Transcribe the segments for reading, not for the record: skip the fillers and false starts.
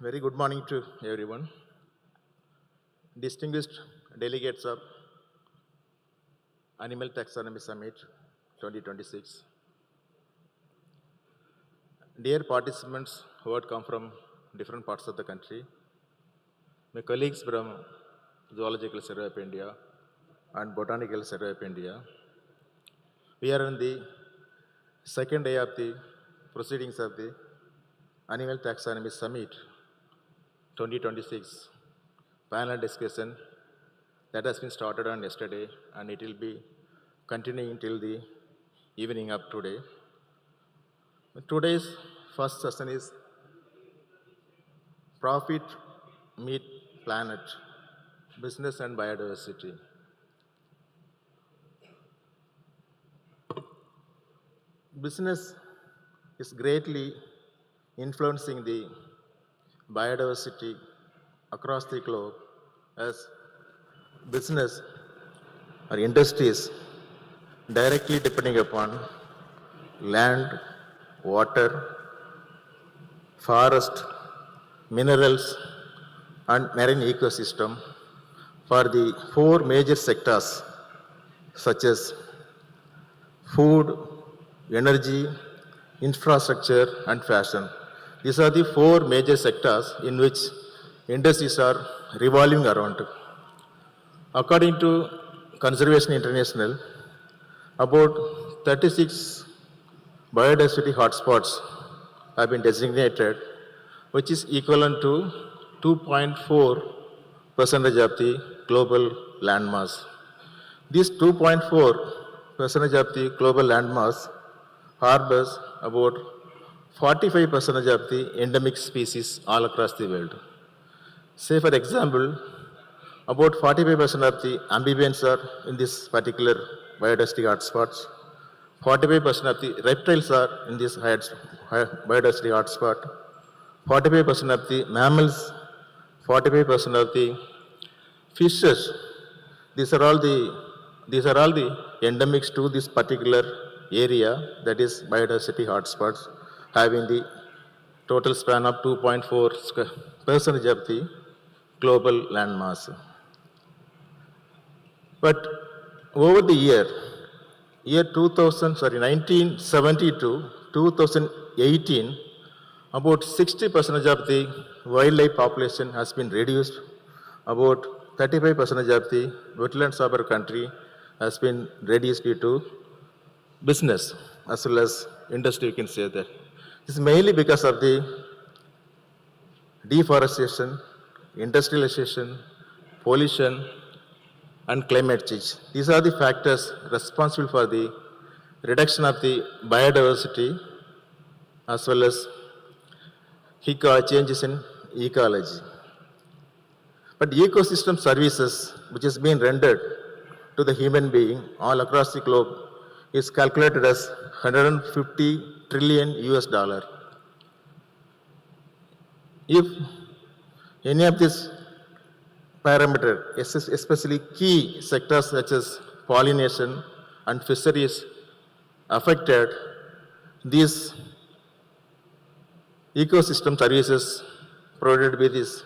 Very good morning to everyone. Distinguished delegates of Animal Taxonomy Summit 2026. Dear participants who had come from different parts of the country, my colleagues from Zoological Survey of India and Botanical Survey of India, we are on the second day of the proceedings of the Animal Taxonomy Summit 2026 panel discussion that has been started on yesterday, and it will be continuing till the evening of today. Today's first session is Profit Meet Planet, Business and Biodiversity. Business is greatly influencing the biodiversity across the globe, as business or industries directly depending upon land, water, forest, minerals, and marine ecosystem for the four major sectors such as food, energy, infrastructure, and fashion. These are the four major sectors in which industries are revolving around. According to Conservation International, about 36 biodiversity hotspots have been designated, which is equivalent to 2.4% of the global landmass. This 2.4% of the global landmass harbors about 45% of the endemic species all across the world. Say, for example, about 45% of the amphibians are in this particular biodiversity hotspots. 45% of the reptiles are in this biodiversity hotspot. 45% of the mammals, 45% of the fishes. These are all the endemics to this particular area, that is biodiversity hotspots, having the total span of 2.4% of the global landmass. But over the year 1970 to 2018, about 60% of the wildlife population has been reduced. About 35% of the wetlands of our country has been reduced due to business. as well as industry, you can say that. This is mainly because of the deforestation, industrialization, pollution, and climate change. These are the factors responsible for the reduction of the biodiversity as well as changes in ecology. But ecosystem services, which is being rendered to the human being all across the globe, is calculated as 150 trillion US dollar. If any of these parameters, especially key sectors such as pollination and fisheries affected, these ecosystem services provided by this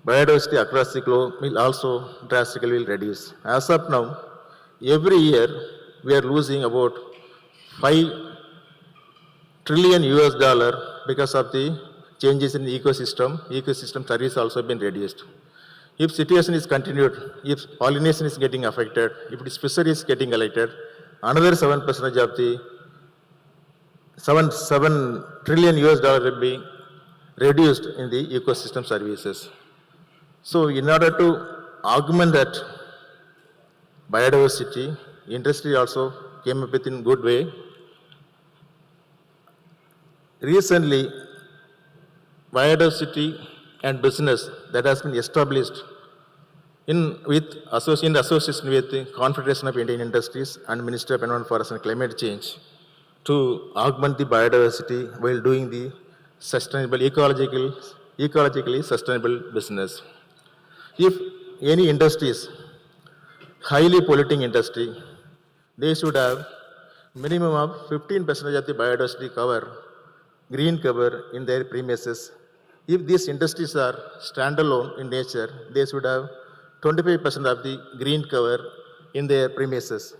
biodiversity across the globe will also drastically reduce. As of now, every year we are losing about 5 trillion US dollar because of the changes in the ecosystem. Ecosystem service also been reduced. If situation is continued, if pollination is getting affected, if this fishery is getting affected, another 7% of the 7 trillion US dollar will be reduced in the ecosystem services. So in order to augment that biodiversity, industry also came up with in good way. Recently, biodiversity and business that has been established in association with the Confederation of Indian Industries and Ministry of Environment, Forest and Climate Change to augment the biodiversity while doing the sustainable, ecologically sustainable business. If any industries, highly polluting industry, they should have minimum of 15% of the biodiversity cover, green cover in their premises. If these industries are standalone in nature, they should have 25% of the green cover in their premises.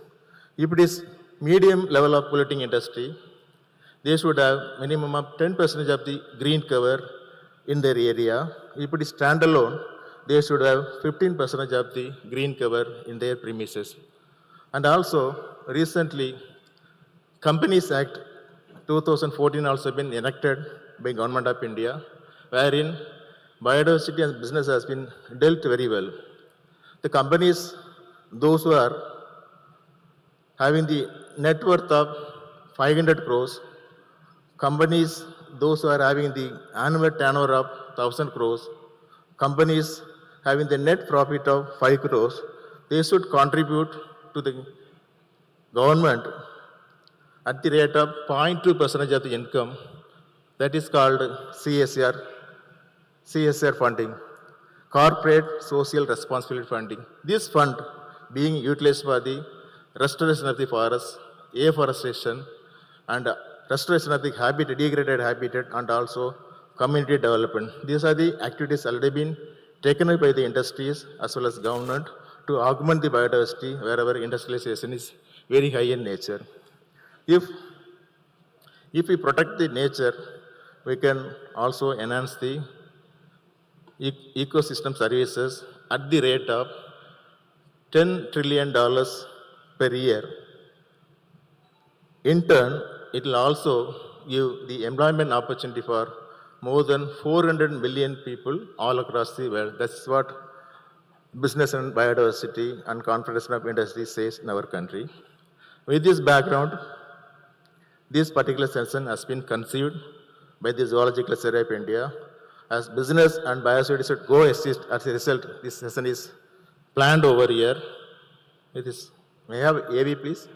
If it is medium level of polluting industry, they should have minimum of 10% of the green cover in their area. If it is standalone, they should have 15% of the green cover in their premises. And also, recently, Companies Act 2014 also been enacted by Government of India, wherein biodiversity and business has been dealt very well. The companies, those who are having the net worth of 500 crores, companies, those who are having the annual turnover of 1,000 crores, companies having the net profit of 5 crores, they should contribute to the government at the rate of 0.2% of the income. That is called CSR funding, Corporate Social Responsibility Funding. This fund being utilized for the restoration of the forest, afforestation, and restoration of the degraded habitat, and also community development. These are the activities already been taken up by the industries as well as government to augment the biodiversity wherever industrialization is very high in nature. If we protect the nature, we can also enhance the ecosystem services at the rate of $10 trillion per year. In turn, it will also give the employment opportunity for more than 400 million people all across the world. That's what Business and Biodiversity and Confederation of Industry says in our country. With this background, this particular session has been conceived by the Zoological Survey of India. As business and biodiversity should coexist, as a result, this session is planned over here. May I have AV, please?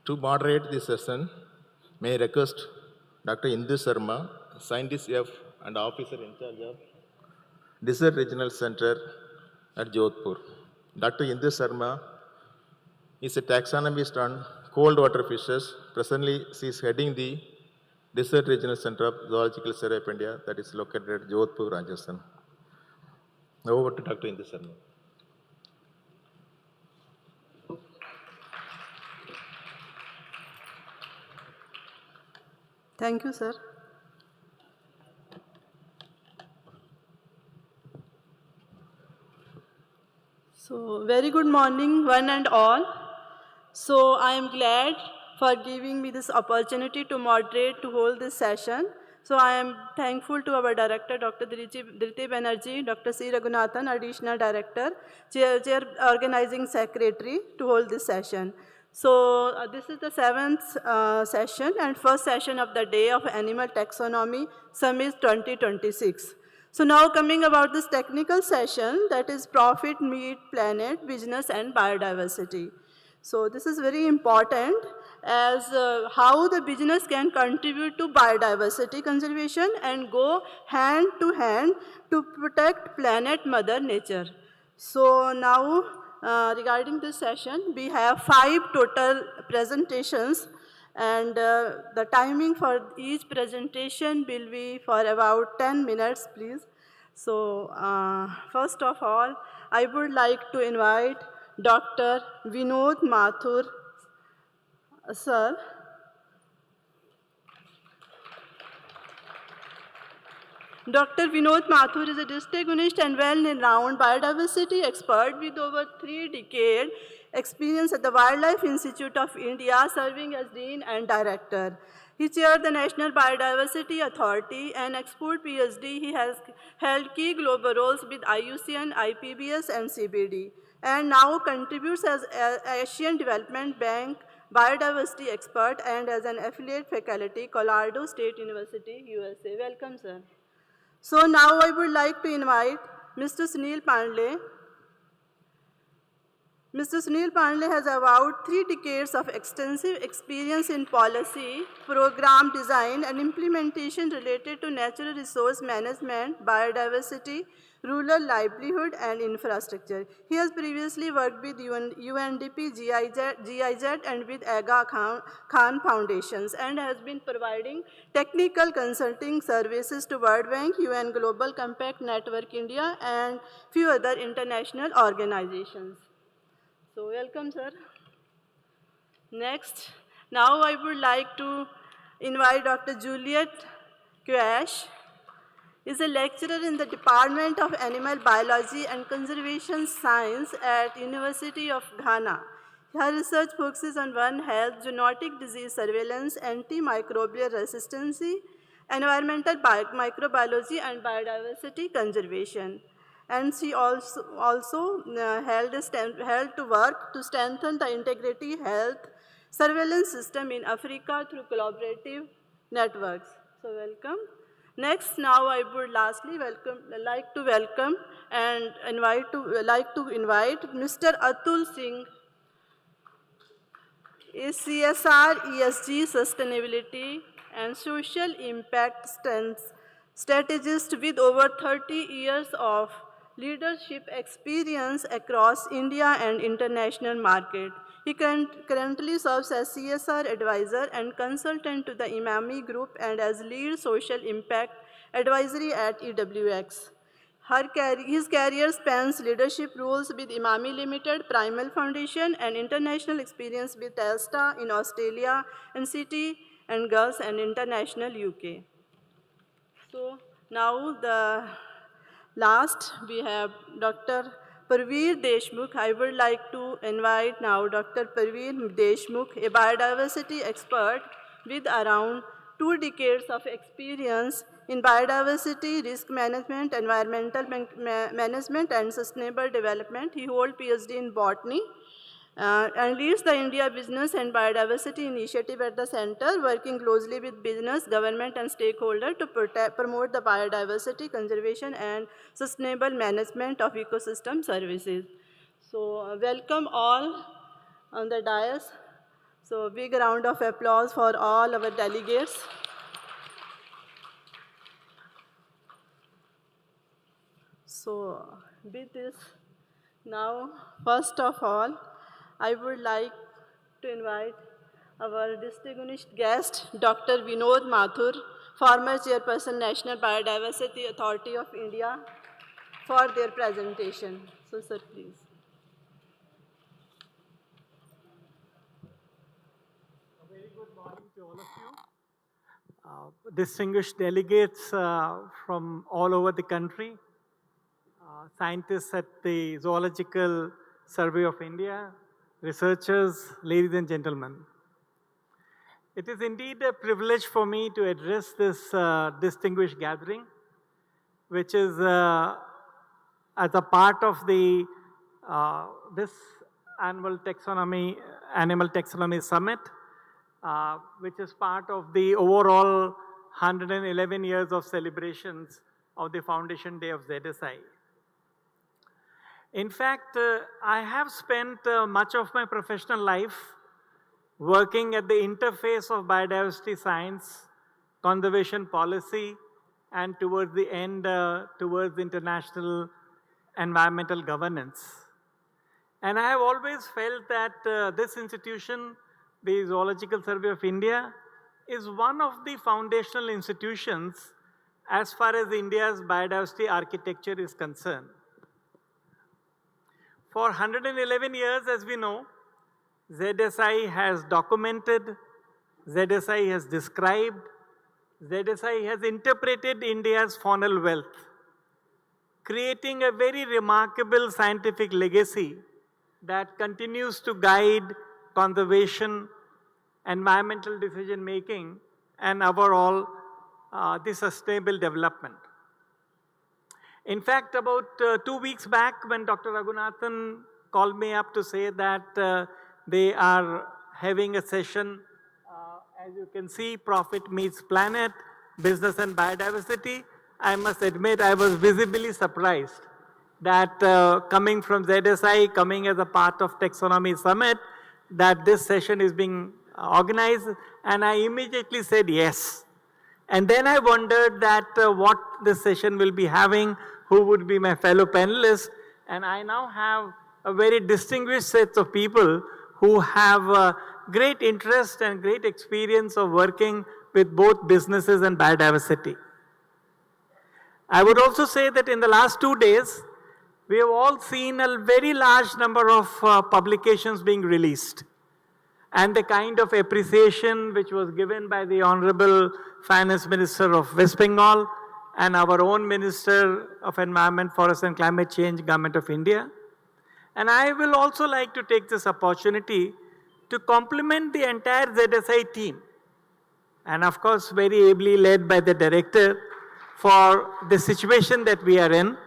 To moderate this session, may I request Dr. Indu Sharma, Scientist F, and officer in charge of Desert Regional Center at Jodhpur. Dr. Indu Sharma is a taxonomist on cold water fishes. Presently, she is heading the Desert Regional Center of Zoological Survey of India that is located at Jodhpur, Rajasthan. Now over to Dr. Indu Sharma. Thank you, sir. So, very good morning, one and all. So, I am glad for giving me this opportunity to moderate, to hold this session. So, I am thankful to our director, Dr. Dhriti Banerjee, Dr. C. Raghunathan, additional director, chair organizing secretary, to hold this session. So, this is the seventh session and first session of the day of Animal Taxonomy Summit 2026. So now coming about this technical session, that is profit, meat, planet, business and biodiversity. So this is very important as how the business can contribute to biodiversity conservation and go hand to protect planet Mother Nature. So now regarding this session, we have 5 total presentations and the timing for each presentation will be for about 10 minutes, please. So first of all, I would like to invite Dr. Vinod Mathur, sir. Dr. Vinod Mathur is a distinguished and well-renowned biodiversity expert with over 3 decades experience at the Wildlife Institute of India, serving as Dean and Director. He chaired the National Biodiversity Authority and expert PhD. He has held key global roles with IUCN, IPBS, and CBD, and now contributes as Asian Development Bank biodiversity expert and as an affiliate faculty, Colorado State University, USA. Welcome, sir. So now I would like to invite Mr. Sunil Pandey. Mr. Sunil Pandey has about 3 decades of extensive experience in policy, program design and implementation related to natural resource management, biodiversity, rural livelihood and infrastructure. He has previously worked with UNDP, GIZ and with Aga Khan Foundations and has been providing technical consulting services to World Bank, UN Global Compact Network India and few other international organizations. So welcome, sir. Next, now I would like to invite Dr. Juliet Quash. Is a lecturer in the Department of Animal Biology and Conservation Science at University of Ghana. Her research focuses on One Health, zoonotic disease surveillance, antimicrobial resistance, environmental microbiology, and biodiversity conservation. And she also held to work to strengthen the integrity health surveillance system in Africa through collaborative networks. So welcome. Next, now I would lastly like to invite Mr. Atul Singh, a CSR, ESG, sustainability, and social impact strategist with over 30 years of leadership experience across India and international market. He currently serves as CSR advisor and consultant to the Imami Group and as lead social impact advisory at EWX. His career spans leadership roles with Imami Limited, Primal Foundation, and international experience with Telstra in Australia, and City and Girls and International UK. So now the last, we have Dr. Parveer Deshmukh. I would like to invite now Dr. Parveer Deshmukh, a biodiversity expert with around 2 decades of experience in biodiversity, risk management, environmental management, and sustainable development. He holds PhD in botany and leads the India Business and Biodiversity Initiative at the center, working closely with business, government, and stakeholders to promote the biodiversity conservation and sustainable management of ecosystem services. So welcome all on the dais. So big round of applause for all our delegates. So, with this, now, first of all, I would like to invite our distinguished guest, Dr. Vinod Mathur, former chairperson, National Biodiversity Authority of India, for their presentation. So, sir, please. A very good morning to all of you. Distinguished delegates from all over the country, scientists at the Zoological Survey of India, researchers, ladies and gentlemen. It is indeed a privilege for me to address this distinguished gathering, which is as a part of the this Animal Taxonomy Summit, which is part of the overall 111 years of celebrations of the Foundation Day of ZSI. In fact, I have spent much of my professional life working at the interface of biodiversity science, conservation policy, and towards the end, towards international environmental governance. And I have always felt that this institution, the Zoological Survey of India, is one of the foundational institutions as far as India's biodiversity architecture is concerned. For 111 years, as we know, ZSI has documented, ZSI has described, ZSI has interpreted India's faunal wealth, creating a very remarkable scientific legacy that continues to guide conservation, environmental decision making, and overall the sustainable development. In fact, about 2 weeks back, when Dr. Raghunathan called me up to say that they are having a session, as you can see, Profit Meets Planet, Business and Biodiversity, I must admit I was visibly surprised that coming from ZSI, coming as a part of Taxonomy Summit, that this session is being organized, and I immediately said yes. And then I wondered that what this session will be having, who would be my fellow panelists, and I now have a very distinguished set of people who have great interest and great experience of working with both businesses and biodiversity. I would also say that in the last 2 days, we have all seen a very large number of publications being released. And the kind of appreciation which was given by the Honorable Finance Minister of West Bengal and our own Minister of Environment, Forest and Climate Change, Government of India. And I will also like to take this opportunity to compliment the entire ZSI team, and of course very ably led by the director, for the situation that we are in.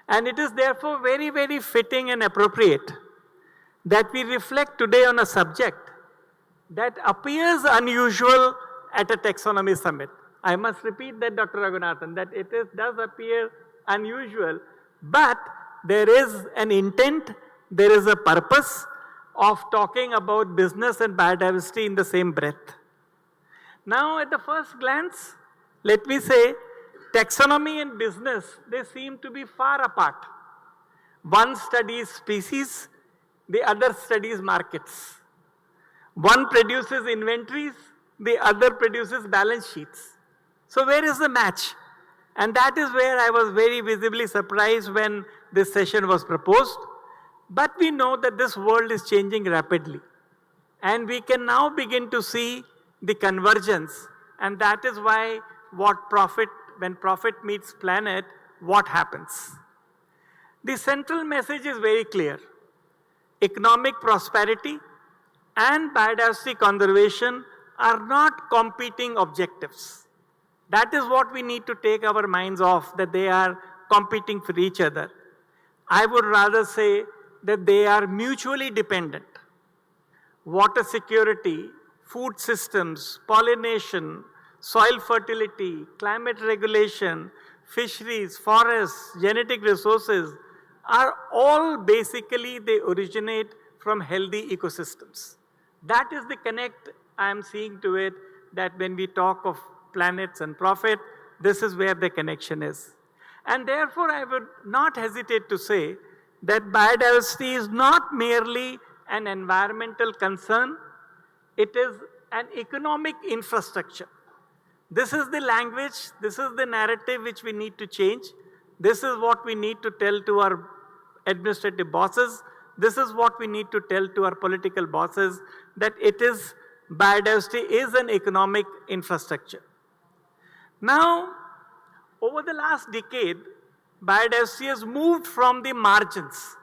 And it is therefore very, very fitting and appropriate that we reflect today on a subject that appears unusual at a taxonomy summit. I must repeat that, Dr. Raghunathan, that does appear unusual, but there is an intent, there is a purpose of talking about business and biodiversity in the same breath. Now, at the first glance, let me say, taxonomy and business, they seem to be far apart. One studies species, the other studies markets. One produces inventories, the other produces balance sheets. So where is the match? And that is where I was very visibly surprised when this session was proposed. But we know that this world is changing rapidly. And we can now begin to see the convergence. And that is why when profit meets planet, what happens? The central message is very clear. Economic prosperity and biodiversity conservation are not competing objectives. That is what we need to take our minds off, that they are competing for each other. I would rather say that they are mutually dependent. Water security, food systems, pollination, soil fertility, climate regulation, fisheries, forests, genetic resources are all basically, they originate from healthy ecosystems. That is the connect I am seeing to it, that when we talk of planets and profit, this is where the connection is. And therefore, I would not hesitate to say that biodiversity is not merely an environmental concern, it is an economic infrastructure. This is the language, this is the narrative which we need to change. This is what we need to tell to our administrative bosses. This is what we need to tell to our political bosses, that biodiversity is an economic infrastructure. Now, over the last decade, biodiversity has moved from the margins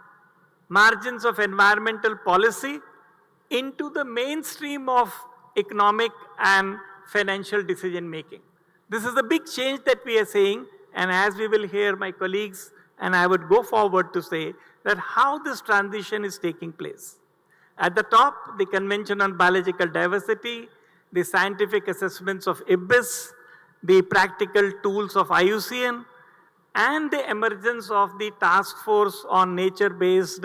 of environmental policy, into the mainstream of economic and financial decision making. This is a big change that we are saying, and as we will hear my colleagues, and I would go forward to say that how this transition is taking place. At the top, the Convention on Biological Diversity, the scientific assessments of IBIS, the practical tools of IUCN, and the emergence of the Task Force on Nature-Based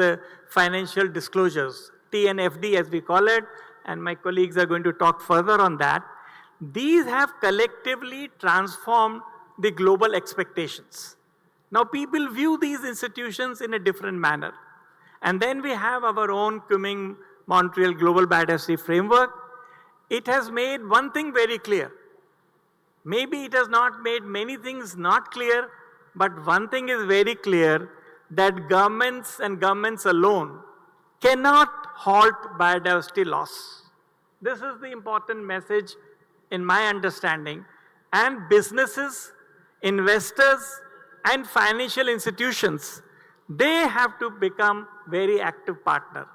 Financial Disclosures, TNFD as we call it, and my colleagues are going to talk further on that. These have collectively transformed the global expectations. Now people view these institutions in a different manner. And then we have our own Kunming-Montreal Global Biodiversity Framework. It has made one thing very clear. Maybe it has not made many things not clear, but one thing is very clear, that governments and governments alone cannot halt biodiversity loss. This is the important message in my understanding. And businesses, investors, and financial institutions, they have to become very active partner.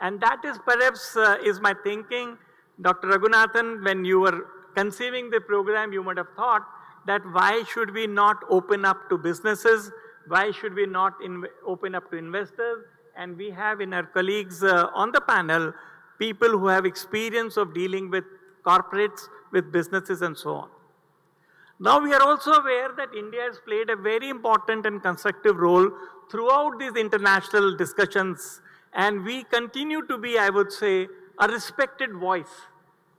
And that is perhaps is my thinking. Dr. Raghunathan, when you were conceiving the program, you might have thought that why should we not open up to businesses? Why should we not open up to investors? And we have in our colleagues on the panel, people who have experience of dealing with corporates, with businesses and so on. Now we are also aware that India has played a very important and constructive role throughout these international discussions, and we continue to be, I would say, a respected voice.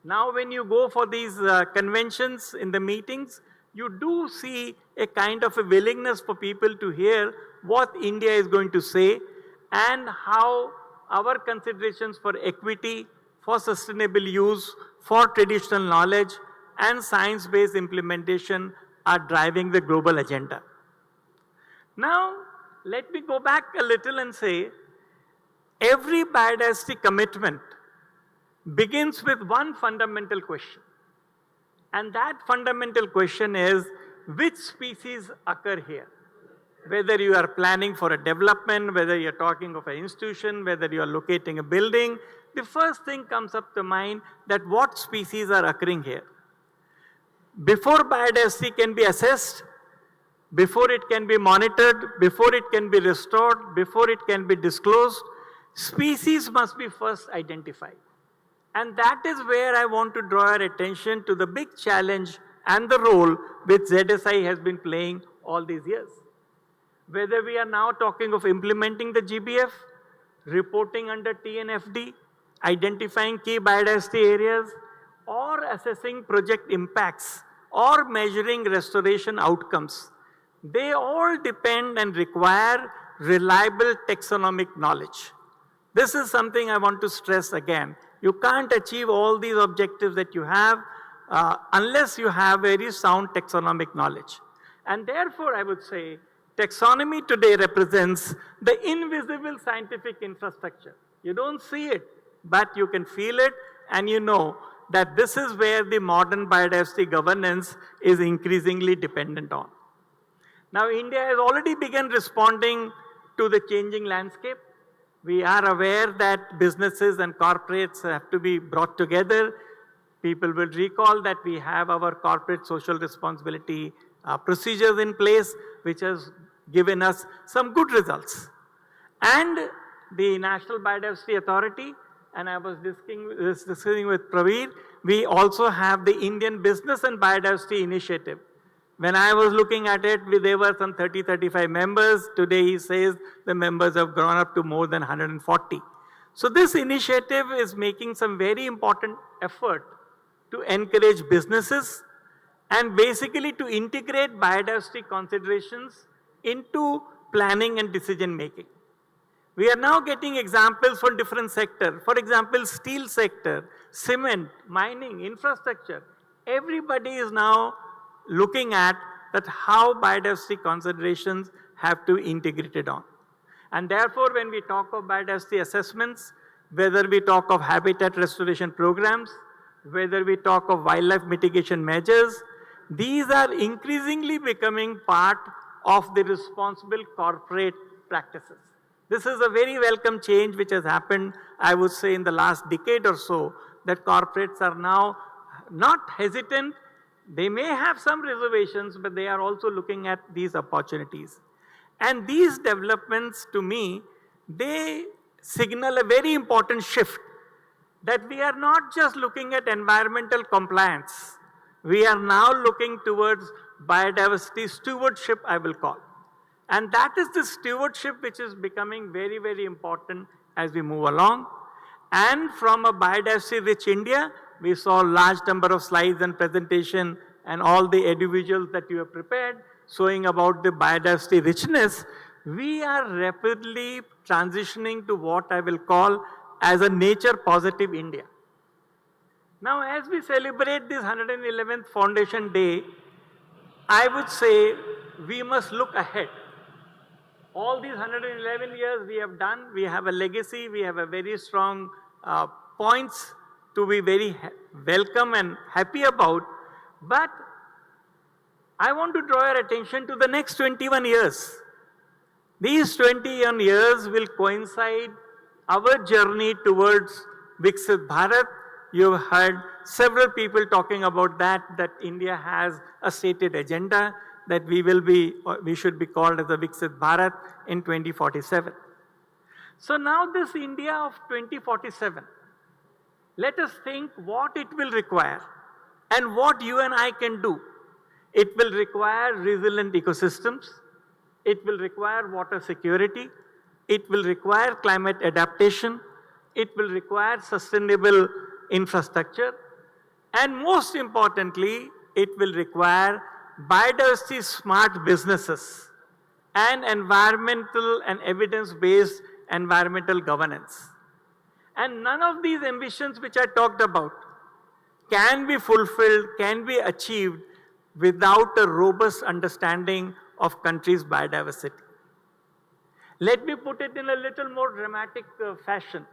Now when you go for these conventions in the meetings, you do see a kind of a willingness for people to hear what India is going to say and how our considerations for equity, for sustainable use, for traditional knowledge and science-based implementation are driving the global agenda. Now, let me go back a little and say, every biodiversity commitment begins with one fundamental question. And that fundamental question is, which species occur here? Whether you are planning for a development, whether you are talking of an institution, whether you are locating a building, the first thing comes up to mind that what species are occurring here. Before biodiversity can be assessed, before it can be monitored, before it can be restored, before it can be disclosed, species must be first identified. And that is where I want to draw your attention to the big challenge and the role which ZSI has been playing all these years. Whether we are now talking of implementing the GBF, reporting under TNFD, identifying key biodiversity areas, or assessing project impacts, or measuring restoration outcomes, they all depend and require reliable taxonomic knowledge. This is something I want to stress again. You can't achieve all these objectives that you have unless you have very sound taxonomic knowledge. And therefore, I would say, taxonomy today represents the invisible scientific infrastructure. You don't see it, but you can feel it, and you know that this is where the modern biodiversity governance is increasingly dependent on. Now, India has already begun responding to the changing landscape. We are aware that businesses and corporates have to be brought together. People will recall that we have our corporate social responsibility procedures in place, which has given us some good results. And the National Biodiversity Authority, and I was discussing with Praveer, we also have the Indian Business and Biodiversity Initiative. When I was looking at it, there were some 30-35 members. Today he says the members have grown up to more than 140. So this initiative is making some very important effort to encourage businesses and basically to integrate biodiversity considerations into planning and decision making. We are now getting examples from different sectors. For example, steel sector, cement, mining, infrastructure. Everybody is now looking at that how biodiversity considerations have to integrate it on. And therefore, when we talk of biodiversity assessments, whether we talk of habitat restoration programs, whether we talk of wildlife mitigation measures, these are increasingly becoming part of the responsible corporate practices. This is a very welcome change which has happened, I would say, in the last decade or so, that corporates are now not hesitant. They may have some reservations, but they are also looking at these opportunities. And these developments, to me, they signal a very important shift, that we are not just looking at environmental compliance. We are now looking towards biodiversity stewardship, I will call. And that is the stewardship which is becoming very, very important as we move along. And from a biodiversity rich India, we saw a large number of slides and presentation and all the individuals that you have prepared showing about the biodiversity richness. We are rapidly transitioning to what I will call as a nature positive India. Now, as we celebrate this 111th Foundation Day, I would say we must look ahead. All these 111 years we have done, we have a legacy, we have a very strong points to be very welcome and happy about. But I want to draw your attention to the next 21 years. These 21 years will coincide our journey towards Viksit Bharat. You have heard several people talking about that India has a stated agenda, that we should be called as the Viksit Bharat in 2047. So now this India of 2047, let us think what it will require and what you and I can do. It will require resilient ecosystems. It will require water security. It will require climate adaptation. It will require sustainable infrastructure. And most importantly, it will require biodiversity smart businesses and environmental and evidence-based environmental governance. And none of these ambitions which I talked about can be fulfilled, can be achieved without a robust understanding of country's biodiversity. Let me put it in a little more dramatic fashion.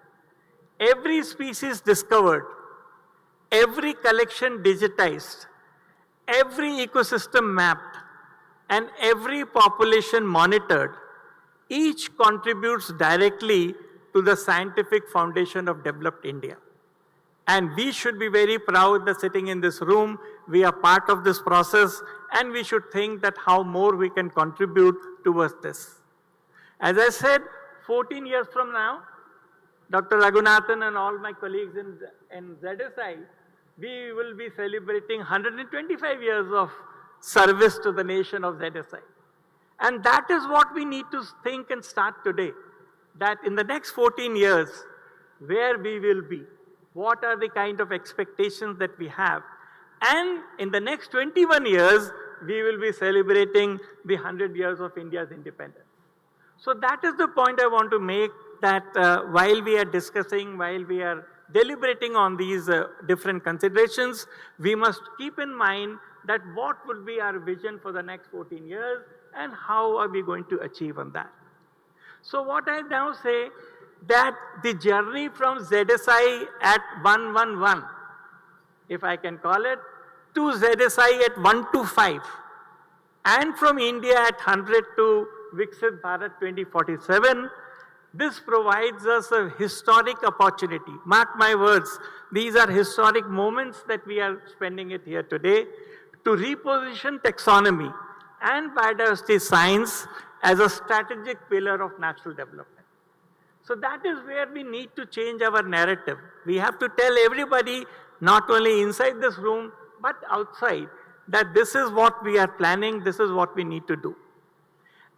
Every species discovered, every collection digitized, every ecosystem mapped, and every population monitored, each contributes directly to the scientific foundation of developed India. And we should be very proud that sitting in this room, we are part of this process, and we should think that how more we can contribute towards this. As I said, 14 years from now, Dr. Raghunathan and all my colleagues in ZSI, we will be celebrating 125 years of service to the nation of ZSI. And that is what we need to think and start today, that in the next 14 years, where we will be, what are the kind of expectations that we have, and in the next 21 years, we will be celebrating the 100 years of India's independence. So that is the point I want to make, that while we are discussing, while we are deliberating on these different considerations, we must keep in mind that what would be our vision for the next 14 years and how are we going to achieve on that. So what I now say, that the journey from ZSI at 111, if I can call it, to ZSI at 125, and from India at 100 to Viksit Bharat 2047, this provides us a historic opportunity. Mark my words, these are historic moments that we are spending it here today, to reposition taxonomy and biodiversity science as a strategic pillar of natural development. So that is where we need to change our narrative. We have to tell everybody, not only inside this room, but outside, that this is what we are planning, this is what we need to do.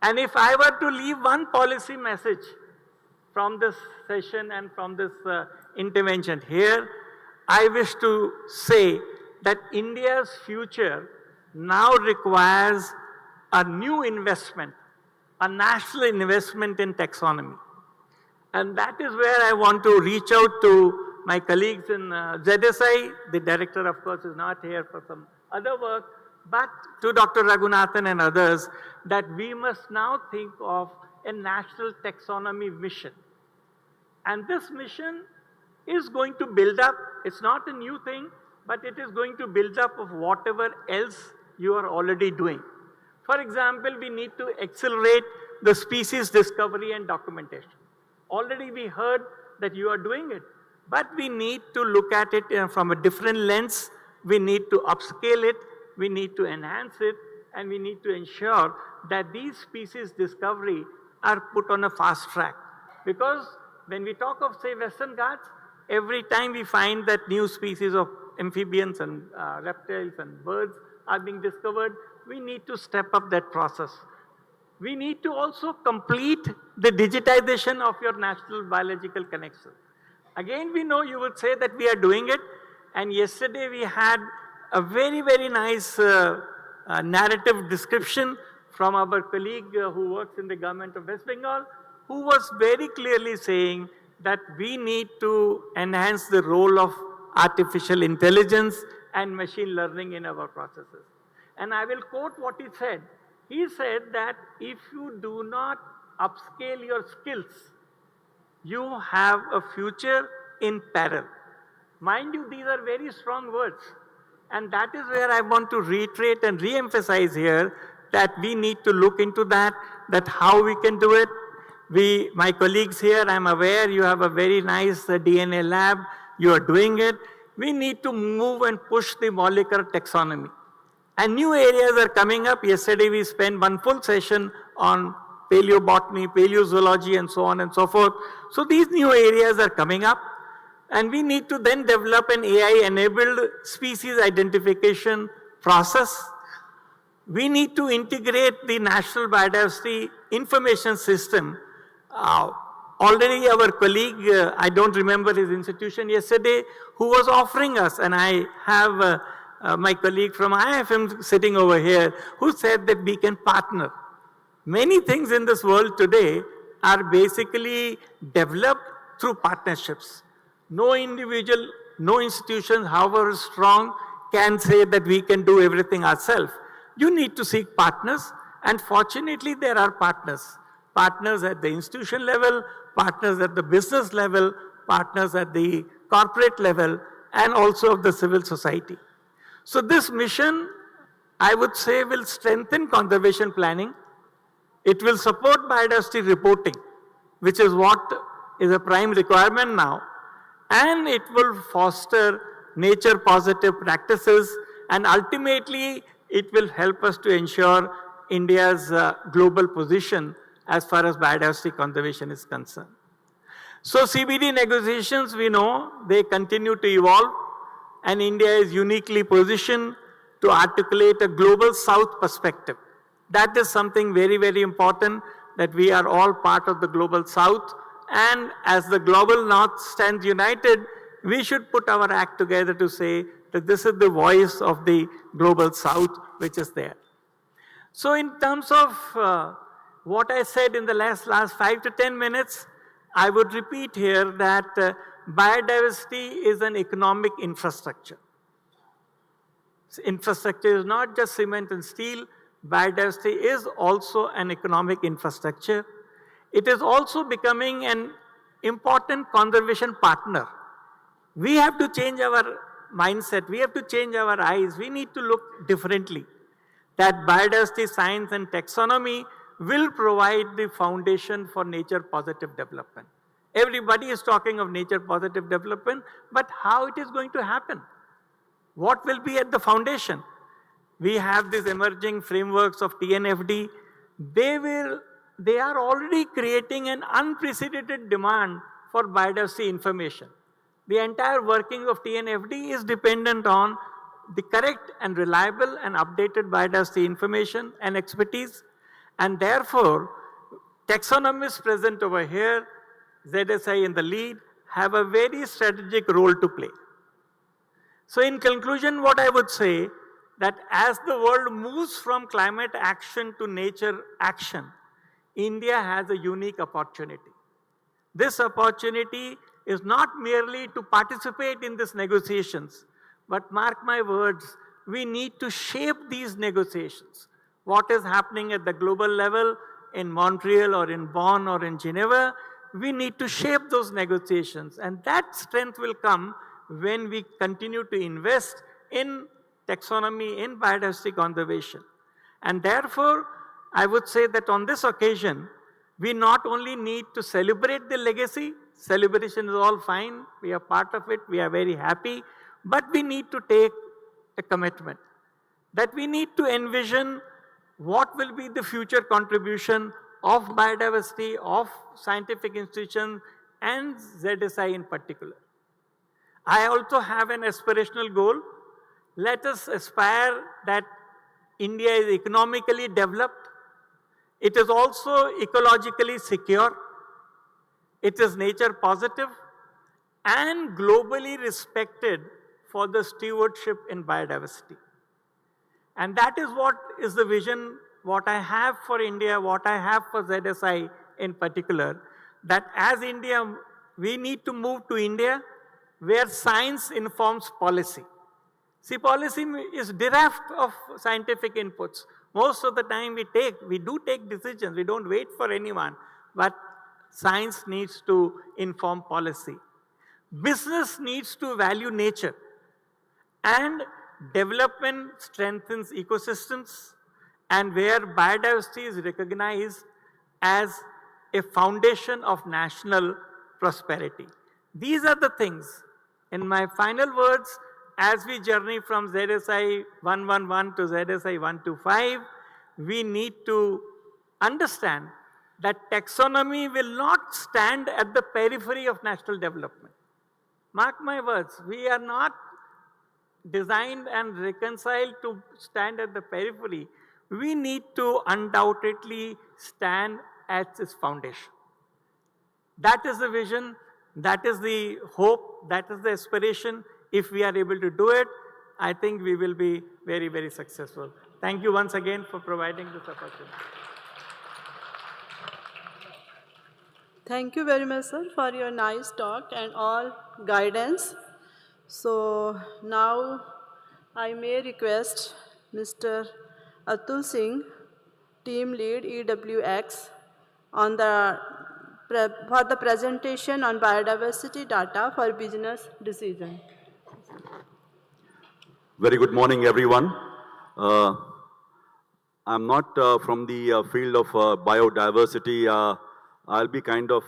And if I were to leave one policy message from this session and from this intervention here, I wish to say that India's future now requires a new investment a national investment in taxonomy. And that is where I want to reach out to my colleagues in ZSI. The director, of course, is not here for some other work, but to Dr. Raghunathan and others, that we must now think of a national taxonomy mission. And this mission is going to build up, it's not a new thing, but it is going to build up of whatever else you are already doing. For example, we need to accelerate the species discovery and documentation. Already we heard that you are doing it, but we need to look at it from a different lens. We need to upscale it, we need to enhance it, and we need to ensure that these species discovery are put on a fast track. Because when we talk of, say, Western Ghats, every time we find that new species of amphibians and reptiles and birds are being discovered, we need to step up that process. We need to also complete the digitization of your national biological connection. Again, we know you would say that we are doing it, and yesterday we had a very, very nice narrative description from our colleague who works in the government of West Bengal, who was very clearly saying that we need to enhance the role of artificial intelligence and machine learning in our processes. And I will quote what he said. He said that if you do not upscale your skills, you have a future in peril. Mind you, these are very strong words. And that is where I want to reiterate and re-emphasize here that we need to look into that how we can do it. My colleagues here, I'm aware you have a very nice DNA lab, you are doing it. We need to move and push the molecular taxonomy. And new areas are coming up. Yesterday we spent one full session on paleobotany, paleozoology, and so on and so forth. So these new areas are coming up, and we need to then develop an AI-enabled species identification process. We need to integrate the National Biodiversity Information System. Already our colleague, I don't remember his institution yesterday, who was offering us, and I have my colleague from IFM sitting over here, who said that we can partner. Many things in this world today are basically developed through partnerships. No individual, no institution, however strong, can say that we can do everything ourselves. You need to seek partners, and fortunately there are partners. Partners at the institution level, partners at the business level, partners at the corporate level, and also of the civil society. So this mission, I would say, will strengthen conservation planning. It will support biodiversity reporting, which is what is a prime requirement now. And it will foster nature positive practices, and ultimately it will help us to ensure India's global position as far as biodiversity conservation is concerned. So CBD negotiations, we know, they continue to evolve, and India is uniquely positioned to articulate a global south perspective. That is something very, very important, that we are all part of the global south, and as the global north stands united, we should put our act together to say that this is the voice of the global south which is there. So in terms of what I said in the last 5 to 10 minutes, I would repeat here that biodiversity is an economic infrastructure. Infrastructure is not just cement and steel. Biodiversity is also an economic infrastructure. It is also becoming an important conservation partner. We have to change our mindset. We have to change our eyes. We need to look differently. That biodiversity science and taxonomy will provide the foundation for nature positive development. Everybody is talking of nature positive development, but how it is going to happen? What will be at the foundation? We have these emerging frameworks of TNFD. They are already creating an unprecedented demand for biodiversity information. The entire working of TNFD is dependent on the correct and reliable and updated biodiversity information and expertise. And therefore, taxonomists present over here, ZSI in the lead, have a very strategic role to play. So in conclusion, what I would say, that as the world moves from climate action to nature action, India has a unique opportunity. This opportunity is not merely to participate in these negotiations, but mark my words, we need to shape these negotiations. What is happening at the global level in Montreal or in Bonn or in Geneva, we need to shape those negotiations. And that strength will come when we continue to invest in taxonomy, in biodiversity conservation. And therefore, I would say that on this occasion, we not only need to celebrate the legacy, celebration is all fine, we are part of it, we are very happy, but we need to take a commitment that we need to envision what will be the future contribution of biodiversity, of scientific institutions, and ZSI in particular. I also have an aspirational goal. Let us aspire that India is economically developed. It is also ecologically secure. It is nature positive and globally respected for the stewardship in biodiversity. And that is what is the vision, what I have for India, what I have for ZSI in particular, that as India, we need to move to India where science informs policy. See, policy is bereft of scientific inputs. Most of the time we do take decisions, we don't wait for anyone, but science needs to inform policy. Business needs to value nature, and development strengthens ecosystems, and where biodiversity is recognized as a foundation of national prosperity. These are the things. In my final words, as we journey from ZSI 111 to ZSI 125, we need to understand that taxonomy will not stand at the periphery of national development. Mark my words, we are not designed and reconciled to stand at the periphery. We need to undoubtedly stand at its foundation. That is the vision, that is the hope, that is the aspiration. If we are able to do it, I think we will be very, very successful. Thank you once again for providing this opportunity. Thank you very much, sir, for your nice talk and all guidance. So now I may request Mr. Atul Singh, Team Lead EWX, for the presentation on biodiversity data for business decision. Very good morning, everyone. I'm not from the field of biodiversity. I'll be kind of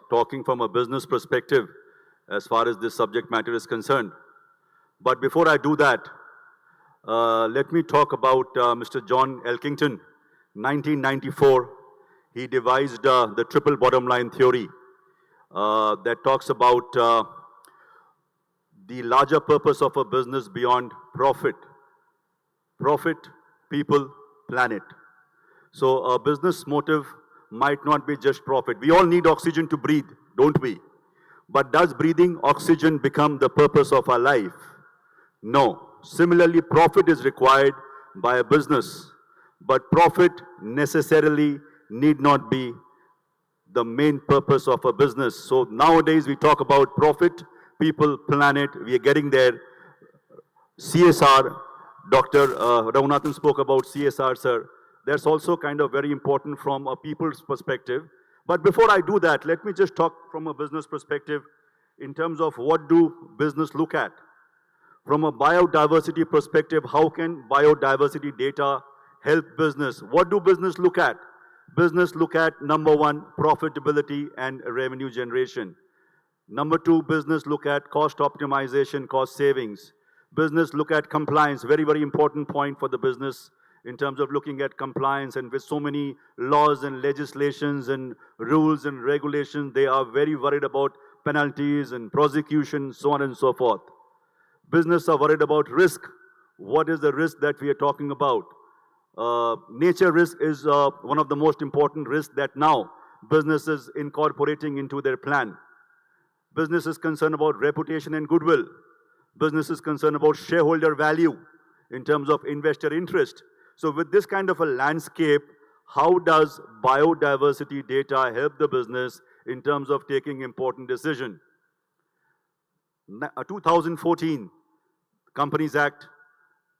talking from a business perspective as far as this subject matter is concerned. But before I do that, let me talk about Mr. John Elkington. 1994, he devised the triple bottom line theory that talks about the larger purpose of a business beyond profit. Profit, people, planet. So a business motive might not be just profit. We all need oxygen to breathe, don't we? But does breathing oxygen become the purpose of our life? No. Similarly, profit is required by a business, but profit necessarily need not be the main purpose of a business. So nowadays we talk about profit, people, planet, we are getting there. CSR, Dr. Raghunathan spoke about CSR, sir. That's also kind of very important from a people's perspective. But before I do that, let me just talk from a business perspective in terms of what do business look at. From a biodiversity perspective, how can biodiversity data help business? What do business look at? Business look at, number one, profitability and revenue generation. Number two, business look at cost optimization, cost savings. Business look at compliance, very, very important point for the business in terms of looking at compliance, and with so many laws and legislations and rules and regulations, they are very worried about penalties and prosecution, so on and so forth. Business are worried about risk. What is the risk that we are talking about? Nature risk is one of the most important risks that now business is incorporating into their plan. Business is concerned about reputation and goodwill. Business is concerned about shareholder value in terms of investor interest. So with this kind of a landscape, How does biodiversity data help the business in terms of taking important decision? 2014, Companies Act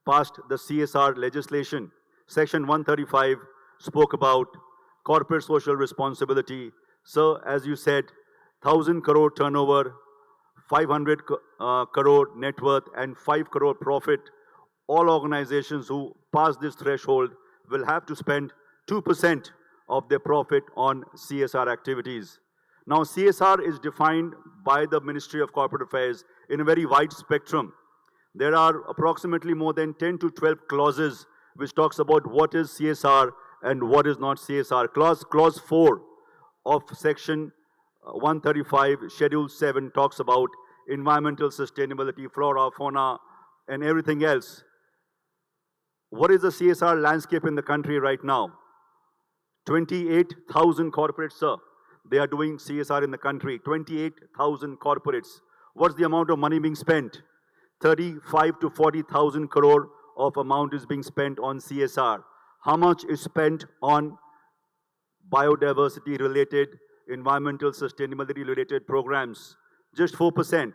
passed the CSR legislation. Section 135 spoke about corporate social responsibility. So, as you said, 1,000 crore turnover, 500 crore net worth, and 5 crore profit. All organizations who pass this threshold will have to spend 2% of their profit on CSR activities. Now, CSR is defined by the Ministry of Corporate Affairs in a very wide spectrum. There are approximately more than 10 to 12 clauses which talks about what is CSR and what is not CSR. Clause 4 of Section 135, Schedule 7 talks about environmental sustainability, flora, fauna, and everything else. What is the CSR landscape in the country right now? 28,000 corporates, sir. They are doing CSR in the country. 28,000 corporates. What's the amount of money being spent? 35 to 40,000 crore of amount is being spent on CSR. How much is spent on biodiversity related, environmental sustainability related programs? Just 4%.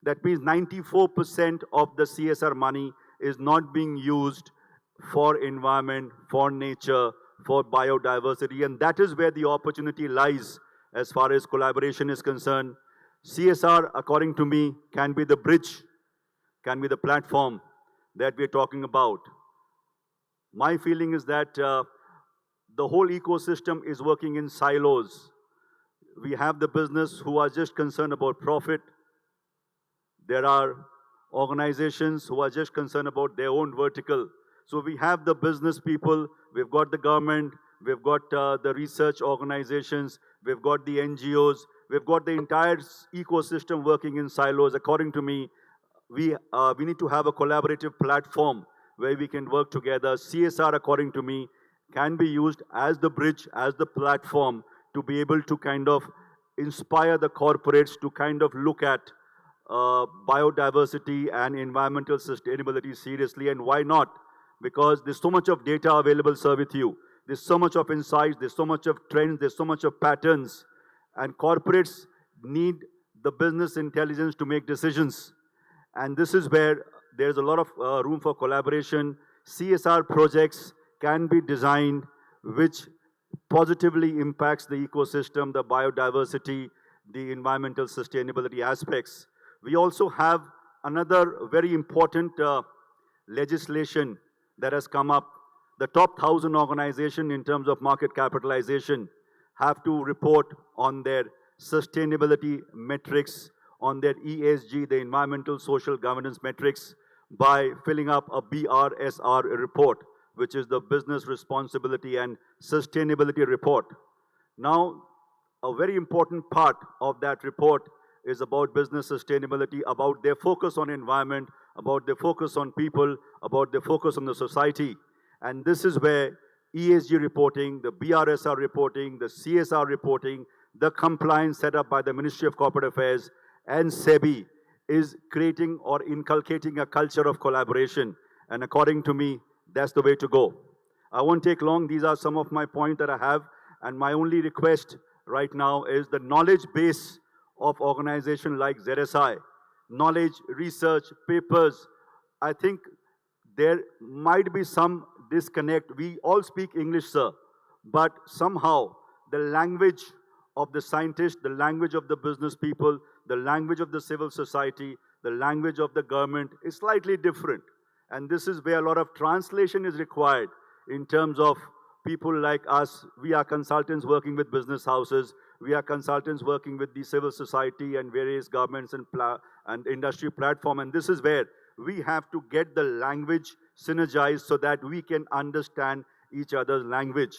That means 94% of the CSR money is not being used for environment, for nature, for biodiversity, and that is where the opportunity lies as far as collaboration is concerned. CSR, according to me, can be the bridge, can be the platform that we're talking about. My feeling is that the whole ecosystem is working in silos. We have the business who are just concerned about profit. There are organizations who are just concerned about their own vertical. So we have the business people, we've got the government, we've got the research organizations, we've got the NGOs, we've got the entire ecosystem working in silos. According to me, we need to have a collaborative platform where we can work together. CSR, according to me, can be used as the bridge, as the platform to be able to kind of inspire the corporates to kind of look at biodiversity and environmental sustainability seriously. And why not? Because there's so much of data available, sir, with you. There's so much of insights, there's so much of trends, there's so much of patterns. And corporates need the business intelligence to make decisions. And this is where there's a lot of room for collaboration. CSR projects can be designed which positively impacts the ecosystem, the biodiversity, the environmental sustainability aspects. We also have another very important legislation that has come up. The top 1,000 organizations in terms of market capitalization have to report on their sustainability metrics, on their ESG, the environmental social governance metrics, by filling up a BRSR report, which is the Business Responsibility and Sustainability Report. Now, a very important part of that report is about business sustainability, about their focus on environment, about their focus on people, about their focus on the society. And this is where ESG reporting, the BRSR reporting, the CSR reporting, the compliance set up by the Ministry of Corporate Affairs and SEBI is creating or inculcating a culture of collaboration. And according to me, that's the way to go. I won't take long. These are some of my points that I have. And my only request right now is the knowledge base of organizations like ZSI, knowledge, research, papers. I think there might be some disconnect. We all speak English, sir, but somehow the language of the scientists, the language of the business people, the language of the civil society, the language of the government is slightly different. And this is where a lot of translation is required in terms of people like us. We are consultants working with business houses. We are consultants working with the civil society and various governments and industry platform. And this is where we have to get the language synergized so that we can understand each other's language.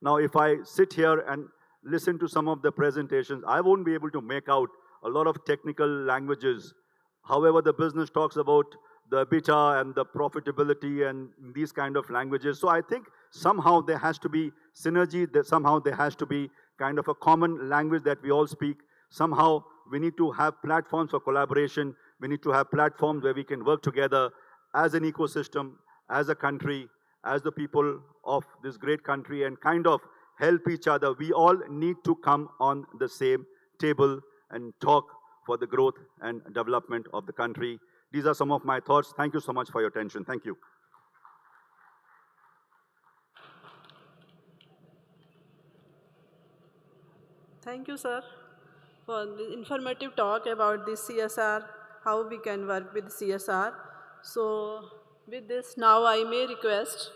Now, if I sit here and listen to some of the presentations, I won't be able to make out a lot of technical languages. However, the business talks about the EBITDA and the profitability and these kind of languages. So I think somehow there has to be synergy, that somehow there has to be kind of a common language that we all speak. Somehow we need to have platforms for collaboration. We need to have platforms where we can work together as an ecosystem, as a country, as the people of this great country and kind of help each other. We all need to come on the same table and talk for the growth and development of the country. These are some of my thoughts. Thank you so much for your attention. Thank you. Thank you, sir, for the informative talk about the CSR, how we can work with CSR. So, with this, now I may request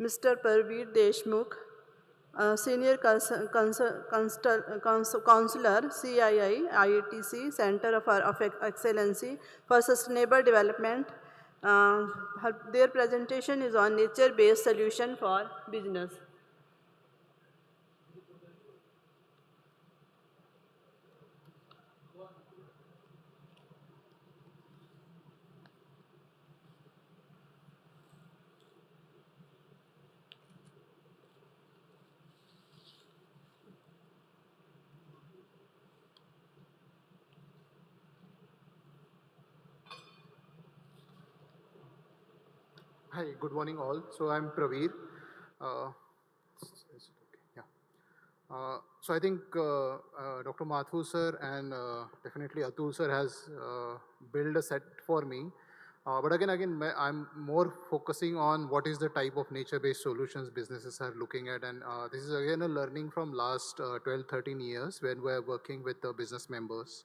Mr. Parveer Deshmukh, Senior Counselor, CII, IETC, Center of Excellency for Sustainable Development. Their presentation is on nature-based solution for business. Hi, good morning all. So I'm Praveer. Is it okay? Yeah. So I think Dr. Mathur sir and definitely Atul sir has built a set for me. But again, I'm more focusing on what is the type of nature-based solutions businesses are looking at. And this is again a learning from last 12, 13 years when we're working with the business members.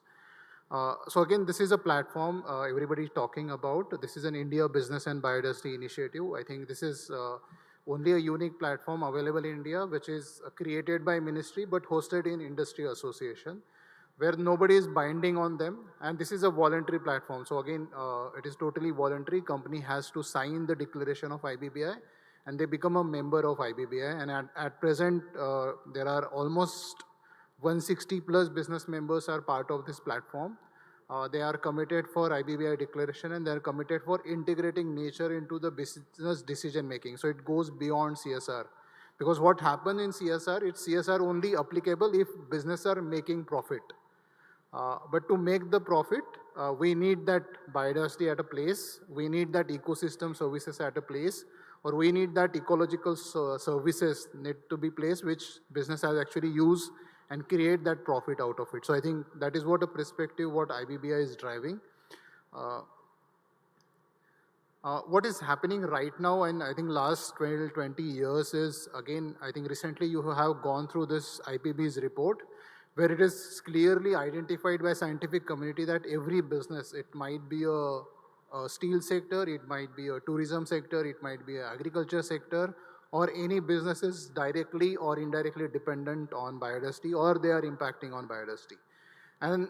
So again, this is a platform everybody is talking about. This is an India Business and Biodiversity Initiative. I think this is only a unique platform available in India, which is created by ministry but hosted in industry association, where nobody is binding on them. And this is a voluntary platform. So again, it is totally voluntary. Company has to sign the declaration of IBBI and they become a member of IBBI. And at present, there are almost 160 plus business members are part of this platform. They are committed for IBBI declaration and they are committed for integrating nature into the business decision making. So it goes beyond CSR. Because what happens in CSR, it's CSR only applicable if business are making profit. But to make the profit, we need that biodiversity at a place, we need that ecosystem services at a place, or we need that ecological services need to be placed which business has actually used and create that profit out of it. So I think that is what a perspective what IBBI is driving. What is happening right now, and I think last 12, 20 years is, again, I think recently you have gone through this IPB's report, where it is clearly identified by scientific community that every business, it might be a steel sector, it might be a tourism sector, it might be an agriculture sector, or any businesses directly or indirectly dependent on biodiversity, or they are impacting on biodiversity. And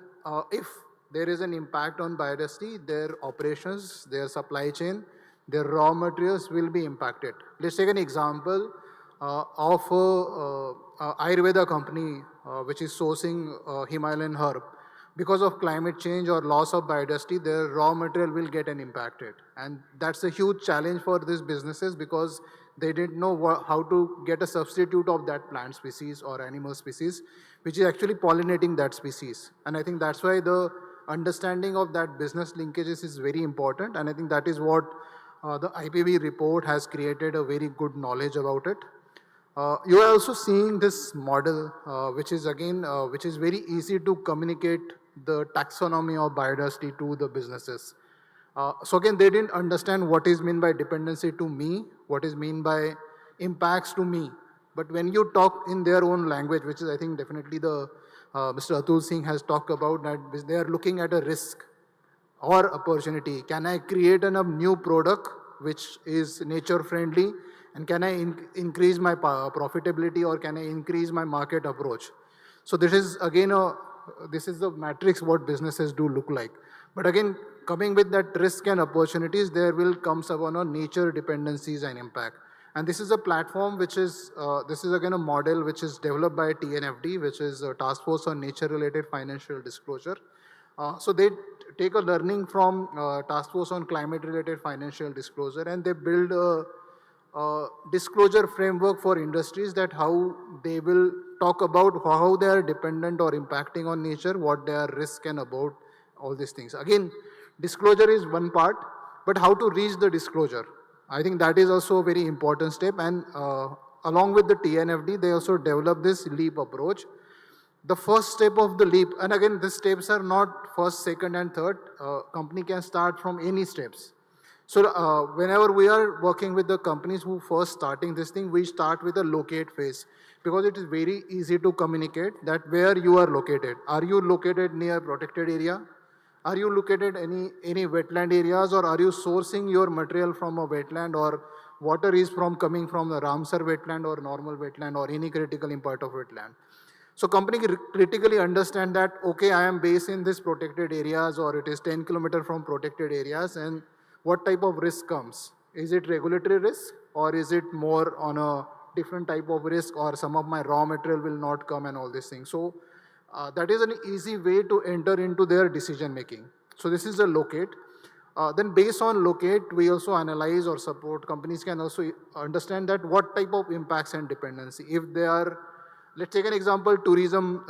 if there is an impact on biodiversity, their operations, their supply chain, their raw materials will be impacted. Let's take an example of a Ayurveda company which is sourcing Himalayan herb. Because of climate change or loss of biodiversity, their raw material will get impacted. And that's a huge challenge for these businesses because they didn't know how to get a substitute of that plant species or animal species, which is actually pollinating that species. And I think that's why the understanding of that business linkages is very important. And I think that is what the IPB report has created a very good knowledge about it. You are also seeing this model, which is again, which is very easy to communicate the taxonomy of biodiversity to the businesses. So again, they didn't understand what is meant by dependency to me, what is meant by impacts to me. But when you talk in their own language, which is I think definitely the Mr. Atul Singh has talked about, that they are looking at a risk or opportunity. Can I create a new product which is nature friendly, and can I increase my profitability, or can I increase my market approach? So this is again this is the matrix what businesses do look like. But again, coming with that risk and opportunities, there will come upon a nature dependencies and impact. And this is a platform which is, this is again a model which is developed by TNFD, which is a Task Force on Nature Related Financial Disclosure. So they take a learning from Task Force on Climate Related Financial Disclosure, and they build a disclosure framework for industries, that how they will talk about how they are dependent or impacting on nature, what their risk and about all these things. Again, disclosure is one part, but how to reach the disclosure. I think that is also a very important step. And along with the TNFD, they also develop this LEAP approach. The first step of the LEAP, and again, these steps are not first, second, and third. Company can start from any steps. So whenever we are working with the companies who first starting this thing, we start with a locate phase because it is very easy to communicate that where you are located. Are you located near protected area? Are you located any wetland areas, or are you sourcing your material from a wetland, or water is coming from the Ramsar wetland or normal wetland or any critical impact of wetland? So company critically understand that, okay, I am based in this protected areas, or it is 10 kilometers from protected areas, and what type of risk comes? Is it regulatory risk, or is it more on a different type of risk, or some of my raw material will not come and all these things. So that is an easy way to enter into their decision making. So this is a locate. Then based on locate, we also analyze or support. Companies can also understand that what type of impacts and dependency. If they are, let's take an example, tourism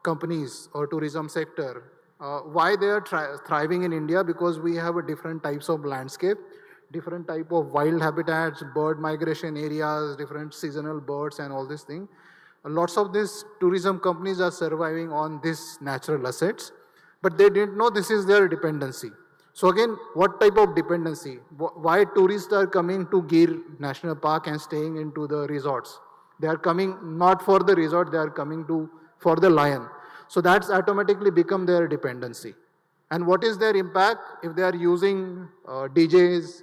companies or tourism sector. Why they are thriving in India? Because we have a different types of landscape, different type of wild habitats, bird migration areas, different seasonal birds and all these things. Lots of these tourism companies are surviving on these natural assets, but they didn't know this is their dependency. So again, what type of dependency? Why tourists are coming to Gir National Park and staying into the resorts? They are coming not for the resort, they are coming for the lion. So that's automatically become their dependency. And what is their impact if they are using DJs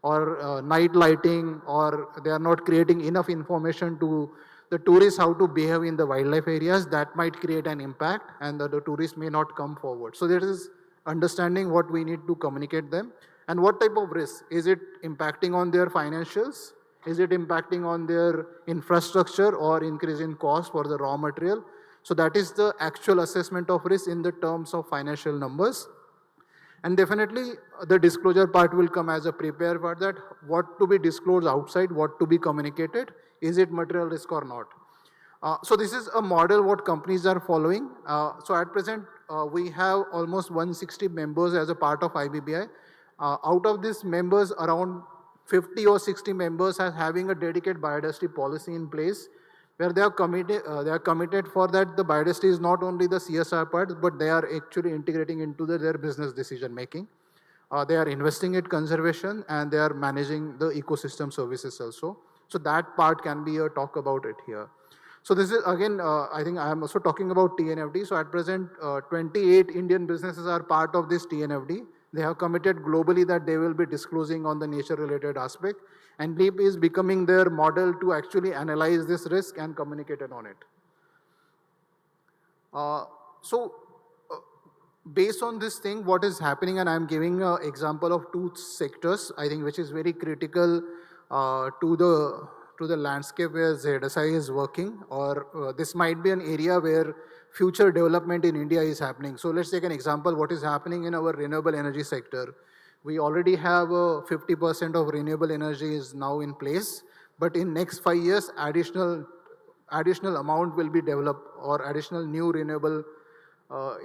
or night lighting, or they are not creating enough information to the tourists how to behave in the wildlife areas? That might create an impact, and the tourists may not come forward. So there is understanding what we need to communicate them, and what type of risk. Is it impacting on their financials? Is it impacting on their infrastructure or increase in cost for the raw material? So that is the actual assessment of risk in the terms of financial numbers. And definitely the disclosure part will come as a prepare for that. What to be disclosed outside, what to be communicated, is it material risk or not? So this is a model what companies are following. So at present, we have almost 160 members as a part of IBBI. Out of these members, around 50 or 60 members are having a dedicated biodiversity policy in place, where they are committed for that. The biodiversity is not only the CSR part, but they are actually integrating into their business decision making. They are investing in conservation, and they are managing the ecosystem services also. So that part can be a talk about it here. So this is again, I think I am also talking about TNFD. So at present, 28 Indian businesses are part of this TNFD. They have committed globally that they will be disclosing on the nature related aspect, and LEAP is becoming their model to actually analyze this risk and communicate on it. Based on this thing, what is happening, and I'm giving an example of two sectors, I think, which is very critical to the landscape where ZSI is working, or this might be an area where future development in India is happening. So let's take an example, what is happening in our renewable energy sector. We already have 50% of renewable energy is now in place, but in next 5 years, additional amount will be developed, or additional new renewable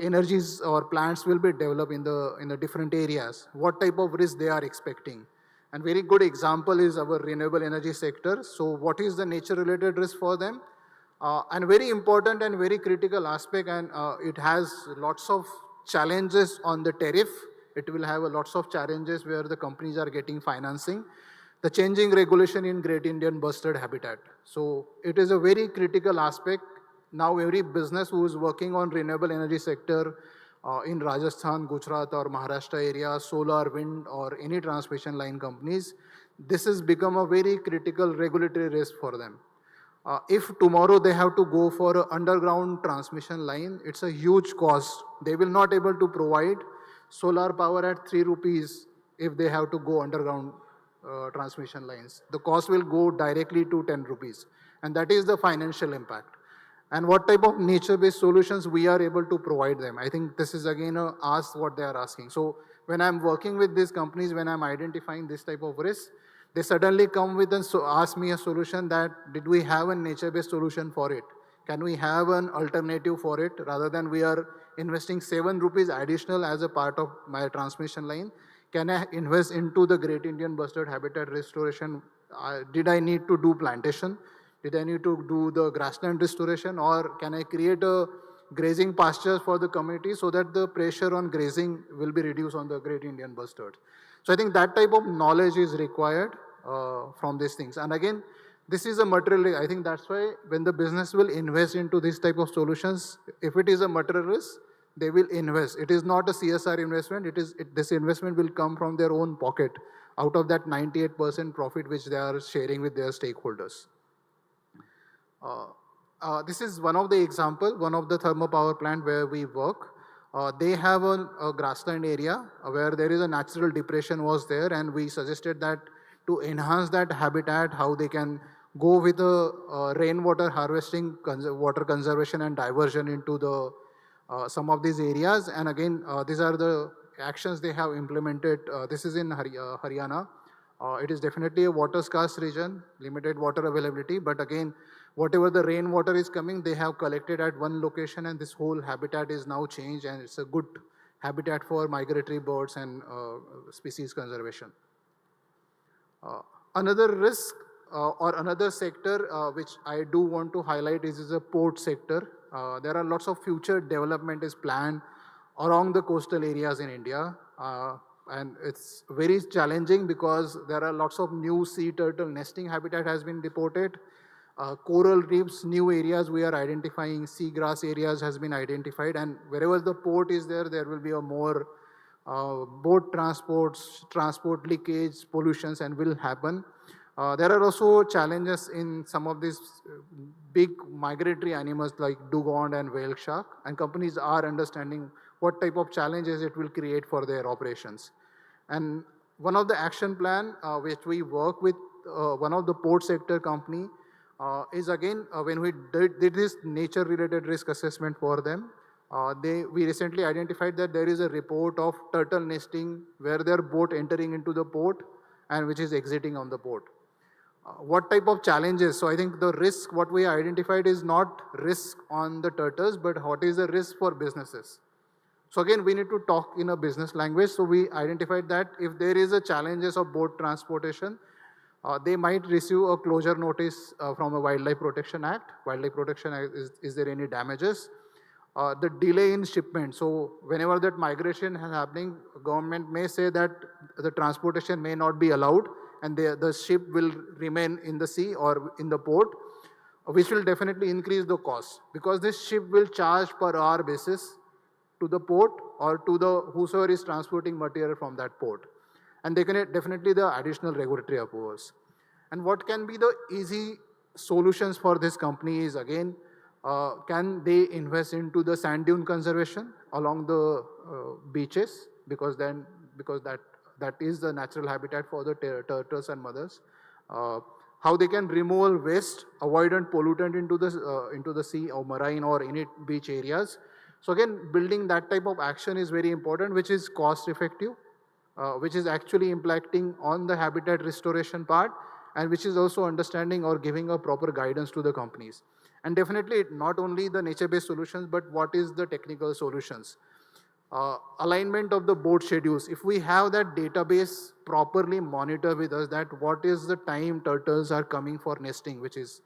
energies or plants will be developed in the different areas. What type of risk they are expecting? And very good example is our renewable energy sector. So what is the nature related risk for them? And very important and very critical aspect, and it has lots of challenges on the tariff. It will have lots of challenges where the companies are getting financing. The changing regulation in Great Indian Bustard Habitat. So it is a very critical aspect. Now every business who is working on renewable energy sector in Rajasthan, Gujarat or Maharashtra area, solar, wind or any transmission line companies, this has become a very critical regulatory risk for them. If tomorrow they have to go for an underground transmission line, it's a huge cost. They will not able to provide solar power at 3 rupees if they have to go underground transmission lines. The cost will go directly to 10 rupees. And that is the financial impact. And what type of nature-based solutions we are able to provide them. I think this is again ask what they are asking. So when I'm working with these companies, when I'm identifying this type of risk, they suddenly come with and ask me a solution that, did we have a nature-based solution for it? Can we have an alternative for it? Rather than we are investing 7 rupees additional as a part of my transmission line, Can I invest into the Great Indian Bustard habitat restoration? Did I need to do plantation? Did I need to do the grassland restoration, or can I create a grazing pastures for the community so that the pressure on grazing will be reduced on the Great Indian Bustard? So I think that type of knowledge is required from these things. And again, this is a material, I think that's why when the business will invest into this type of solutions, if it is a material risk, they will invest. It is not a CSR investment. This investment will come from their own pocket out of that 98% profit which they are sharing with their stakeholders. This is one of the example, one of the thermal power plant where we work. They have a grassland area where there is a natural depression was there, and we suggested that to enhance that habitat, how they can go with a rainwater harvesting, water conservation and diversion into the some of these areas. And again, these are the actions they have implemented. This is in Haryana. It is definitely a water scarce region, limited water availability, but again, whatever the rainwater is coming, they have collected at one location, and this whole habitat is now changed, and it's a good habitat for migratory birds and species conservation. Another risk or another sector which I do want to highlight is the port sector. There are lots of future development is planned along the coastal areas in India. And it's very challenging because there are lots of new sea turtle nesting habitat has been reported. Coral reefs, new areas we are identifying, seagrass areas has been identified, and wherever the port is there, there will be a more boat transport leakage, pollutions, and will happen. There are also challenges in some of these big migratory animals like dugong and whale shark, and companies are understanding what type of challenges it will create for their operations. And one of the action plan which we work with one of the port sector company is again when we did this nature related risk assessment for them, we recently identified that there is a report of turtle nesting where their boat entering into the port and which is exiting on the port. What type of challenges? So I think the risk what we identified is not risk on the turtles, but what is the risk for businesses. So again, we need to talk in a business language. So we identified that if there is a challenges of boat transportation, they might receive a closure notice from a Wildlife Protection Act. Wildlife Protection Act is there any damages? The delay in shipment. So whenever that migration is happening, government may say that the transportation may not be allowed and the ship will remain in the sea or in the port, which will definitely increase the cost because this ship will charge per hour basis to the port or to the whosoever is transporting material from that port. And they can definitely the additional regulatory approvals. And what can be the easy solutions for this company is again, can they invest into the sand dune conservation along the beaches because that is the natural habitat for the turtles and mothers. How they can remove waste, avoidant pollutant into the sea or marine or any beach areas. So again, building that type of action is very important, which is cost effective, which is actually impacting on the habitat restoration part, and which is also understanding or giving a proper guidance to the companies. And definitely not only the nature-based solutions, but what is the technical solutions. Alignment of the boat schedules. If we have that database properly monitor with us that what is the time turtles are coming for nesting, which is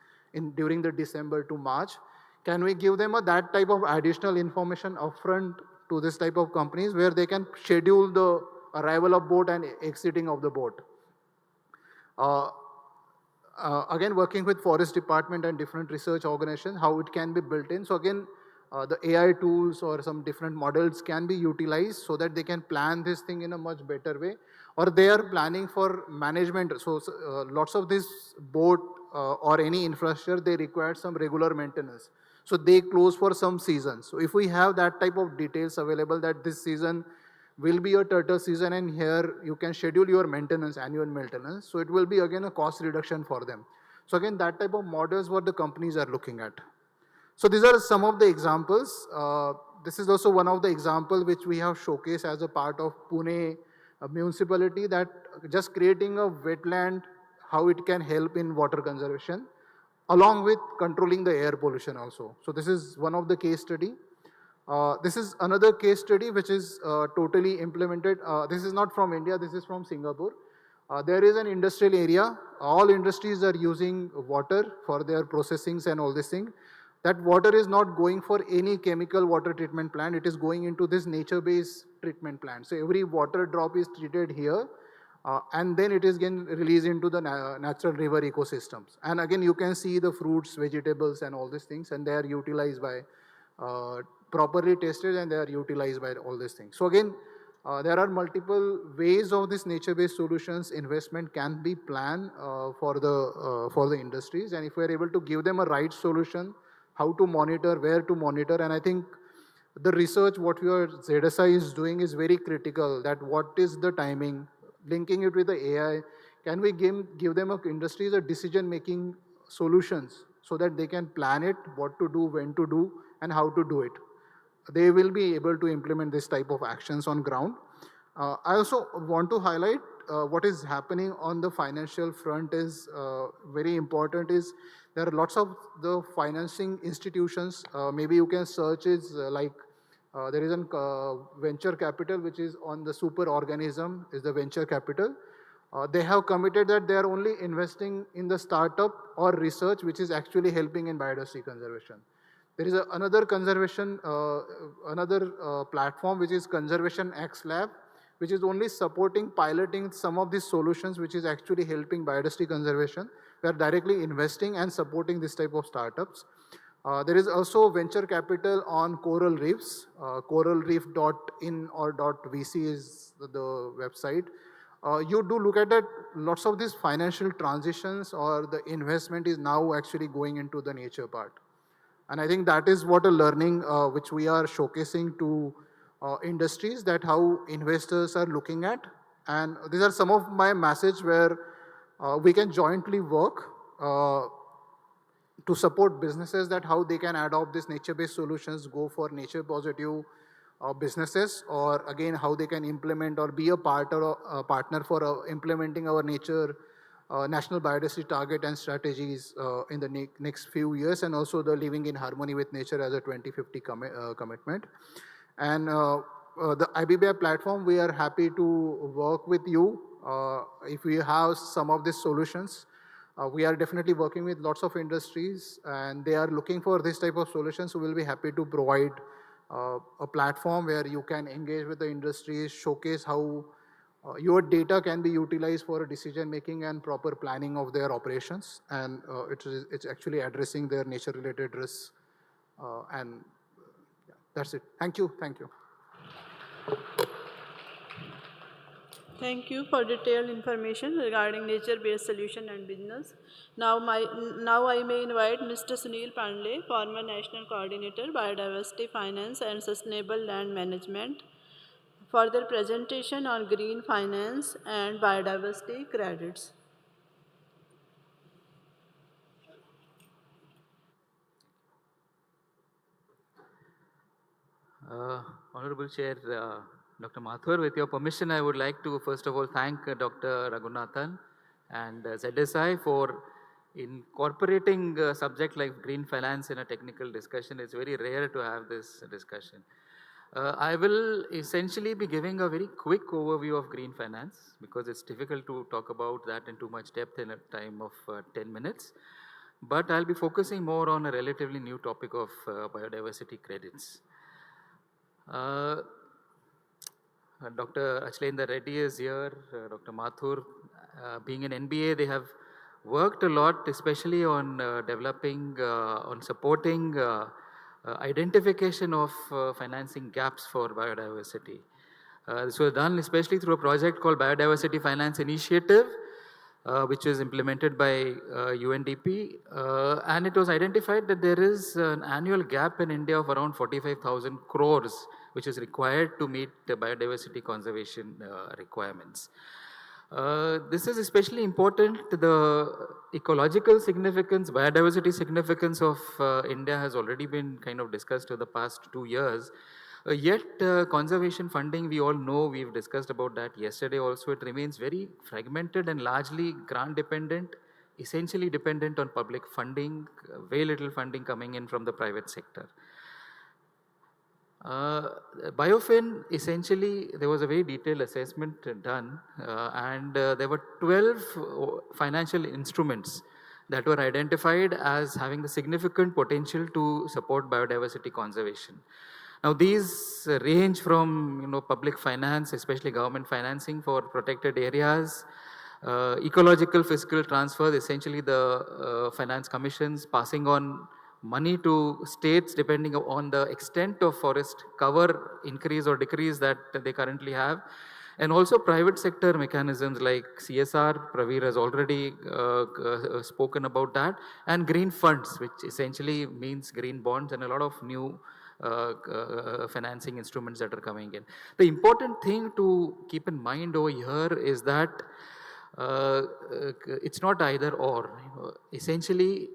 during the December to March, can we give them that type of additional information upfront to this type of companies where they can schedule the arrival of boat and exiting of the boat? Again, working with forest department and different research organizations, how it can be built in. So again, the AI tools or some different models can be utilized so that they can plan this thing in a much better way, or they are planning for management. So lots of this boat or any infrastructure, they require some regular maintenance. So they close for some seasons. So if we have that type of details available that this season will be a turtle season and here you can schedule your maintenance, annual maintenance. So it will be again a cost reduction for them. So again, that type of models what the companies are looking at. So these are some of the examples. This is also one of the examples which we have showcased as a part of Pune municipality, that just creating a wetland, how it can help in water conservation, along with controlling the air pollution also. So this is one of the case study. This is another case study which is totally implemented. This is not from India, this is from Singapore. There is an industrial area. All industries are using water for their processings and all this thing. That water is not going for any chemical water treatment plant. It is going into this nature-based treatment plant. So every water drop is treated here, and then it is again released into the natural river ecosystems. And again, you can see the fruits, vegetables, and all these things, and they are utilized by properly tested, and they are utilized by all these things. So again, there are multiple ways of this nature-based solutions investment can be planned for the industries, and if we are able to give them a right solution, how to monitor, where to monitor, and I think the research what your ZSI is doing is very critical. That what is the timing, linking it with the AI, can we give them a industries a decision-making solutions so that they can plan it, what to do, when to do, and how to do it. They will be able to implement this type of actions on ground. I also want to highlight what is happening on the financial front is very important is there are lots of the financing institutions. Maybe you can search is there is a venture capital which is on the super organism is the venture capital. They have committed that they are only investing in the startup or research which is actually helping in biodiversity conservation. There is another conservation, platform which is Conservation X Lab, which is only supporting piloting some of these solutions which is actually helping biodiversity conservation. We are directly investing and supporting this type of startups. There is also venture capital on coral reefs. Coralreef.in or .vc is the website. You do look at that, lots of these financial transitions or the investment is now actually going into the nature part. And I think that is what a learning which we are showcasing to industries, that how investors are looking at. And these are some of my message where we can jointly work to support businesses, that how they can adopt these nature-based solutions, go for nature-positive businesses, or again, how they can implement or be a partner for implementing our nature national biodiversity target and strategies in the next few years, and also the living in harmony with nature as a 2050 commitment. And the IBBI platform, we are happy to work with you. If we have some of these solutions, we are definitely working with lots of industries and they are looking for this type of solutions. So we'll be happy to provide a platform where you can engage with the industries, showcase how your data can be utilized for decision making and proper planning of their operations, and it's actually addressing their nature related risks. And yeah, that's it. Thank you. Thank you. Thank you for detailed information regarding nature-based solution and business. Now I may invite Mr. Sunil Pandey, former National Coordinator, Biodiversity, Finance and Sustainable Land Management, for their presentation on green finance and biodiversity credits. Honorable Chair, Dr. Mathur, with your permission, I would like to first of all thank Dr. Raghunathan and ZSI for incorporating a subject like green finance in a technical discussion. It's very rare to have this discussion. I will essentially be giving a very quick overview of green finance because it's difficult to talk about that in too much depth in a time of 10 minutes. But I'll be focusing more on a relatively new topic of biodiversity credits. Dr. Achlendra Reddy is here, Dr. Mathur. Being an NBA, they have worked a lot, especially on developing, on supporting identification of financing gaps for biodiversity. This was done especially through a project called Biodiversity Finance Initiative, which is implemented by UNDP, and it was identified that there is an annual gap in India of around 45,000 crores, which is required to meet the biodiversity conservation requirements. This is especially important. The ecological significance, biodiversity significance of India has already been kind of discussed over the past 2 years. Yet conservation funding, we all know, we've discussed about that yesterday also, it remains very fragmented and largely grant dependent, essentially dependent on public funding, very little funding coming in from the private sector. Uh, Biofin, essentially, there was a very detailed assessment done, and there were 12 financial instruments that were identified as having the significant potential to support biodiversity conservation. Now, these range from public finance, especially government financing for protected areas, ecological fiscal transfers, essentially the finance commissions passing on money to states depending on the extent of forest cover increase or decrease that they currently have. And also private sector mechanisms like CSR, Praveer has already spoken about that, and green funds, which essentially means green bonds and a lot of new financing instruments that are coming in. The important thing to keep in mind over here is that it's not either or. Essentially,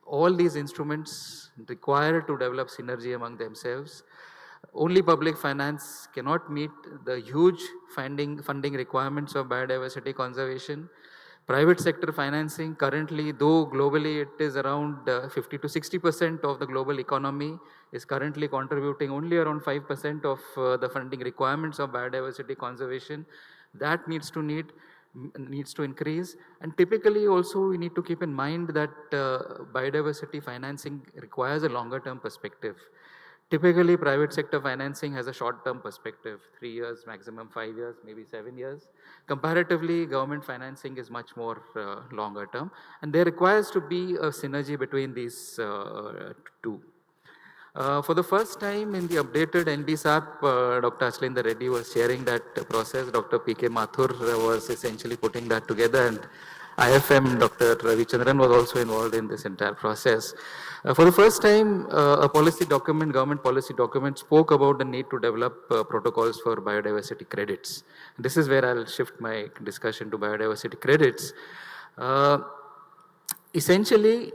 all these instruments require to develop synergy among themselves. Only public finance cannot meet the huge funding requirements of biodiversity conservation. Private sector financing currently, though globally it is around 50 to 60% of the global economy, is currently contributing only around 5% of the funding requirements of biodiversity conservation. That needs to increase, and typically also we need to keep in mind that biodiversity financing requires a longer term perspective. Typically, private sector financing has a short-term perspective, 3 years, maximum 5 years, maybe 7 years. Comparatively, government financing is much more longer term, and there requires to be a synergy between these two. For the first time in the updated NBSAP, Dr. Ashlendra Reddy was sharing that process. Dr. P.K. Mathur was essentially putting that together, and IFM, Dr. Ravichandran was also involved in this entire process. For the first time, a policy document, government policy document, spoke about the need to develop protocols for biodiversity credits. This is where I'll shift my discussion to biodiversity credits. Essentially,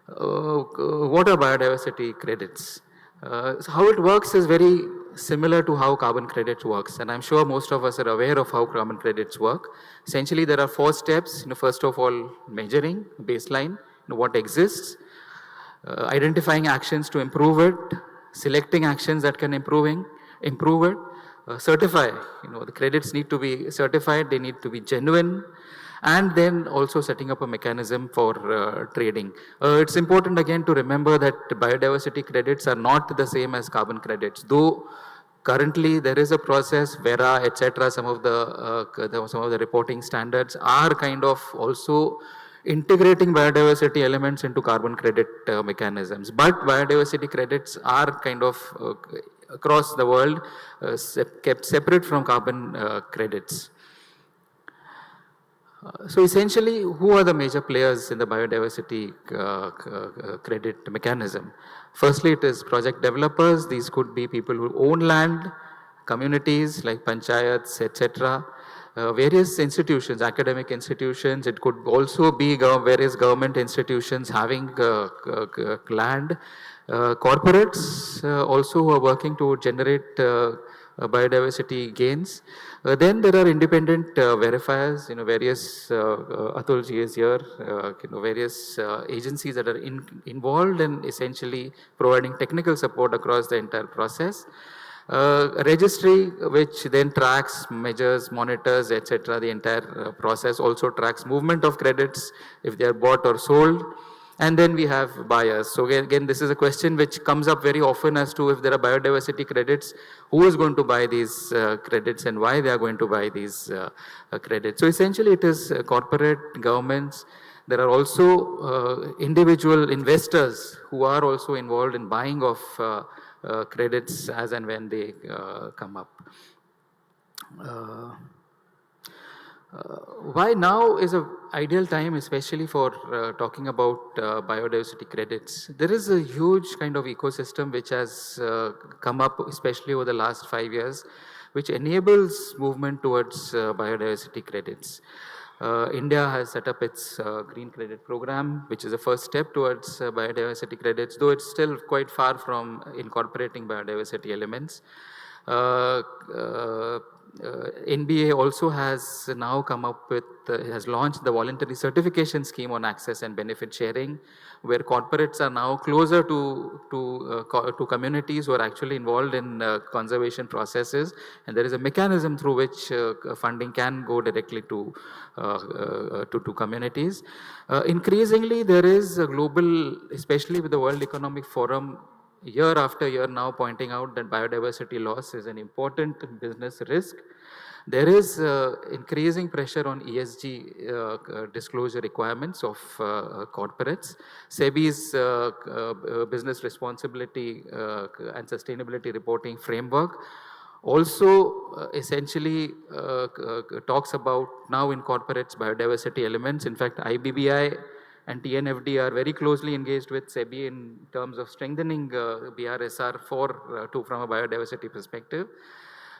what are biodiversity credits? So how it works is very similar to how carbon credits works, and I'm sure most of us are aware of how carbon credits work. Essentially, there are 4 steps. First of all, measuring baseline, what exists, identifying actions to improve it, selecting actions that can improve it, certify. The credits need to be certified, they need to be genuine, and then also setting up a mechanism for trading. It's important again to remember that biodiversity credits are not the same as carbon credits, though currently there is a process, Vera, etc. Some of the reporting standards are kind of also integrating biodiversity elements into carbon credit mechanisms. But biodiversity credits are kind of across the world kept separate from carbon credits. So essentially, who are the major players in the biodiversity credit mechanism? Firstly, it is project developers. These could be people who own land, communities like panchayats, etc. Various institutions, academic institutions. It could also be various government institutions having land. Corporates also who are working to generate biodiversity gains. Then there are independent verifiers, various, Atul ji is here, various agencies that are involved in essentially providing technical support across the entire process. Registry, which then tracks, measures, monitors, etc. The entire process also tracks movement of credits if they are bought or sold. And then we have buyers. So again, this is a question which comes up very often as to if there are biodiversity credits, who is going to buy these credits and why they are going to buy these credits. So essentially it is corporate, governments. There are also individual investors who are also involved in buying of credits as and when they come up. Why now is an ideal time, especially for talking about biodiversity credits? There is a huge kind of ecosystem which has come up, especially over the last 5 years, which enables movement towards biodiversity credits. India has set up its green credit program, which is the first step towards biodiversity credits, though it's still quite far from incorporating biodiversity elements. NBA also has now come up with, has launched the voluntary certification scheme on access and benefit sharing, where corporates are now closer to communities who are actually involved in conservation processes, and there is a mechanism through which funding can go directly to communities. Increasingly, there is a global, especially with the World Economic Forum, year after year now pointing out that biodiversity loss is an important business risk. There is increasing pressure on ESG disclosure requirements of corporates. SEBI's business responsibility and sustainability reporting framework also essentially talks about now incorporates biodiversity elements. In fact, IBBI and TNFD are very closely engaged with SEBI in terms of strengthening BRSR from a biodiversity perspective.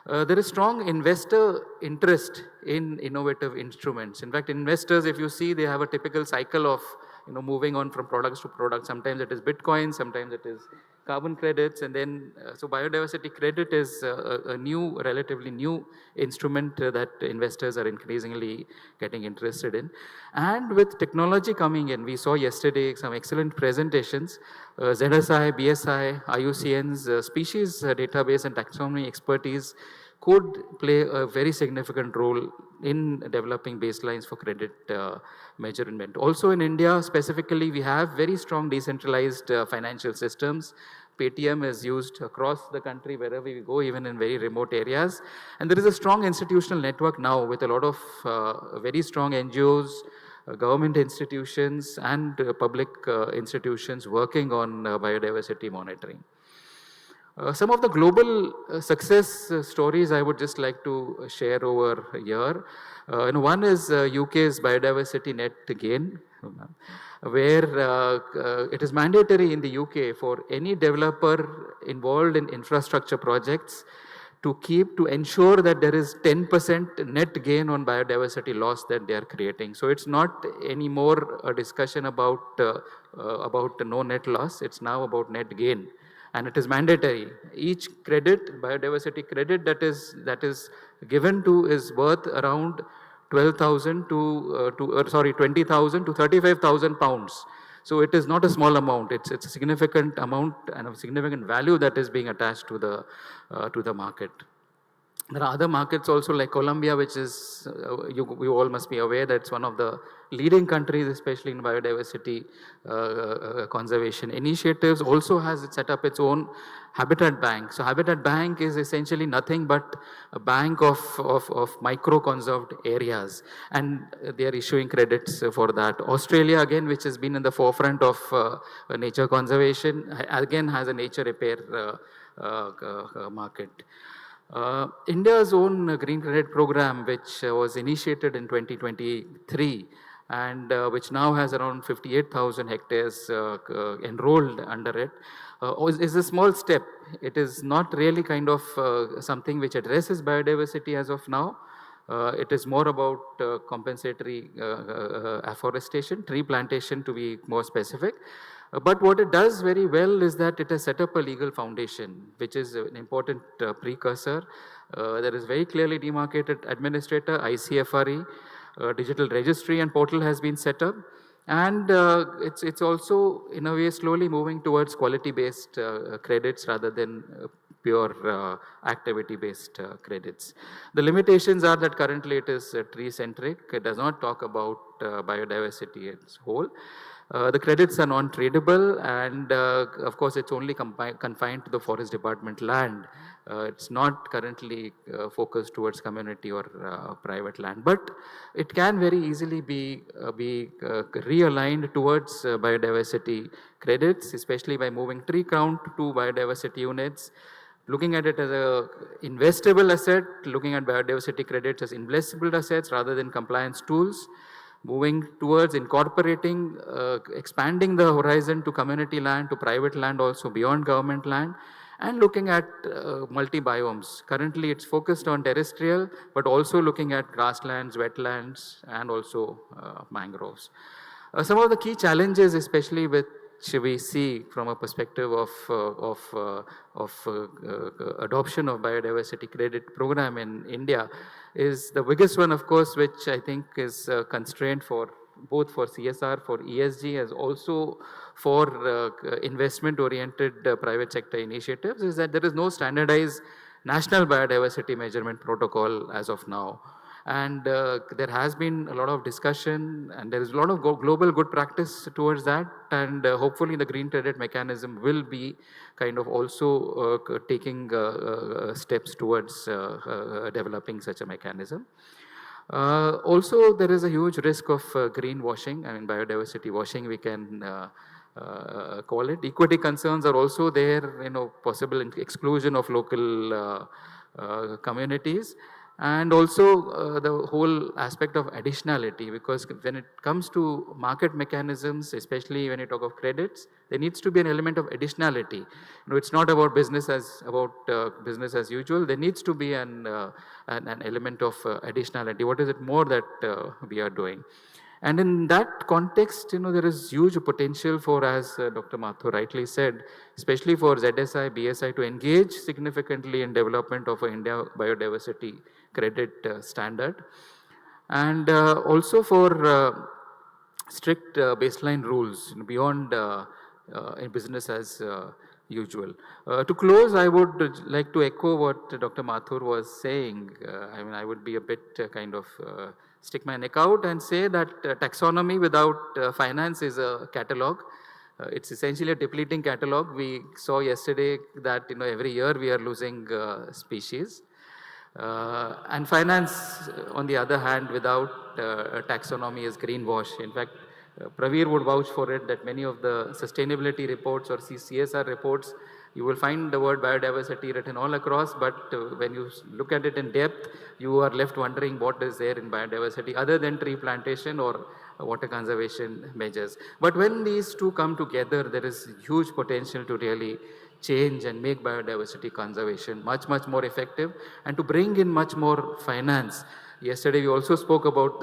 There is strong investor interest in innovative instruments. In fact, investors, if you see, they have a typical cycle of moving on from products to products. Sometimes it is Bitcoin, sometimes it is carbon credits, and then so biodiversity credit is a relatively new instrument that investors are increasingly getting interested in. And with technology coming in, we saw yesterday some excellent presentations. ZSI, BSI, IUCN's species database and taxonomy expertise could play a very significant role in developing baselines for credit measurement. Also in India specifically, we have very strong decentralized financial systems. Paytm is used across the country wherever we go, even in very remote areas. And there is a strong institutional network now with a lot of very strong NGOs, government institutions and public institutions working on biodiversity monitoring. Some of the global success stories I would just like to share over here. One is UK's biodiversity net gain, where it is mandatory in the UK for any developer involved in infrastructure projects to ensure that there is 10% net gain on biodiversity loss that they are creating. So it's not anymore a discussion about no net loss, it's now about net gain. And it is mandatory. Each credit, biodiversity credit that is given to is worth around 20,000 to 35,000 pounds. So it is not a small amount. It's a significant amount and a significant value that is being attached to the market. There are other markets also like Colombia, which is, you all must be aware that it's one of the leading countries, especially in biodiversity conservation initiatives, also has set up its own Habitat Bank. So Habitat Bank is essentially nothing but a bank of micro-conserved areas, and they are issuing credits for that. Australia, again, which has been in the forefront of nature conservation, again has a nature repair market. India's own Green Credit Program, which was initiated in 2023 and which now has around 58,000 hectares enrolled under it, is a small step. It is not really kind of something which addresses biodiversity as of now. It is more about compensatory afforestation, tree plantation to be more specific. But what it does very well is that it has set up a legal foundation, which is an important precursor. There is very clearly demarcated administrator, ICFRE, digital registry and portal has been set up. And it's also in a way slowly moving towards quality-based credits rather than pure activity-based credits. The limitations are that currently it is tree-centric. It does not talk about biodiversity as whole. The credits are non-tradable and of course it's only confined to the forest department land. It's not currently focused towards community or private land, but it can very easily be realigned towards biodiversity credits, especially by moving tree count to biodiversity units, looking at it as a investable asset, looking at biodiversity credits as investable assets rather than compliance tools, moving towards incorporating, expanding the horizon to community land, to private land also beyond government land, and looking at multi-biomes. Currently it's focused on terrestrial, but also looking at grasslands, wetlands, and also mangroves. Some of the key challenges, especially with which we see from a perspective of adoption of biodiversity credit program in India is the biggest one, of course, which I think is a constraint for both for CSR, for ESG, as also for investment-oriented private sector initiatives, is that there is no standardized national biodiversity measurement protocol as of now. And there has been a lot of discussion, and there is a lot of global good practice towards that, and hopefully the green credit mechanism will be kind of also taking steps towards developing such a mechanism. Also, there is a huge risk of greenwashing, I mean biodiversity washing we can call it. Equity concerns are also there, possible exclusion of local communities, and also the whole aspect of additionality, because when it comes to market mechanisms, especially when you talk of credits, there needs to be an element of additionality. It's not about business as usual. There needs to be an element of additionality. What is it more that we are doing? And in that context, there is huge potential for, as Dr. Mathur rightly said, especially for ZSI, BSI to engage significantly in development of an India biodiversity credit standard. And also for strict baseline rules beyond in business as usual. To close, I would like to echo what Dr. Mathur was saying. I would be a bit stick my neck out and say that taxonomy without finance is a catalog. It's essentially a depleting catalog. We saw yesterday that every year we are losing species. And finance, on the other hand, without taxonomy is greenwash. In fact, Praveer would vouch for it that many of the sustainability reports or CSR reports, you will find the word biodiversity written all across, but when you look at it in depth, you are left wondering what is there in biodiversity other than tree plantation or water conservation measures. But when these two come together, there is huge potential to really change and make biodiversity conservation much, much more effective, and to bring in much more finance. Yesterday we also spoke about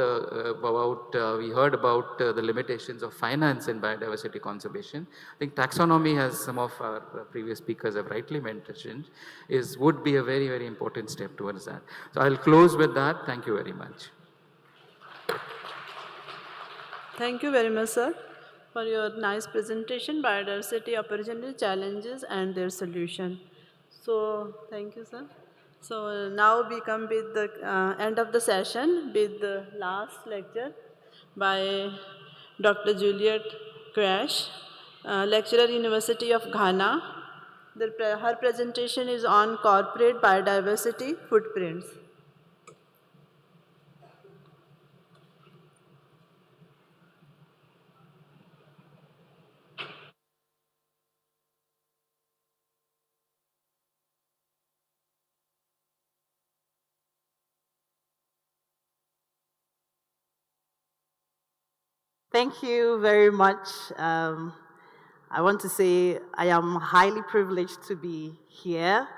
we heard about the limitations of finance in biodiversity conservation. I think taxonomy, as some of our previous speakers have rightly mentioned, would be a very, very important step towards that. So I'll close with that. Thank you very much. Thank you very much, sir, for your nice presentation, biodiversity opportunities, challenges, and their solution. So, thank you, sir. So now we come with the end of the session with the last lecture by Dr. Juliet Crash, lecturer, University of Ghana. Her presentation is on corporate biodiversity footprints. Thank you very much. I want to say I am highly privileged to be here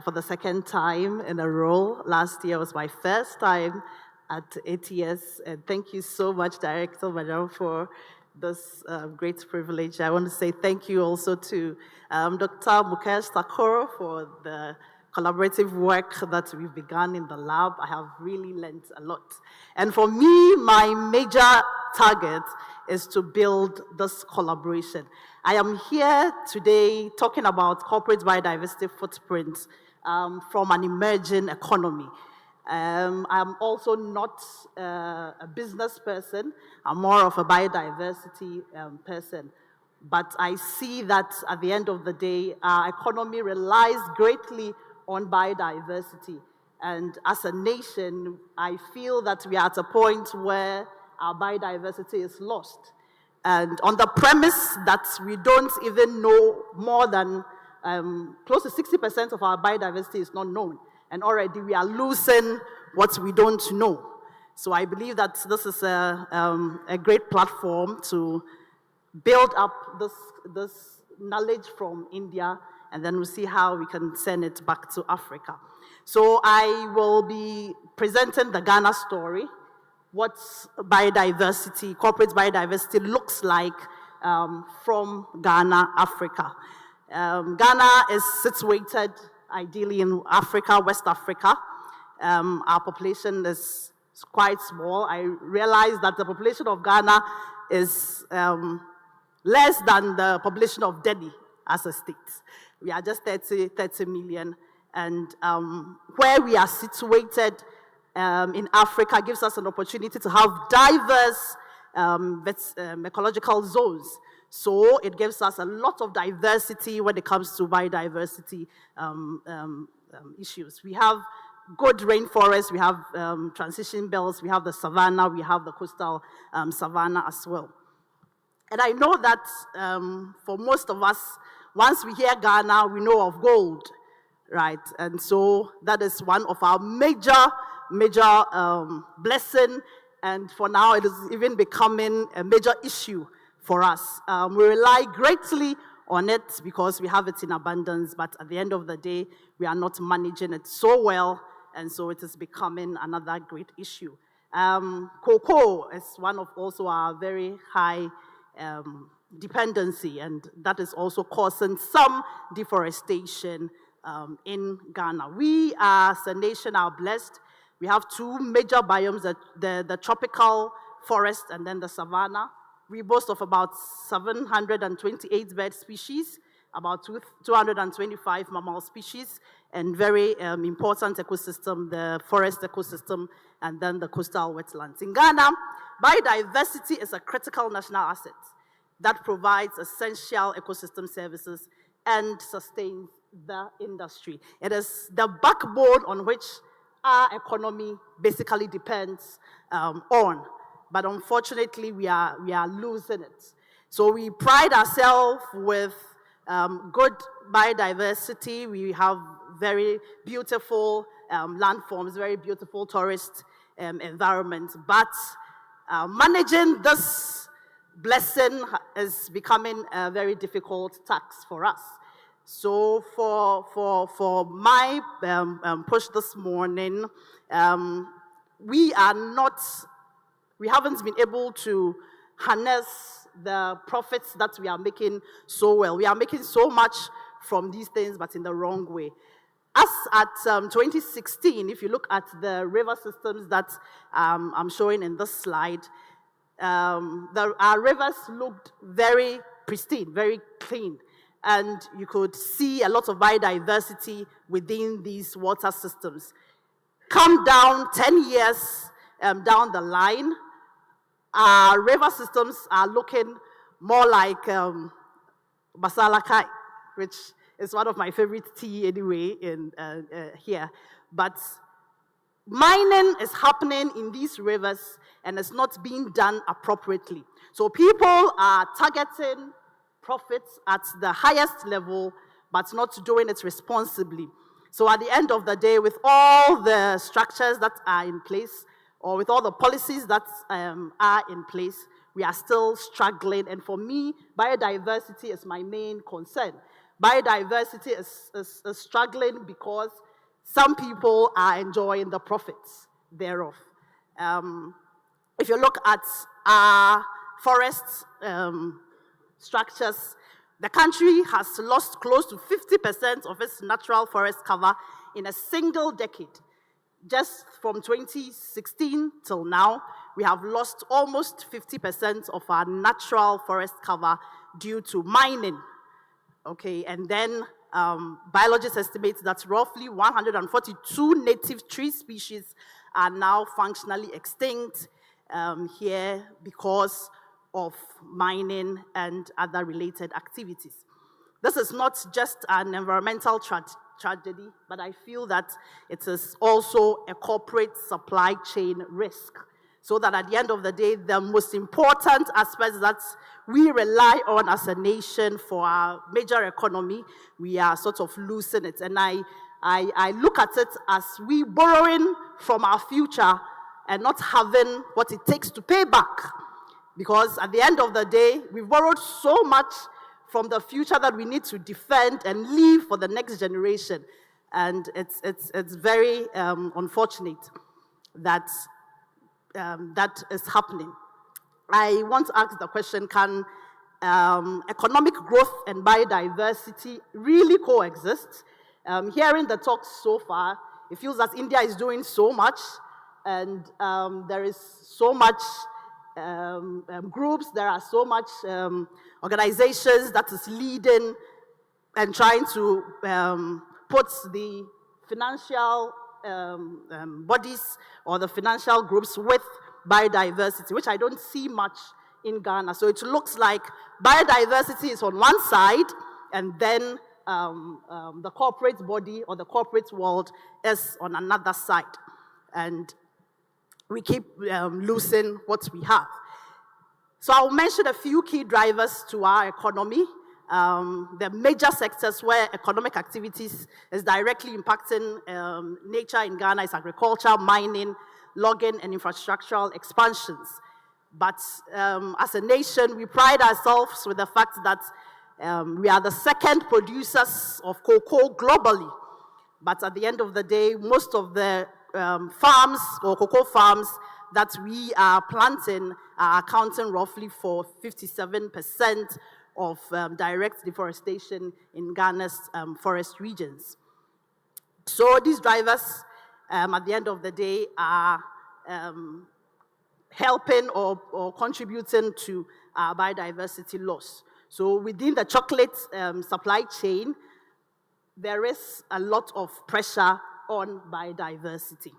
for the second time in a row. Last year was my first time at ATS, and thank you so much, Director Madam, for this great privilege. I want to say thank you also to Dr. Mukesh Takoro for the collaborative work that we've begun in the lab. I have really learned a lot. And for me, my major target is to build this collaboration. I am here today talking about corporate biodiversity footprints from an emerging economy. I'm also not a business person. I'm more of a biodiversity person. But I see that at the end of the day, our economy relies greatly on biodiversity. And as a nation, I feel that we are at a point where our biodiversity is lost. And on the premise that we don't even know more than close to 60% of our biodiversity is not known. And already we are losing what we don't know. So I believe that this is a great platform to build up this knowledge from India, and then we'll see how we can send it back to Africa. So I will be presenting the Ghana story, what biodiversity, corporate biodiversity looks like from Ghana, Africa. Ghana is situated ideally in Africa, West Africa. Our population is quite small. I realize that the population of Ghana is less than the population of Delhi as a state. We are just 30 million. And where we are situated in Africa gives us an opportunity to have diverse ecological zones. So it gives us a lot of diversity when it comes to biodiversity issues. We have good rainforests, we have transition belts, we have the savanna, we have the coastal savanna as well. And I know that for most of us, once we hear Ghana, we know of gold, right? And so that is one of our major blessing. And for now, it is even becoming a major issue for us. We rely greatly on it because we have it in abundance, but at the end of the day, we are not managing it so well, and so it is becoming another great issue. Cocoa is one of also our very high dependency, and that is also causing some deforestation in Ghana. We as a nation are blessed. We have two major biomes, the tropical forest and then the savanna. We boast of about 728 bird species, about 225 mammal species, and very important ecosystem, the forest ecosystem, and then the coastal wetlands. In Ghana, biodiversity is a critical national asset that provides essential ecosystem services and sustains the industry. It is the backbone on which our economy basically depends on. But unfortunately, we are losing it. So we pride ourselves with good biodiversity. We have very beautiful landforms, very beautiful tourist environments. But managing this blessing is becoming a very difficult task for us. So for my push this morning, we haven't been able to harness the profits that we are making so well. We are making so much from these things, but in the wrong way. As at 2016, if you look at the river systems that I'm showing in this slide, our rivers looked very pristine, very clean. And you could see a lot of biodiversity within these water systems. Come down 10 years down the line, our river systems are looking more like Basalakai, which is one of my favorite tea anyway in here. But mining is happening in these rivers and it's not being done appropriately. So people are targeting profits at the highest level, but not doing it responsibly. So at the end of the day, with all the structures that are in place, or with all the policies that are in place, we are still struggling. And for me, biodiversity is my main concern. Biodiversity is struggling because some people are enjoying the profits thereof. If you look at our forest structures, the country has lost close to 50% of its natural forest cover in a single decade. Just from 2016 till now, we have lost almost 50% of our natural forest cover due to mining. Okay, and then biologists estimate that roughly 142 native tree species are now functionally extinct here because of mining and other related activities. This is not just an environmental tragedy, but I feel that it is also a corporate supply chain risk. So that at the end of the day, the most important aspects that we rely on as a nation for our major economy, we are sort of losing it. And I look at it as we borrowing from our future and not having what it takes to pay back. Because at the end of the day, we've borrowed so much from the future that we need to defend and leave for the next generation. And it's very unfortunate that that is happening. I want to ask the question, can economic growth and biodiversity really coexist. Hearing the talks so far, it feels that India is doing so much, and there is so much groups, there are so much organizations that is leading and trying to put the financial bodies or the financial groups with biodiversity, which I don't see much in Ghana. So it looks like biodiversity is on one side, and then the corporate body or the corporate world is on another side. And we keep losing what we have. So I'll mention a few key drivers to our economy. The major sectors where economic activities is directly impacting nature in Ghana is agriculture, mining, logging, and infrastructural expansions. But as a nation, we pride ourselves with the fact that we are the second producers of cocoa globally. But at the end of the day, most of the farms or cocoa farms that we are planting are accounting roughly for 57% of direct deforestation in Ghana's forest regions. So these drivers, at the end of the day, are helping or contributing to biodiversity loss. So within the chocolate supply chain, there is a lot of pressure on biodiversity.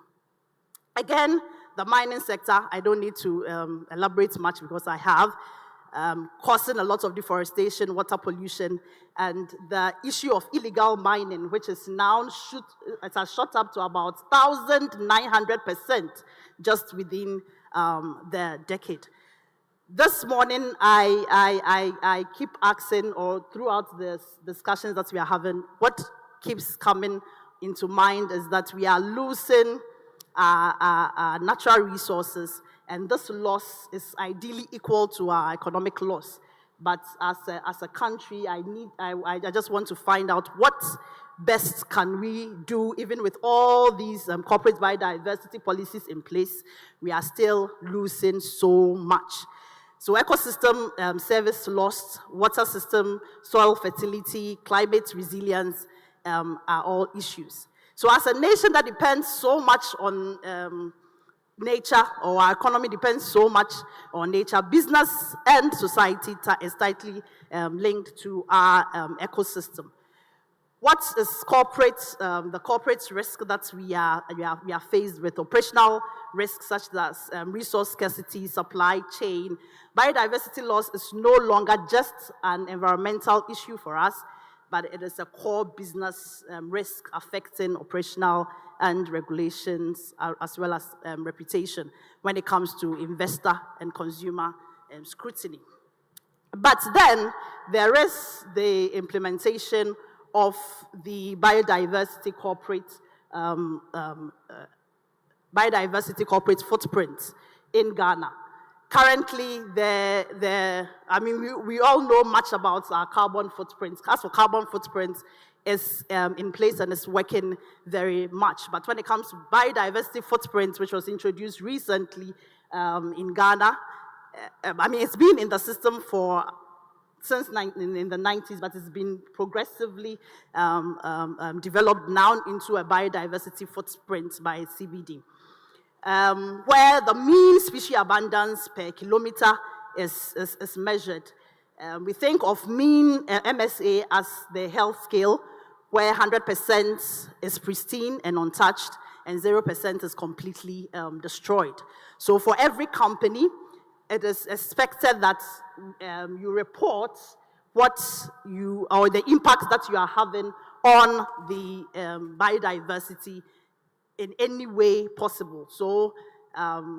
Again, the mining sector, I don't need to elaborate much because I have, causing a lot of deforestation, water pollution, and the issue of illegal mining, which is now it has shot up to about 1,900% just within the decade. This morning, I keep asking, or throughout the discussions that we are having, what keeps coming into mind is that we are losing our natural resources, and this loss is ideally equal to our economic loss. But as a country, I just want to find out what best can we do, even with all these corporate biodiversity policies in place. We are still losing so much. So ecosystem service loss, water system, soil fertility, climate resilience are all issues. So as a nation that depends so much on nature, or our economy depends so much on nature, business and society is tightly linked to our ecosystem. What is the corporate risk that we are faced with? Operational risks such as resource scarcity, supply chain. Biodiversity loss is no longer just an environmental issue for us, but it is a core business risk affecting operational and regulations, as well as reputation when it comes to investor and consumer scrutiny. But then there is the implementation of the biodiversity corporate footprint in Ghana. Currently, we all know much about our carbon footprint. As for carbon footprint, is in place and is working very much. But when it comes to biodiversity footprint, which was introduced recently in Ghana, it's been in the system since in the 90s, but it's been progressively developed now into a biodiversity footprint by CBD, where the mean species abundance per kilometer is measured. We think of mean MSA as the health scale, where 100% is pristine and untouched, and 0% is completely destroyed. So for every company, it is expected that you report or the impact that you are having on the biodiversity in any way possible. So all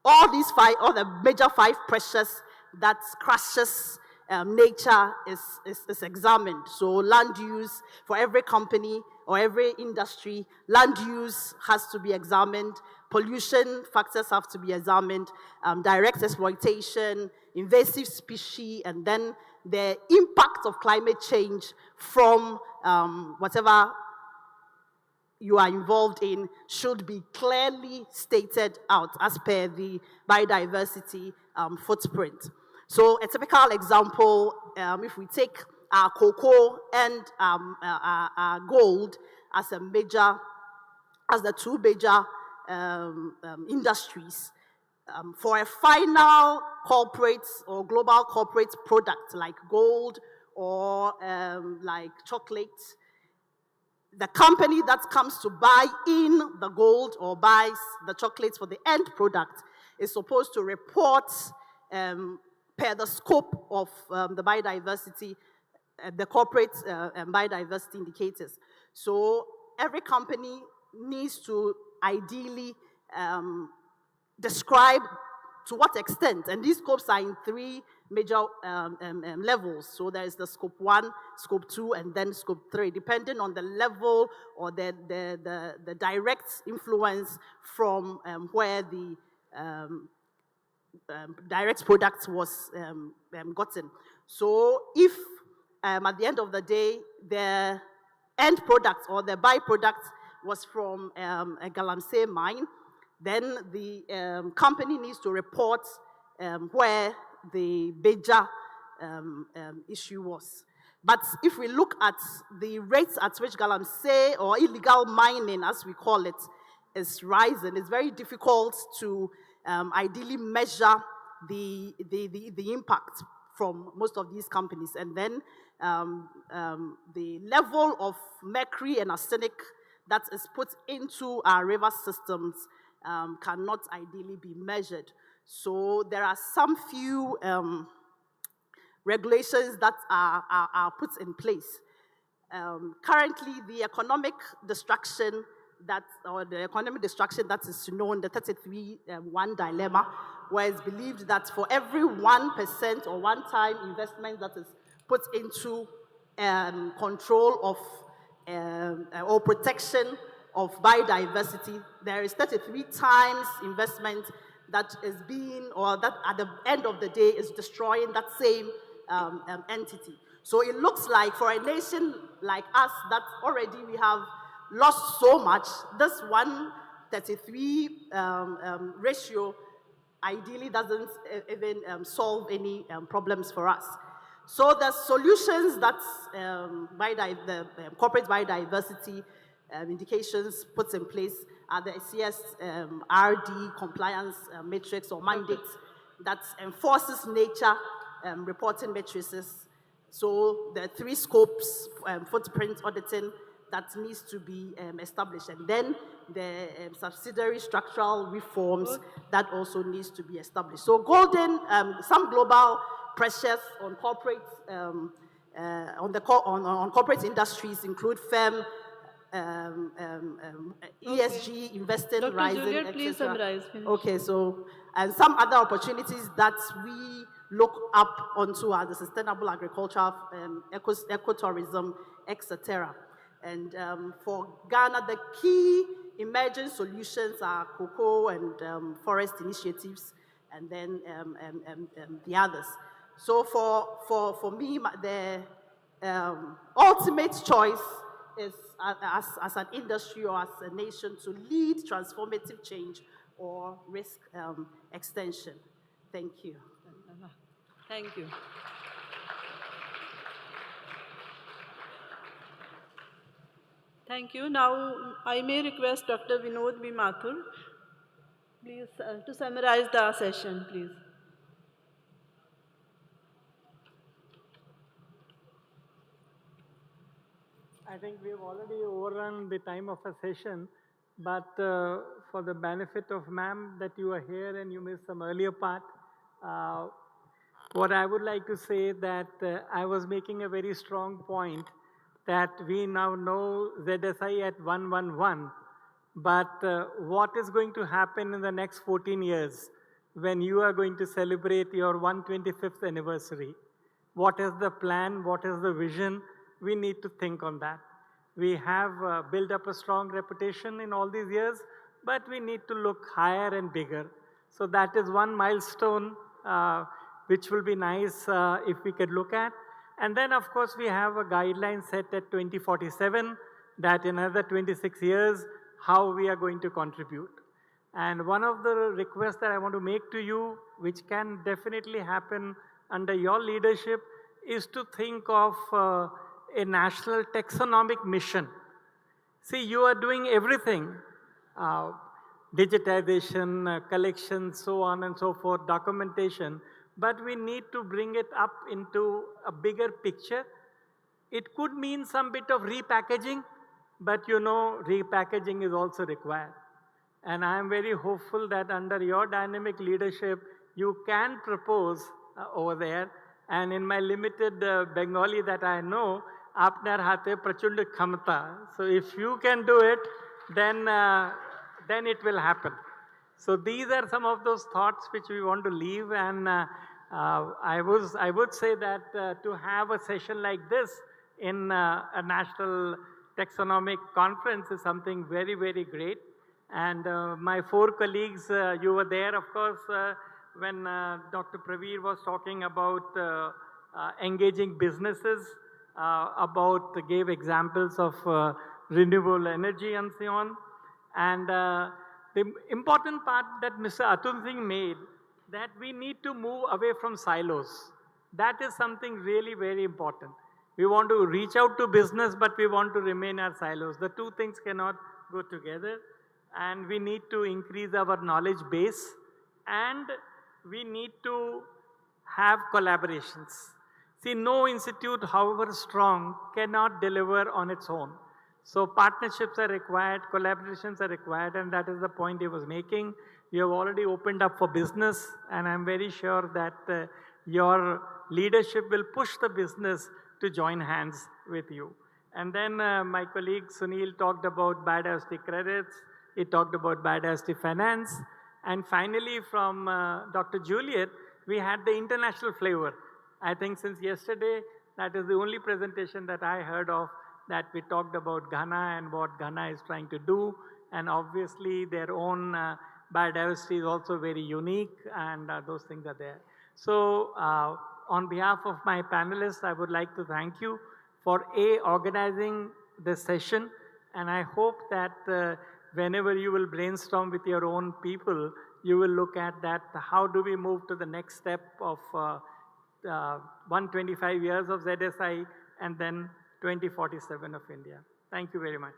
the major 5 pressures that crushes nature is examined. So land use for every company or every industry, land use has to be examined. Pollution factors have to be examined, direct exploitation, invasive species, and then the impact of climate change from whatever you are involved in should be clearly stated out as per the biodiversity footprint. So a typical example, if we take cocoa and gold as the two major industries, for a final corporate or global corporate product like gold or like chocolate, the company that comes to buy in the gold or buys the chocolates for the end product is supposed to report per the scope of the biodiversity, the corporate biodiversity indicators. So every company needs to ideally describe to what extent, and these scopes are in three major levels. So there is the scope 1, scope 2, and then scope 3, depending on the level or the direct influence from where the direct product was gotten. So if at the end of the day, the end product or the byproduct was from a galamsey mine, then the company needs to report where the Beja issue was. But if we look at the rates at which galamsey or illegal mining, as we call it, is rising, it's very difficult to ideally measure the impact from most of these companies. And then the level of mercury and arsenic that is put into our river systems cannot ideally be measured. So there are some few regulations that are put in place. Currently, the economic destruction that is known, the 33-1 dilemma, where it's believed that for every 1% or one-time investment that is put into control of or protection of biodiversity, there is 33 times investment that is being, or that at the end of the day is destroying that same entity. So it looks like for a nation like us that already we have lost so much, this 1:33 ratio ideally doesn't even solve any problems for us. So the solutions that the corporate biodiversity indications puts in place are the CSRD compliance matrix or mandate that enforces nature reporting matrices. So the 3 scopes, footprint auditing, that needs to be established. And then the subsidiary structural reforms that also needs to be established. So some global pressures on corporate on corporate industries include firm ESG investing, Dr. rising, Juliet, please etc. summarize. Finish. Okay, so and some other opportunities that we look up onto are the sustainable agriculture, ecotourism, etc. And for Ghana, the key emerging solutions are cocoa and forest initiatives, and then the others. So for me, the ultimate choice is as an industry or as a nation to lead transformative change or risk extension. Thank you. Thank you. Thank you. Now, I may request Dr. Vinod B. Mathur, please, to summarize the session, please. I think we've already overrun the time of a session, but for the benefit of ma'am that you are here and you missed some earlier part, what I would like to say that I was making a very strong point that we now know ZSI at 111, but what is going to happen in the next 14 years when you are going to celebrate your 125th anniversary? What is the plan? What is the vision? We need to think on that. We have built up a strong reputation in all these years, but we need to look higher and bigger. So that is one milestone which will be nice if we could look at. And then, of course, we have a guideline set at 2047 that in another 26 years, how we are going to contribute. And one of the requests that I want to make to you, which can definitely happen under your leadership is to think of a national taxonomic mission. See, you are doing everything, uh, digitization, collection, so on and so forth, documentation, but we need to bring it up into a bigger picture. It could mean some bit of repackaging, but you know, repackaging is also required. And I am very hopeful that under your dynamic leadership, you can propose over there. And in my limited Bengali that I know, apnar hate prachund khamta. So if you can do it, then it will happen. So these are some of those thoughts which we want to leave. And I would say that to have a session like this in a national taxonomic conference is something very, very great. And my four colleagues, you were there, of course, when Dr. Praveer was talking about engaging businesses, gave examples of renewable energy and so on. And the important part that Mr. Atul Singh made, that we need to move away from silos. That is something really very important. We want to reach out to business, but we want to remain our silos. The two things cannot go together. And we need to increase our knowledge base, and we need to have collaborations. See, no institute, however strong, cannot deliver on its own. So partnerships are required, collaborations are required, and that is the point he was making. You have already opened up for business, and I'm very sure that your leadership will push the business to join hands with you. And then my colleague Sunil talked about biodiversity credits. He talked about biodiversity finance. And finally, from Dr. Juliet, we had the international flavor. I think since yesterday, that is the only presentation that I heard of that we talked about Ghana and what Ghana is trying to do. And obviously, their own biodiversity is also very unique, and those things are there. So on behalf of my panelists, I would like to thank you for organizing this session. And I hope that whenever you will brainstorm with your own people, you will look at that, how do we move to the next step of 125 years of ZSI and then 2047 of India. Thank you very much.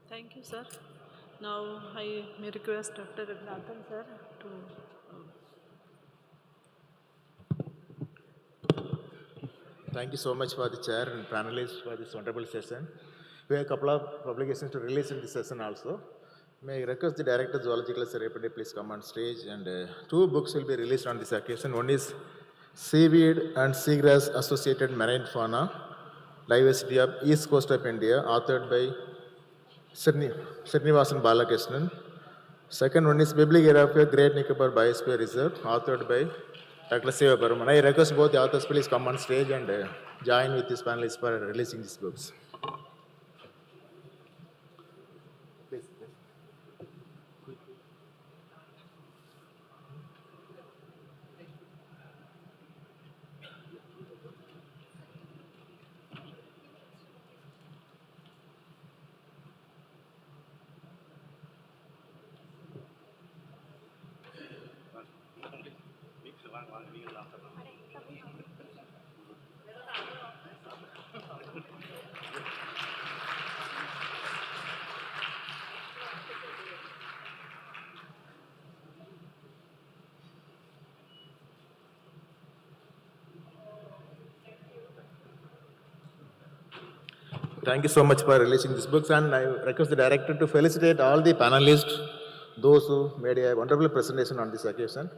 Thank you, sir. Now I may request Dr. Raghunathan, sir, to... Thank you so much for the chair and panelists for this wonderful session. We have a couple of publications to release in this session also. May I request the Director Zoological Survey, please come on stage, and two books will be released on this occasion. One is Seaweed and Seagrass Associated Marine Fauna, Diversity of East Coast of India, authored by Srinivasan Balakrishnan. Second one is Bibliography of Great Nicobar Biosphere Reserve, authored by Dr. Seva Paraman. I request both the authors please come on stage and join with these panelists for releasing these books. Thank you so much for releasing these books, and I request the director to felicitate all the panelists, those who made a wonderful presentation on this occasion.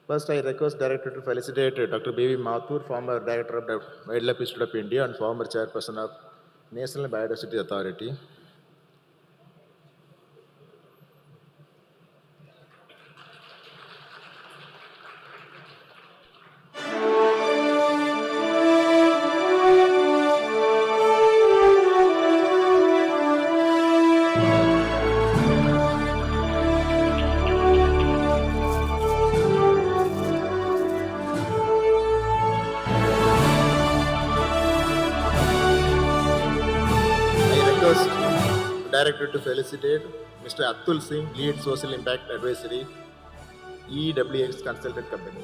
First, I request director to felicitate Dr. B.V. Mathur, former director of the Wildlife Institute of India and former chairperson of National Biodiversity Authority. Director to felicitate Mr. Atul Singh, Lead Social Impact Advisory, EWX Consultant Company.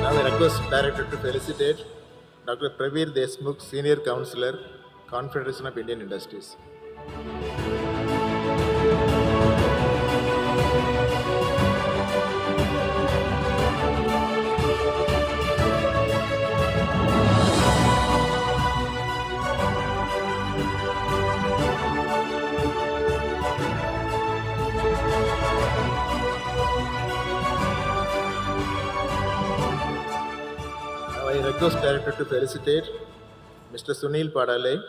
Now I request Director to felicitate Dr. Praveer Deshmukh, Senior Counselor, Confederation of Indian Industries. Now I request Director to felicitate Mr. Sunil Padale,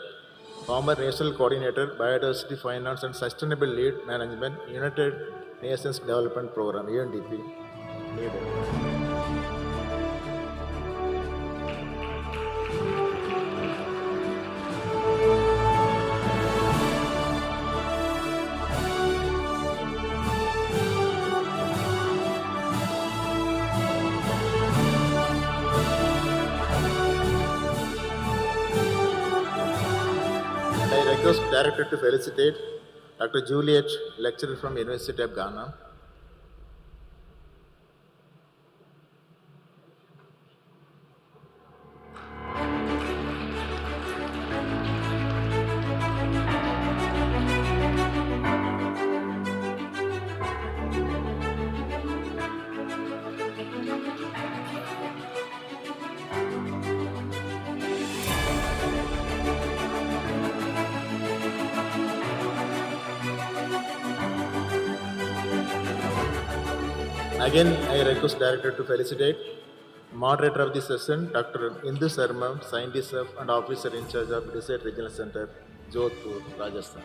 former National Coordinator, Biodiversity Finance and Sustainable Lead Management, United Nations Development Program, UNDP. And I request Director to felicitate Dr. Juliet, lecturer from University of Ghana. Again, I request Director to felicitate moderator of the session, Dr. Indu Sharma, scientist and officer in charge of Research Regional Center, Jodhpur, Rajasthan.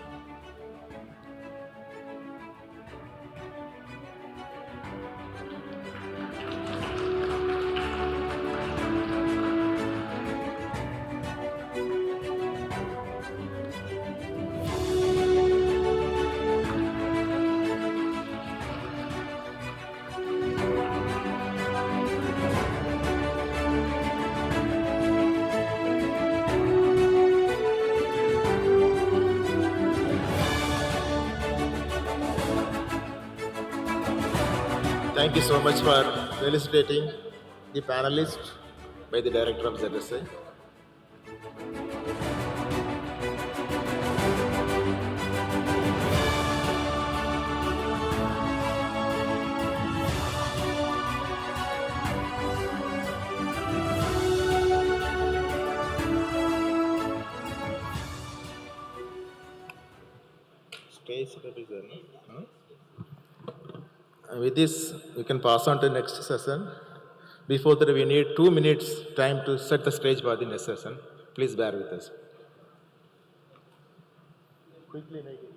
Thank you so much for felicitating the panelists by the Director of ZSI. With this, we can pass on to the next session. Before that, we need 2 minutes time to set the stage for the next session. Please bear with us. Quickly make it.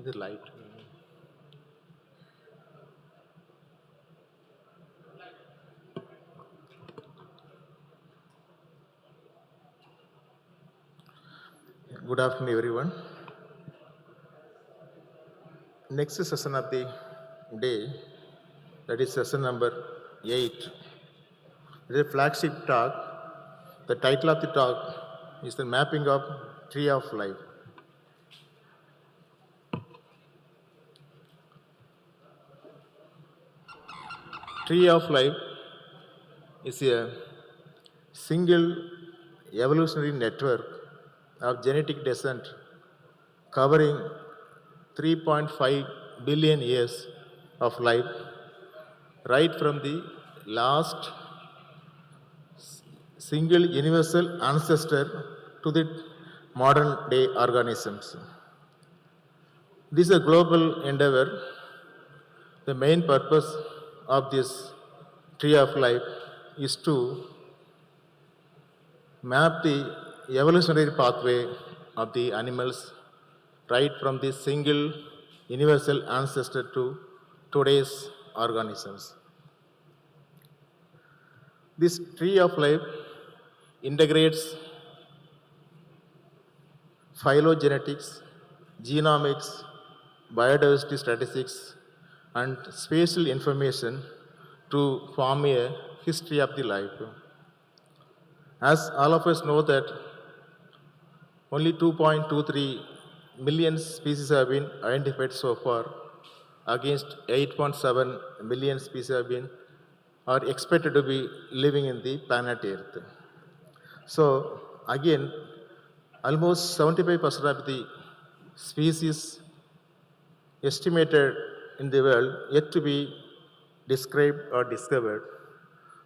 The light. Good afternoon, everyone. Next session of the day, that is session number 8, is a flagship talk. The title of the talk is the mapping of tree of life. Tree of life is a single evolutionary network of genetic descent covering 3.5 billion years of life, right from the last single universal ancestor to the modern day organisms. This is a global endeavor. The main purpose of this tree of life is to map the evolutionary pathway of the animals right from the single universal ancestor to today's organisms. This tree of life integrates phylogenetics, genomics, biodiversity statistics, and spatial information to form a history of the life. As all of us know that Only 2.23 million species have been identified so far, against 8.7 million species have been are expected to be living in the planet Earth. So again, almost 75% of the species estimated in the world yet to be described or discovered.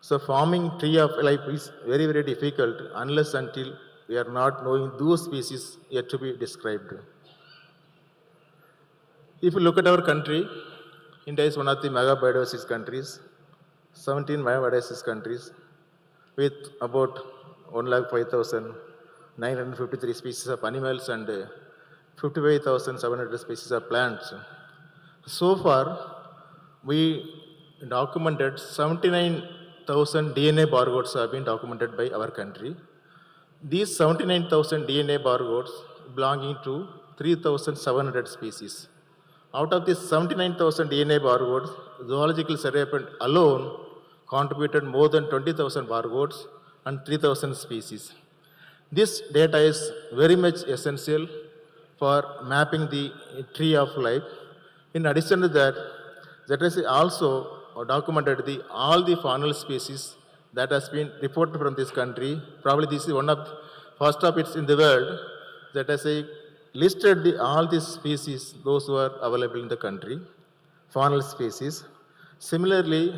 So forming tree of life is very, very difficult unless until we are not knowing those species yet to be described. If you look at our country, India is one of the mega biodiversity countries, 17 mega biodiversity countries with about 1,05,953 species of animals and 55,700 species of plants. So far, we documented 79,000 DNA barcodes have been documented by our country. These 79,000 DNA barcodes belonging to 3,700 species. Out of these 79,000 DNA barcodes, zoological survey alone contributed more than 20,000 barcodes and 3,000 species. This data is very much essential for mapping the tree of life. In addition to that, ZSA also documented all the faunal species that has been reported from this country. Probably this is one of first of its in the world. ZSA listed all these species, those who are available in the country, faunal species. Similarly,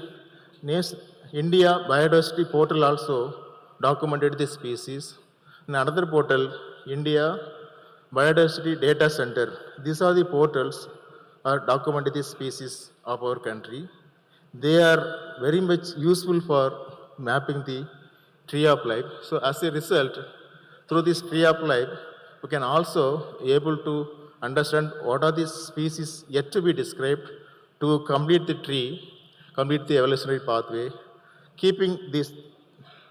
India Biodiversity Portal also documented the species. In another portal, India Biodiversity Data Center. These are the portals are documented the species of our country. They are very much useful for mapping the tree of life. So as a result, through this tree of life, we can also able to understand what are the species yet to be described to complete the tree, complete the evolutionary pathway. Keeping these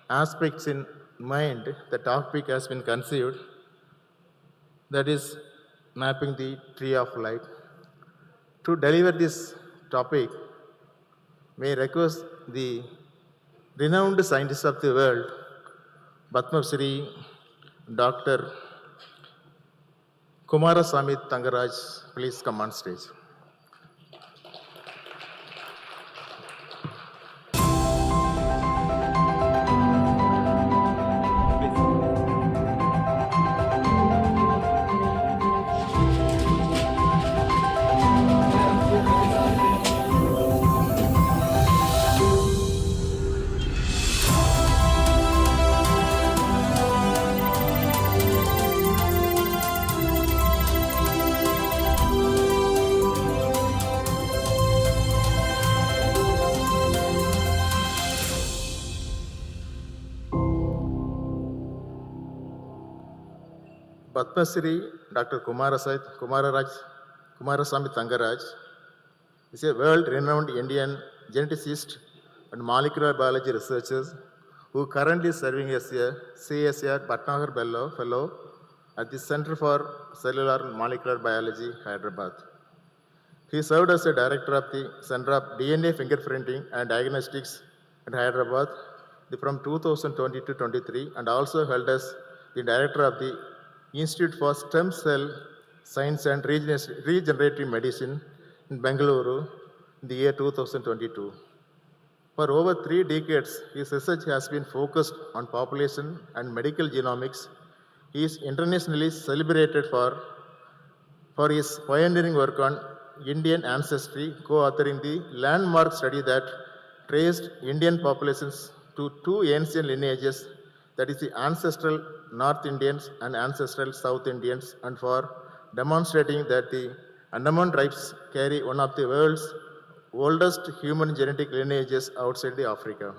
aspects in mind, the topic has been conceived, that is mapping the tree of life. To deliver this topic, may I request the renowned scientist of the world, Padma Shri Dr. Kumarasamy Tangaraj, please come on stage. Padma Shri Dr. Kumarasamy Tangaraj is a world-renowned Indian geneticist and molecular biology researcher who currently serving as a CSR Bhatnagar Fellow at the Center for Cellular and Molecular Biology, Hyderabad. He served as a director of the Center of DNA Fingerprinting and Diagnostics at Hyderabad from 2020 to 23 and also held as the director of the Institute for Stem Cell Science and Regenerative Medicine in Bengaluru in the year 2022. For over 3 decades, his research has been focused on population and medical genomics. He is internationally celebrated for his pioneering work on Indian ancestry, co-authoring the landmark study that traced Indian populations to 2 ancient lineages, that is the ancestral North Indians and ancestral South Indians, and for demonstrating that the Andaman tribes carry one of the world's oldest human genetic lineages outside the Africa.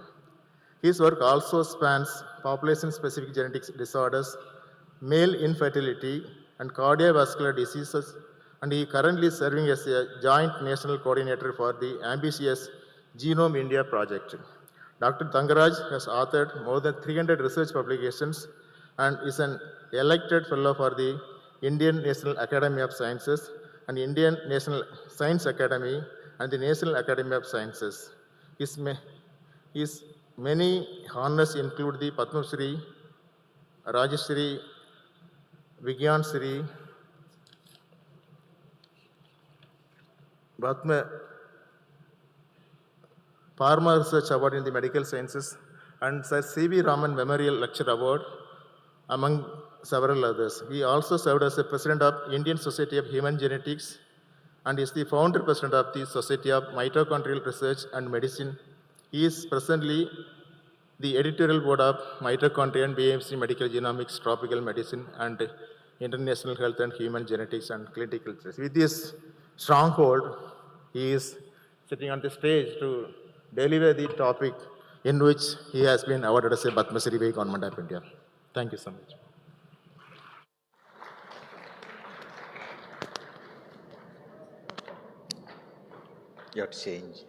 His work also spans population-specific genetic disorders, male infertility, and cardiovascular diseases, and he currently serving as a joint national coordinator for the ambitious Genome India project. Dr. Tangaraj has authored more than 300 research publications and is an elected fellow for the Indian National Academy of Sciences and Indian National Science Academy and the National Academy of Sciences. His many honors include the Padma Shri, Rajashri, Vigyan Sri Bhatma Pharma Research Award in the Medical Sciences, and Sir C.V. Raman Memorial Lecture Award, among several others. He also served as the president of Indian Society of Human Genetics and is the founder president of the Society of Mitochondrial Research and Medicine. He is presently the editorial board of Mitochondria and BMC Medical Genomics, Tropical Medicine, and International Health and Human Genetics and Clinical Research. With this stronghold, he is sitting on the stage to deliver the topic in which he has been awarded as a Padma Shri by Government of India. Thank you so much. Your change.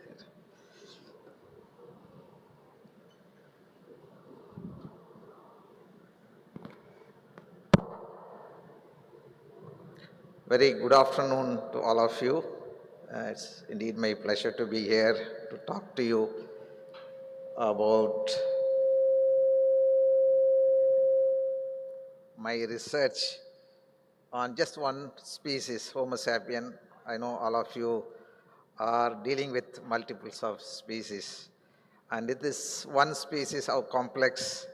Very good afternoon to all of you. It's indeed my pleasure to be here to talk to you about my research on just one species, Homo sapien. I know all of you are dealing with multiples of species. And it is one species, how complex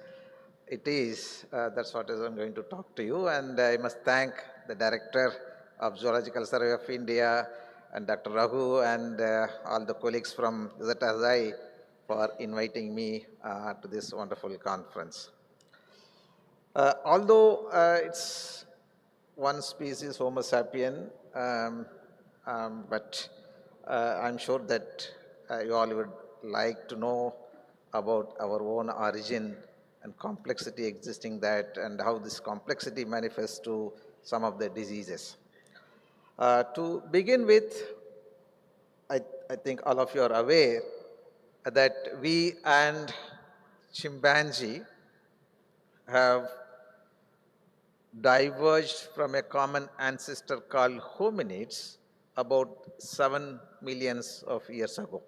it is, that's what I'm going to talk to you. And I must thank the Director of Zoological Survey of India and Dr. Raghu and all the colleagues from ZSI for inviting me to this wonderful conference. Although it's one species, Homo sapien, but I'm sure that you all would like to know about our own origin and complexity existing that and how this complexity manifests to some of the diseases. To begin with, I think all of you are aware that we and chimpanzee have diverged from a common ancestor called hominids about 7 millions of years ago.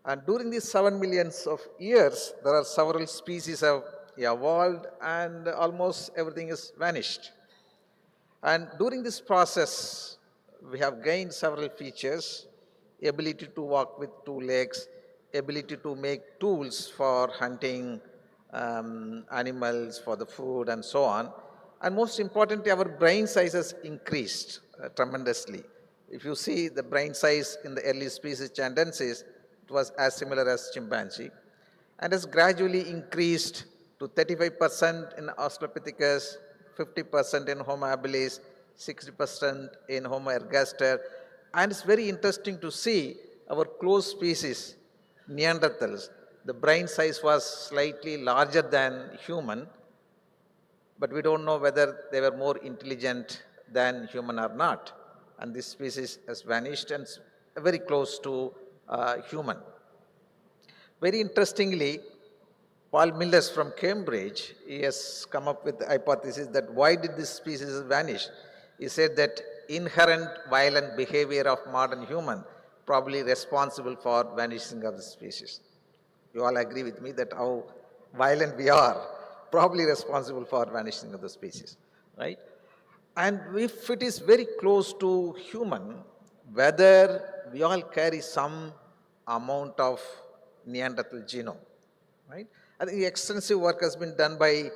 And during these 7 millions of years, there are several species have evolved and almost everything is vanished. And during this process, we have gained several features: ability to walk with 2 legs, ability to make tools for hunting animals for the food and so on. And most importantly, our brain size has increased tremendously. If you see the brain size in the early species Chandensis, it was as similar as chimpanzee and has gradually increased to 35% in Australopithecus, 50% in Homo habilis, 60% in Homo ergaster. And it's very interesting to see our close species, Neanderthals. The brain size was slightly larger than human, but we don't know whether they were more intelligent than human or not. And this species has vanished and is very close to human. Very interestingly, Paul Millers from Cambridge, he has come up with the hypothesis that why did this species vanish? He said that inherent violent behavior of modern human probably responsible for vanishing of the species. You all agree with me that how violent we are, probably responsible for vanishing of the species, right? And if it is very close to human, whether we all carry some amount of Neanderthal genome, right? I think extensive work has been done by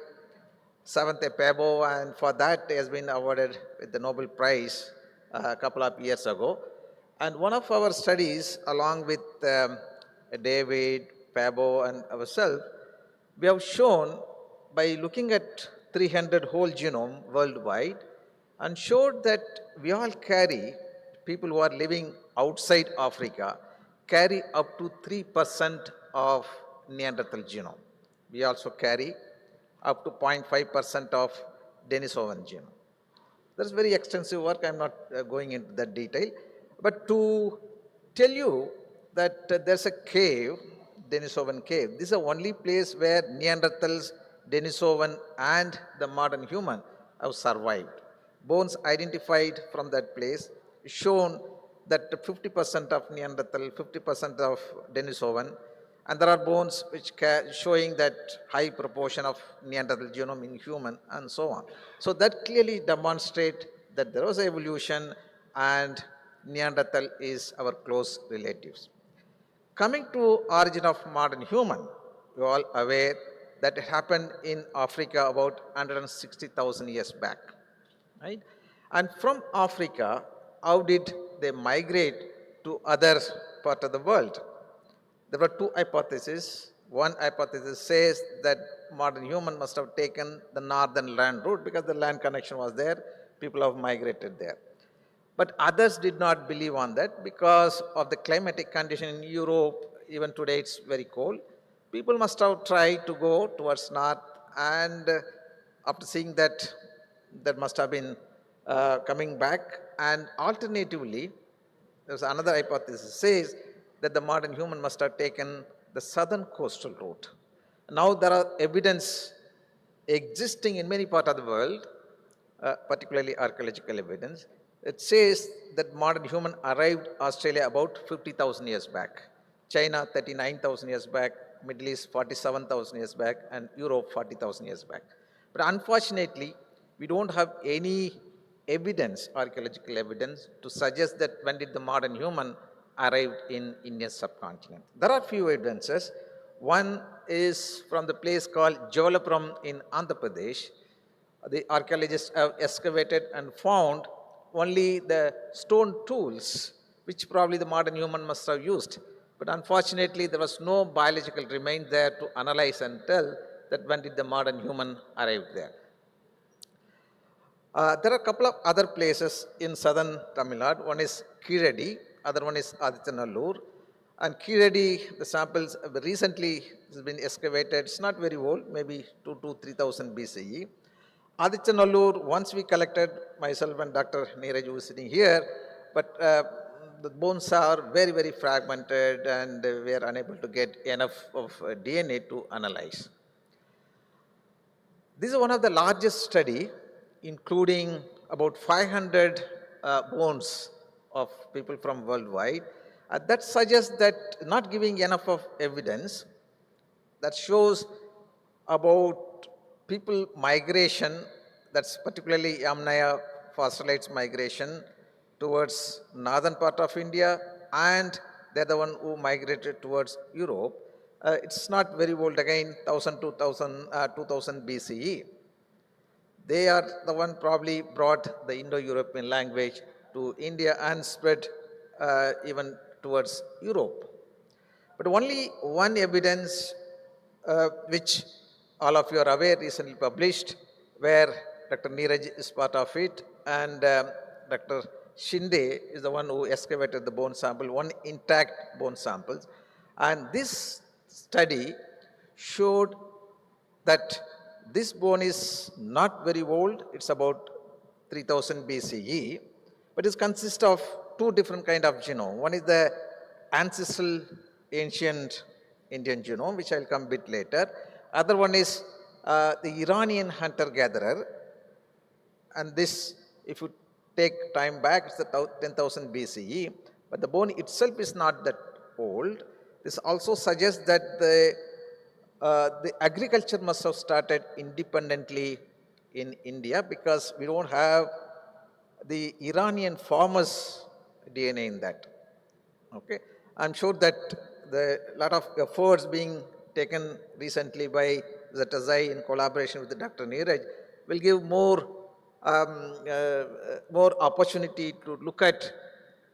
Savante Pebo, and for that he has been awarded with the Nobel Prize a couple of years ago. And one of our studies, along with David, Pebo, and ourselves, we have shown by looking at 300 whole genome worldwide and showed that we all carry, people who are living outside Africa, carry up to 3% of Neanderthal genome. We also carry up to 0.5% of Denisovan genome. That's very extensive work. I'm not going into that detail. But to tell you that there's a cave, Denisovan cave. This is the only place where Neanderthals, Denisovan, and the modern human have survived. Bones identified from that place shown that 50% of Neanderthal, 50% of Denisovan, And there are bones which showing that high proportion of Neanderthal genome in human and so on. So that clearly demonstrates that there was evolution and Neanderthal is our close relatives. Coming to origin of modern human, you are all aware that it happened in Africa about 160,000 years back, right? And from Africa, how did they migrate to other part of the world? There were two hypotheses. One hypothesis says that modern human must have taken the northern land route because the land connection was there, people have migrated there. But others did not believe on that because of the climatic condition in Europe. Even today it's very cold. People must have tried to go towards north, and after seeing that, that must have been coming back. And alternatively, there's another hypothesis says that the modern human must have taken the southern coastal route. Now there are evidence existing in many parts of the world, particularly archaeological evidence. It says that modern human arrived Australia about 50,000 years back, China 39,000 years back, Middle East 47,000 years back, and Europe 40,000 years back. But unfortunately, we don't have any evidence, archaeological evidence, to suggest that when did the modern human arrived in Indian subcontinent. There are few evidences. One is from the place called Jolapuram in Andhra Pradesh. The archaeologists have excavated and found only the stone tools, which probably the modern human must have used. But unfortunately, there was no biological remains there to analyze and tell that when did the modern human arrive there. There are a couple of other places in southern Tamil Nadu. One is Kiradi, other one is Adityanallur. And Kiradi, the samples recently has been excavated. It's not very old, maybe 2,000 to 3,000 BCE. Adityanallur, once we collected, myself and Dr. Neeraj who is sitting here, but the bones are very, very fragmented and we are unable to get enough of DNA to analyze. This is one of the largest study, including about 500 bones of people from worldwide. That suggests that not giving enough of evidence that shows about people migration, that's particularly Yamnaya fossilized migration towards northern part of India, and they're the one who migrated towards Europe. It's not very old again, 1000 to 2000 BCE. They are the one probably brought the Indo-European language to India and spread even towards Europe. But only one evidence which all of you are aware, recently published, where Dr. Neeraj is part of it, and Dr. Shinde is the one who excavated the bone sample, one intact bone samples. And this study showed that this bone is not very old, it's about 3000 BCE, but it consists of two different kind of genome. One is the ancestral ancient Indian genome, which I'll come a bit later. Other one is the Iranian hunter-gatherer. And this, if you take time back, it's 10,000 BCE, but the bone itself is not that old. This also suggests that the agriculture must have started independently in India because we don't have the Iranian farmers' DNA in that. Okay, I'm sure that the lot of efforts being taken recently by Zatazai in collaboration with Dr. Neeraj will give more opportunity to look at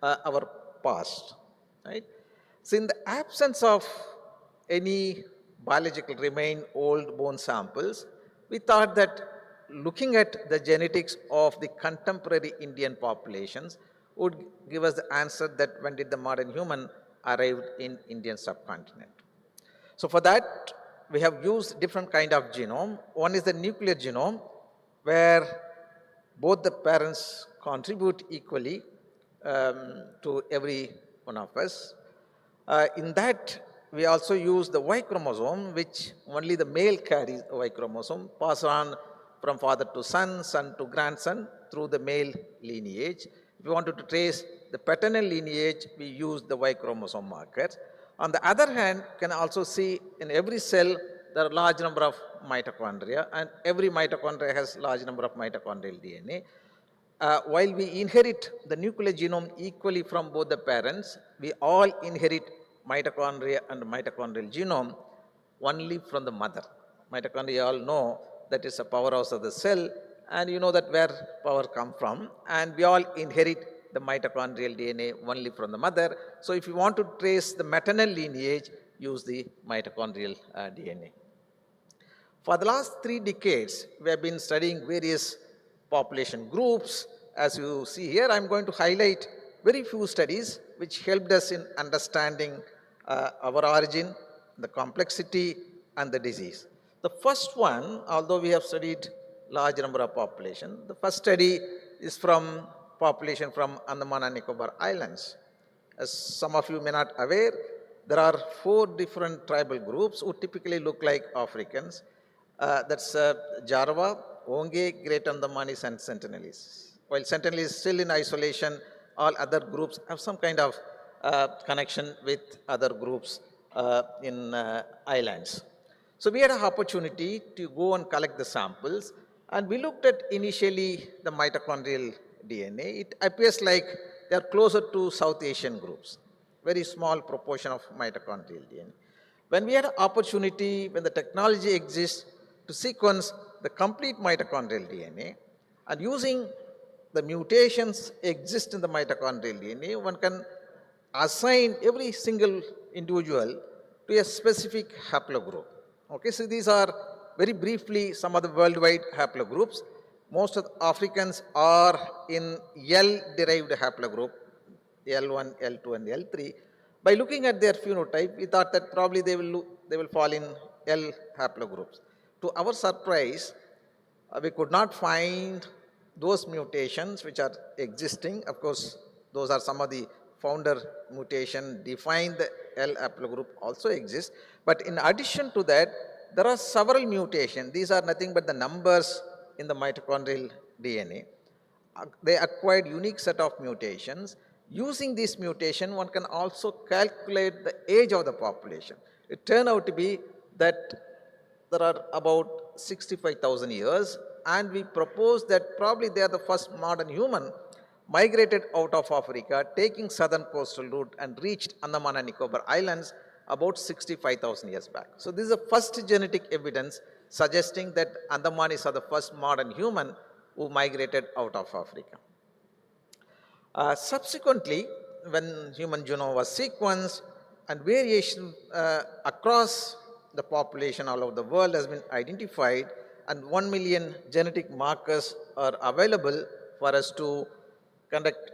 our past, right? So in the absence of any biological remain old bone samples, we thought that looking at the genetics of the contemporary Indian populations would give us the answer that when did the modern human arrived in Indian subcontinent. So for that, we have used different kind of genome. One is the nuclear genome, where both the parents contribute equally to every one of us. In that, we also use the Y chromosome, which only the male carries the Y chromosome, pass on from father to son, son to grandson through the male lineage. If we wanted to trace the paternal lineage, we use the Y chromosome markers. On the other hand, you can also see in every cell there are large number of mitochondria, and every mitochondria has large number of mitochondrial DNA. While we inherit the nuclear genome equally from both the parents, we all inherit mitochondria and mitochondrial genome only from the mother. Mitochondria all know that is a powerhouse of the cell, and you know that where power come from, and we all inherit the mitochondrial DNA only from the mother. So if you want to trace the maternal lineage, use the mitochondrial DNA. For the last 3 decades, we have been studying various population groups. As you see here, I'm going to highlight very few studies which helped us in understanding our origin, the complexity, and the disease. The first one, although we have studied large number of population, the first study is from population from Andaman and Nicobar Islands. As some of you may not aware, there are 4 different tribal groups who typically look like Africans. That's Jarawa, Onge, Great Andamanis, and Sentinelese. While Sentinelese is still in isolation, all other groups have some kind of connection with other groups in islands. So we had an opportunity to go and collect the samples, and we looked at initially the mitochondrial DNA. It appears like they are closer to South Asian groups, very small proportion of mitochondrial DNA. When we had an opportunity, when the technology exists, to sequence the complete mitochondrial DNA, and using the mutations exist in the mitochondrial DNA, one can assign every single individual to a specific haplogroup. Okay, so these are very briefly some of the worldwide haplogroups. Most of the Africans are in L-derived haplogroup, L1, L2, and L3. By looking at their phenotype, we thought that probably they will fall in L haplogroups. To our surprise, we could not find those mutations which are existing. Of course, those are some of the founder mutation define the L haplogroup also exists. But in addition to that, there are several mutations. These are nothing but the numbers in the mitochondrial DNA. They acquired unique set of mutations. Using this mutation, one can also calculate the age of the population. It turned out to be that there are about 65,000 years, and we propose that probably they are the first modern human migrated out of Africa, taking southern coastal route and reached Andaman and Nicobar Islands about 65,000 years back. So this is the first genetic evidence suggesting that Andamanis are the first modern human who migrated out of Africa. Subsequently, when human genome was sequenced and variation across the population all over the world has been identified, and 1 million genetic markers are available for us to conduct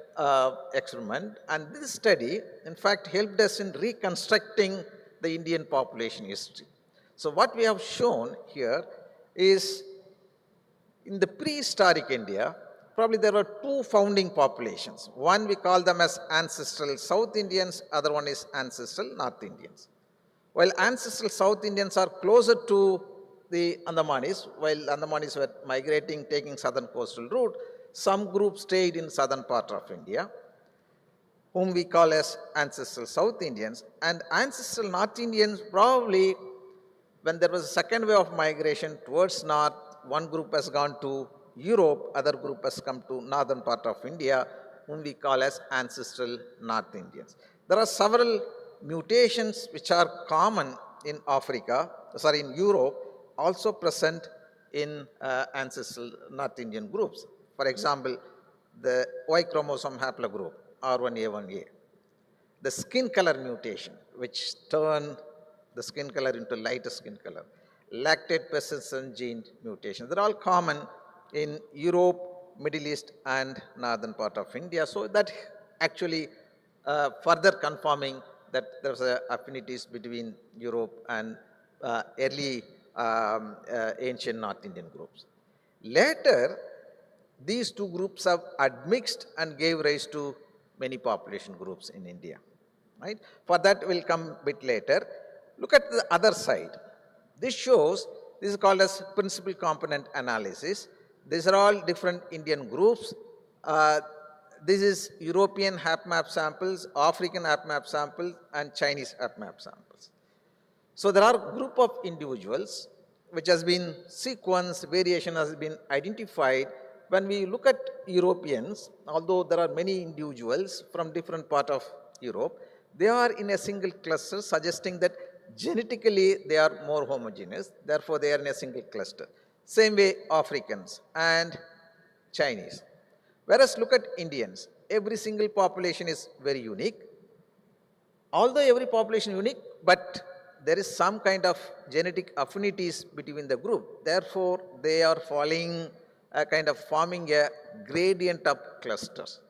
experiment. And this study, in fact, helped us in reconstructing the Indian population history. So what we have shown here is in the prehistoric India, probably there were 2 founding populations. One we call them as ancestral South Indians, other one is ancestral North Indians. While ancestral South Indians are closer to the Andamanis, while Andamanis were migrating, taking southern coastal route, some groups stayed in southern part of India, whom we call as ancestral South Indians. And ancestral North Indians, probably when there was a second wave of migration towards north, one group has gone to Europe, other group has come to northern part of India, whom we call as ancestral North Indians. There are several mutations which are common in in Europe, also present in ancestral North Indian groups. For example, the Y chromosome haplogroup, R1A1A. The skin color mutation, which turn the skin color into lighter skin color. Lactate persistent gene mutation. They're all common in Europe, Middle East, and northern part of India. So that actually further confirming that there's affinities between Europe and early ancient North Indian groups. Later, these 2 groups have admixed and gave rise to many population groups in India. Right? For that, we'll come a bit later. Look at the other side. This shows, this is called as principal component analysis. These are all different Indian groups. this is European HapMap samples, African HapMap samples, and Chinese HapMap samples. So there are a group of individuals which has been sequenced, variation has been identified. When we look at Europeans, although there are many individuals from different part of Europe, they are in a single cluster, suggesting that genetically they are more homogeneous, therefore they are in a single cluster. Same way Africans and Chinese. Whereas look at Indians, every single population is very unique. Although every population is unique, but there is some kind of genetic affinities between the group. Therefore, they are following a kind of forming a gradient of clusters.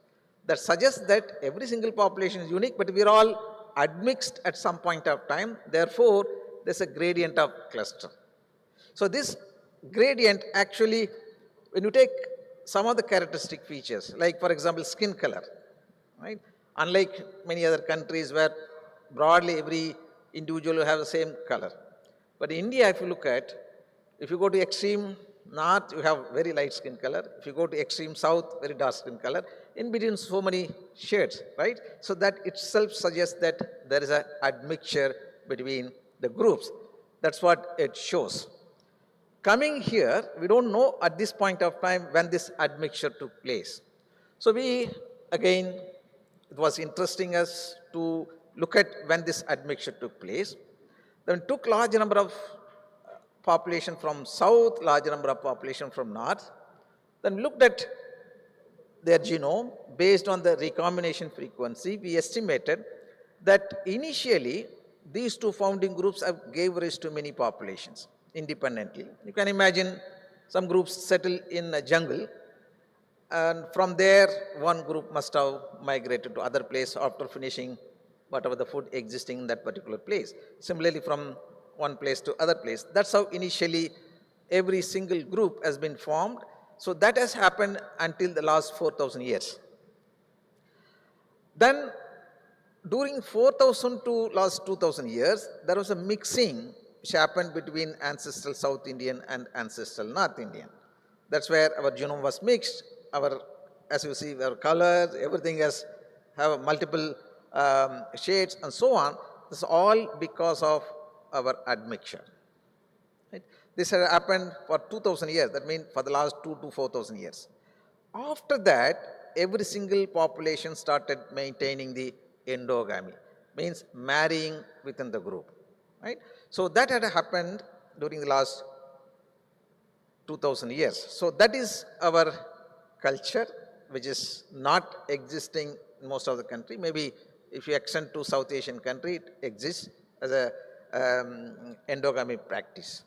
That suggests that every single population is unique, but we are all admixed at some point of time. Therefore, there's a gradient of cluster. So this gradient actually, when you take some of the characteristic features, like for example, skin color, right? Unlike many other countries where broadly every individual will have the same color. But in India, if you look at, if you go to extreme north, you have very light skin color. If you go to extreme south, very dark skin color. In between, so many shades, right? So that itself suggests that there is an admixture between the groups. That's what it shows. Coming here, we don't know at this point of time when this admixture took place. So we, again, it was interesting us to look at when this admixture took place. Then took large number of population from south, large number of population from north. Then looked at their genome based on the recombination frequency. We estimated that initially these two founding groups gave rise to many populations independently. You can imagine some groups settle in a jungle, and from there one group must have migrated to other place after finishing whatever the food existing in that particular place. Similarly, from one place to other place. That's how initially every single group has been formed. So that has happened until the last 4,000 years. Then during 4,000 to last 2,000 years, there was a mixing which happened between ancestral South Indian and ancestral North Indian. That's where our genome was mixed. Our, as you see, our colors, everything has have multiple shades and so on. This is all because of our admixture. Right? This had happened for 2,000 years. That means for the last 2 to 4,000 years. After that, every single population started maintaining the endogamy, means marrying within the group. Right? So that had happened during the last 2,000 years. So that is our culture, which is not existing in most of the country. Maybe if you extend to South Asian country, it exists as a endogamy practice.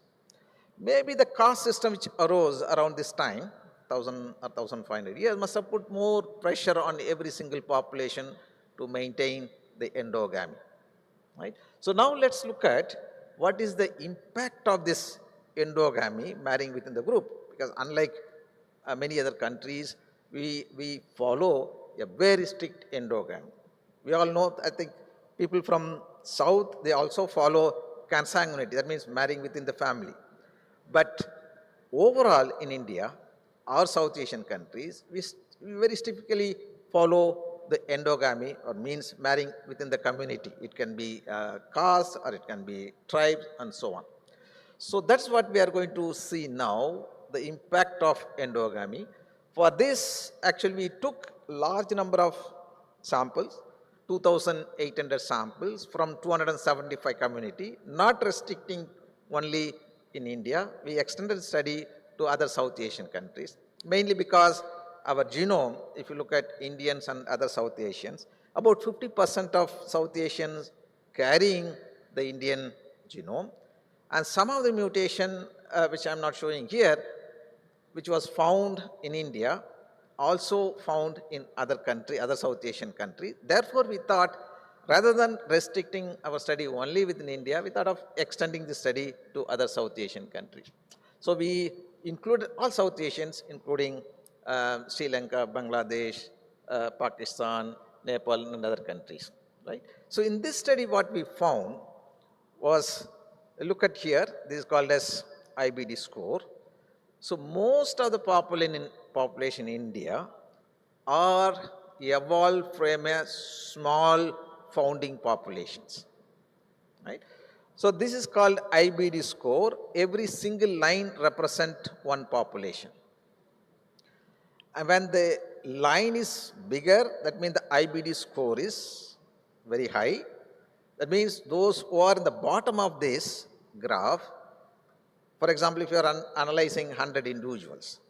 Maybe the caste system which arose around this time, 1,000 or 1,500 years, must have put more pressure on every single population to maintain the endogamy. Right? So now let's look at what is the impact of this endogamy, marrying within the group. Because unlike many other countries, we follow a very strict endogamy. We all know, I think, people from South, they also follow consanguinity, that means marrying within the family. But overall in India, our South Asian countries, we very typically follow the endogamy, or means marrying within the community. It can be caste, or it can be tribes, and so on. So that's what we are going to see now, the impact of endogamy. For this, actually we took large number of samples, 2,800 samples from 275 community, not restricting only in India. We extended the study to other South Asian countries, mainly because our genome, if you look at Indians and other South Asians, about 50% of South Asians carrying the Indian genome, and some of the mutation, which I'm not showing here, which was found in India, also found in other country, other South Asian country. Therefore, we thought, rather than restricting our study only within India, we thought of extending the study to other South Asian countries. So we included all South Asians, including Sri Lanka, Bangladesh, Pakistan, Nepal, and other countries. Right? So in this study, what we found was, look at here, this is called as IBD score. So most of the population in India are evolved from a small founding populations, right? So this is called IBD score. Every single line represent one population. And when the line is bigger, that means the IBD score is very high. That means those who are in the bottom of this graph, for example, if you are analyzing 100 individuals,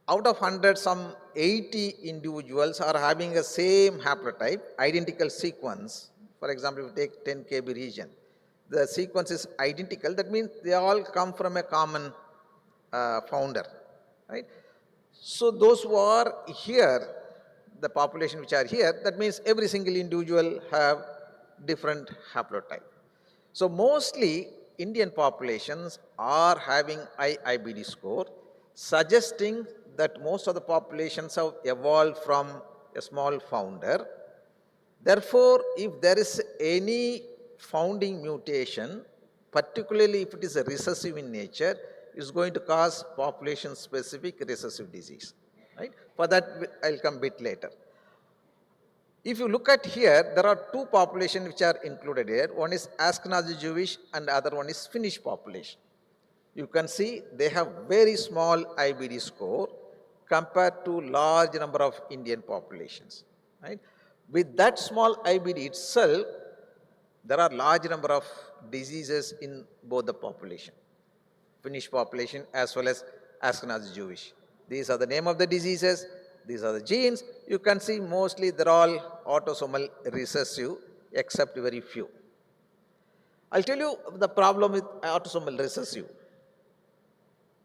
out of 100, some 80 individuals are having the same haplotype, identical sequence. For example, if you take 10 kb region, the sequence is identical. That means they all come from a common founder, right? So those who are here, the population which are here, that means every single individual have different haplotype. So mostly Indian populations are having high IBD score, suggesting that most of the populations have evolved from a small founder. Therefore, if there is any founding mutation, particularly if it is a recessive in nature, is going to cause population-specific recessive disease. Right? For that, I'll come a bit later. If you look at here, there are two populations which are included here. One is Ashkenazi Jewish and the other one is Finnish population. You can see they have very small IBD score compared to large number of Indian populations. Right? With that small IBD itself, there are large number of diseases in both the population, Finnish population as well as Ashkenazi Jewish. These are the name of the diseases. These are the genes. You can see mostly they're all autosomal recessive except very few. I'll tell you the problem with autosomal recessive.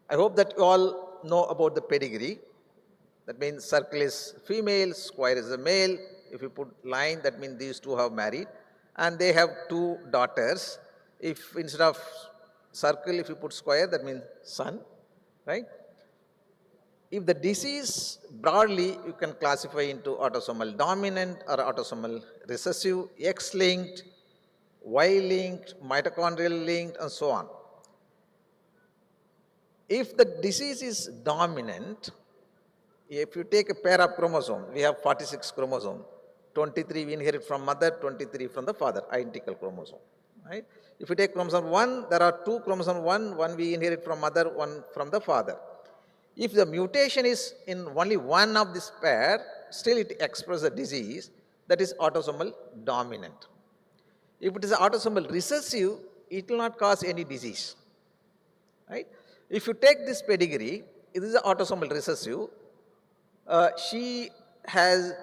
I hope that you all know about the pedigree. That means circle is female, square is a male. If you put line, that means these two have married. And they have two daughters. If instead of circle, if you put square, that means son, right? If the disease broadly, you can classify into autosomal dominant or autosomal recessive, X-linked, Y-linked, mitochondrial linked, and so on. If the disease is dominant, if you take a pair of chromosomes, we have 46 chromosomes, 23 we inherit from mother, 23 from the father, identical chromosome, right? If you take chromosome 1, there are two chromosomes 1 we inherit from mother, one from the father. If the mutation is in only one of this pair, still it expresses a disease that is autosomal dominant. If it is autosomal recessive, it will not cause any disease, right? If you take this pedigree, it is autosomal recessive, she has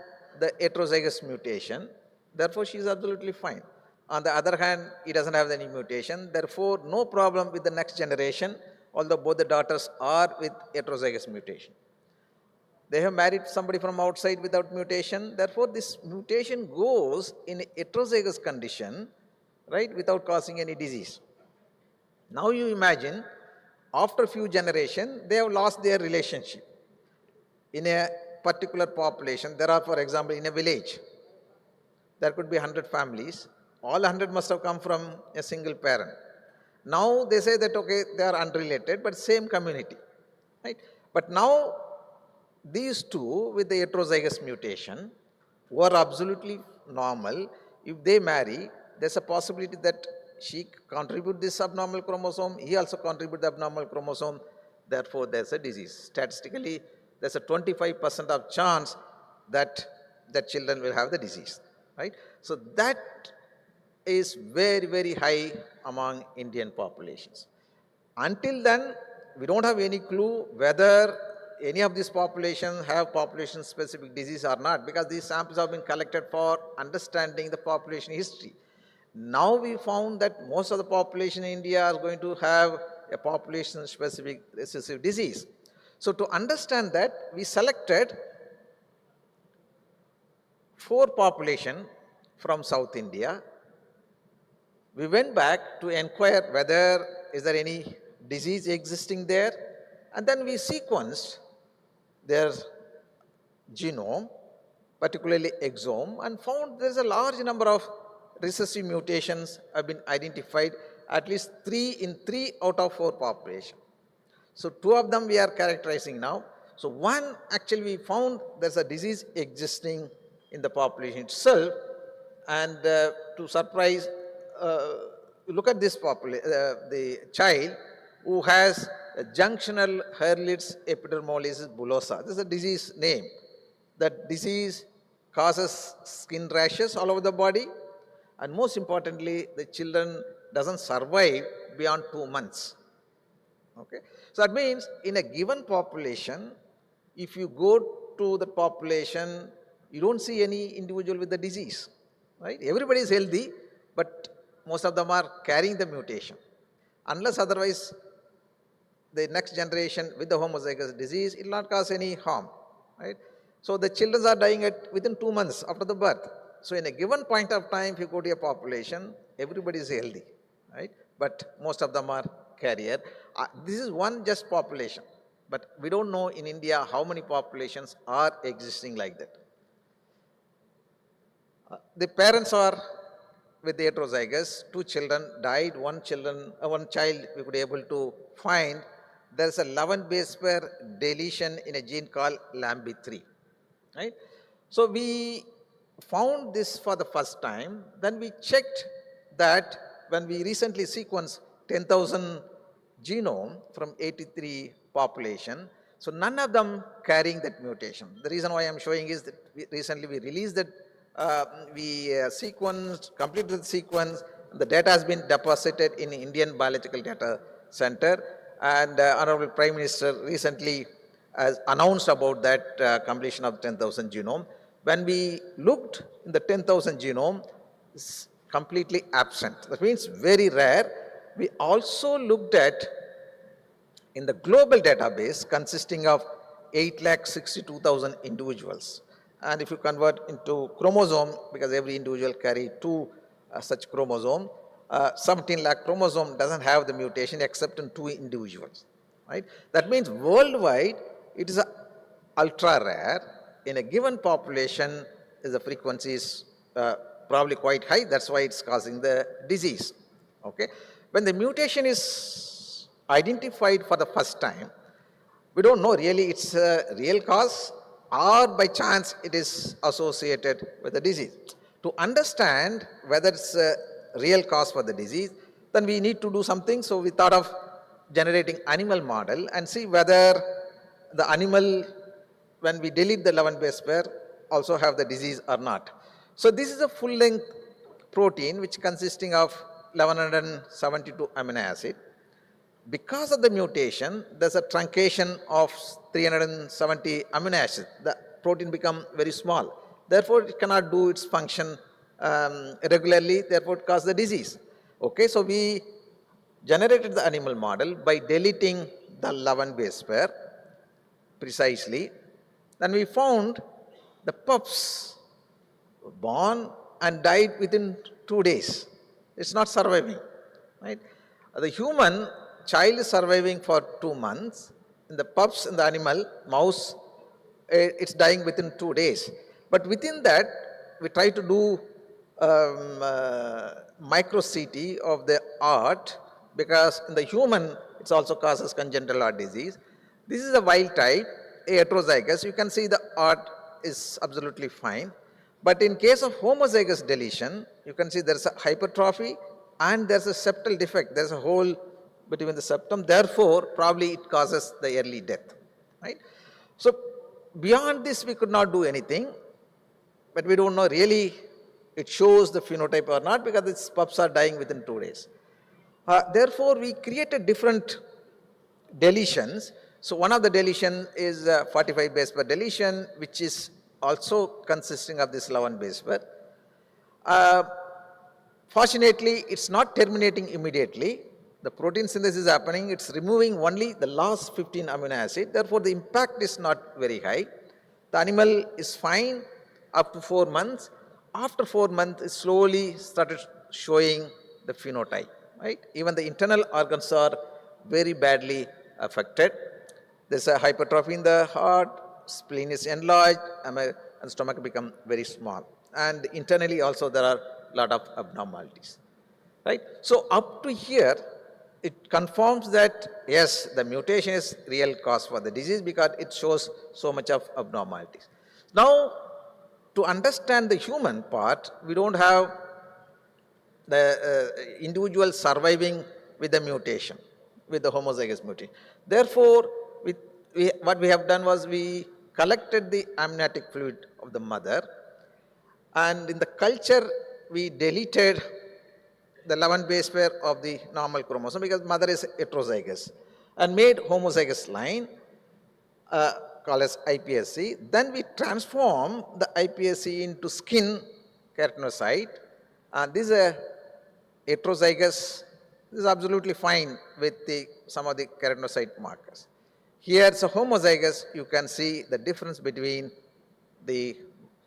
the heterozygous mutation, therefore she is absolutely fine. On the other hand, he doesn't have any mutation, therefore no problem with the next generation, although both the daughters are with heterozygous mutation. They have married somebody from outside without mutation, therefore this mutation goes in a heterozygous condition, right, without causing any disease. Now you imagine, after a few generations, they have lost their relationship. In a particular population, there are, for example, in a village, there could be 100 families. All 100 must have come from a single parent. Now they say that, okay, they are unrelated, but same community, right? But now these two with the heterozygous mutation who are absolutely normal, if they marry, there's a possibility that she contribute this abnormal chromosome, he also contribute the abnormal chromosome, therefore there's a disease. Statistically, there's a 25% of chance that the children will have the disease, right? So that is very, very high among Indian populations. Until then, we don't have any clue whether any of these populations have population-specific disease or not, because these samples have been collected for understanding the population history. Now we found that most of the population in India is going to have a population-specific recessive disease. So to understand that, we selected 4 populations from South India. We went back to inquire whether is there any disease existing there, and then we sequenced their genome, particularly exome, and found there's a large number of recessive mutations have been identified, at least 3 in 3 out of 4 populations. So 2 of them we are characterizing now. So one, actually we found there's a disease existing in the population itself, and to surprise, look at this the child who has a junctional Hurlitz's epidermolysis bullosa. This is a disease name. That disease causes skin rashes all over the body, and most importantly, the children doesn't survive beyond 2 months. Okay, so that means in a given population, if you go to the population, you don't see any individual with the disease, right? Everybody is healthy, but most of them are carrying the mutation. Unless otherwise, the next generation with the homozygous disease, it will not cause any harm, right? So the children are dying within 2 months after the birth. So in a given point of time, if you go to a population, everybody is healthy, right? But most of them are carrier. This is one just population, but we don't know in India how many populations are existing like that. The parents are with the heterozygous, 2 children died, one child we could able to find there's a 11 base pair deletion in a gene called LAMB3, right? So we found this for the first time, then we checked that when we recently sequenced 10,000 genome from 83 population, so none of them carrying that mutation. The reason why I'm showing is that recently we released that completed the sequence, the data has been deposited in Indian Biological Data Center, and Honorable Prime Minister recently has announced about that completion of 10,000 genome. When we looked in the 10,000 genome, it's completely absent. That means very rare. We also looked at in the global database consisting of 8,62,000 individuals. And if you convert into chromosome, because every individual carry 2 such chromosome, 17 lakh chromosome doesn't have the mutation except in 2 individuals, right? That means worldwide it is ultra rare. In a given population, the frequency is probably quite high. That's why it's causing the disease. Okay, when the mutation is identified for the first time, we don't know really it's a real cause or by chance it is associated with the disease. To understand whether it's a real cause for the disease, then we need to do something. So we thought of generating animal model and see whether the animal, when we delete the 11 base pair, also have the disease or not. So this is a full-length protein which consisting of 1172 amino acid. Because of the mutation, there's a truncation of 370 amino acids. The protein become very small. Therefore, it cannot do its function regularly, therefore it causes the disease. Okay, so we generated the animal model by deleting the 11 base pair precisely. Then we found the pups were born and died within 2 days. It's not surviving, right? The human child is surviving for 2 months. In the pups, in the animal, mouse, it's dying within 2 days. But within that, we try to do micro CT of the heart, because in the human, it also causes congenital heart disease. This is a wild type, a heterozygous. You can see the heart is absolutely fine. But in case of homozygous deletion, you can see there's a hypertrophy and there's a septal defect. There's a hole between the septum. Therefore, probably it causes the early death, right? So beyond this, we could not do anything, but we don't know really it shows the phenotype or not, because its pups are dying within 2 days. Therefore, we created different deletions. So one of the deletion is 45 base pair deletion, which is also consisting of this 11 base pair. Fortunately, it's not terminating immediately. The protein synthesis is happening. It's removing only the last 15 amino acid. Therefore, the impact is not very high. The animal is fine up to 4 months. After 4 months, it slowly started showing the phenotype, right? Even the internal organs are very badly affected. There's a hypertrophy in the heart, spleen is enlarged, and stomach become very small. And internally also there are a lot of abnormalities, right? So up to here, it confirms that yes, the mutation is real cause for the disease because it shows so much of abnormalities. Now, to understand the human part, we don't have the individual surviving with the mutation, with the homozygous mutation. Therefore, what we have done was we collected the amniotic fluid of the mother, and in the culture we deleted the 11 base pair of the normal chromosome because mother is heterozygous, and made homozygous line called as iPSC. Then we transform the iPSC into skin keratinocyte, and this is a heterozygous. This is absolutely fine with some of the keratinocyte markers. Here it's a homozygous. You can see the difference between the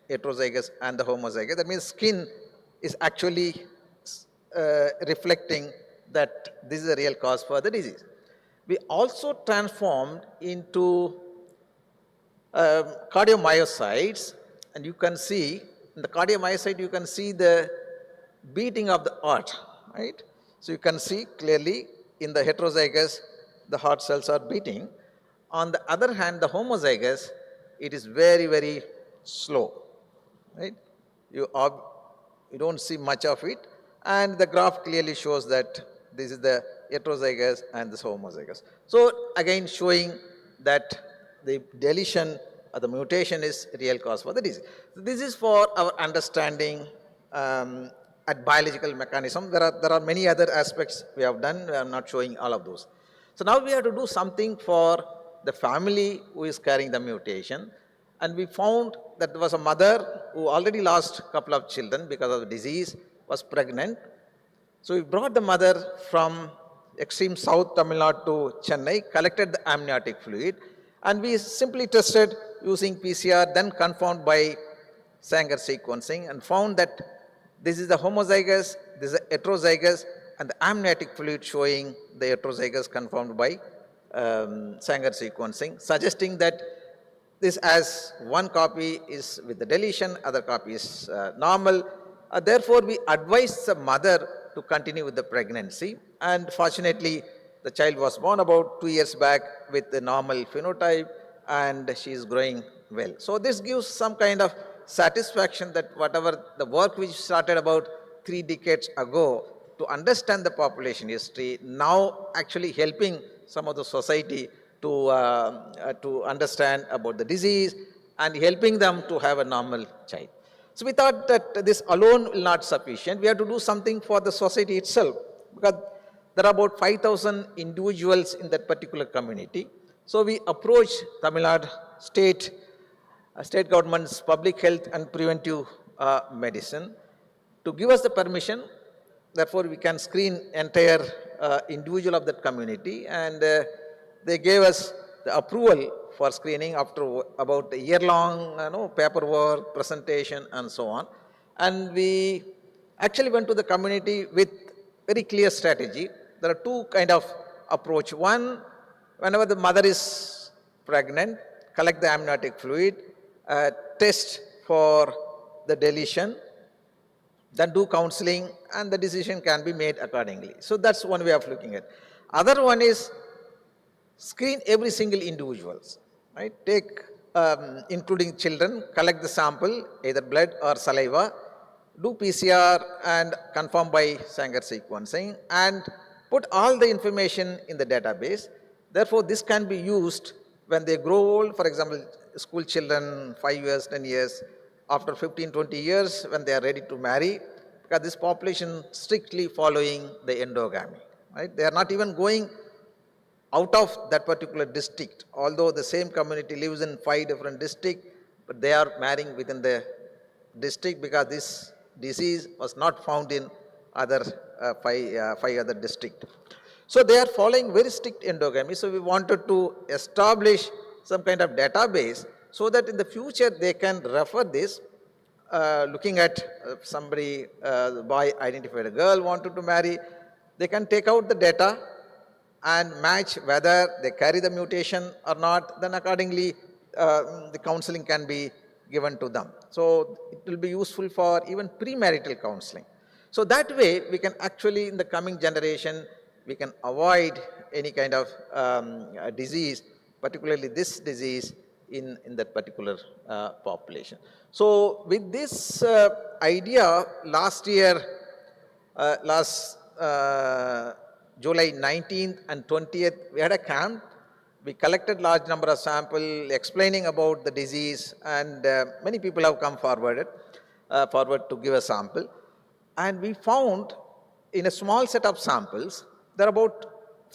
heterozygous and the homozygous. That means skin is actually reflecting that this is a real cause for the disease. We also transformed into cardiomyocytes, and you can see in the cardiomyocyte you can see the beating of the heart, right? So you can see clearly in the heterozygous the heart cells are beating. On the other hand, the homozygous, it is very, very slow, right? You don't see much of it, and the graph clearly shows that this is the heterozygous and this homozygous. So again showing that the deletion or the mutation is real cause for the disease. So this is for our understanding at biological mechanism. There are many other aspects we have done. We are not showing all of those. So now we have to do something for the family who is carrying the mutation. And we found that there was a mother who already lost a couple of children because of the disease, was pregnant. So we brought the mother from extreme south Tamil Nadu to Chennai, collected the amniotic fluid, and we simply tested using PCR, then confirmed by Sanger sequencing, and found that this is the homozygous, this is the heterozygous, and the amniotic fluid showing the heterozygous confirmed by Sanger sequencing, suggesting that this as one copy is with the deletion, other copy is normal. Therefore, we advise the mother to continue with the pregnancy, and fortunately, the child was born about 2 years back with the normal phenotype, and she is growing well. So this gives some kind of satisfaction that whatever the work which started about 3 decades ago to understand the population history, now actually helping some of the society to understand about the disease and helping them to have a normal child. So we thought that this alone will not sufficient. We have to do something for the society itself, because there are about 5,000 individuals in that particular community. So we approached Tamil Nadu state government's public health and preventive medicine to give us the permission. Therefore, we can screen entire individual of that community, and they gave us the approval for screening after about a year-long paperwork, presentation, and so on. And we actually went to the community with very clear strategy. There are 2 kind of approach. One, whenever the mother is pregnant, collect the amniotic fluid, test for the deletion, then do counseling, and the decision can be made accordingly. So that's one way of looking at it. Other one is screen every single individuals, right? Take, including children, collect the sample, either blood or saliva, do PCR and confirm by Sanger sequencing, and put all the information in the database. Therefore, this can be used when they grow old, for example, school children, 5 years, 10 years, after 15, 20 years, when they are ready to marry, because this population strictly following the endogamy, right? They are not even going out of that particular district, although the same community lives in 5 different districts, but they are marrying within the district because this disease was not found in other 5 other districts. So they are following very strict endogamy. So we wanted to establish some kind of database so that in the future they can refer this, looking at somebody, the boy identified a girl, wanted to marry, they can take out the data and match whether they carry the mutation or not, then accordingly the counseling can be given to them. So it will be useful for even premarital counseling. So that way we can actually in the coming generation we can avoid any kind of disease, particularly this disease in that particular population. So with this idea, last year, July 19th and 20th, we had a camp. We collected large number of samples explaining about the disease, and many people have come forward to give a sample. And we found in a small set of samples, there are about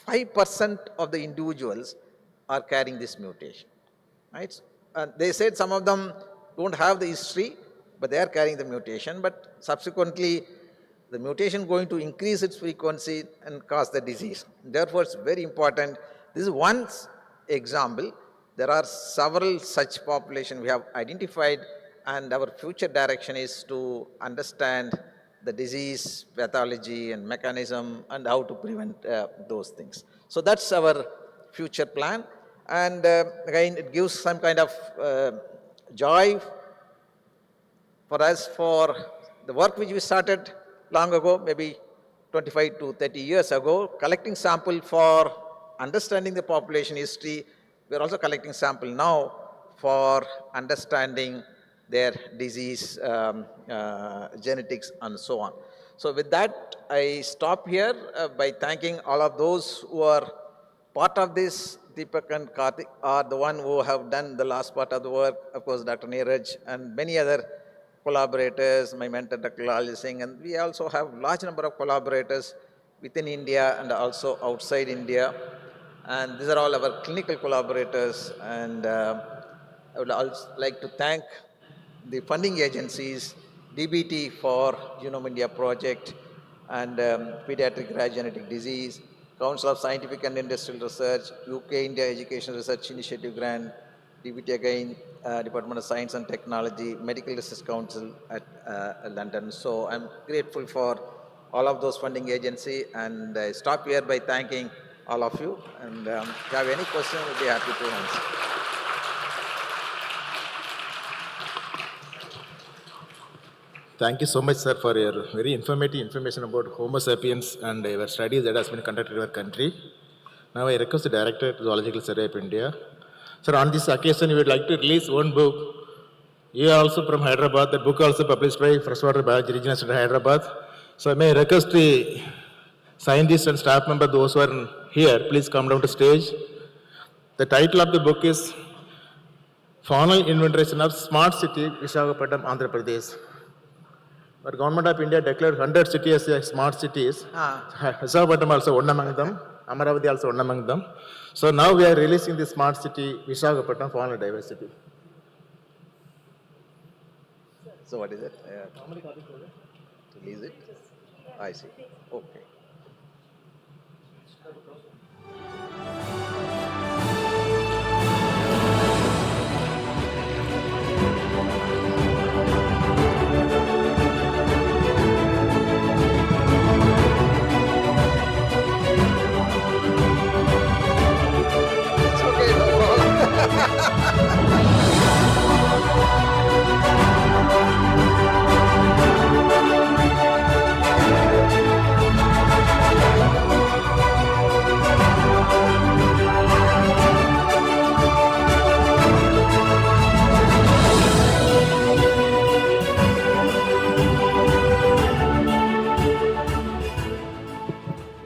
5% of the individuals are carrying this mutation. Right? And they said some of them don't have the history, but they are carrying the mutation, but subsequently the mutation going to increase its frequency and cause the disease. Therefore, it's very important. This is one example. There are several such populations we have identified, and our future direction is to understand the disease pathology and mechanism and how to prevent those things. So that's our future plan. And again, it gives some kind of joy for us for the work which we started long ago, maybe 25 to 30 years ago, collecting sample for understanding the population history. We are also collecting sample now for understanding their disease genetics and so on. So with that, I stop here by thanking all of those who are part of this. Deepak and Karthik are the one who have done the last part of the work, of course, Dr. Neeraj and many other collaborators, my mentor, Dr. Lal Singh, and we also have large number of collaborators within India and also outside India. And these are all our clinical collaborators. And I would also like to thank the funding agencies, DBT for Genome India project and Pediatric Rare Genetic Disease, Council of Scientific and Industrial Research, UK India Education Research Initiative Grant, DBT again, Department of Science and Technology, Medical Research Council at London. So I'm grateful for all of those funding agencies, and I stop here by thanking all of you. And if you have any questions, we'll be happy to answer. Thank you so much, sir, for your very informative information about Homo sapiens and your studies that has been conducted in our country. Now I request the Director of Zoological Survey of India. Sir, on this occasion, we would like to release one book. You are also from Hyderabad. The book also published by Freshwater Biology Regional Center, Hyderabad. So I may request the scientists and staff members, those who are here, please come down to stage. The title of the book is Faunal Inventorization of Smart City, Visakhapatnam, Andhra Pradesh. But Government of India declared 100 cities as smart cities. Visakhapatnam also one among them. Amaravati also one among them. So now we are releasing the smart city, Visakhapatnam, Faunal Diversity. So what is it? How many copies was it? Release it? I see. Okay.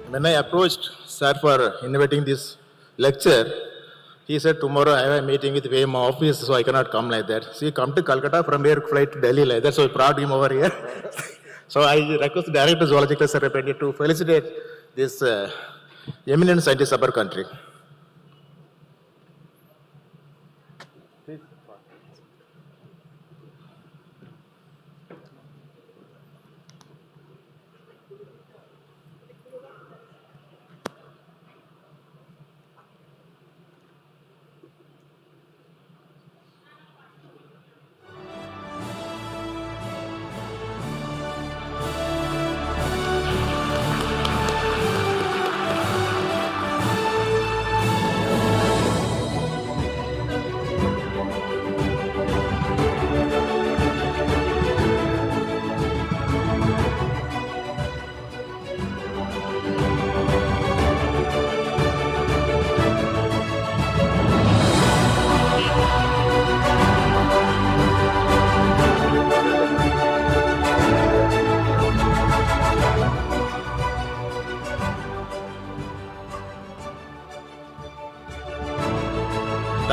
When I approached sir for inviting this lecture, he said, tomorrow I have a meeting with VM office, so I cannot come like that. So he come to Calcutta, from here flight to Delhi like that, so I brought him over here. So I request the Director of Zoological Survey of India to felicitate this eminent scientist of our country.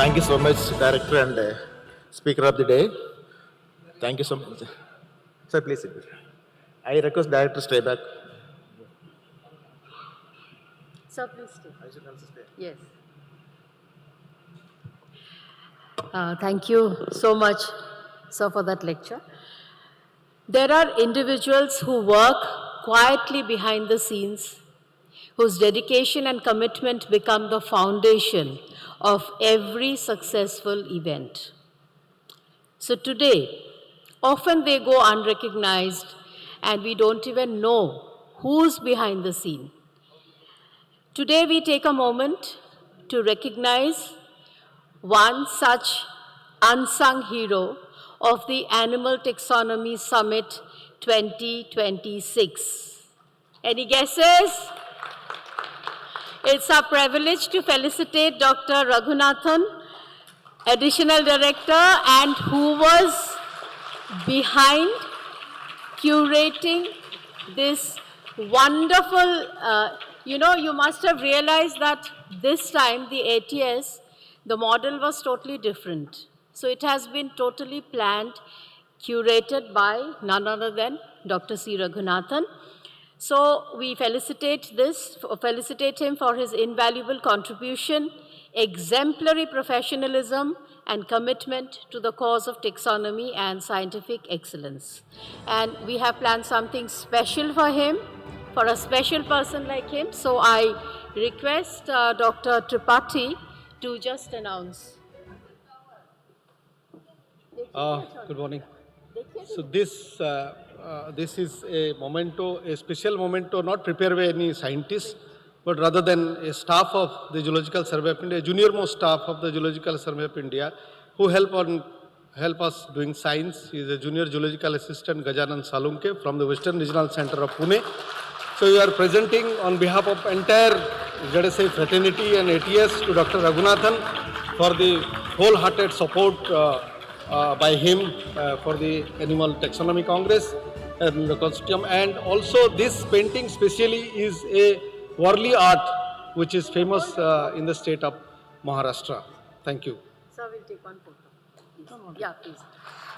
Thank you so much, Director and Speaker of the Day. Thank you so much. Sir, please sit. I request Director to stay back. Sir, please stay. I should also stay. Yes. Thank you so much, sir, for that lecture. There are individuals who work quietly behind the scenes, whose dedication and commitment become the foundation of every successful event. So today, often they go unrecognized and we don't even know who's behind the scene. Today we take a moment to recognize one such unsung hero of the Animal Taxonomy Summit 2026. Any guesses? It's our privilege to felicitate Dr. Raghunathan, Additional Director, and who was behind curating this wonderful, you must have realized that this time the ATS, the model was totally different. So it has been totally planned, curated by none other than Dr. C. Raghunathan. So we felicitate him for his invaluable contribution, exemplary professionalism, and commitment to the cause of taxonomy and scientific excellence. And we have planned something special for him, for a special person like him. So I request Dr. Tripathi to just announce. Good morning. So this is a memento, a special memento, not prepared by any scientist, but rather than a staff of the Zoological Survey of India, junior most staff of the Zoological Survey of India, who help us doing science. He is a junior zoological assistant Gajanan Salunke from the Western Regional Center of Pune. So we are presenting on behalf of entire ZSI fraternity and ATS to Dr. Raghunathan for the wholehearted support by him for the Animal Taxonomy Congress and the Consortium. And also this painting specially is a Warli art which is famous in the state of Maharashtra. Thank you. Sir, we'll take one photo. Yeah, please.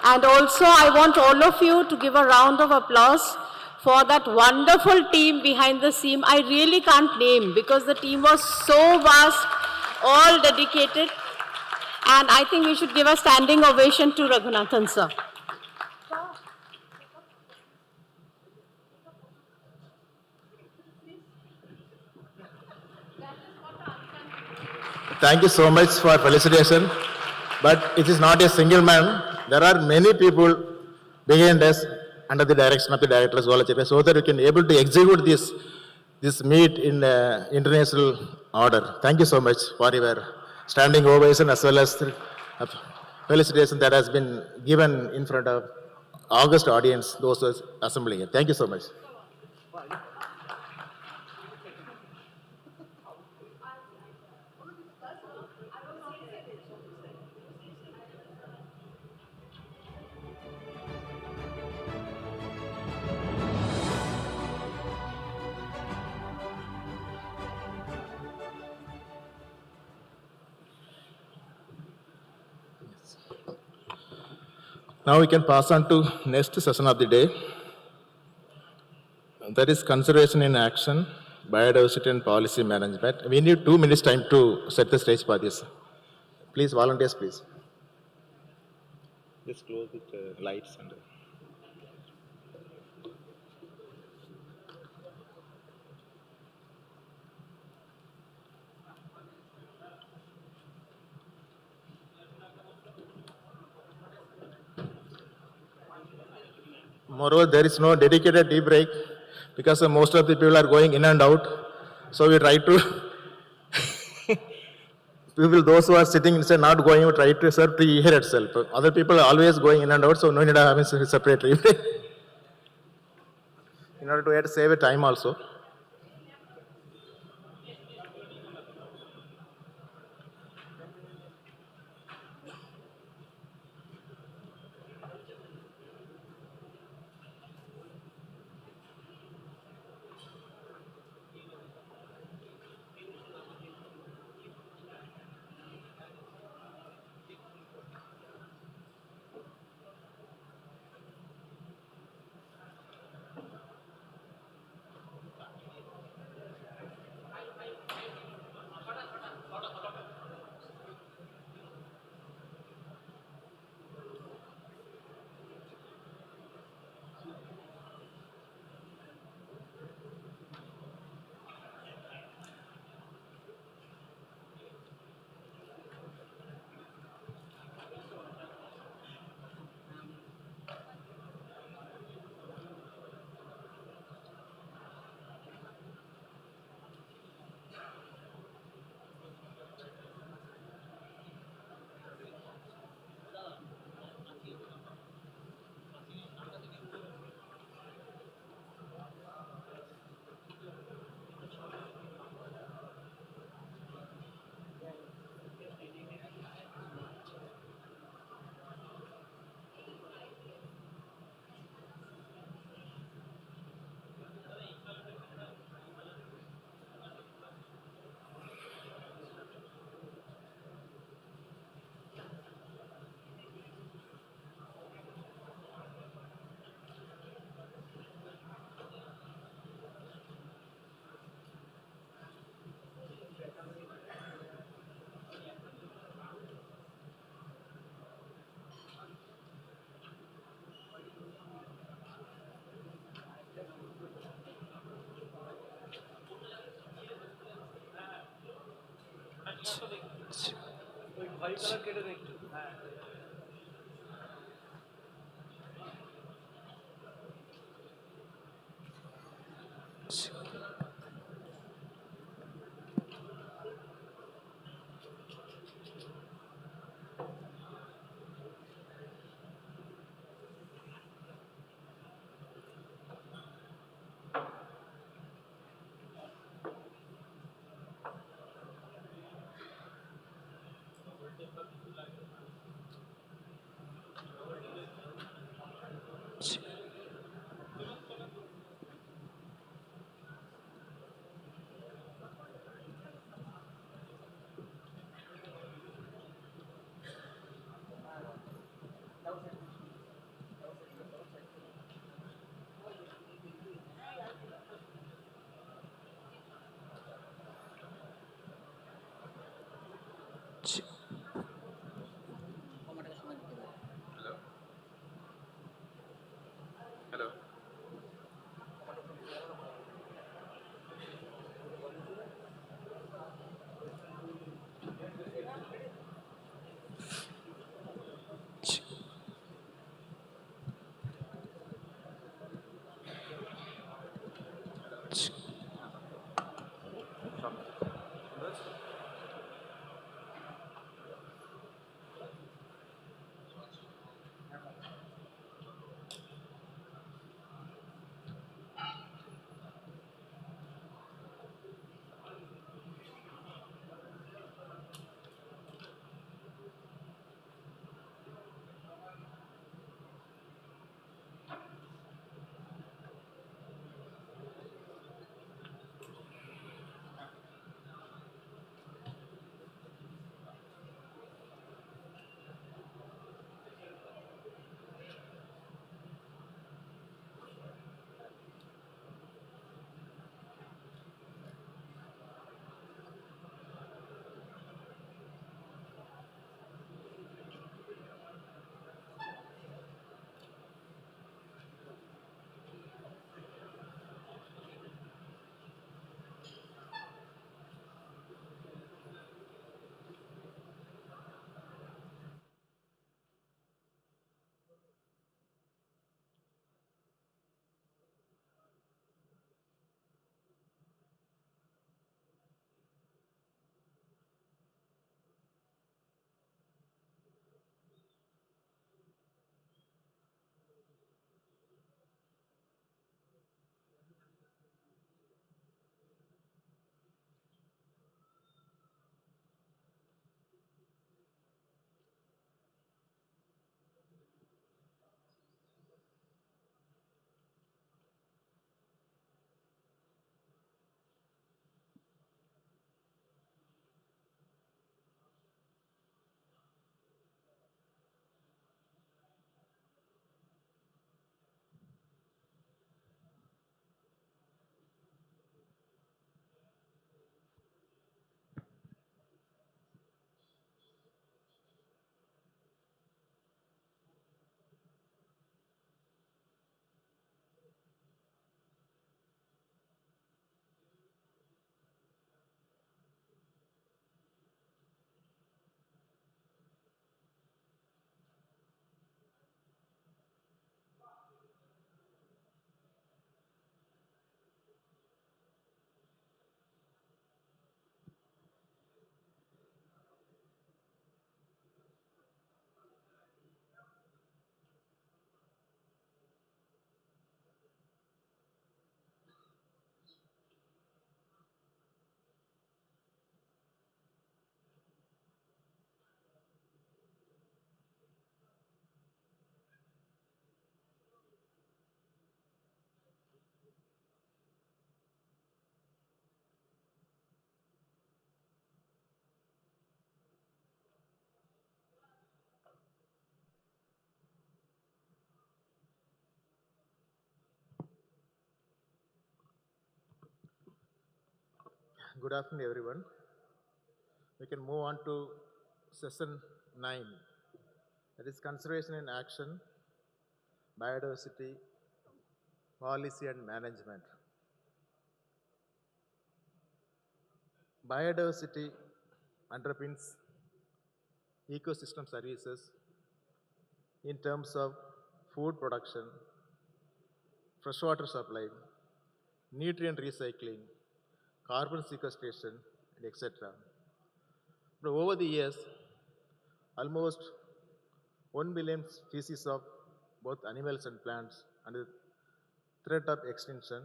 And also I want all of you to give a round of applause for that wonderful team behind the scene. I really can't name because the team was so vast, all dedicated. And I think we should give a standing ovation to Raghunathan, sir. Thank you so much for felicitation. But it is not a single man. There are many people behind us under the direction of the Director of Zoology, so that we can able to execute this meet in international order. Thank you so much for your standing ovation as well as felicitation that has been given in front of august audience, those who are assembling here. Thank you so much. Now we can pass on to next session of the day. That is conservation in action, biodiversity and policy management. We need 2 minutes time to set the stage for this. Please, volunteers, please. Just close with lights and. Moreover, there is no dedicated tea break because most of the people are going in and out. So we try to, people, those who are sitting inside not going, we try to serve tea here itself. Other people are always going in and out, so no need of having separate tea break. In order to save a time also. Good afternoon, everyone. We can move on to session 9, that is conservation in action, biodiversity, policy and management. Biodiversity underpins ecosystem services in terms of food production, freshwater supply, nutrient recycling, carbon sequestration, and etc. But over the years, almost 1 billion species of both animals and plants under threat of extinction.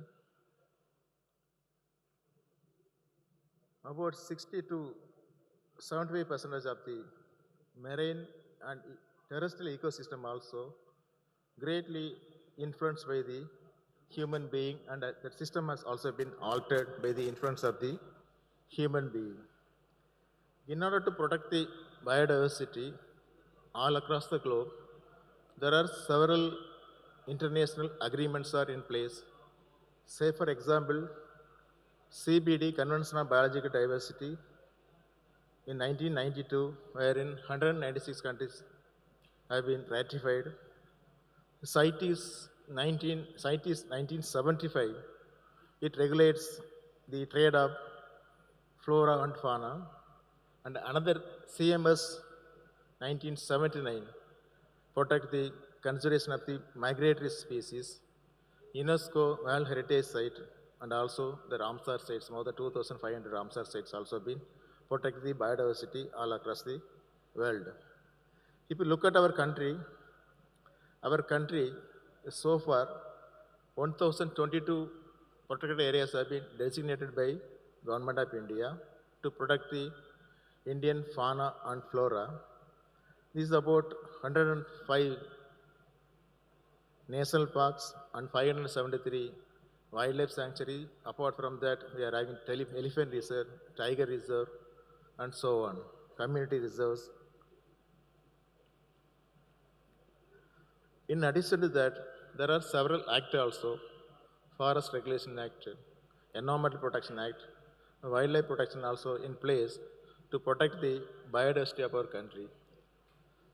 About 60 to 75% of the marine and terrestrial ecosystem also greatly influenced by the human being, and that system has also been altered by the influence of the human being. In order to protect the biodiversity all across the globe, there are several international agreements are in place. Say for example, CBD, Convention on Biological Diversity, in 1992, wherein 196 countries have been ratified. CITES 1975, it regulates the trade of flora and fauna. And another CMS 1979, protect the conservation of the migratory species. UNESCO World Heritage Site and also the Ramsar sites, more than 2,500 Ramsar sites also been protect the biodiversity all across the world. If you look at our country is so far 1,022 protected areas have been designated by Government of India to protect the Indian fauna and flora. This is about 105 national parks and 573 wildlife sanctuary. Apart from that, we are having elephant reserve, tiger reserve, and so on, community reserves. In addition to that, there are several acts also, Forest Regulation Act, Environmental Protection Act, Wildlife Protection also in place to protect the biodiversity of our country.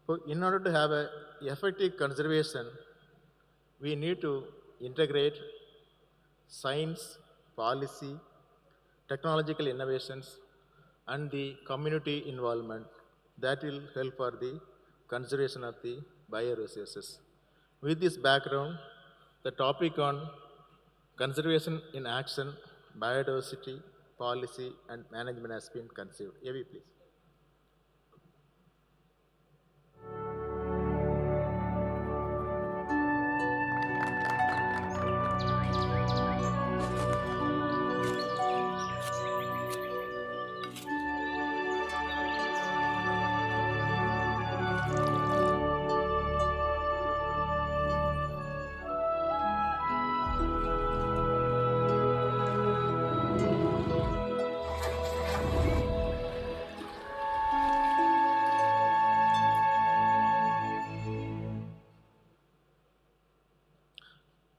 So in order to have a effective conservation, we need to integrate science, policy, technological innovations, and the community involvement that will help for the conservation of the bioresources. With this background, the topic on conservation in action, biodiversity, policy, and management has been conceived. Evi, please.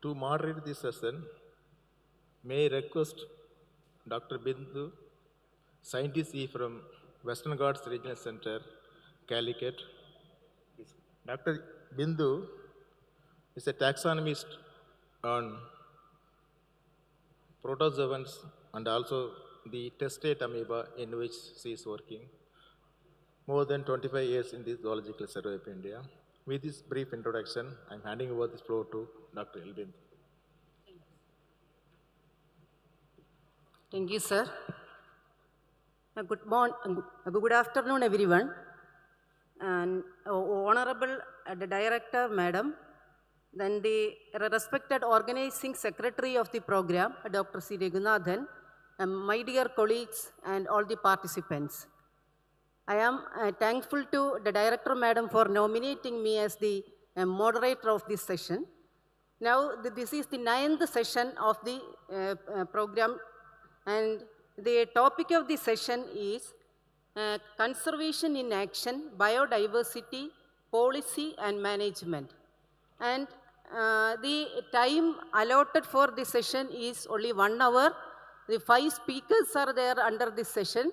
To moderate this session, may I request Dr. Bindu, Scientist E from Western Ghats Regional Center, Calicut. Dr. Bindu is a taxonomist on protozoans and also the testate amoeba in which she is working. More than 25 years in the Zoological Survey of India. With this brief introduction, I am handing over this floor to Dr. Elvin. Thank you, sir. Good afternoon, everyone. And Honorable the Director, Madam, then the respected Organizing Secretary of the program, Dr. C. Raghunathan, and my dear colleagues and all the participants. I am thankful to the Director, Madam, for nominating me as the moderator of this session. Now, this is the 9th session of the program, and the topic of the session is Conservation in Action, Biodiversity, Policy and Management. And the time allotted for this session is only 1 hour. The 5 speakers are there under this session.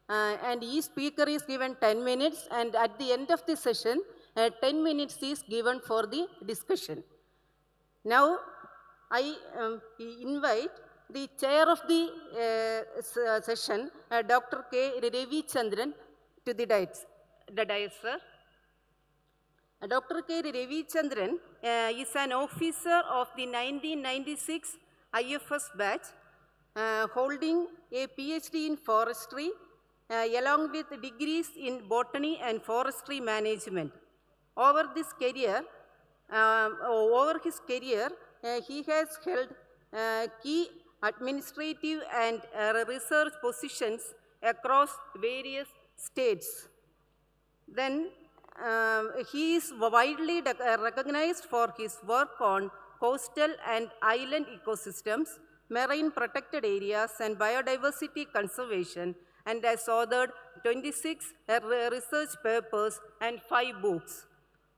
And each speaker is given 10 minutes, and at the end of the session, 10 minutes is given for the discussion. Now, I invite The chair of the session, Dr. K. Ravi Chandran, to the dais, sir. Dr. K. Ravi Chandran is an officer of the 1996 IFS batch, holding a PhD in forestry, along with degrees in botany and forestry management. Over his career, he has held key administrative and research positions across various states. Then he is widely recognized for his work on coastal and island ecosystems, marine protected areas, and biodiversity conservation, and has authored 26 research papers and 5 books,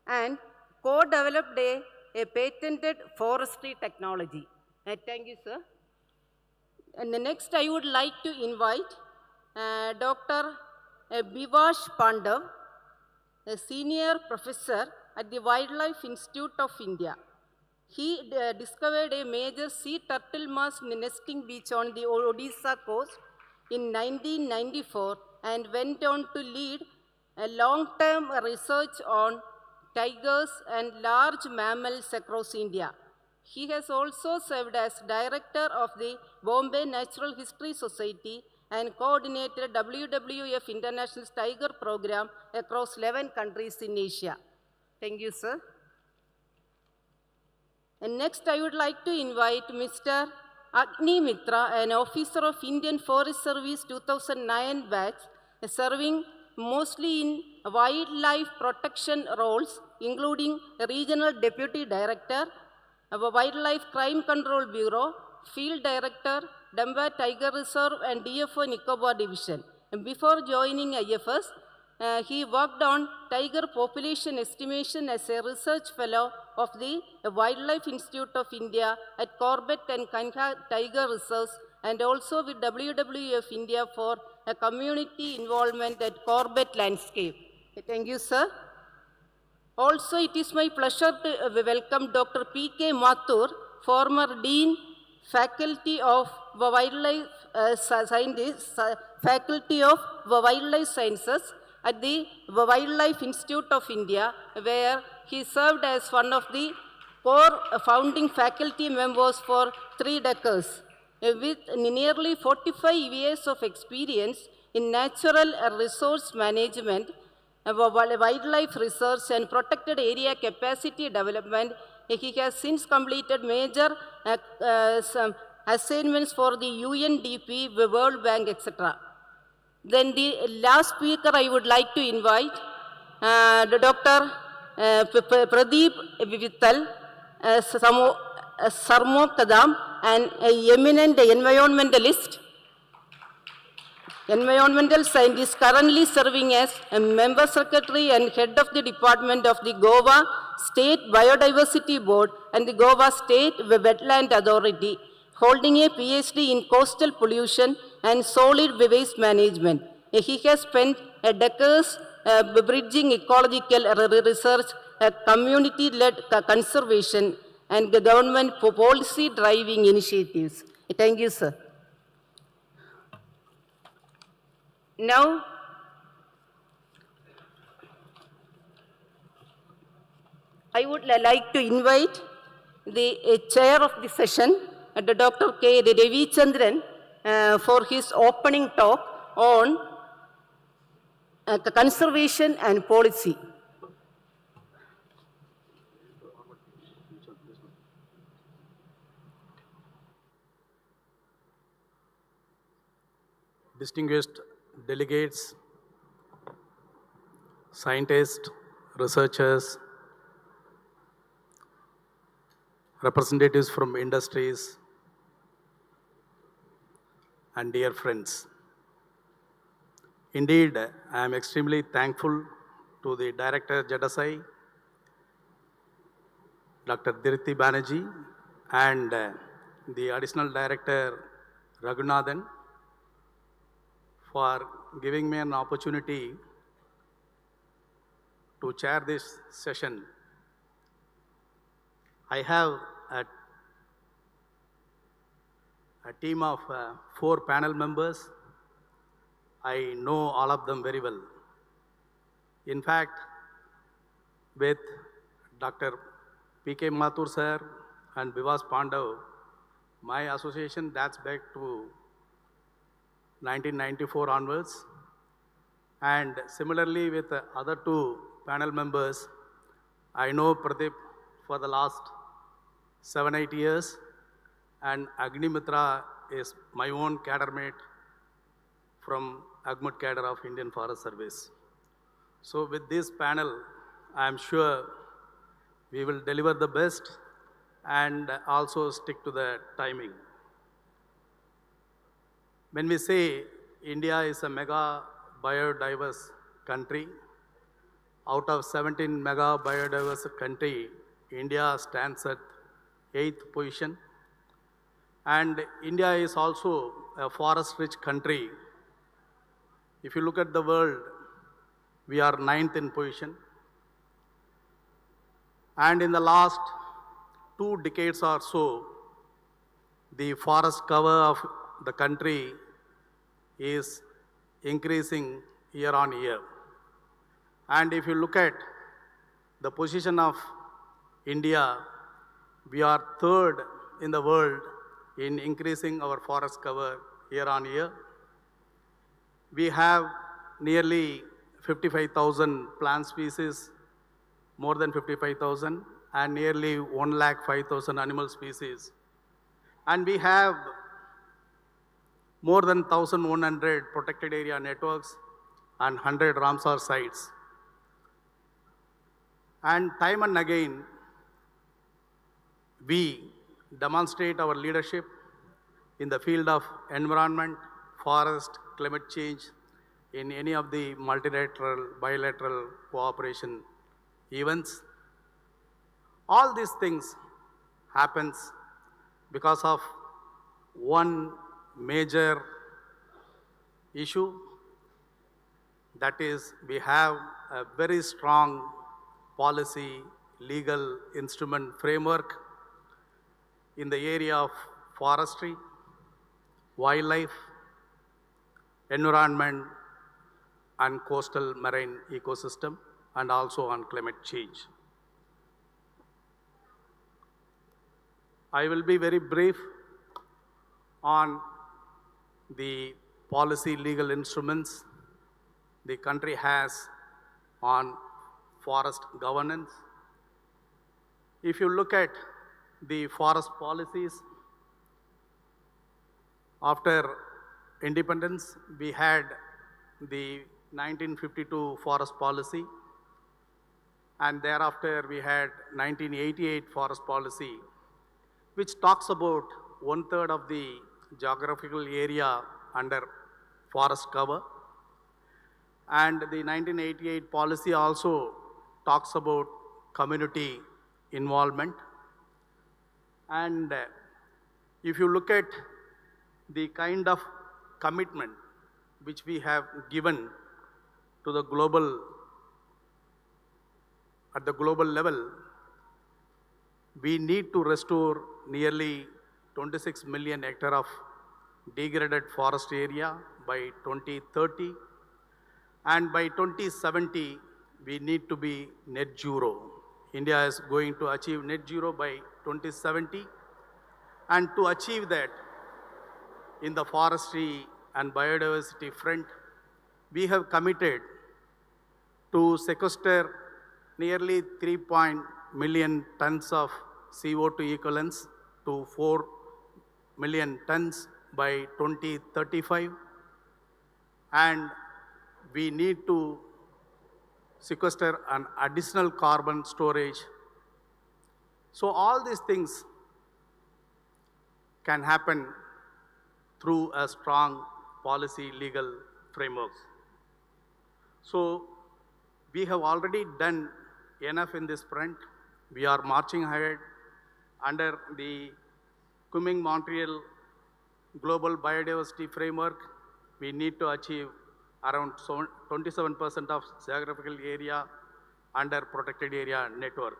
and co-developed a patented forestry technology. Thank you, sir. And the next, I would like to invite Dr. Bivash Pandav, a senior professor at the Wildlife Institute of India. He discovered a major sea turtle mass nesting beach on the Odisha coast in 1994 and went on to lead a long-term research on tigers and large mammals across India. He has also served as director of the Bombay Natural History Society and coordinated WWF International Tiger Program across 11 countries in Asia. Thank you, sir. And next, I would like to invite Mr. Agni Mitra, an officer of Indian Forest Service 2009 batch, serving mostly in wildlife protection roles, including Regional Deputy Director, Wildlife Crime Control Bureau, Field Director, Damba Tiger Reserve, and DFO Nicobar Division. And before joining IFS, he worked on tiger population estimation as a research fellow of the Wildlife Institute of India at Corbett and Kanha Tiger Reserves, and also with WWF India for a community involvement at Corbett Landscape. Thank you, sir. Also, it is my pleasure to welcome Dr. P.K. Mathur, former Dean, Faculty of Wildlife Faculty of Wildlife Sciences at the Wildlife Institute of India, where he served as one of the core founding faculty members for 3 decades. With nearly 45 years of experience in natural resource management, wildlife research, and protected area capacity development, he has since completed major assignments for the UNDP, the World Bank, etc. Then the last speaker I would like to invite Dr. Pradeep Vittal, Sarmo Kadam, an eminent environmental scientist currently serving as a member secretary and head of the department of the Goa State Biodiversity Board and the Goa State Wetland Authority, holding a PhD in coastal pollution and solid waste management. He has spent decades bridging ecological research, community-led conservation, and government policy driving initiatives. Thank you, sir. Now, I would like to invite the chair of the session, Dr. K. Ravi Chandran, for his opening talk on conservation and policy. Distinguished delegates, scientists, researchers, representatives from industries, and dear friends. Indeed, I am extremely thankful to the Director Jadasai, Dr. Dirti Banerjee, and the Additional Director Raghunathan for giving me an opportunity to chair this session. I have a a team of 4 panel members. I know all of them very well. In fact, with Dr. P.K. Mathur sir and Bivas Pandav, my association dates back to 1994 onwards. And similarly with the other 2 panel members, I know Pradeep for the last 7-8 years, and Agni Mitra is my own cadre mate from Agmut cadre of Indian Forest Service. So with this panel, I am sure we will deliver the best and also stick to the timing. When we say India is a mega biodiverse country, out of 17 mega biodiverse country, India stands at 8th position. And India is also a forest-rich country. If you look at the world, we are 9th in position. And in the last 2 decades or so, the forest cover of the country is increasing year on year. And if you look at the position of India, we are 3rd in the world in increasing our forest cover year on year. We have nearly 55,000 plant species, more than 55,000, and nearly 105,000 animal species. And we have more than 1,100 protected area networks and 100 Ramsar sites. And time and again, we demonstrate our leadership in the field of environment, forest, climate change, in any of the multilateral, bilateral cooperation events. All these things happens because of one major issue, that is, we have a very strong policy, legal instrument framework in the area of forestry, wildlife, environment, and coastal marine ecosystem, and also on climate change. I will be very brief on the policy legal instruments the country has on forest governance. If you look at the forest policies, after independence, we had the 1952 forest policy, and thereafter we had 1988 forest policy, which talks about 1/3 of the geographical area under forest cover. And the 1988 policy also talks about community involvement. And if you look at the kind of commitment which we have given to the global, at the global level, we need to restore nearly 26 million hectares of degraded forest area by 2030. And by 2070, we need to be net zero. India is going to achieve net zero by 2070. And to achieve that, in the forestry and biodiversity front, we have committed to sequester nearly 3 million tons of CO2 equivalents to 4 million tons by 2035. And we need to sequester an additional carbon storage. So all these things can happen through a strong policy legal framework. So we have already done enough in this front. We are marching ahead under the Kunming-Montreal Global Biodiversity Framework. We need to achieve around 27% of geographical area under protected area network.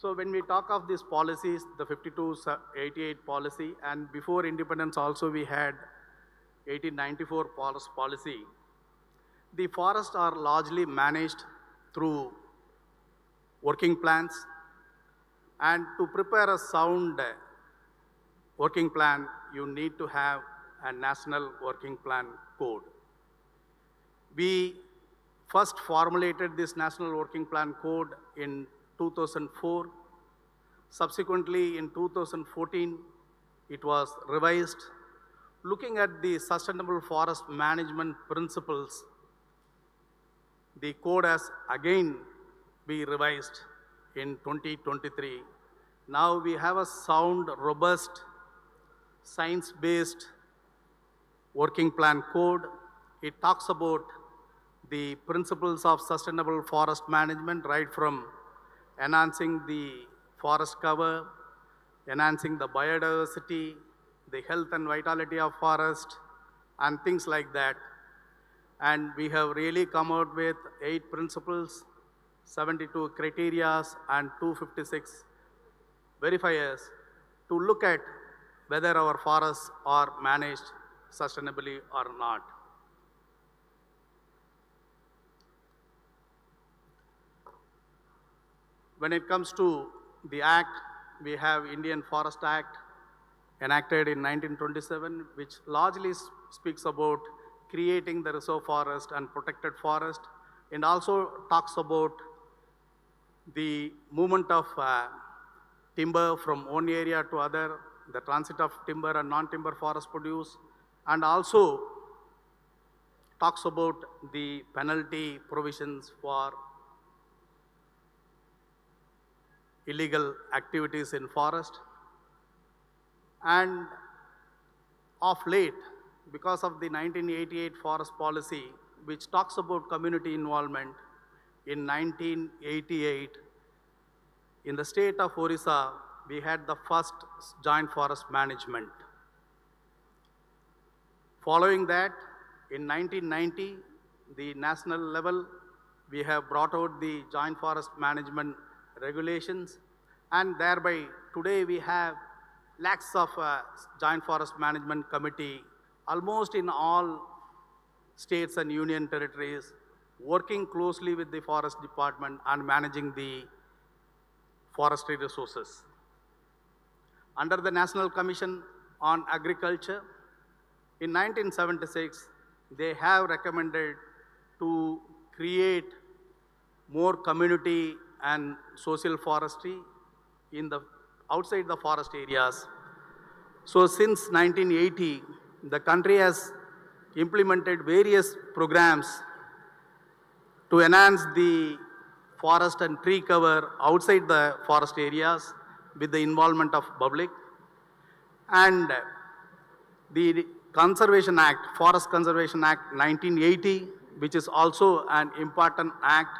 So when we talk of these policies, the 5288 policy, and before independence also we had 1894 policy, the forests are largely managed through working plans, and to prepare a sound working plan, you need to have a national working plan code. We first formulated this national working plan code in 2004. Subsequently, in 2014, it was revised. Looking at the sustainable forest management principles, the code has again been revised in 2023. Now we have a sound, robust, science-based working plan code. It talks about the principles of sustainable forest management, right from enhancing the forest cover, enhancing the biodiversity, the health and vitality of forest, and things like that. And we have really come out with 8 principles, 72 criteria, and 256 verifiers to look at whether our forests are managed sustainably or not. When it comes to the Act, we have Indian Forest Act enacted in 1927, which largely speaks about creating the reserve forest and protected forest, and also talks about the movement of timber from one area to other, the transit of timber and non-timber forest produce, and also talks about the penalty provisions for illegal activities in forest. And of late, because of the 1988 forest policy, which talks about community involvement, in 1988, in the state of Orissa, we had the first joint forest management. Following that, in 1990, the national level, we have brought out the joint forest management regulations, and thereby today we have lakhs of joint forest management committee almost in all states and union territories, working closely with the forest department and managing the forestry resources. Under the National Commission on Agriculture, in 1976, they have recommended to create more community and social forestry in the outside the forest areas. So since 1980, the country has implemented various programs to enhance the forest and tree cover outside the forest areas with the involvement of public. And the Conservation Act, Forest Conservation Act 1980, which is also an important act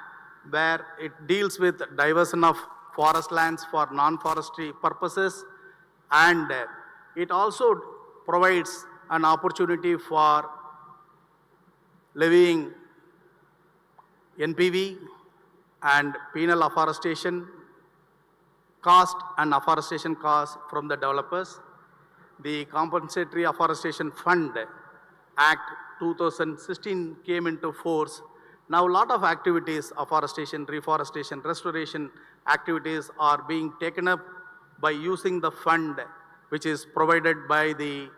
where it deals with diversion of forest lands for non-forestry purposes, and it also provides an opportunity for levying NPV and penal afforestation cost and afforestation cost from the developers. The Compensatory Afforestation Fund Act 2016 came into force. Now a lot of activities, afforestation, reforestation, restoration activities are being taken up by using the fund which is provided by the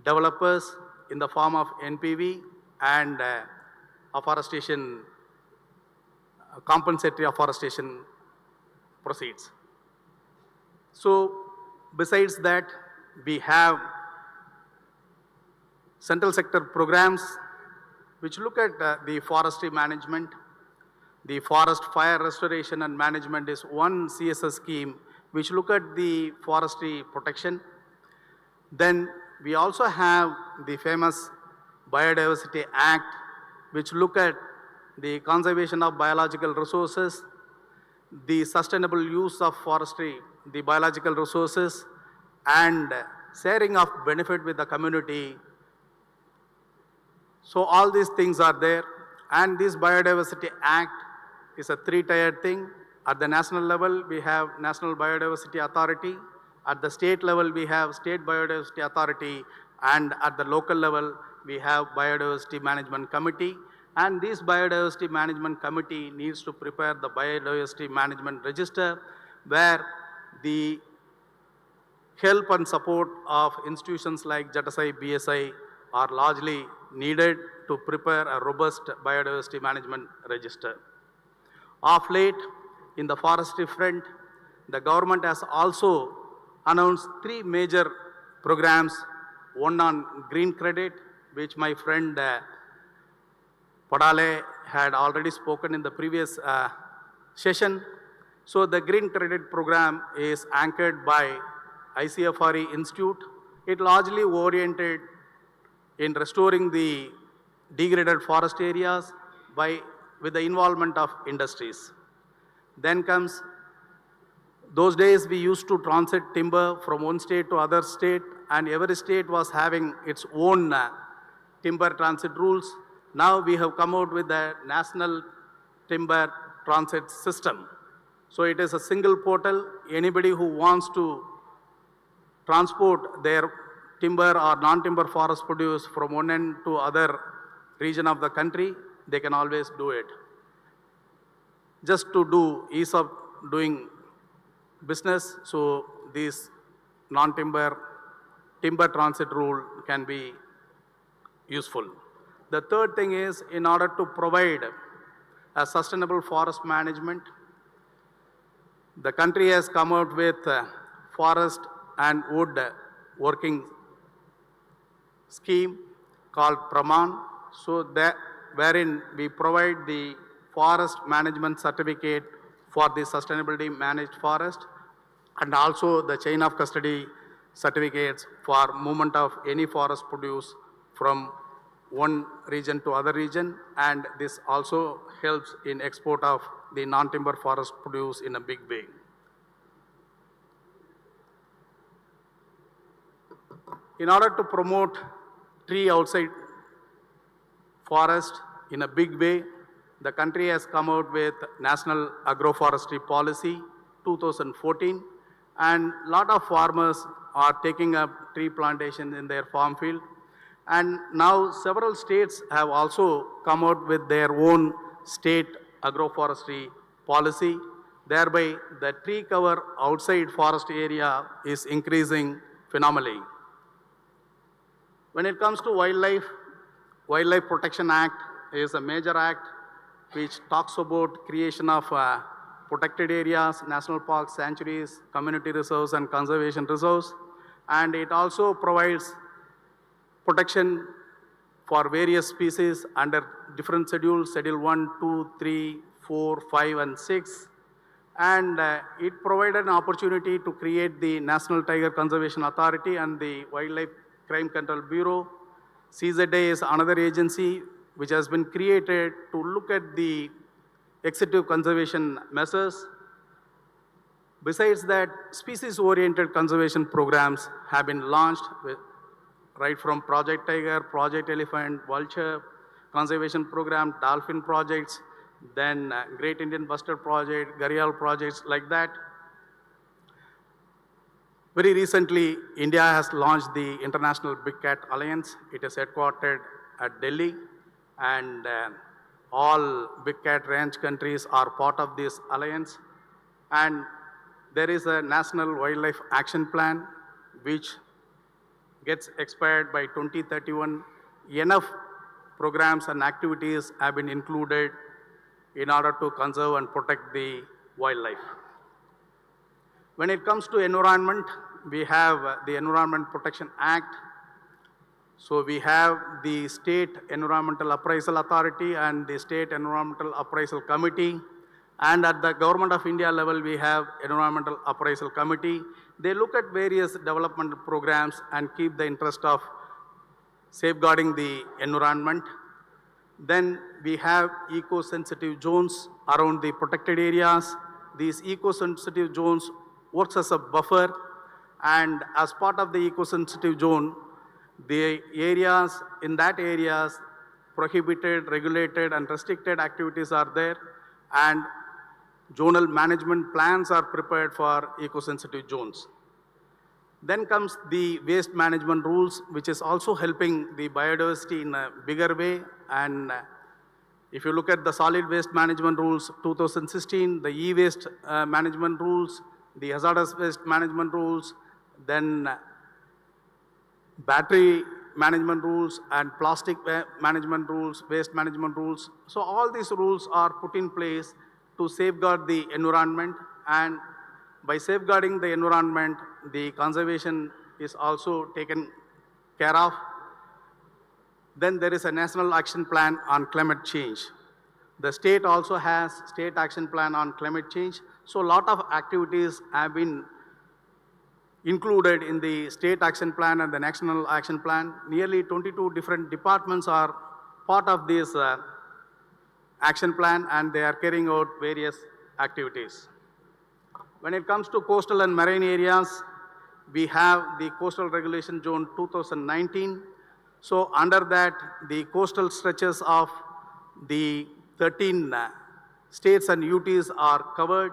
developers in the form of NPV and afforestation, compensatory afforestation proceeds. So besides that, we have central sector programs which look at the forestry management. The forest fire restoration and management is one CSS scheme which look at the forestry protection. Then we also have the famous Biodiversity Act which look at the conservation of biological resources, the sustainable use of forestry, the biological resources, and sharing of benefit with the community. So all these things are there, and this Biodiversity Act is a 3-tiered thing. At the national level, we have National Biodiversity Authority. At the state level, we have State Biodiversity Authority. And at the local level, we have Biodiversity Management Committee. And this Biodiversity Management Committee needs to prepare the Biodiversity Management Register, where the help and support of institutions like JATSI, BSI are largely needed to prepare a robust biodiversity management register. Of late, in the forestry front, the government has also announced 3 major programs, one on green credit, which my friend Padale had already spoken in the previous session. So the green credit program is anchored by ICFRE Institute. It largely oriented in restoring the degraded forest areas with the involvement of industries. Then comes, those days we used to transit timber from one state to other state, and every state was having its own timber transit rules. Now we have come out with the National Timber Transit System. So it is a single portal. Anybody who wants to transport their timber or non-timber forest produce from one end to other region of the country, they can always do it. Just to do ease of doing business, so this non-timber timber transit rule can be useful. The third thing is, in order to provide a sustainable forest management, the country has come out with forest and wood working scheme called Praman. So that wherein we provide the forest management certificate for the sustainability managed forest, and also the chain of custody certificates for movement of any forest produce from one region to other region, and this also helps in export of the non-timber forest produce in a big way. In order to promote tree outside forest in a big way, the country has come out with National Agroforestry Policy 2014, and a lot of farmers are taking up tree plantation in their farm field. And now several states have also come out with their own state agroforestry policy. Thereby, the tree cover outside forest area is increasing phenomenally. When it comes to wildlife, Wildlife Protection Act is a major act which talks about creation of protected areas, national parks, sanctuaries, community reserves, and conservation reserves. And it also provides protection for various species under different schedules, Schedule 1, 2, 3, 4, 5, and 6. And it provided an opportunity to create the National Tiger Conservation Authority and the Wildlife Crime Control Bureau. CZA is another agency which has been created to look at the executive conservation measures. Besides that, species-oriented conservation programs have been launched right from Project Tiger, Project Elephant, Vulture, Conservation Program, Dolphin projects, then Great Indian Bustard Project, Gharial projects like that. Very recently, India has launched the International Big Cat Alliance. It is headquartered at Delhi, and all big cat ranch countries are part of this alliance. And there is a National Wildlife Action Plan which gets expired by 2031. Enough programs and activities have been included in order to conserve and protect the wildlife. When it comes to environment, we have the Environment Protection Act. So we have the State Environmental Appraisal Authority and the State Environmental Appraisal Committee. And at the Government of India level, we have Environmental Appraisal Committee. They look at various development programs and keep the interest of safeguarding the environment. Then we have eco-sensitive zones around the protected areas. These eco-sensitive zones works as a buffer, and as part of the eco-sensitive zone, the areas, in that areas, prohibited, regulated, and restricted activities are there, and Zonal management plans are prepared for eco-sensitive zones. Then comes the waste management rules, which is also helping the biodiversity in a bigger way. And if you look at the solid waste management rules 2016, the e-waste management rules, the hazardous waste management rules, then battery management rules and plastic management rules, waste management rules. So all these rules are put in place to safeguard the environment, and by safeguarding the environment, the conservation is also taken care of. Then there is a national action plan on climate change. The state also has state action plan on climate change. So a lot of activities have been included in the state action plan and the national action plan. Nearly 22 different departments are part of this action plan, and they are carrying out various activities. When it comes to coastal and marine areas, we have the Coastal Regulation Zone 2019. So under that, the coastal stretches of the 13 states and UTs are covered.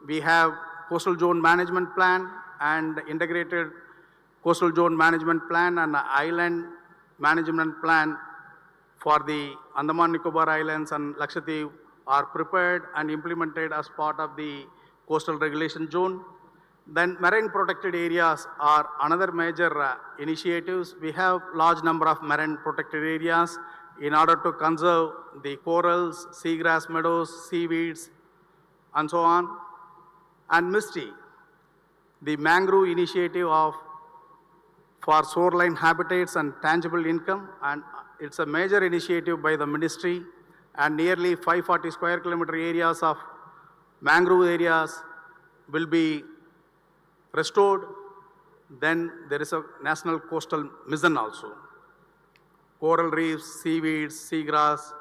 We have Coastal Zone Management Plan and Integrated Coastal Zone Management Plan and Island Management Plan for the Andaman Nicobar Islands and Lakshadweep are prepared and implemented as part of the Coastal Regulation Zone. Then marine protected areas are another major initiatives. We have large number of marine protected areas in order to conserve the corals, seagrass meadows, seaweeds, and so on. And MISTI, the mangrove initiative for shoreline habitats and tangible income, and it's a major initiative by the ministry, and nearly 540 square kilometer areas of mangrove areas will be restored. Then there is a national coastal mission also. Coral reefs, seaweeds, seagrass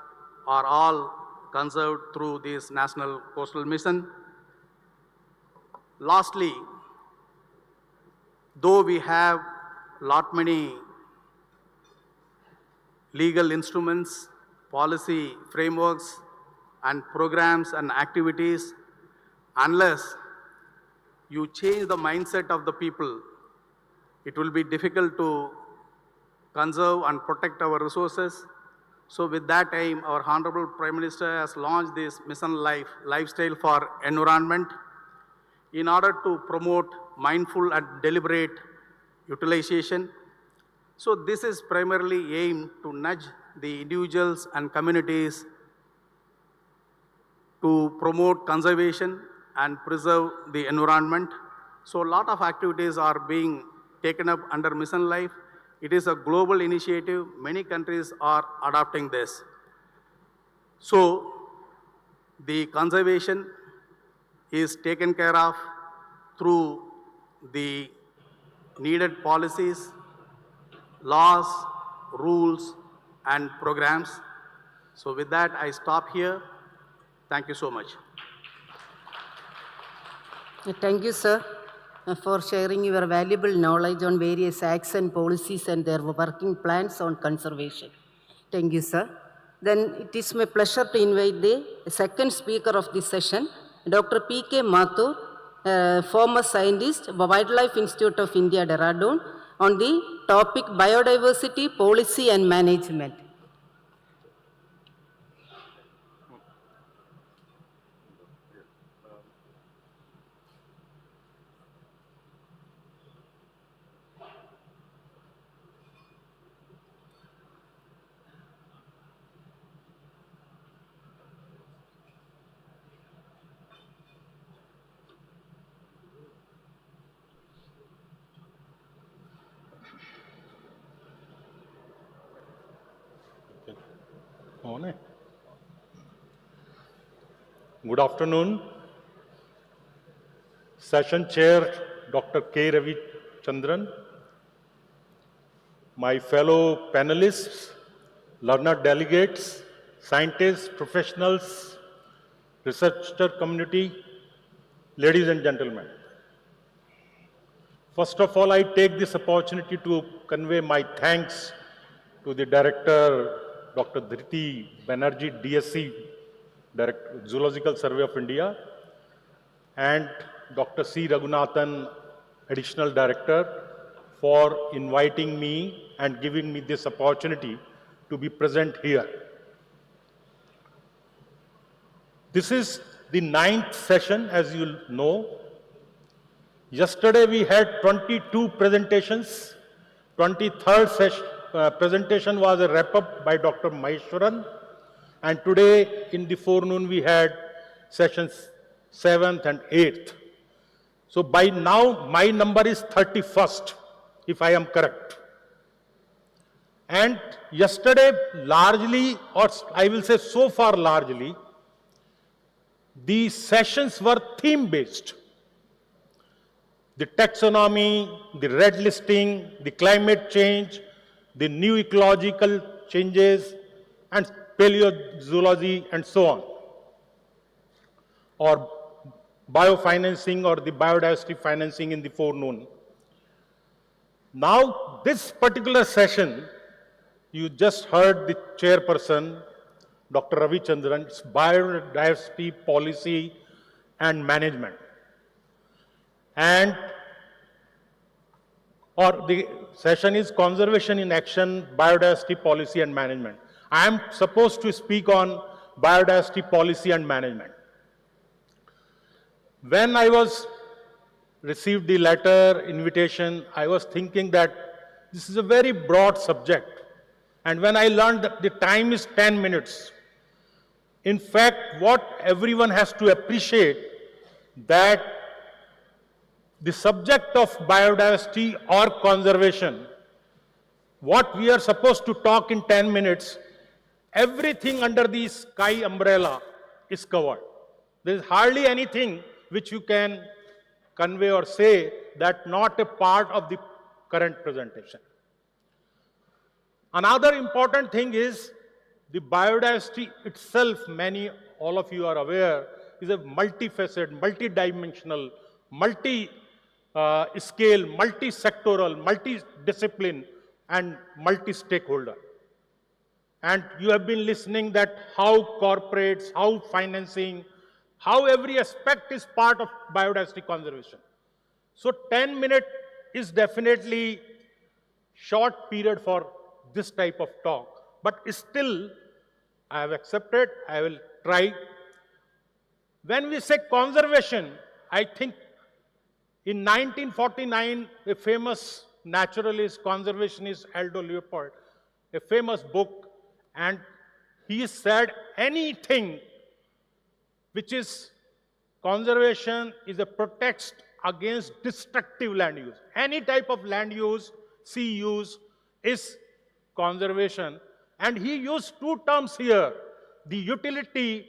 are all conserved through this national coastal mission. Lastly, though we have lot many legal instruments, policy frameworks, and programs and activities, unless you change the mindset of the people, it will be difficult to conserve and protect our resources. So with that aim, our Honorable Prime Minister has launched this Mission Life, Lifestyle for Environment, in order to promote mindful and deliberate utilization. So this is primarily aimed to nudge the individuals and communities to promote conservation and preserve the environment. So a lot of activities are being taken up under Mission Life. It is a global initiative. Many countries are adopting this. So the conservation is taken care of through the needed policies, laws, rules, and programs. So with that, I stop here. Thank you so much. Thank you, sir, for sharing your valuable knowledge on various acts and policies and their working plans on conservation. Thank you, sir. Then it is my pleasure to invite the second speaker of this session, Dr. P.K. Mathur, former scientist, Wildlife Institute of India, Dehradun, on the topic biodiversity, policy and management. Good afternoon. Session Chair Dr. K. Ravi Chandran, my fellow panelists, learned delegates, scientists, professionals, researcher community, ladies and gentlemen. First of all, I take this opportunity to convey my thanks to the Director, Dr. Dhriti Banerjee, DSC, Zoological Survey of India, and Dr. C. Raghunathan, Additional Director, for inviting me and giving me this opportunity to be present here. This is the 9th session, as you know. Yesterday we had 22 presentations. 23rd presentation was a wrap-up by Dr. Maheshwaran. And today in the forenoon we had sessions 7th and 8th. So by now my number is 31st, if I am correct. And yesterday largely, or I will say so far largely, the sessions were theme-based. The taxonomy, the red listing, the climate change, the new ecological changes, and paleozoology, and so on. Or biofinancing or the biodiversity financing in the forenoon. Now, this particular session, you just heard the chairperson, Dr. Ravichandran, it's biodiversity policy and management. And or the session is conservation in action, biodiversity policy and management. I am supposed to speak on biodiversity policy and management. When I received the letter, invitation, I was thinking that this is a very broad subject. And when I learned that the time is 10 minutes, in fact, what everyone has to appreciate that the subject of biodiversity or conservation, what we are supposed to talk in 10 minutes, everything under the sky umbrella is covered. There is hardly anything which you can convey or say that not a part of the current presentation. Another important thing is the biodiversity itself, all of you are aware, is a multifaceted, multidimensional, multi-scale, multi-sectoral, multi-discipline, and multi-stakeholder. And you have been listening that how corporates, how financing, how every aspect is part of biodiversity conservation. So 10 minutes is definitely short period for this type of talk. But still, I have accepted, I will try. When we say conservation, I think in 1949, a famous naturalist, conservationist, Aldo Leopold, a famous book, and he said anything which is conservation is a protest against destructive land use. Any type of land use, sea use, is conservation. And he used two terms here. The utility,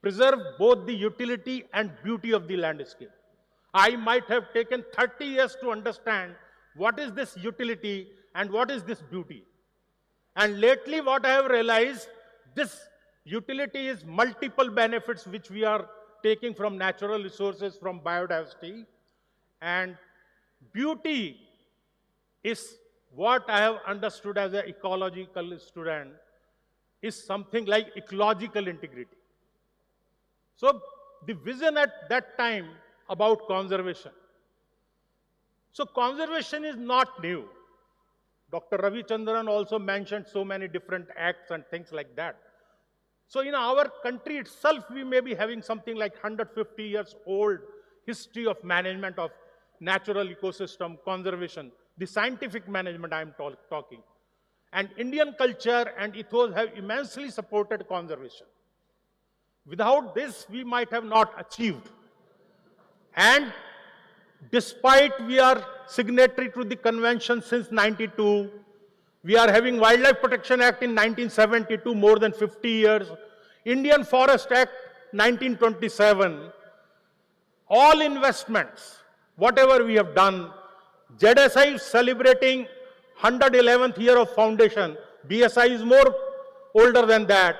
preserve both the utility and beauty of the landscape. I might have taken 30 years to understand what is this utility and what is this beauty. And lately what I have realized, this utility is multiple benefits which we are taking from natural resources, from biodiversity. And beauty is what I have understood as an ecological student is something like ecological integrity. So the vision at that time about conservation. So conservation is not new. Dr. Ravichandran also mentioned so many different acts and things like that. So in our country itself, we may be having something like 150 years old history of management of natural ecosystem conservation, the scientific management I am talking. And Indian culture and ethos have immensely supported conservation. Without this, we might have not achieved. And despite we are signatory to the convention since 92, we are having Wildlife Protection Act in 1972, more than 50 years. Indian Forest Act 1927. All investments, whatever we have done, ZSI is celebrating 111th year of foundation. BSI is more older than that.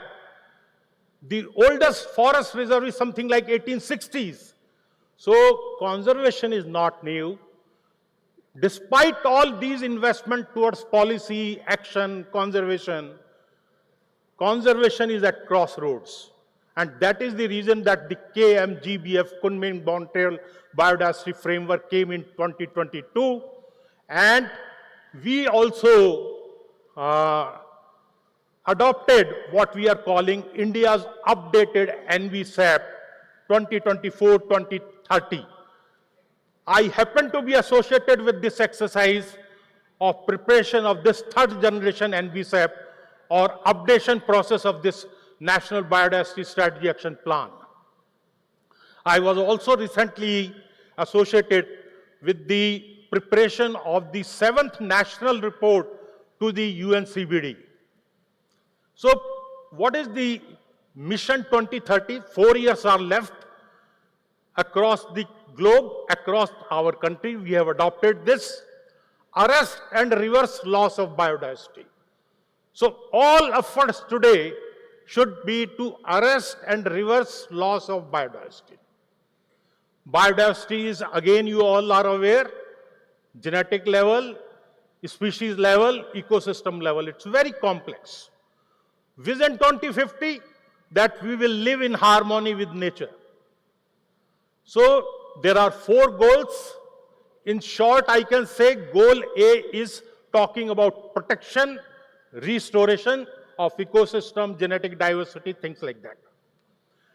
The oldest forest reserve is something like 1860s. So conservation is not new. Despite all these investments towards policy, action, conservation is at crossroads. And that is the reason that the KMGBF, Kunming-Montreal Biodiversity Framework, came in 2022. And we also adopted what we are calling India's updated NVSAP 2024-2030. I happen to be associated with this exercise of preparation of this third generation NVSAP or updation process of this National Biodiversity Strategy Action Plan. I was also recently associated with the preparation of the 7th national report to the UNCBD. So what is the Mission 2030? 4 years are left across the globe, across our country. We have adopted this arrest and reverse loss of biodiversity. So all efforts today should be to arrest and reverse loss of biodiversity. Biodiversity is, again, you all are aware, genetic level, species level, ecosystem level. It's very complex. Vision 2050, that we will live in harmony with nature. So there are 4 goals. In short, I can say goal A is talking about protection, restoration of ecosystem, genetic diversity, things like that.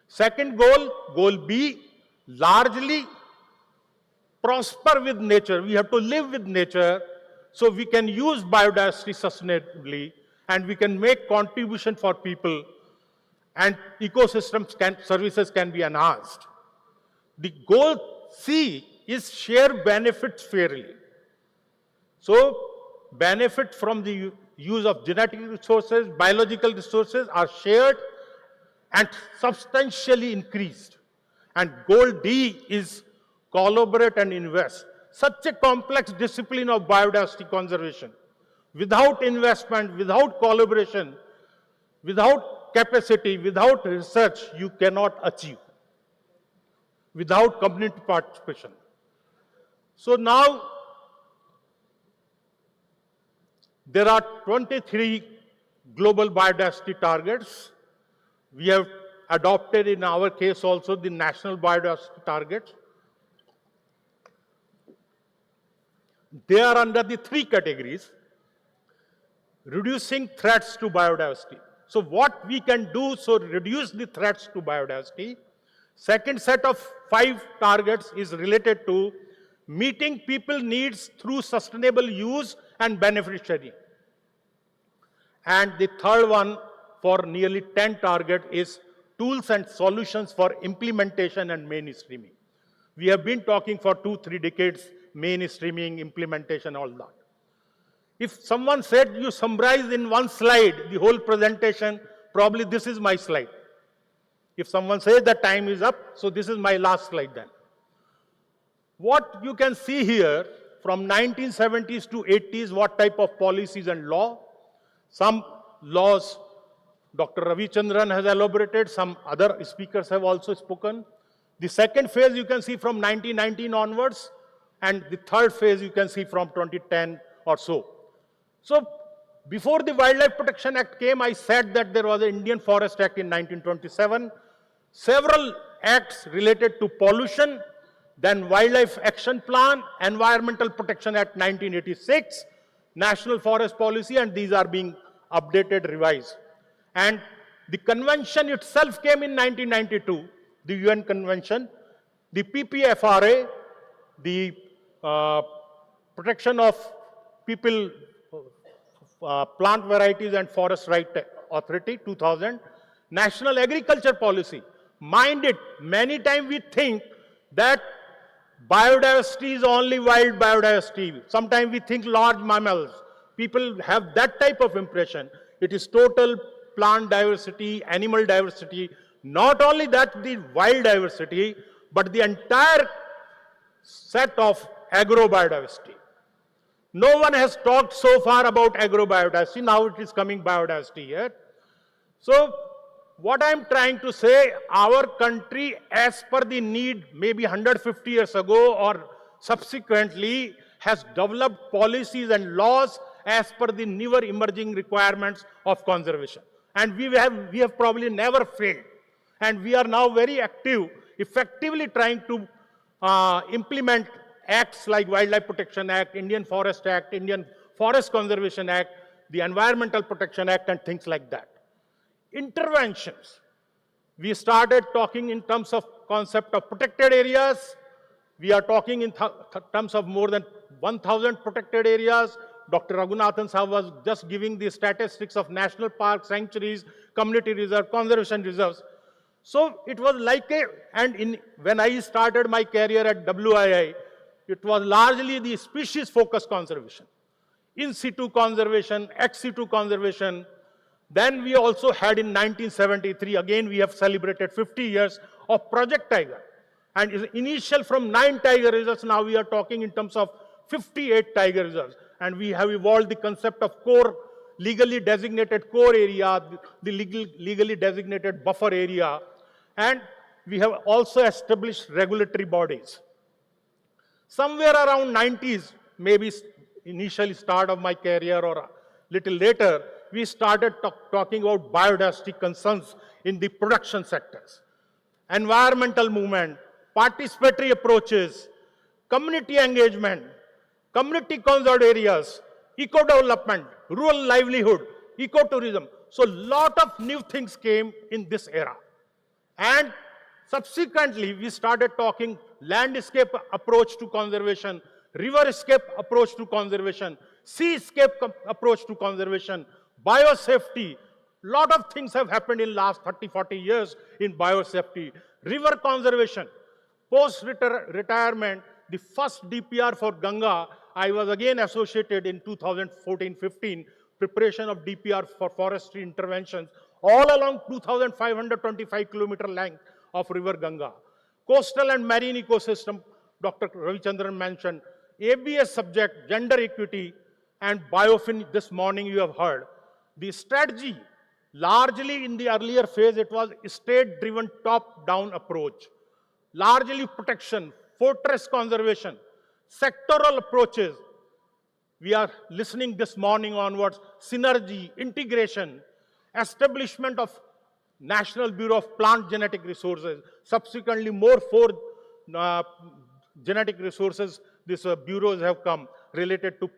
Second goal, goal B, largely prosper with nature. We have to live with nature so we can use biodiversity sustainably and we can make contribution for people and ecosystems services can be enhanced. The goal C is share benefits fairly. So benefit from the use of genetic resources, biological resources are shared and substantially increased. And goal D is collaborate and invest. Such a complex discipline of biodiversity conservation. Without investment, without collaboration, without capacity, without research, you cannot achieve. Without community participation. So now, there are 23 global biodiversity targets. We have adopted in our case also the national biodiversity targets. They are under the 3 categories. Reducing threats to biodiversity. So what we can do so reduce the threats to biodiversity. Second set of 5 targets is related to meeting people needs through sustainable use and benefit sharing. And the third one for nearly 10 target is tools and solutions for implementation and mainstreaming. We have been talking for 2-3 decades, mainstreaming, implementation, all that. If someone said you summarize in one slide the whole presentation, probably this is my slide. If someone says that time is up, so this is my last slide then. What you can see here from 1970s to 80s, what type of policies and law. Some laws Dr. Ravichandran has elaborated, some other speakers have also spoken. The second phase you can see from 1919 onwards, and the third phase you can see from 2010 or so. So before the Wildlife Protection Act came, I said that there was an Indian Forest Act in 1927, several acts related to pollution, then Wildlife Action Plan, Environmental Protection Act 1986, National Forest Policy, and these are being updated, revised. And the convention itself came in 1992, the UN Convention, the PPFRA, the Protection of People, Plant Varieties and Forest Right Authority, 2000, National Agriculture Policy. Mind it, many times we think that biodiversity is only wild biodiversity. Sometimes we think large mammals. People have that type of impression. It is total plant diversity, animal diversity. Not only that, the wild diversity, but the entire set of agrobiodiversity. No one has talked so far about agrobiodiversity. Now it is coming biodiversity here. So what I am trying to say, our country, as per the need, maybe 150 years ago or subsequently, has developed policies and laws as per the newer emerging requirements of conservation. And we have probably never failed. And we are now very active, effectively trying to implement acts like Wildlife Protection Act, Indian Forest Act, Indian Forest Conservation Act, the Environmental Protection Act, and things like that. Interventions. We started talking in terms of concept of protected areas. We are talking in terms of more than 1,000 protected areas. Dr. Raghunathan Saab was just giving the statistics of national parks, sanctuaries, community reserves, conservation reserves. So it was like when I started my career at WII, it was largely the species-focused conservation. In situ conservation, ex situ conservation. Then we also had in 1973, again we have celebrated 50 years of Project Tiger. And initial from 9 tiger reserves, now we are talking in terms of 58 tiger reserves. And we have evolved the concept of core, legally designated core area, the legally designated buffer area. And we have also established regulatory bodies. Somewhere around 90s, maybe initially start of my career or a little later, we started talking about biodiversity concerns in the production sectors. Environmental movement, participatory approaches, community engagement, community conserved areas, eco-development, rural livelihood, ecotourism. So a lot of new things came in this era. And subsequently, we started talking landscape approach to conservation, riverscape approach to conservation, seascape approach to conservation, biosafety. Lot of things have happened in last 30, 40 years in biosafety. River conservation, post-retirement, the first DPR for Ganga, I was again associated in 2014-15, preparation of DPR for forestry interventions, all along 2,525 kilometer length of river Ganga. Coastal and marine ecosystem, Dr. Ravichandran mentioned, ABS subject, gender equity, and biofin, this morning you have heard. The strategy, largely in the earlier phase, it was state-driven top-down approach. Largely protection, fortress conservation, sectoral approaches. We are listening this morning onwards, synergy, integration, establishment of National Bureau of Plant Genetic Resources, subsequently more 4 genetic resources, these bureaus have come related to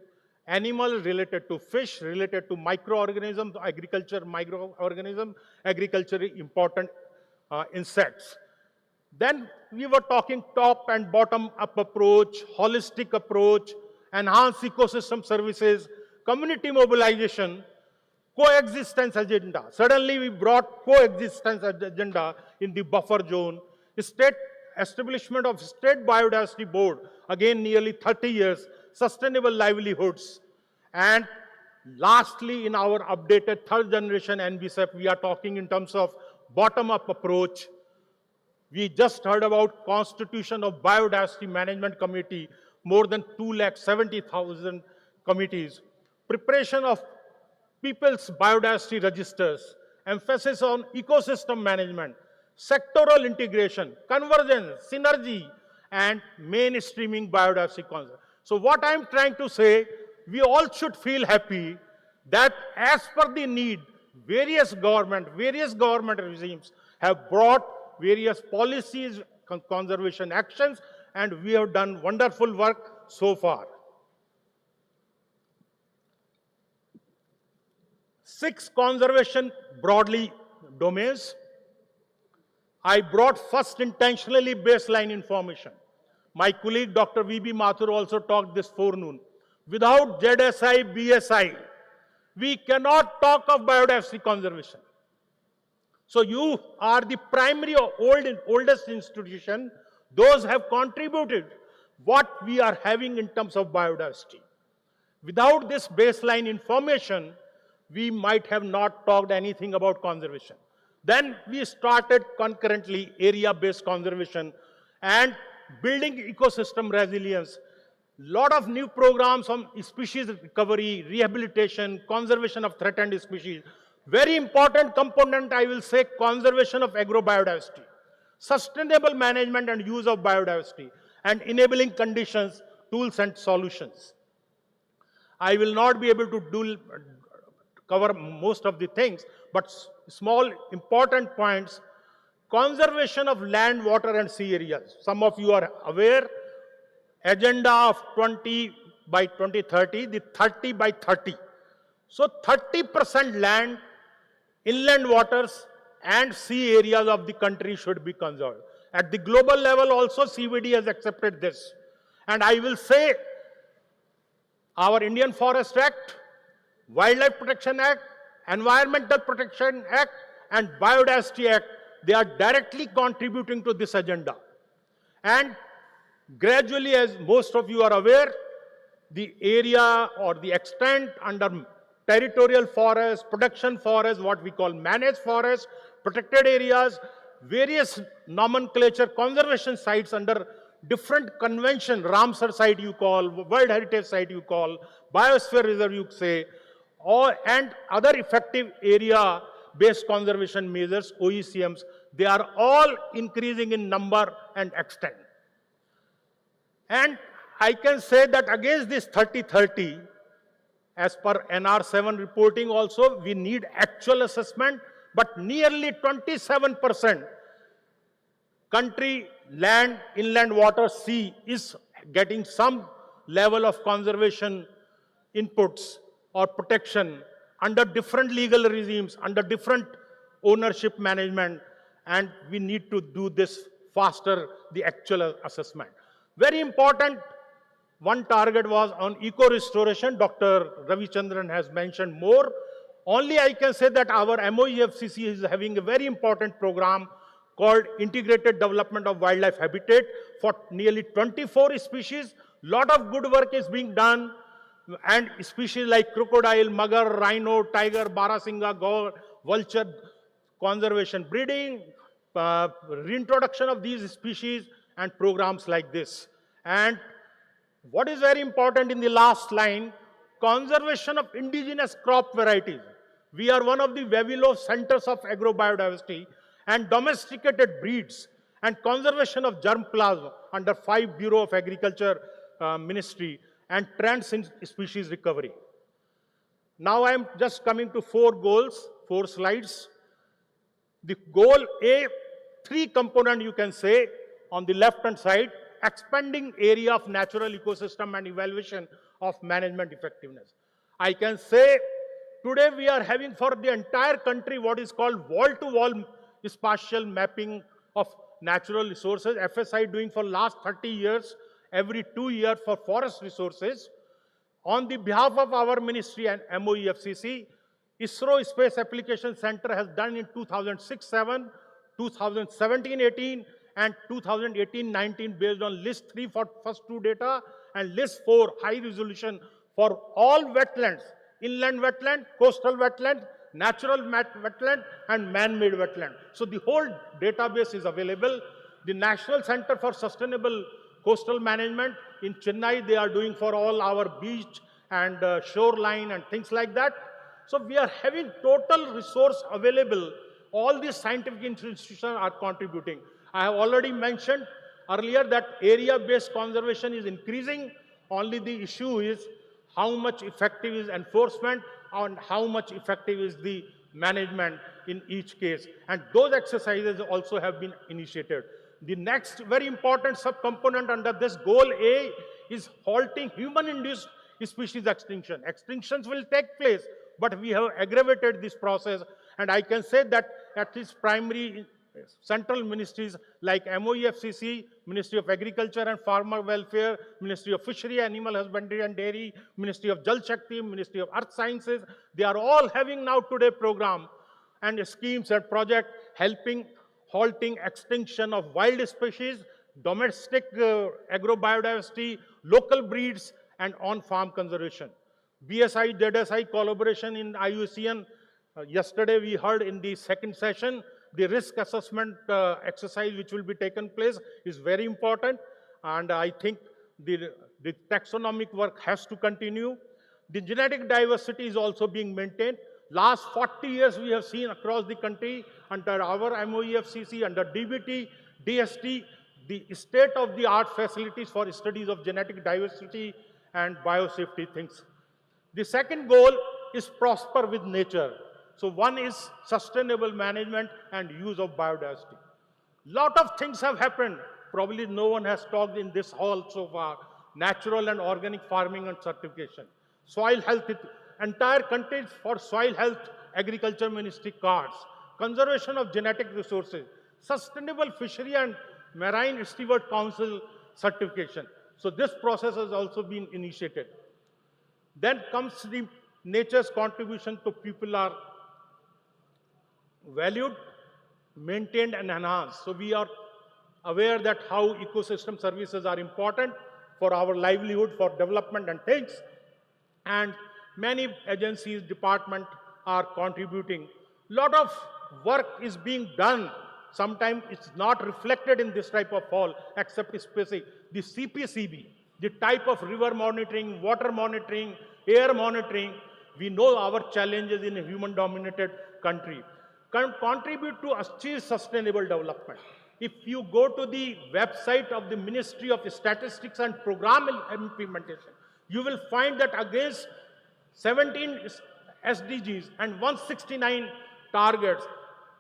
animal, related to fish, related to microorganisms, agriculture microorganism, agriculture important insects. Then we were talking top and bottom up approach, holistic approach, enhanced ecosystem services, community mobilization, coexistence agenda. Suddenly we brought coexistence agenda in the buffer zone, state establishment of state biodiversity board, again nearly 30 years, sustainable livelihoods. And lastly, in our updated third generation NBSEP, we are talking in terms of bottom-up approach. We just heard about constitution of biodiversity management committee, more than 270,000 committees, preparation of people's biodiversity registers, emphasis on ecosystem management, sectoral integration, convergence, synergy, and mainstreaming biodiversity concept. So what I'm trying to say, we all should feel happy that as per the need, various government regimes have brought various policies, conservation actions, and we have done wonderful work so far. 6 conservation broadly domains. I brought first intentionally baseline information. My colleague Dr. V.B. Mathur also talked this forenoon. Without ZSI, BSI, we cannot talk of biodiversity conservation. So you are the primary or oldest institution. Those have contributed what we are having in terms of biodiversity. Without this baseline information, we might have not talked anything about conservation. Then we started concurrently area-based conservation and building ecosystem resilience. Lot of new programs on species recovery, rehabilitation, conservation of threatened species. Very important component, I will say, conservation of agrobiodiversity, sustainable management and use of biodiversity, and enabling conditions, tools and solutions. I will not be able to cover most of the things, but small important points. Conservation of land, water and sea areas. Some of you are aware, agenda of 20 by 2030, the 30 by 30. So 30% land, inland waters and sea areas of the country should be conserved. At the global level also CVD has accepted this. And I will say our Indian Forest Act, Wildlife Protection Act, Environmental Protection Act and Biodiversity Act, they are directly contributing to this agenda. And gradually, as most of you are aware, the area or the extent under territorial forest, production forest, what we call managed forest, protected areas, various nomenclature conservation sites under different convention, Ramsar site you call, World Heritage site you call, Biosphere Reserve you say, and other effective area-based conservation measures, OECMs, they are all increasing in number and extent. And I can say that against this 30-30, as per NR7 reporting also, we need actual assessment, but nearly 27% country, land, inland water, sea is getting some level of conservation inputs or protection under different legal regimes, under different ownership management, and we need to do this faster, the actual assessment. Very important, one target was on eco-restoration. Dr. Ravichandran has mentioned more. Only I can say that our MOEFCC is having a very important program called Integrated Development of Wildlife Habitat for nearly 24 species. Lot of good work is being done, and species like crocodile, mugger, rhino, tiger, barasingha, gaur, vulture, conservation, breeding, reintroduction of these species and programs like this. And what is very important in the last line, conservation of indigenous crop varieties. We are one of the Vavilov centers of agrobiodiversity and domesticated breeds and conservation of germplasm under 5 Bureau of Agriculture Ministry and trends in species recovery. Now I am just coming to 4 goals, 4 slides. The goal A, 3 component you can say on the left hand side, expanding area of natural ecosystem and evaluation of management effectiveness. I can say today we are having for the entire country what is called wall-to-wall spatial mapping of natural resources. FSI doing for last 30 years, every 2 years for forest resources. On the behalf of our ministry and MOEFCC, ISRO Space Application Center has done in 2006-7, 2017-18, and 2018-19 based on list 3 for first 2 data and list 4 high resolution for all wetlands, inland wetland, coastal wetland, natural wetland and man-made wetland. So the whole database is available. The National Center for Sustainable Coastal Management in Chennai, they are doing for all our beach and shoreline and things like that. So we are having total resource available. All these scientific institutions are contributing. I have already mentioned earlier that area-based conservation is increasing. Only the issue is how much effective is enforcement and how much effective is the management in each case. And those exercises also have been initiated. The next very important subcomponent under this goal A is halting human-induced species extinction. Extinctions will take place, but we have aggravated this process. And I can say that at least primary central ministries like MOEFCC, Ministry of Agriculture and Farmer Welfare, Ministry of Fishery, Animal Husbandry and Dairy, Ministry of Jal Shakti, Ministry of Earth Sciences, they are all having now today program and schemes and projects helping halting extinction of wild species, domestic agrobiodiversity, local breeds and on-farm conservation. BSI, ZSI collaboration in IUCN, yesterday we heard in the second session, the risk assessment exercise which will be taken place is very important, and I think the taxonomic work has to continue. The genetic diversity is also being maintained. Last 40 years we have seen across the country under our MOEFCC, under DBT, DST, the state-of-the-art facilities for studies of genetic diversity and biosafety things. The second goal is prosper with nature. So one is sustainable management and use of biodiversity. Lot of things have happened. Probably no one has talked in this hall so far. Natural and organic farming and certification. Soil health, entire countries for soil health, agriculture ministry cards. Conservation of genetic resources. Sustainable fishery and marine steward council certification. So this process has also been initiated. Then comes the nature's contribution to people are valued, maintained and enhanced. So we are aware that how ecosystem services are important for our livelihood, for development and things. And many agencies, departments are contributing. Lot of work is being done. Sometimes it's not reflected in this type of hall, except specific. The CPCB, the type of river monitoring, water monitoring, air monitoring, we know our challenges in a human-dominated country. Can contribute to achieve sustainable development. If you go to the website of the Ministry of Statistics and Program Implementation, you will find that against 17 SDGs and 169 targets,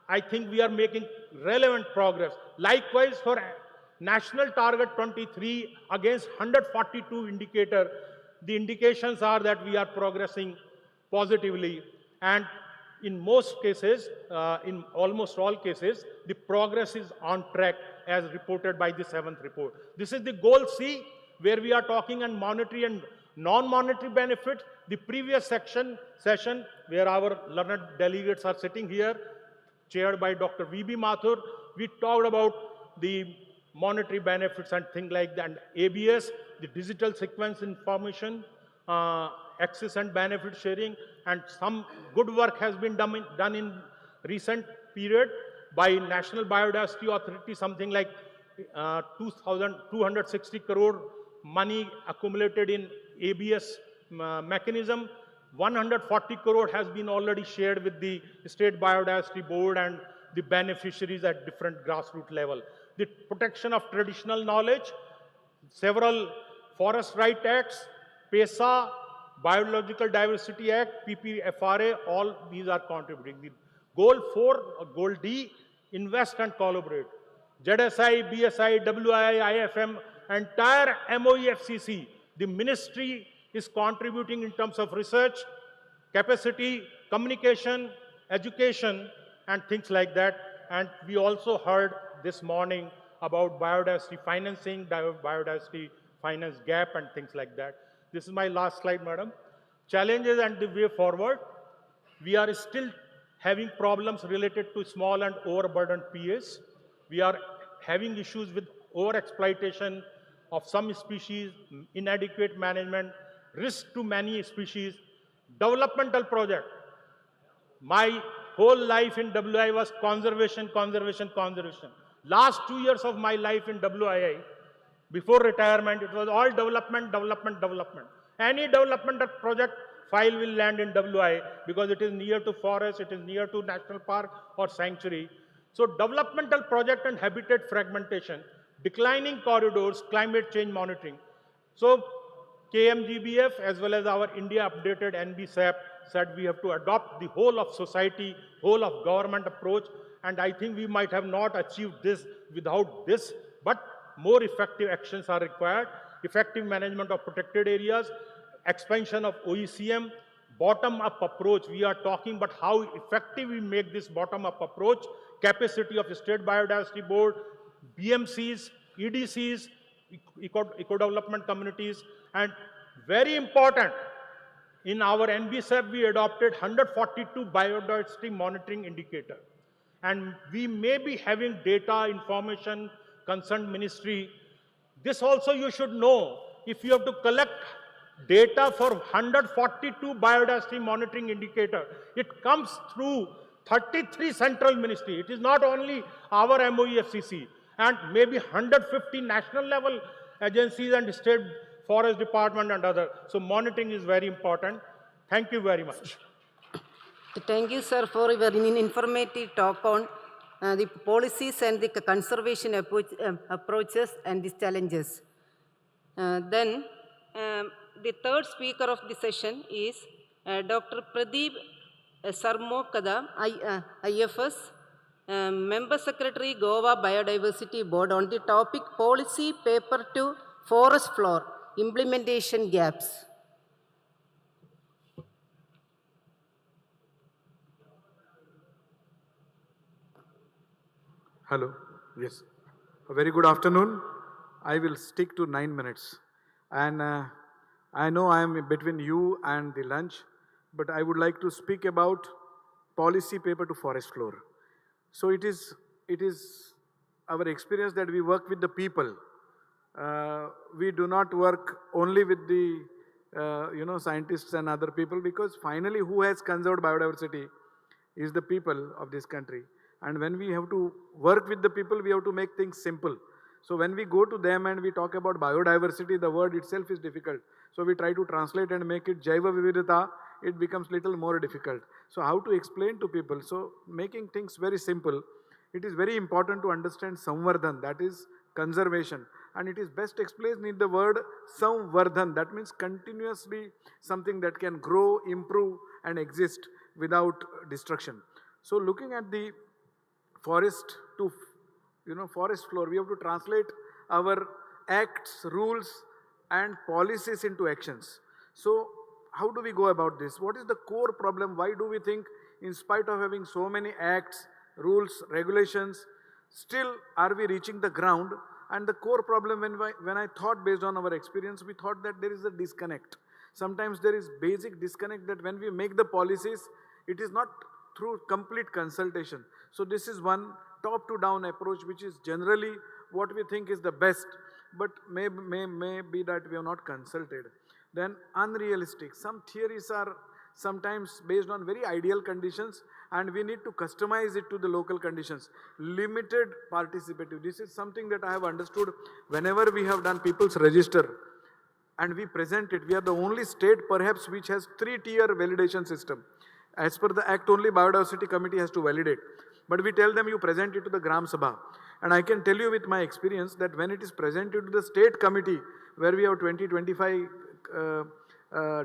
I think we are making relevant progress. Likewise, for National Target 23 against 142 indicator, the indications are that we are progressing positively, and in most cases, in almost all cases, the progress is on track as reported by the 7th report. This is the goal C, where we are talking on monetary and non-monetary benefits. The previous session, where our learned delegates are sitting here, chaired by Dr. V.B. Mathur, we talked about the monetary benefits and things like that. And ABS, the digital sequence information, access and benefit sharing, and some good work has been done in recent period by National Biodiversity Authority, something like 2,260 crore money accumulated in ABS mechanism. 140 crore has been already shared with the State Biodiversity Board and the beneficiaries at different grassroots level. The protection of traditional knowledge, several Forest Right Acts, PESA, Biological Diversity Act, PPFRA, all these are contributing. The goal 4, goal D, invest and collaborate. ZSI, BSI, WII, IFM, entire MOEFCC, the ministry is contributing in terms of research, capacity, communication, education, and things like that. And we also heard this morning about biodiversity financing, biodiversity finance gap, and things like that. This is my last slide, madam. Challenges and the way forward. We are still having problems related to small and overburdened PAs. We are having issues with overexploitation of some species, inadequate management, risk to many species. Developmental project. My whole life in WI was conservation, conservation, conservation. Last 2 years of my life in WII, before retirement, it was all development, development, development. Any developmental project file will land in WI because it is near to forest, it is near to national park or sanctuary. So developmental project and habitat fragmentation, declining corridors, climate change monitoring. So KMGBF as well as our India updated NBSAP said we have to adopt the whole of society, whole of government approach, and I think we might have not achieved this without this, but more effective actions are required. Effective management of protected areas, expansion of OECM, bottom-up approach. We are talking about how effective we make this bottom-up approach, capacity of State Biodiversity Board, BMCs, EDCs, eco-development communities, and very important, in our NBSAP, we adopted 142 biodiversity monitoring indicator. And we may be having data, information, concerned ministry. This also you should know. If you have to collect data for 142 biodiversity monitoring indicator, it comes through 33 central ministry. It is not only our MOEFCC, and maybe 150 national level agencies and state forest department and other. So monitoring is very important. Thank you very much. Thank you, sir, for your informative talk on the policies and the conservation approaches and these challenges. Then the third speaker of the session is Dr. Pradeep Sarmokada, IFS, Member Secretary, Goa Biodiversity Board, on the topic Policy Paper to Forest Floor, Implementation Gaps. Hello. Yes. A very good afternoon. I will stick to 9 minutes. And I know I am between you and the lunch, but I would like to speak about policy paper to forest floor. So it is our experience that we work with the people. We do not work only with the scientists and other people, because finally who has conserved biodiversity is the people of this country. And when we have to work with the people, we have to make things simple. So when we go to them and we talk about biodiversity, the word itself is difficult. So we try to translate and make it Jaiva Vividhata, it becomes little more difficult. So how to explain to people? So making things very simple, it is very important to understand Samvardhan, that is conservation. And it is best explained in the word Samvardhan, that means continuously something that can grow, improve and exist without destruction. So looking at the forest to forest floor, we have to translate our acts, rules and policies into actions. So how do we go about this? What is the core problem? Why do we think, in spite of having so many acts, rules, regulations, still are we reaching the ground? And the core problem, when I thought based on our experience, we thought that there is a disconnect. Sometimes there is basic disconnect that when we make the policies, it is not through complete consultation. So this is one top to down approach, which is generally what we think is the best, but may be that we have not consulted. Then unrealistic. Some theories are sometimes based on very ideal conditions and we need to customize it to the local conditions. Limited participative. This is something that I have understood whenever we have done people's register and we present it. We are the only state perhaps which has 3-tier validation system. As per the Act, only Biodiversity Committee has to validate. But we tell them you present it to the Gram Sabha. And I can tell you with my experience that when it is presented to the state committee, where we have 20-25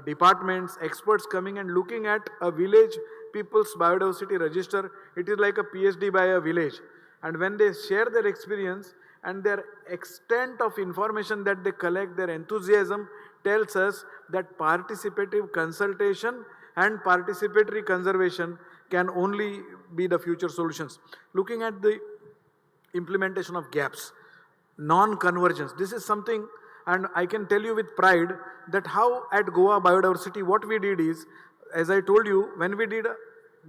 departments, experts coming and looking at a village people's biodiversity register, it is like a PhD by a village. And when they share their experience and their extent of information that they collect, their enthusiasm tells us that participative consultation and participatory conservation can only be the future solutions. Looking at the implementation of gaps, non-convergence, this is something, and I can tell you with pride that how at Goa Biodiversity, what we did is, as I told you, when we did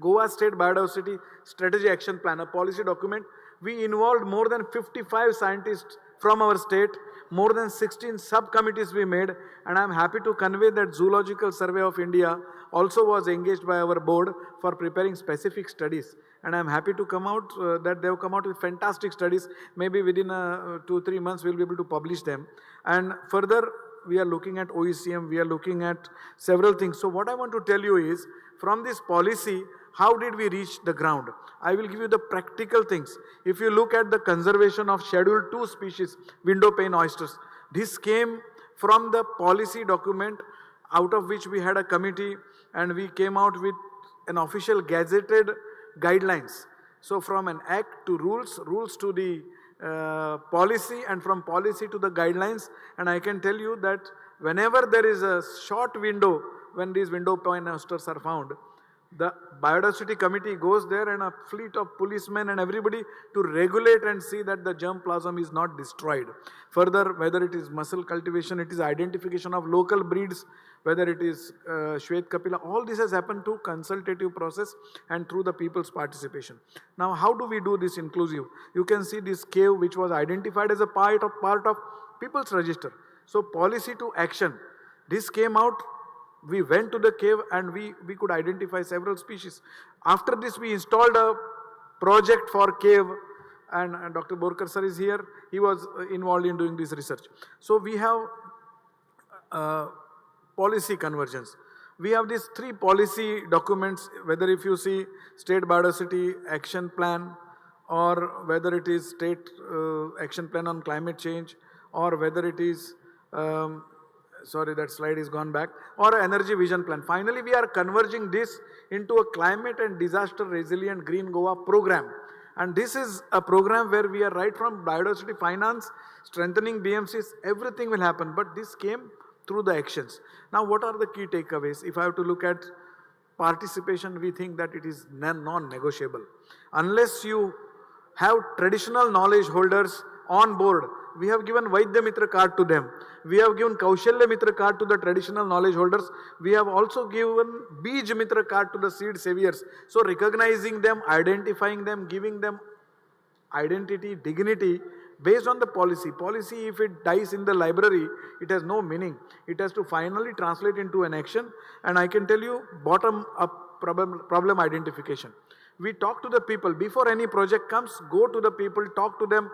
Goa State Biodiversity Strategy Action Plan, a policy document, we involved more than 55 scientists from our state, more than 16 subcommittees we made, and I am happy to convey that Zoological Survey of India also was engaged by our board for preparing specific studies. And I am happy to come out that they have come out with fantastic studies. Maybe within 2-3 months we will be able to publish them. And further, we are looking at OECM, we are looking at several things. So what I want to tell you is, from this policy, how did we reach the ground? I will give you the practical things. If you look at the conservation of Schedule 2 species, window pane oysters, this came from the policy document out of which we had a committee and we came out with an official gazetted guidelines. So from an act to rules, rules to the policy, and from policy to the guidelines. And I can tell you that whenever there is a short window when these window pane oysters are found, the Biodiversity Committee goes there and a fleet of policemen and everybody to regulate and see that the germplasm is not destroyed. Further, whether it is mussel cultivation, it is identification of local breeds, whether it is Shwet Kapila, all this has happened through consultative process and through the people's participation. Now, how do we do this inclusive? You can see this cave which was identified as a part of people's register. So policy to action. This came out. We went to the cave and we could identify several species. After this, we installed a project for cave, and Dr. Borkar sir is here. He was involved in doing this research. So we have policy convergence. We have these 3 policy documents, whether if you see State Biodiversity Action Plan, or whether it is State Action Plan on Climate Change, or whether it is sorry, that slide is gone back, or Energy Vision Plan. Finally, we are converging this into a climate and disaster resilient Green Goa program. And this is a program where we are right from biodiversity finance, strengthening BMCs, everything will happen. But this came through the actions. Now, what are the key takeaways? If I have to look at participation, we think that it is non-negotiable. Unless you have traditional knowledge holders on board, we have given Vaidya Mitra card to them. We have given Kaushalya Mitra card to the traditional knowledge holders. We have also given Bij Mitra card to the seed saviors. So recognizing them, identifying them, giving them identity, dignity based on the policy. Policy, if it dies in the library, it has no meaning. It has to finally translate into an action. And I can tell you, bottom up problem identification. We talk to the people. Before any project comes, go to the people, talk to them,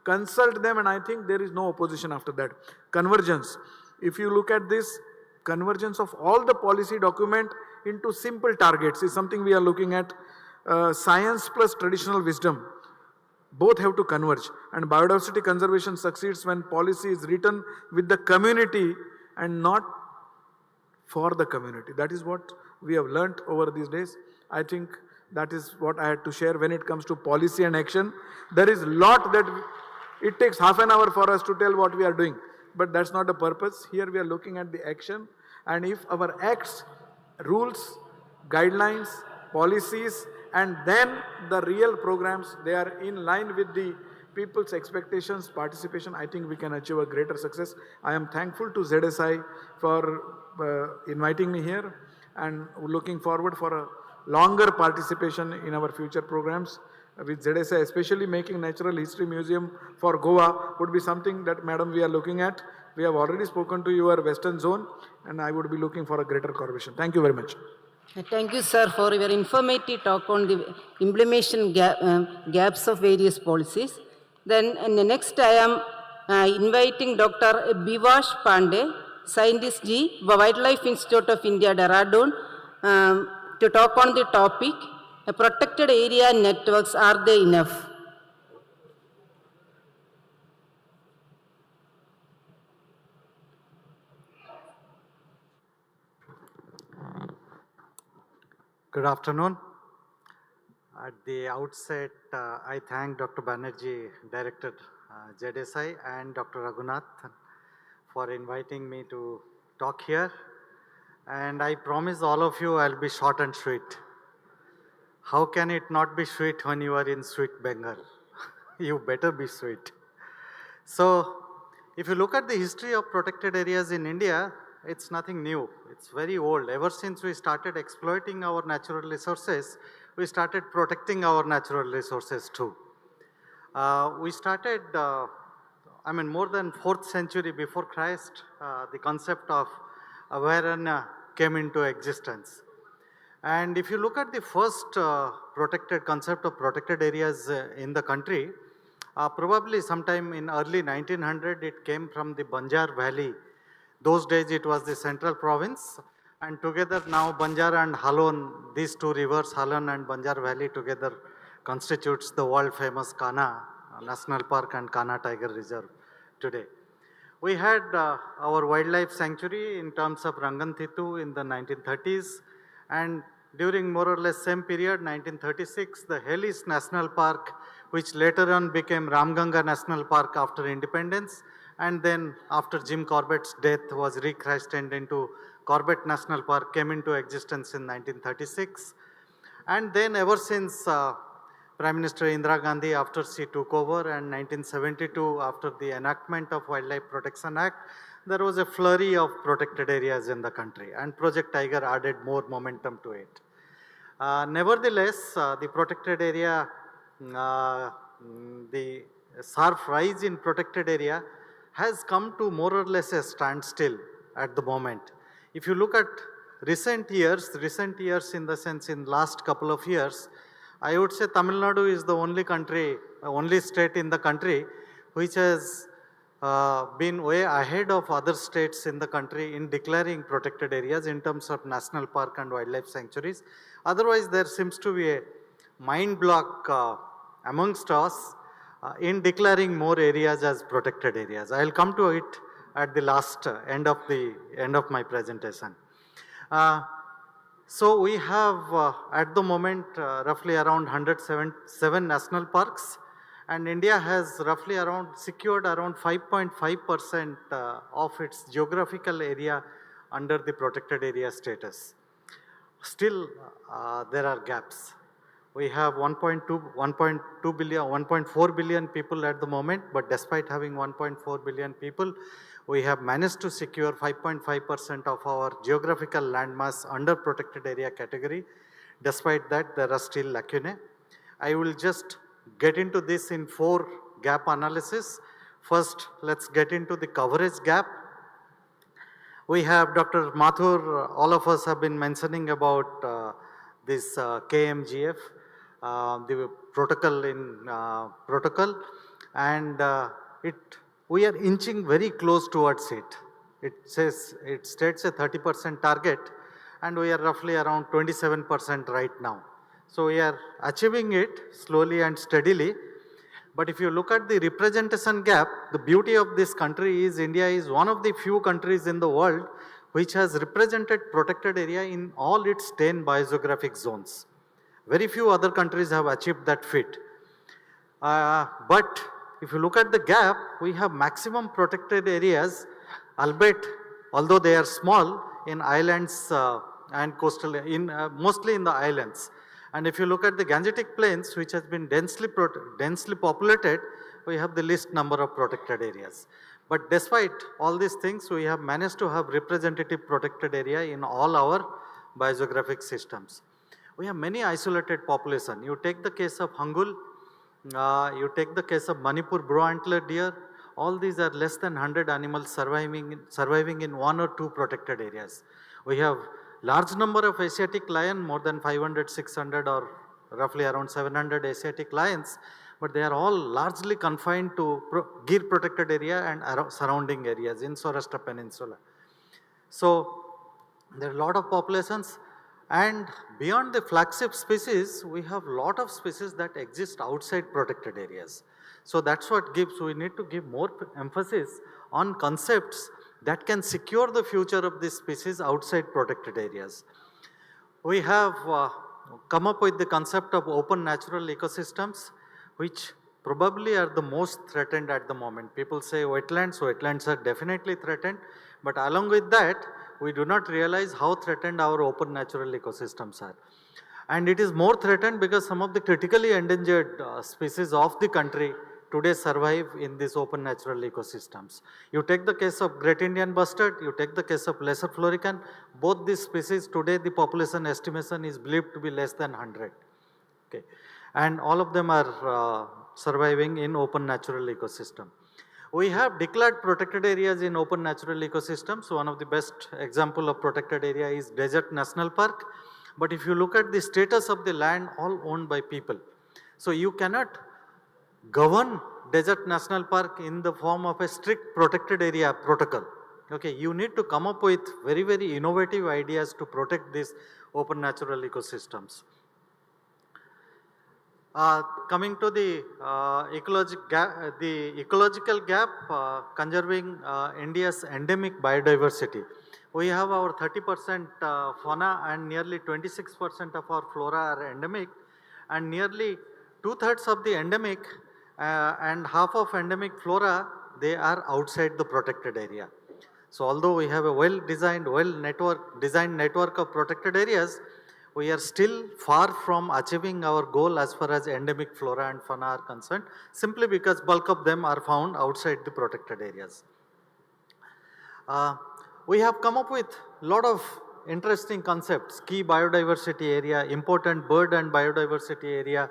consult them, and I think there is no opposition after that. Convergence. If you look at this, convergence of all the policy document into simple targets is something we are looking at. Science plus traditional wisdom. Both have to converge, and biodiversity conservation succeeds when policy is written with the community and not for the community. That is what we have learnt over these days. I think that is what I had to share when it comes to policy and action. There is a lot that it takes half an hour for us to tell what we are doing, but that's not the purpose. Here we are looking at the action, and if our acts, rules, guidelines, policies, and then the real programs, they are in line with the people's expectations, participation, I think we can achieve a greater success. I am thankful to ZSI for inviting me here, and looking forward for a longer participation in our future programs with ZSI, especially making Natural History Museum for Goa would be something that, madam, we are looking at. We have already spoken to your western zone, and I would be looking for a greater collaboration. Thank you very much. Thank you, sir, for your informative talk on the implementation gaps of various policies. Then next I am inviting Dr. Bivash Pandey, Scientist G, Wildlife Institute of India, Dehradun, to talk on the topic, protected area networks, are they enough? Good afternoon. At the outset, I thank Dr. Banerjee, Director ZSI, and Dr. Raghunath for inviting me to talk here. And I promise all of you I'll be short and sweet. How can it not be sweet when you are in sweet Bengal? You better be sweet. So, if you look at the history of protected areas in India, it's nothing new. It's very old. Ever since we started exploiting our natural resources, we started protecting our natural resources too. We started, more than 4th century before Christ, the concept of Avaranya came into existence. And if you look at the first concept of protected areas in the country, probably sometime in early 1900, it came from the Banjar Valley. Those days it was the central province, and together now Banjar and Halon, these two rivers, Halon and Banjar Valley together constitutes the world famous Kanha National Park and Kanha Tiger Reserve today. We had our wildlife sanctuary in terms of Ranganthitu in the 1930s, and during more or less same period, 1936, the Helis National Park, which later on became Ramganga National Park after independence, and then after Jim Corbett's death was rechristened into Corbett National Park, came into existence in 1936. And then ever since Prime Minister Indira Gandhi, after she took over, and 1972 after the enactment of Wildlife Protection Act, there was a flurry of protected areas in the country, and Project Tiger added more momentum to it. Nevertheless, the protected area, the sharp rise in protected area has come to more or less a standstill at the moment. If you look at recent years in the sense in last couple of years, I would say Tamil Nadu is the only state in the country which has been way ahead of other states in the country in declaring protected areas in terms of national park and wildlife sanctuaries. Otherwise, there seems to be a mind block amongst us in declaring more areas as protected areas. I will come to it at the last end of my presentation. So we have at the moment roughly around 107 national parks, and India has roughly around secured around 5.5% of its geographical area under the protected area status. Still, there are gaps. We have 1.2 billion, 1.4 billion people at the moment, but despite having 1.4 billion people, we have managed to secure 5.5% of our geographical landmass under protected area category. Despite that, there are still lacunae. I will just get into this in 4 gap analysis. First, let's get into the coverage gap. We have Dr. Mathur, all of us have been mentioning about this KMGF, the protocol in protocol, and we are inching very close towards it. It states a 30% target, and we are roughly around 27% right now. So we are achieving it slowly and steadily. But if you look at the representation gap, the beauty of this country is India is one of the few countries in the world which has represented protected area in all its 10 biogeographic zones. Very few other countries have achieved that feat. But if you look at the gap, we have maximum protected areas, albeit although they are small in islands and coastal, mostly in the islands. And if you look at the Gangetic Plains, which has been densely populated, we have the least number of protected areas. But despite all these things, we have managed to have representative protected area in all our biogeographic systems. We have many isolated population. You take the case of Hangul, you take the case of Manipur brow-antler deer, all these are less than 100 animals surviving in 1 or 2 protected areas. We have large number of Asiatic lion, more than 500, 600 or roughly around 700 Asiatic lions, but they are all largely confined to Gir protected area and surrounding areas in Saurashtra Peninsula. So there are a lot of populations, and beyond the flagship species, we have lot of species that exist outside protected areas. So that's what we need to give more emphasis on concepts that can secure the future of this species outside protected areas. We have come up with the concept of open natural ecosystems, which probably are the most threatened at the moment. People say wetlands are definitely threatened, but along with that, we do not realize how threatened our open natural ecosystems are. And it is more threatened because some of the critically endangered species of the country today survive in these open natural ecosystems. You take the case of Great Indian Bustard, you take the case of Lesser Florican, both these species today the population estimation is believed to be less than 100. Okay. And all of them are surviving in open natural ecosystem. We have declared protected areas in open natural ecosystems. One of the best example of protected area is Desert National Park. But if you look at the status of the land, all owned by people. So you cannot govern Desert National Park in the form of a strict protected area protocol. Okay, you need to come up with very, very innovative ideas to protect these open natural ecosystems. Coming to the ecological gap, conserving India's endemic biodiversity. We have our 30% fauna and nearly 26% of our flora are endemic, and nearly 2/3 of the endemic and half of endemic flora, they are outside the protected area. So although we have a well-designed network of protected areas, we are still far from achieving our goal as far as endemic flora and fauna are concerned, simply because bulk of them are found outside the protected areas. We have come up with a lot of interesting concepts, key biodiversity area, important bird and biodiversity area,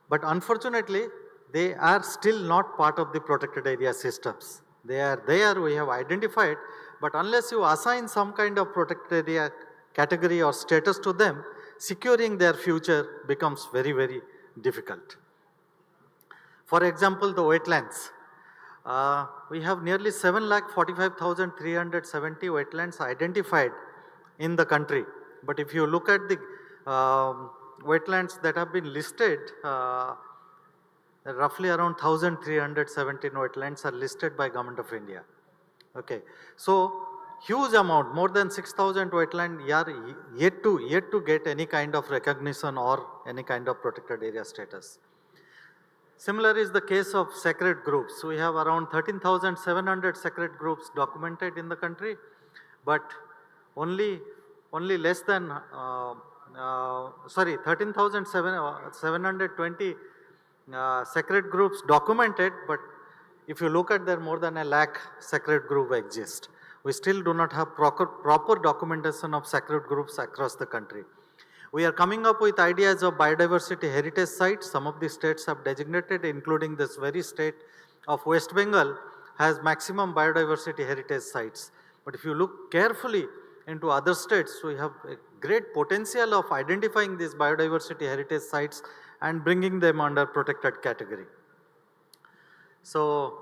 but unfortunately, they are still not part of the protected area systems. They are there, we have identified, but unless you assign some kind of protected area category or status to them, securing their future becomes very, very difficult. For example, the wetlands. We have nearly 7,45,370 wetlands identified in the country. But if you look at the wetlands that have been listed, roughly around 1,317 wetlands are listed by Government of India. Okay, so huge amount, more than 6,000 wetland are yet to get any kind of recognition or any kind of protected area status. Similar is the case of sacred groups. We have around 13,700 sacred groups documented in the country, but only less than 13,720 sacred groups documented, but if you look at there, more than 1 lakh sacred group exist. We still do not have proper documentation of sacred groups across the country. We are coming up with ideas of biodiversity heritage sites. Some of the states have designated, including this very state of West Bengal has maximum biodiversity heritage sites. But if you look carefully into other states, we have a great potential of identifying these biodiversity heritage sites and bringing them under protected category. So,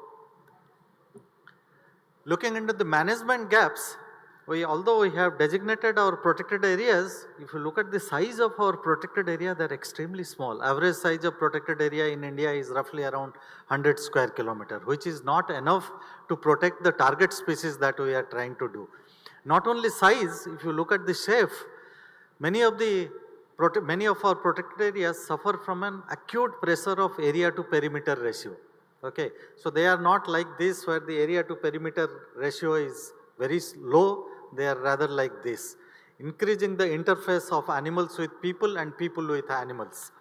looking into the management gaps, although we have designated our protected areas, if you look at the size of our protected area, they are extremely small. Average size of protected area in India is roughly around 100 square kilometer, which is not enough to protect the target species that we are trying to do. Not only size, if you look at the shape, many of our protected areas suffer from an acute pressure of area to perimeter ratio. Okay, so they are not like this where the area to perimeter ratio is very low, they are rather like this, increasing the interface of animals with people and people with animals.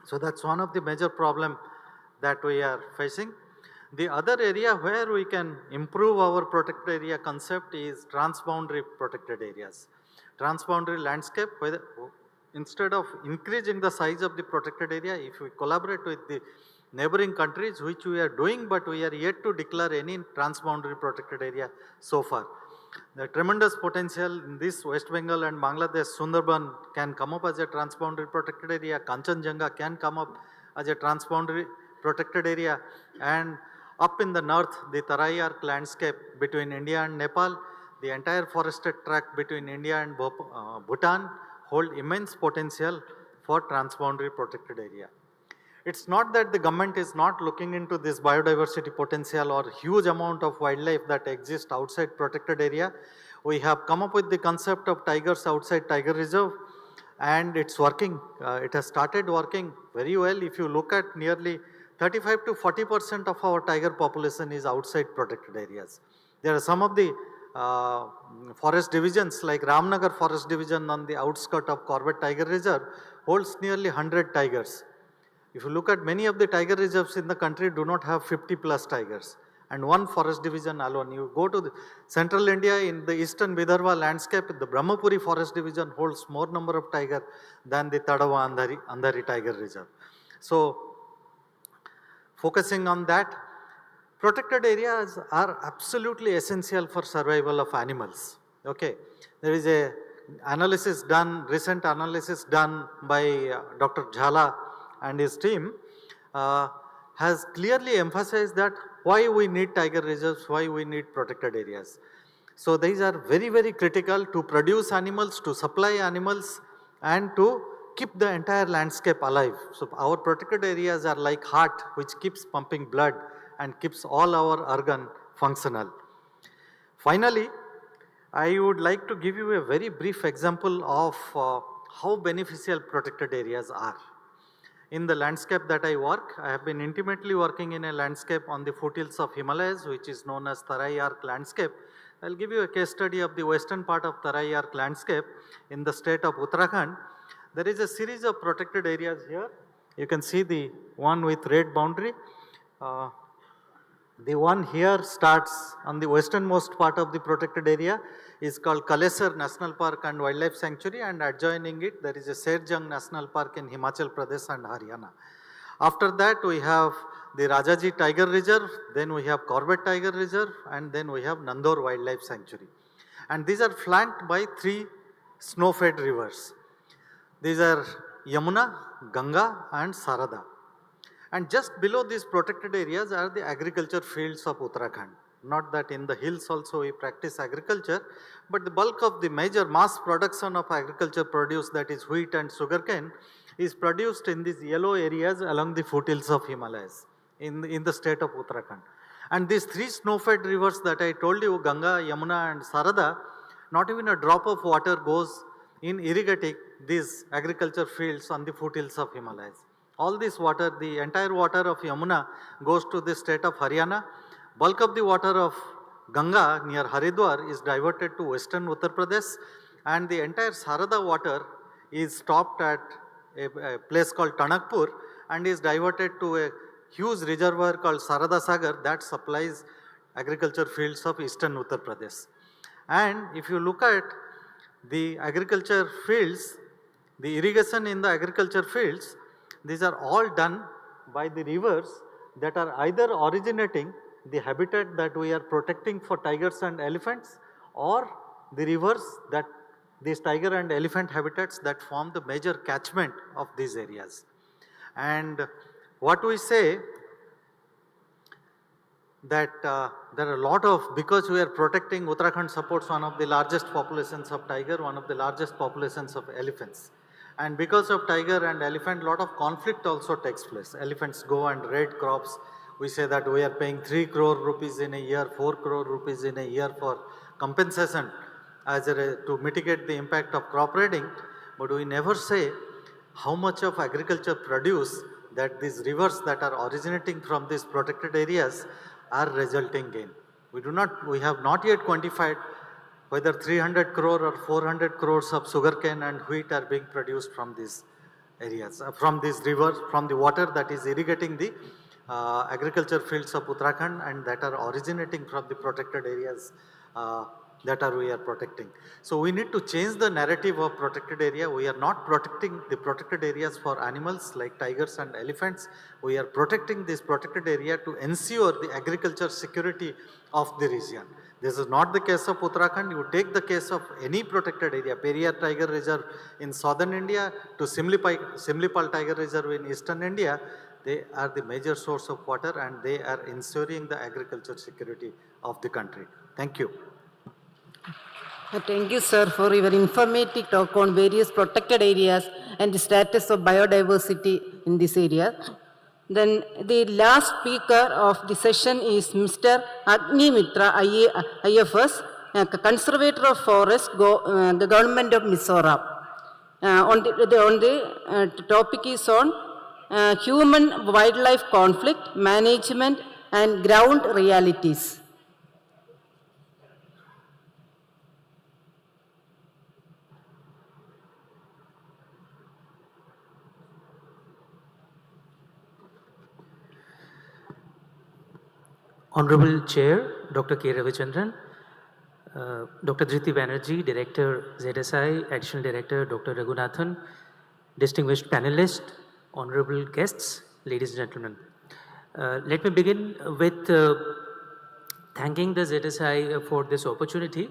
So that's one of the major problem that we are facing. The other area where we can improve our protected area concept is transboundary protected areas. Transboundary landscape, whether instead of increasing the size of the protected area, if we collaborate with the neighboring countries, which we are doing, but we are yet to declare any transboundary protected area so far. The tremendous potential in this West Bengal and Bangladesh, Sundarban can come up as a transboundary protected area, Kanchenjunga can come up as a transboundary protected area, and up in the north, the Tarai Arc landscape between India and Nepal, the entire forested tract between India and Bhutan hold immense potential for transboundary protected area. It's not that the government is not looking into this biodiversity potential or huge amount of wildlife that exists outside protected area. We have come up with the concept of tigers outside tiger reserve, and it's working. It has started working very well. If you look at nearly 35 to 40% of our tiger population is outside protected areas. There are some of the forest divisions like Ramnagar Forest Division on the outskirts of Corbett Tiger Reserve holds nearly 100 tigers. If you look at many of the tiger reserves in the country do not have 50 plus tigers, and one forest division alone. You go to the central India in the eastern Vidarbha landscape, the Brahmapuri Forest Division holds more number of tiger than the Tadava Andhari Tiger Reserve. So, focusing on that, protected areas are absolutely essential for survival of animals. Okay, there is a analysis done, recent analysis done by Dr. Jhala and his team has clearly emphasized that why we need tiger reserves, why we need protected areas. So these are very, very critical to produce animals, to supply animals, and to keep the entire landscape alive. So our protected areas are like heart which keeps pumping blood and keeps all our organ functional. Finally, I would like to give you a very brief example of how beneficial protected areas are. In the landscape that I work, I have been intimately working in a landscape on the foothills of Himalayas, which is known as Tarai Arc landscape. I will give you a case study of the western part of Tarai Arc landscape in the state of Uttarakhand. There is a series of protected areas here. You can see the one with red boundary. The one here starts on the westernmost part of the protected area is called Kalesar National Park and Wildlife Sanctuary, and adjoining it there is a Serjang National Park in Himachal Pradesh and Haryana. After that we have the Rajaji Tiger Reserve, then we have Corbett Tiger Reserve, and then we have Nandor Wildlife Sanctuary. And these are flanked by 3 snow-fed rivers. These are Yamuna, Ganga and Sarada. And just below these protected areas are the agriculture fields of Uttarakhand. Not that in the hills also we practice agriculture, but the bulk of the major mass production of agriculture produce, that is wheat and sugarcane, is produced in these yellow areas along the foothills of Himalayas in the state of Uttarakhand. And these three snow-fed rivers that I told you, Ganga, Yamuna and Sarada, not even a drop of water goes in irrigating these agriculture fields on the foothills of Himalayas. All this water, the entire water of Yamuna goes to the state of Haryana. Bulk of the water of Ganga near Haridwar is diverted to western Uttar Pradesh, and the entire Sarada water is stopped at a place called Tanakpur and is diverted to a huge reservoir called Sarada Sagar that supplies agriculture fields of eastern Uttar Pradesh. And if you look at the agriculture fields, the irrigation in the agriculture fields, these are all done by the rivers that are either originating the habitat that we are protecting for tigers and elephants, or the rivers that these tiger and elephant habitats that form the major catchment of these areas. And what we say that there are a lot of, because we are protecting, Uttarakhand supports one of the largest populations of tiger, one of the largest populations of elephants. And because of tiger and elephant, lot of conflict also takes place. Elephants go and raid crops. We say that we are paying 3 crore rupees in a year, 4 crore rupees in a year for compensation to mitigate the impact of crop raiding. But we never say how much of agriculture produce that these rivers that are originating from these protected areas are resulting in. We have not yet quantified whether 300 crore or 400 crores of sugarcane and wheat are being produced from these areas, from these rivers, from the water that is irrigating the agriculture fields of Uttarakhand and that are originating from the protected areas we are protecting. So we need to change the narrative of protected area. We are not protecting the protected areas for animals like tigers and elephants. We are protecting this protected area to ensure the agriculture security of the region. This is not the case of Uttarakhand. You take the case of any protected area, Periyar Tiger Reserve in southern India to Simlipal Tiger Reserve in eastern India, they are the major source of water and they are ensuring the agriculture security of the country. Thank you. Thank you, sir, for your informative talk on various protected areas and the status of biodiversity in this area. Then the last speaker of the session is Mr. Agni Mitra, IFS, Conservator of Forest, the Government of Mizoram. The topic is on human-wildlife conflict, management and ground realities. Honorable Chair, Dr. K. Ravichandran, Dr. Dhriti Banerjee, Director ZSI, Additional Director Dr. Raghunathan, distinguished panelists, honorable guests, ladies and gentlemen. Let me begin with thanking the ZSI for this opportunity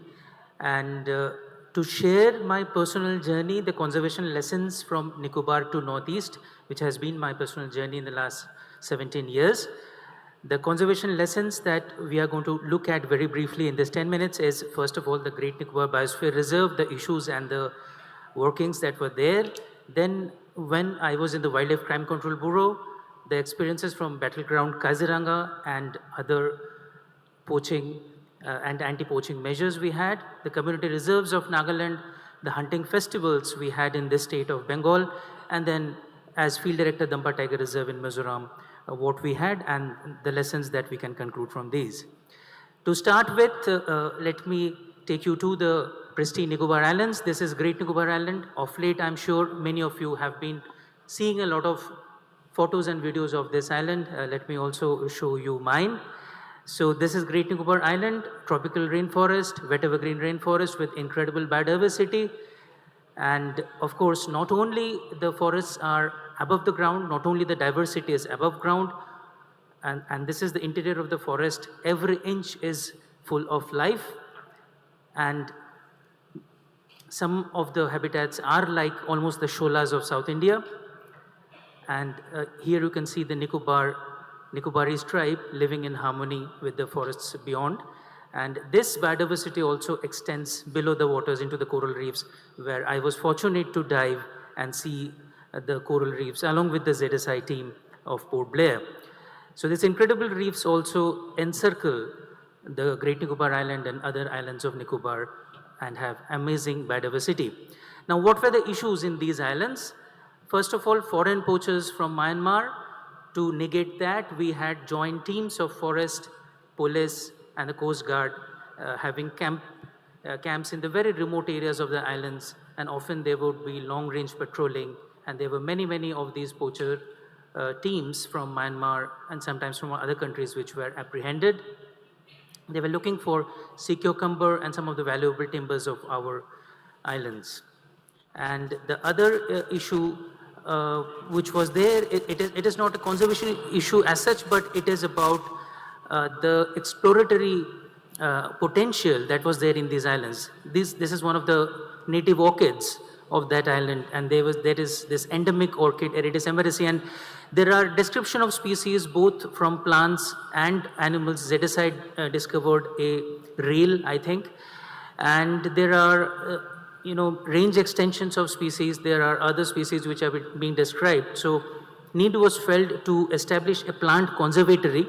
and to share my personal journey, the conservation lessons from Nicobar to Northeast, which has been my personal journey in the last 17 years. The conservation lessons that we are going to look at very briefly in this 10 minutes is, first of all, the Great Nicobar Biosphere Reserve, the issues and the workings that were there. Then when I was in the Wildlife Crime Control Bureau, the experiences from Battleground Kaziranga and other poaching and anti-poaching measures we had, the community reserves of Nagaland, the hunting festivals we had in this state of Bengal, and then as Field Director Dampa Tiger Reserve in Mizoram, what we had and the lessons that we can conclude from these. To start with, let me take you to the pristine Nicobar Islands. This is Great Nicobar Island. Of late, I'm sure many of you have been seeing a lot of photos and videos of this island. Let me also show you mine. So this is Great Nicobar Island, tropical rainforest, wet evergreen rainforest with incredible biodiversity. And of course, not only the forests are above the ground, not only the diversity is above ground, and this is the interior of the forest, every inch is full of life. And some of the habitats are like almost the sholas of South India. And here you can see the Nicobarese tribe living in harmony with the forests beyond. And this biodiversity also extends below the waters into the coral reefs, where I was fortunate to dive and see the coral reefs along with the ZSI team of Port Blair. So these incredible reefs also encircle the Great Nicobar Island and other islands of Nicobar and have amazing biodiversity. Now, what were the issues in these islands? First of all, foreign poachers from Myanmar. To negate that, we had joint teams of forest, police, and the Coast Guard having camps in the very remote areas of the islands, and often there would be long-range patrolling, and there were many of these poacher teams from Myanmar and sometimes from other countries which were apprehended. They were looking for sea cucumber and some of the valuable timbers of our islands. And the other issue which was there, it is not a conservation issue as such, but it is about the exploratory potential that was there in these islands. This is one of the native orchids of that island, and there is this endemic orchid, Aerides emerisi, and there are description of species both from plants and animals. ZSI discovered a rail, I think, and there are range extensions of species. There are other species which are being described. So need was felt to establish a plant conservatory.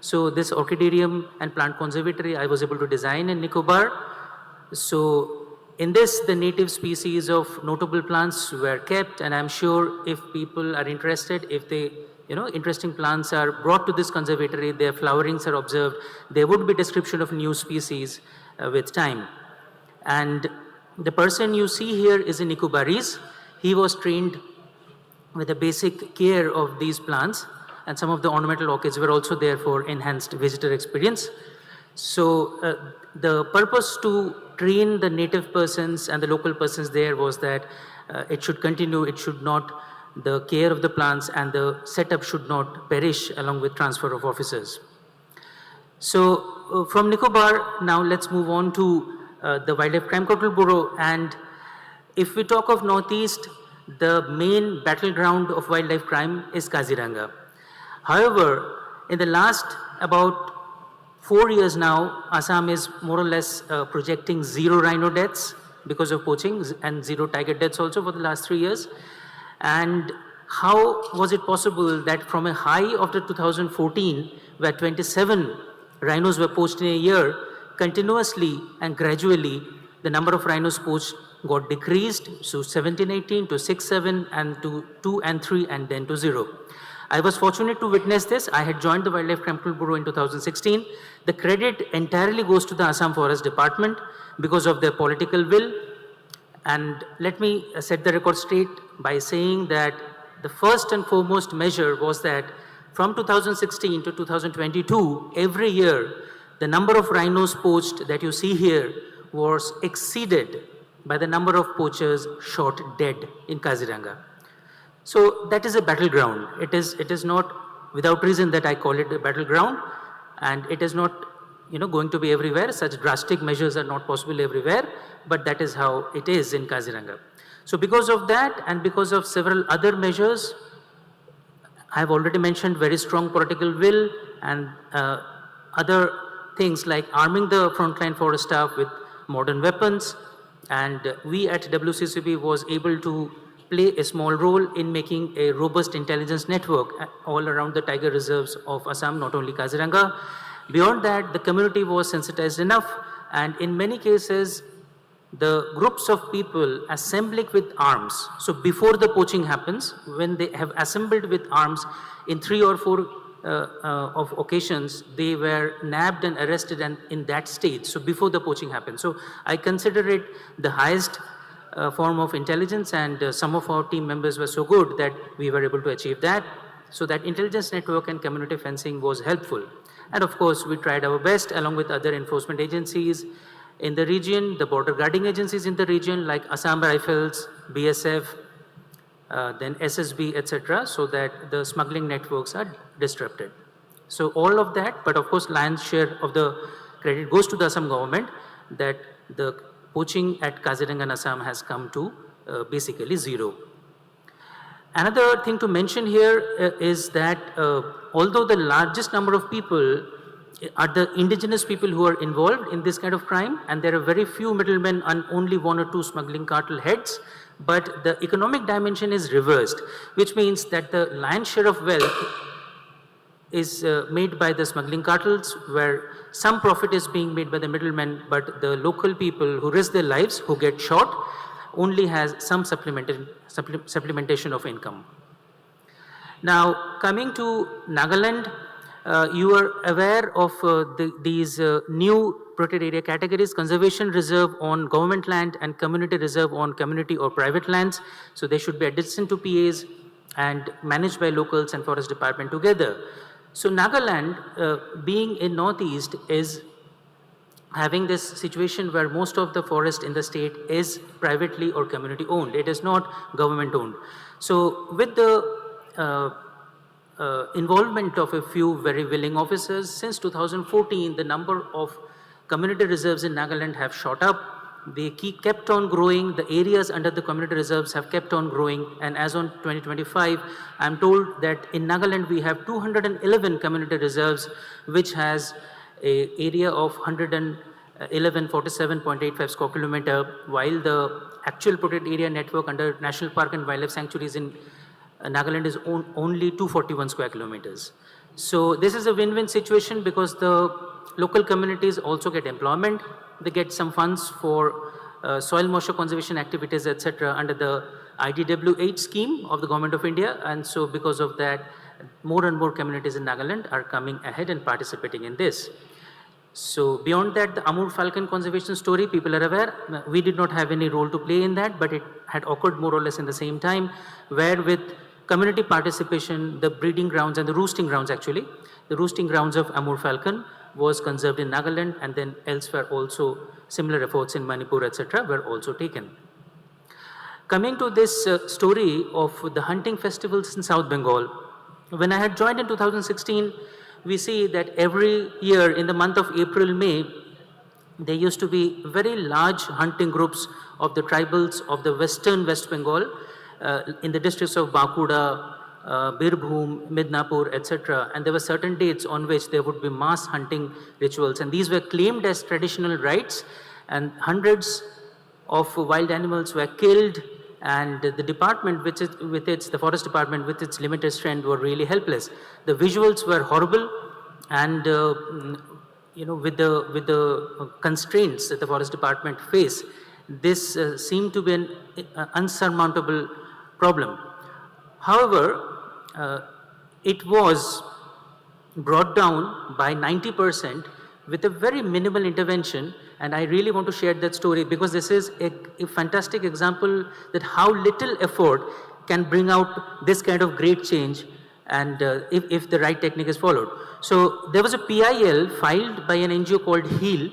So this orchidarium and plant conservatory I was able to design in Nicobar. So in this, the native species of notable plants were kept, and I'm sure if people are interested, if they, interesting plants are brought to this conservatory, their flowerings are observed, there would be description of new species with time. And the person you see here is a Nicobarese. He was trained with the basic care of these plants, and some of the ornamental orchids were also there for enhanced visitor experience. So the purpose to train the native persons and the local persons there was that it should continue, it should not, the care of the plants and the setup should not perish along with transfer of officers. So from Nicobar, now let's move on to the Wildlife Crime Control Bureau. And if we talk of Northeast, the main battleground of wildlife crime is Kaziranga. However, in the last about 4 years now, Assam is more or less projecting 0 rhino deaths because of poaching and 0 tiger deaths also for the last 3 years. And how was it possible that from a high of the 2014, where 27 rhinos were poached in a year, continuously and gradually the number of rhinos poached got decreased to 17, 18, to 6, 7, and to 2 and 3, and then to 0. I was fortunate to witness this. I had joined the Wildlife Crime Control Bureau in 2016. The credit entirely goes to the Assam Forest Department because of their political will. And let me set the record straight by saying that the first and foremost measure was that from 2016 to 2022, every year, the number of rhinos poached that you see here was exceeded by the number of poachers shot dead in Kaziranga. So that is a battleground. It is not without reason that I call it a battleground, and it is not going to be everywhere. Such drastic measures are not possible everywhere, but that is how it is in Kaziranga. So because of that and because of several other measures, I have already mentioned very strong political will and other things like arming the frontline forest staff with modern weapons, and we at WCCB was able to play a small role in making a robust intelligence network all around the tiger reserves of Assam, not only Kaziranga. Beyond that, the community was sensitized enough, and in many cases, the groups of people assembling with arms. So before the poaching happens, when they have assembled with arms, in 3 or 4 of occasions, they were nabbed and arrested and in that stage, so before the poaching happened. So I consider it the highest form of intelligence, and some of our team members were so good that we were able to achieve that. So that intelligence network and community fencing was helpful. And of course, we tried our best along with other enforcement agencies in the region, the border guarding agencies in the region like Assam Rifles, BSF, then SSB, etc., so that the smuggling networks are disrupted. So all of that, but of course, lion's share of the credit goes to the Assam government, that the poaching at Kaziranga and Assam has come to basically 0. Another thing to mention here is that although the largest number of people are the indigenous people who are involved in this kind of crime, and there are very few middlemen and only 1 or 2 smuggling cartel heads, but the economic dimension is reversed, which means that the lion's share of wealth is made by the smuggling cartels, where some profit is being made by the middlemen, but the local people who risk their lives, who get shot, only has some supplementation of income. Now, coming to Nagaland, you are aware of these new protected area categories: conservation reserve on government land and community reserve on community or private lands. So they should be adjacent to PAs and managed by locals and forest department together. So Nagaland, being in Northeast, is having this situation where most of the forest in the state is privately or community owned. It is not government owned. So with the involvement of a few very willing officers, since 2014, the number of community reserves in Nagaland have shot up. They kept on growing. The areas under the community reserves have kept on growing. And as on 2025, I'm told that in Nagaland, we have 211 community reserves, which has an area of 11147.85 square kilometer, while the actual protected area network under National Park and Wildlife Sanctuaries in Nagaland is only 241 square kilometers. So this is a win-win situation because the local communities also get employment. They get some funds for soil moisture conservation activities, etc., under the IDWH scheme of the Government of India. And so because of that, more and more communities in Nagaland are coming ahead and participating in this. So beyond that, the Amur falcon conservation story, people are aware. We did not have any role to play in that, but it had occurred more or less in the same time, where with community participation, the breeding grounds and the roosting grounds actually, the roosting grounds of Amur falcon was conserved in Nagaland, and then elsewhere also similar efforts in Manipur, etc., were also taken. Coming to this story of the hunting festivals in South Bengal, when I had joined in 2016, we see that every year in the month of April, May, there used to be very large hunting groups of the tribals of the western West Bengal in the districts of Bakuda, Birbhum, Midnapur, etc. And there were certain dates on which there would be mass hunting rituals, and these were claimed as traditional rites, and hundreds of wild animals were killed, and the department, the forest department with its limited strength, were really helpless. The visuals were horrible, and with the constraints that the forest department face, this seemed to be an unsurmountable problem. However, it was brought down by 90% with a very minimal intervention, and I really want to share that story because this is a fantastic example that how little effort can bring out this kind of great change, and if the right technique is followed. So there was a PIL filed by an NGO called HEAL.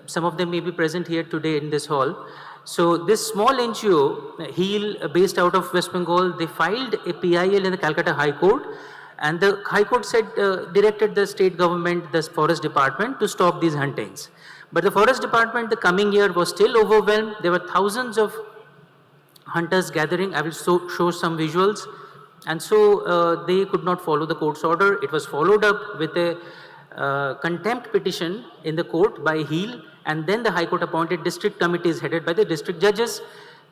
Some of them may be present here today in this hall. So this small NGO, HEAL, based out of West Bengal, they filed a PIL in the Calcutta High Court, and the High Court said, directed the state government, the forest department, to stop these huntings. But the forest department the coming year was still overwhelmed. There were thousands of hunters gathering. I will show some visuals. And so they could not follow the court's order. It was followed up with a contempt petition in the court by HEAL, and then the High Court appointed district committees headed by the district judges.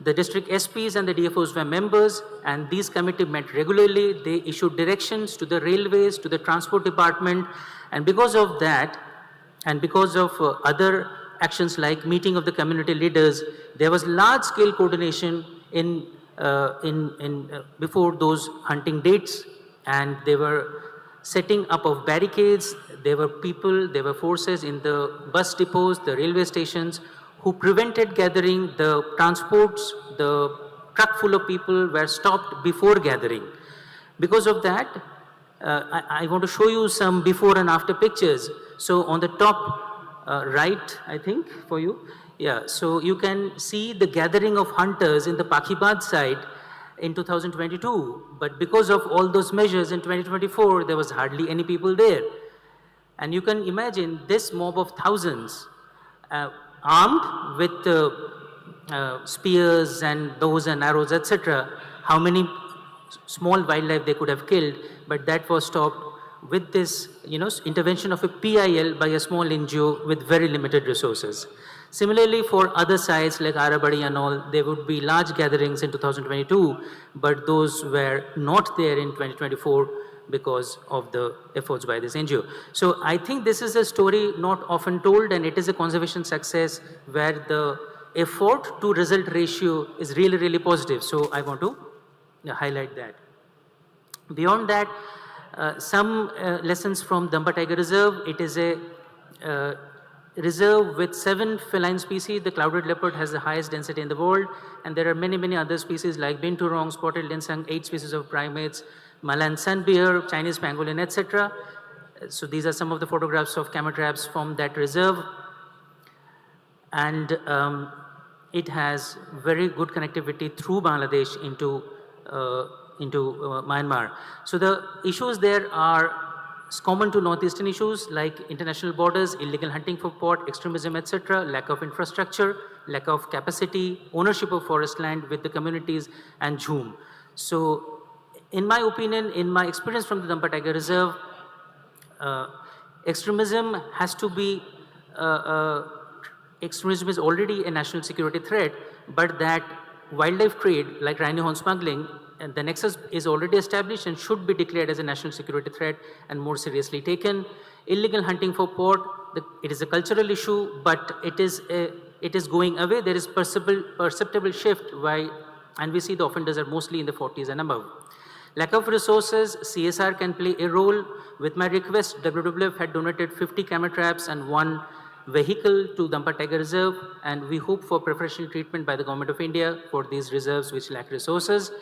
The district SPs and the DFOs were members, and these committees met regularly. They issued directions to the railways, to the transport department, and because of that, and because of other actions like meeting of the community leaders, there was large-scale coordination before those hunting dates, and they were setting up of barricades. There were people, there were forces in the bus depots, the railway stations, who prevented gathering. The transports, the truck full of people were stopped before gathering. Because of that, I want to show you some before and after pictures. So on the top right, I think, for you, yeah, so you can see the gathering of hunters in the Pakhibad side in 2022, but because of all those measures in 2024, there was hardly any people there. And you can imagine this mob of thousands, armed with spears and bows and arrows, etc., how many small wildlife they could have killed, but that was stopped with this intervention of a PIL by a small NGO with very limited resources. Similarly, for other sites like Arabadi and all, there would be large gatherings in 2022, but those were not there in 2024 because of the efforts by this NGO. So I think this is a story not often told, and it is a conservation success where the effort to result ratio is really, really positive. So I want to highlight that. Beyond that, some lessons from Dampa Tiger Reserve. It is a reserve with 7 feline species. The clouded leopard has the highest density in the world, and there are many, many other species like binturong, spotted linsang, 8 species of primates, Malan sun bear, Chinese pangolin, etc. So these are some of the photographs of camel traps from that reserve. And it has very good connectivity through Bangladesh into Myanmar. So the issues there are common to northeastern issues like international borders, illegal hunting for sport, extremism, etc., lack of infrastructure, lack of capacity, ownership of forest land with the communities, and Jhoom. So in my opinion, in my experience from the Dampa Tiger Reserve, extremism has to be, extremism is already a national security threat, but that wildlife trade like rhino horn smuggling, and the nexus is already established and should be declared as a national security threat and more seriously taken. Illegal hunting for sport, it is a cultural issue, but it is going away. There is perceptible shift and we see the offenders are mostly in the 40s and above. Lack of resources, CSR can play a role. With my request, WWF had donated 50 camera traps and 1 vehicle to Dampa Tiger Reserve, and we hope for preferential treatment by the Government of India for these reserves which lack resources.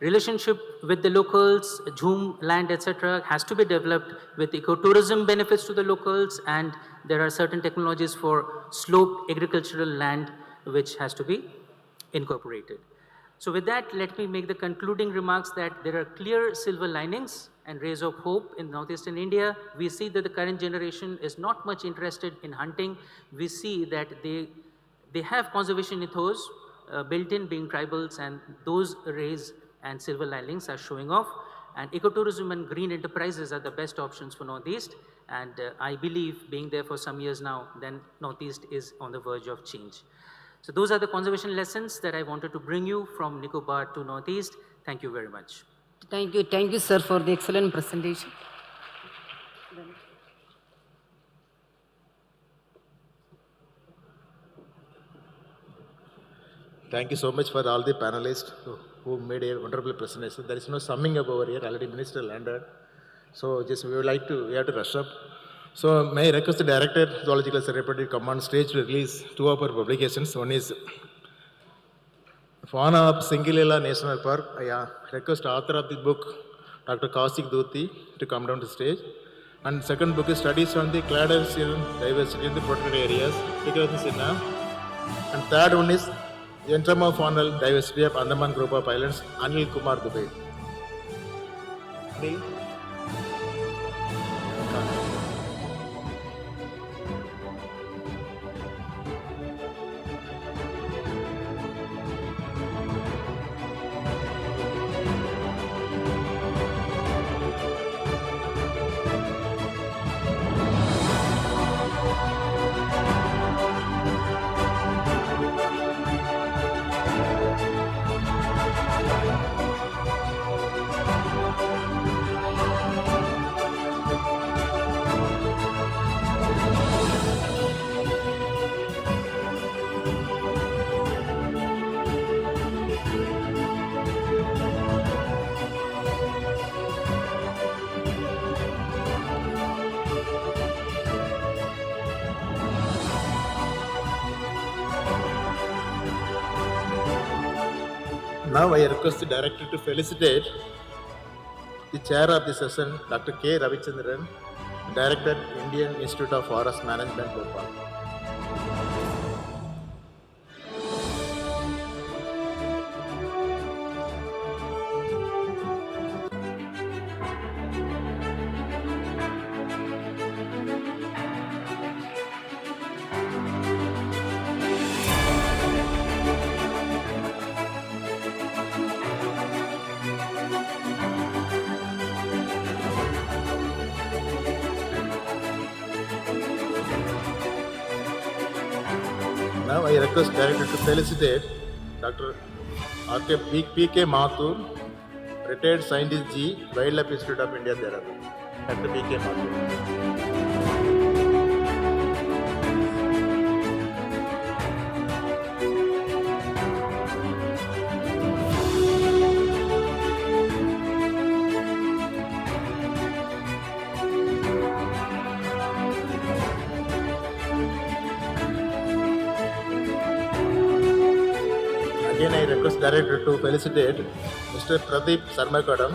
Relationship with the locals, Jhoom land, etc. has to be developed with ecotourism benefits to the locals, and there are certain technologies for sloped agricultural land which has to be incorporated. So with that, let me make the concluding remarks that there are clear silver linings and rays of hope in northeastern India. We see that the current generation is not much interested in hunting. We see that they have conservation ethos built in, being tribals, and those rays and silver linings are showing off. And ecotourism and green enterprises are the best options for Northeast. And I believe, being there for some years now, then Northeast is on the verge of change. So those are the conservation lessons that I wanted to bring you from Nicobar to Northeast. Thank you very much. Thank you, sir, for the excellent presentation. Thank you so much for all the panelists who made a wonderful presentation. There is no summing up over here, already Minister landed. So just we have to rush up. So may I request the Director, Zoological Survey, to come on stage to release 2 of our publications. One is Fauna of Singilila National Park. I request author of the book, Dr. Kaushik Dhuti, to come down to the stage. And second book is Studies on the Cladal Diversity in the Protected Areas, and third one is Faunal Diversity of Andaman Group of Islands, Anil Kumar Dubey. Now I request the Director to felicitate the Chair of the session, Dr. K. Ravichandran, Director, Indian Institute of Forest Management, Bhopal. Now I request Director to felicitate Dr. P.K. Mathur, retired scientist G, Wildlife Institute of India, Dehradun. Dr. B.K. Mathur. Again, I request Director to felicitate Mr. Pradeep Sarmakadam,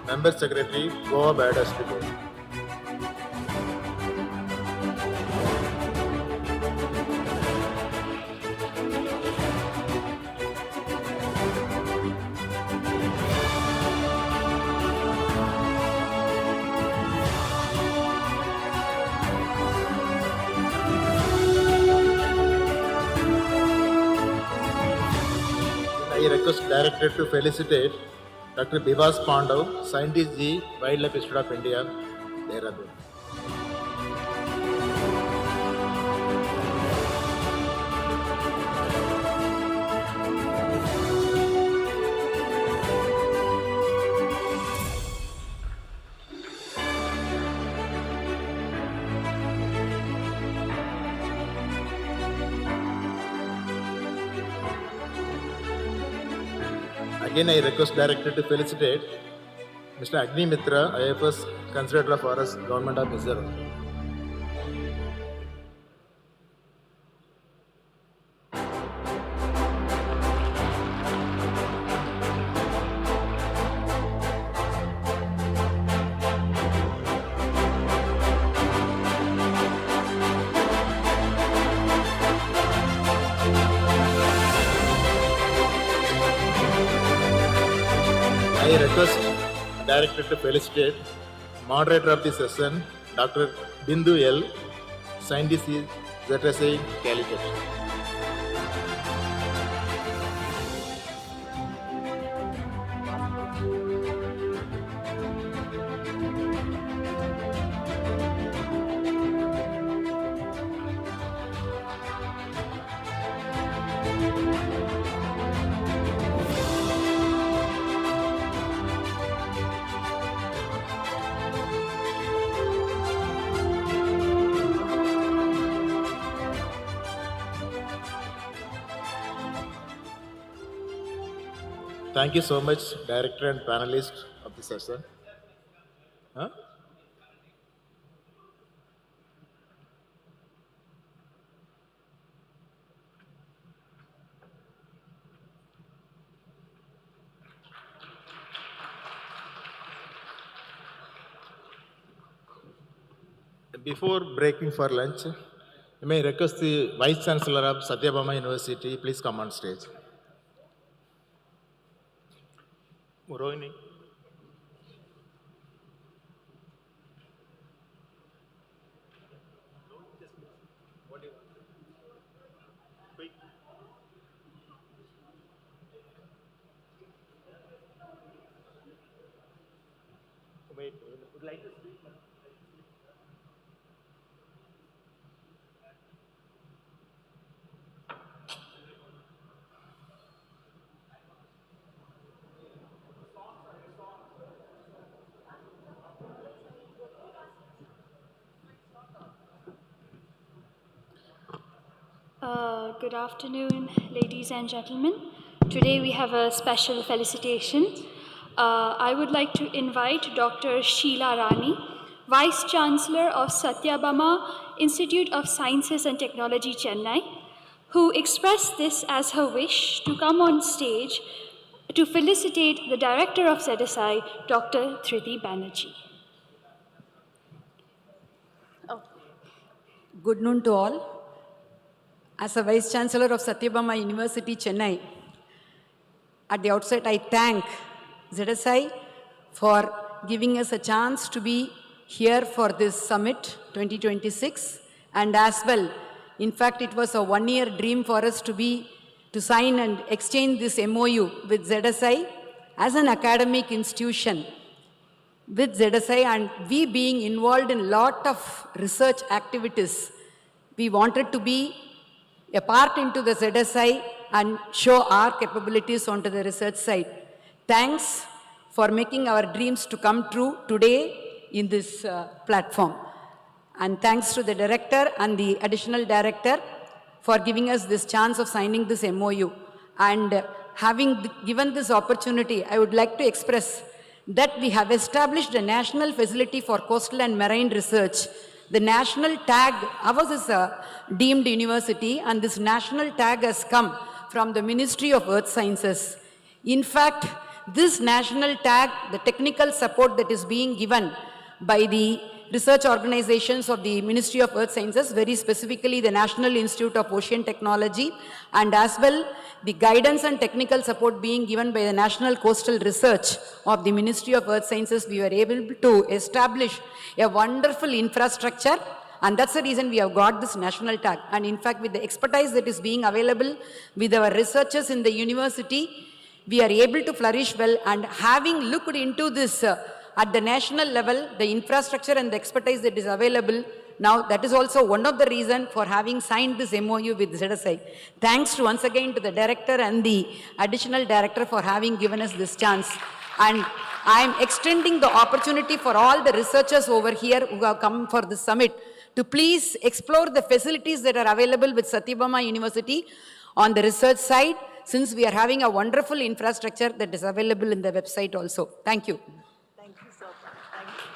Member Secretary, Goa Biodiversity Board. I request Director to felicitate Dr. Bivas Pandav, Scientist G, Wildlife Institute of India, Dehradun. Again, I request Director to felicitate Mr. Agni Mitra, IFS, Conservator of Forest, Government of Mizoram. I request Director to felicitate Moderator of the session, Dr. Bindu L, Scientist ZSA, Calicut. Thank you so much, Director and panelist of the session. Huh? Before breaking for lunch, I may request the Vice Chancellor of Satyabama University, please come on stage. Rohini. Wait, would like to speak? Good afternoon, ladies and gentlemen. Today we have a special felicitation. I would like to invite Dr. Sheila Rani, Vice Chancellor of Satyabama Institute of Sciences and Technology, Chennai, who expressed this as her wish to come on stage to felicitate the Director of ZSI, Dr. Dhriti Banerjee. Good noon to all. As a Vice Chancellor of Satyabama University, Chennai, at the outset I thank ZSI for giving us a chance to be here for this summit 2026, and as well, in fact, it was a one-year dream for us to sign and exchange this MOU with ZSI as an academic institution with ZSI, and we being involved in a lot of research activities. We wanted to be a part into the ZSI and show our capabilities onto the research side. Thanks for making our dreams to come true today in this platform. And thanks to the director and the additional director for giving us this chance of signing this MOU. And having given this opportunity, I would like to express that we have established a national facility for coastal and marine research. The national tag, ours is a deemed university, and this national tag has come from the Ministry of Earth Sciences. In fact, this national tag, the technical support that is being given by the research organizations of the Ministry of Earth Sciences, very specifically the National Institute of Ocean Technology, and as well the guidance and technical support being given by the National Coastal Research of the Ministry of Earth Sciences, we were able to establish a wonderful infrastructure, and that's the reason we have got this national tag. And in fact, with the expertise that is being available with our researchers in the university, we are able to flourish well. And having looked into this at the national level, the infrastructure and the expertise that is available, now that is also one of the reasons for having signed this MOU with ZSI. Thanks to once again to the director and the additional director for having given us this chance. And I am extending the opportunity for all the researchers over here who have come for this summit to please explore the facilities that are available with Satyabama University on the research side, since we are having a wonderful infrastructure that is available in the website also. Thank you. Thank you so much. Thank you.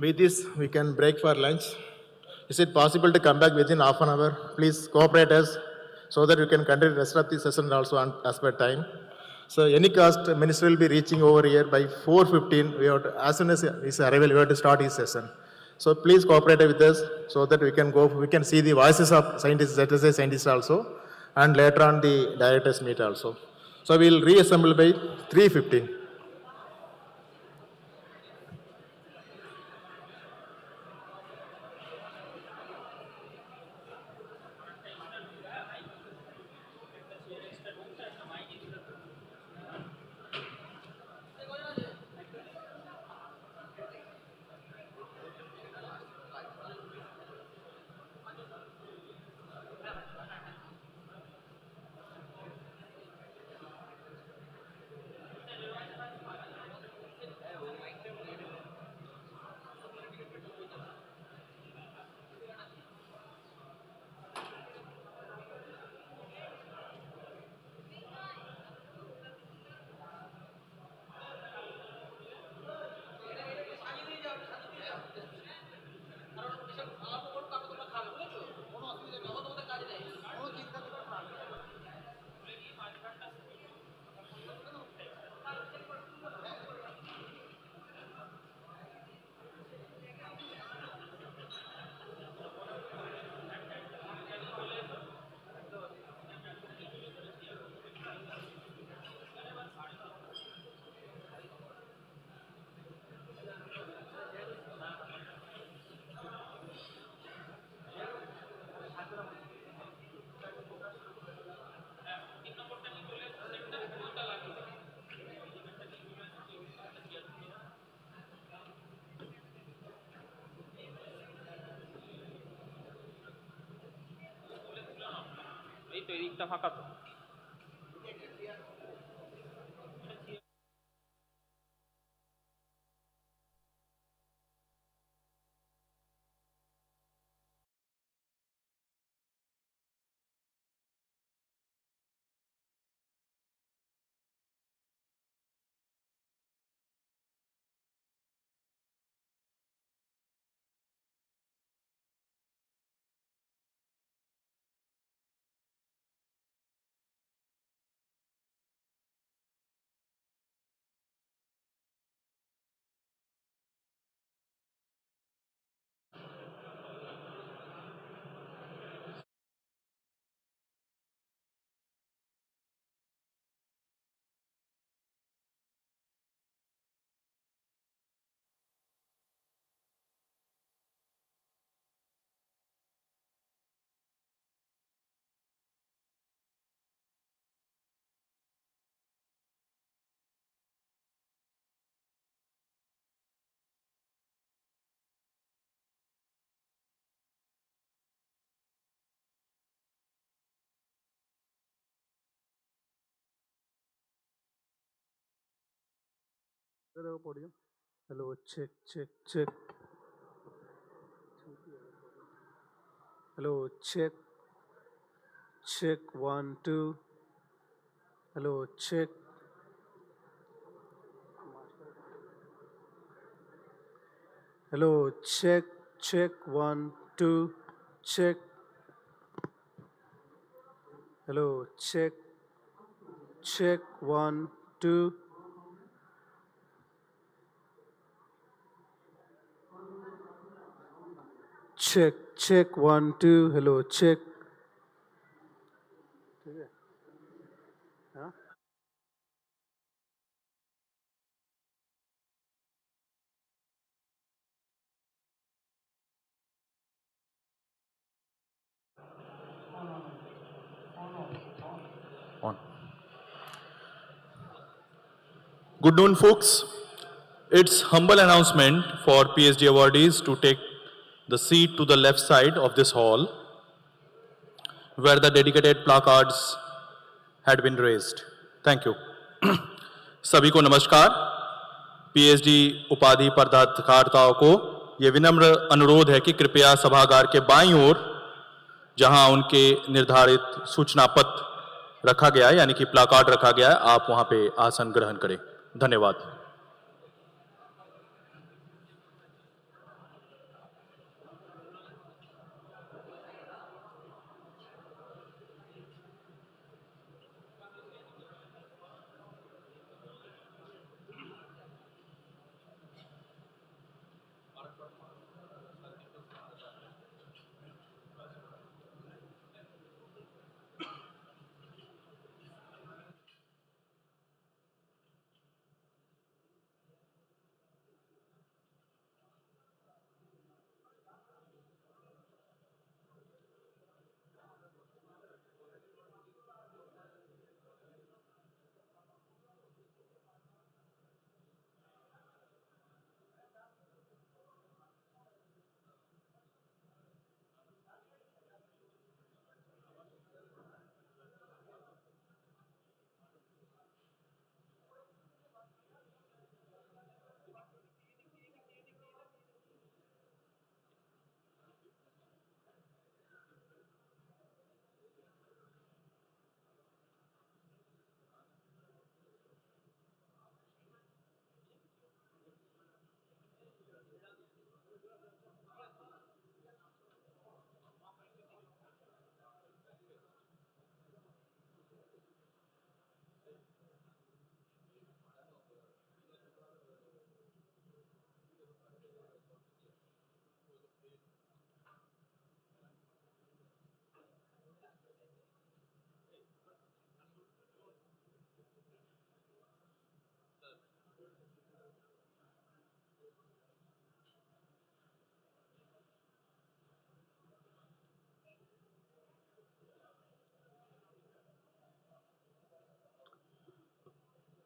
With this, we can break for lunch. Is it possible to come back within half an hour? Please cooperate us so that we can continue the rest of the session also on, as per time. So any cost, minister will be reaching over here by 4:15. We have to, as soon as his arrival, we have to start his session. So please cooperate with us so that we can go. We can see the voices of scientists, ZSA scientists also, and later on the directors meet also. So we will reassemble by 3:15. এই তো এদিকটা ফাঁকা তো। Hello, check, check, check. Hello, check, check, 1, 2. Hello, check. Hello, check, check, 1, 2, check. Hello, check, check, 1, 2. Check, check, 1, 2. Hello, check. Huh? On. Good noon, folks. It's humble announcement for PhD awardees to take the seat to the left side of this hall, where the dedicated placards had been raised. Thank you. सभी को नमस्कार. PhD उपाधि प्राप्तकर्ताओं को ये विनम्र अनुरोध है कि कृपया सभागार के बाईं ओर, जहां उनके निर्धारित सूचना पत्र रखा गया है, यानी कि प्लाकार्ड रखा गया है, आप वहां पे आसन ग्रहण करें. धन्यवाद.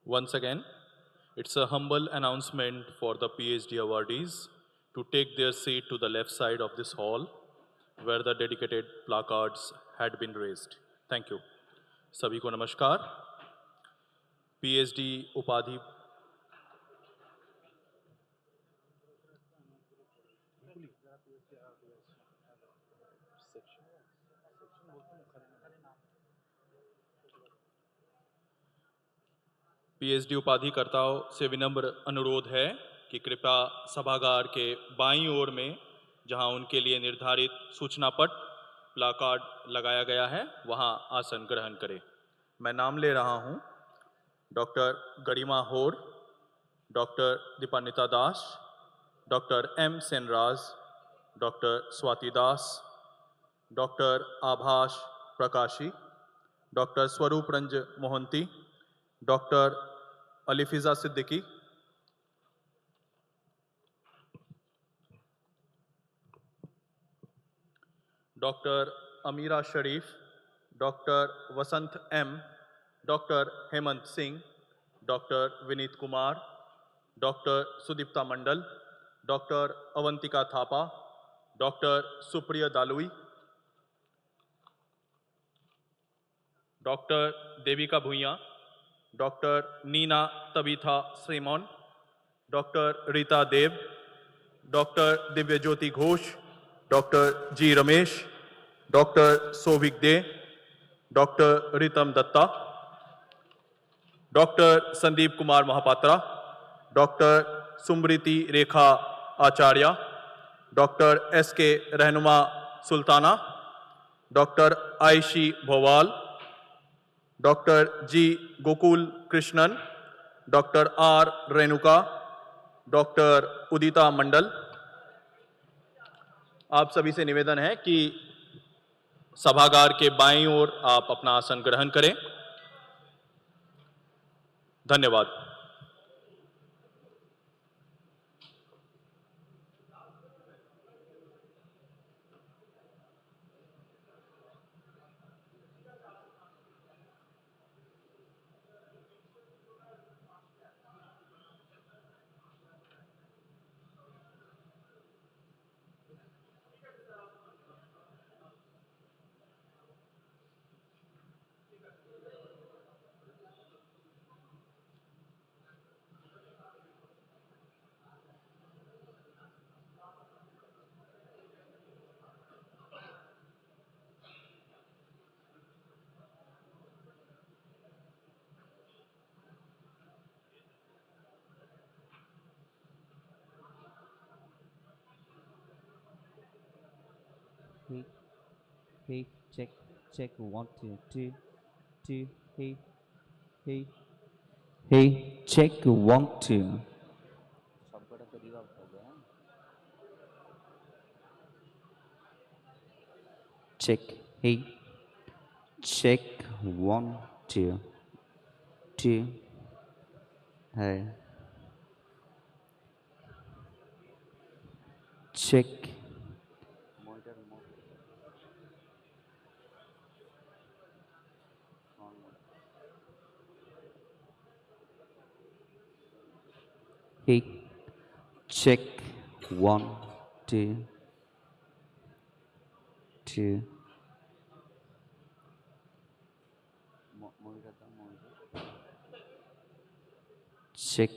Once again, it's a humble announcement for the PhD awardees to take their seat to the left side of this hall, where the dedicated placards had been raised. Thank you. सभी को नमस्कार. PhD उपाधि PhD उपाधिकर्ताओं से विनम्र अनुरोध है कि कृपया सभागार के बाईं ओर में, जहां उनके लिए निर्धारित सूचना पट प्लाकार्ड लगाया गया है, वहां आसन ग्रहण करें. मैं नाम ले रहा हूं. Doctor Garima Hore, doctor Dipanita Das, doctor M Senraj, doctor Swati Das, doctor Abhash Prakashi, doctor Swarup Ranj Mohanty, doctor Alifiza Siddiqui, doctor Amira Sharif, doctor Vasant M, doctor Hemant Singh, doctor Vineet Kumar, doctor Sudipta Mandal, doctor Avantika Thapa, doctor Supriya Dalui, doctor Devika Bhuiya, doctor Neena Tabitha Semon, Dr. Rita Dev, Dr. Divyajyoti Ghosh, Dr. G. Ramesh, Dr. Sovik De, Dr. Ritam Datta, Dr. Sandeep Kumar Mahapatra, Dr. Sumriti Rekha Acharya, Dr. S.K. Rehnuma Sultana, Dr. Aishi Bhowal, Dr. G. Gokul Krishnan, Dr. R. Renuka, Dr. Udita Mandal। आप सभी से निवेदन है कि सभागार के बाईं ओर आप अपना आसन ग्रहण करें। धन्यवाद। Hey, hey, check, check, 1, 2, 2, 2, hey, hey, hey, check, 1, 2. সবকটা তো রিভাব হবে, হ্যাঁ? Check, hey, check, 1, 2, 2, hey, check. Hey, check, 1, 2, 2. Check.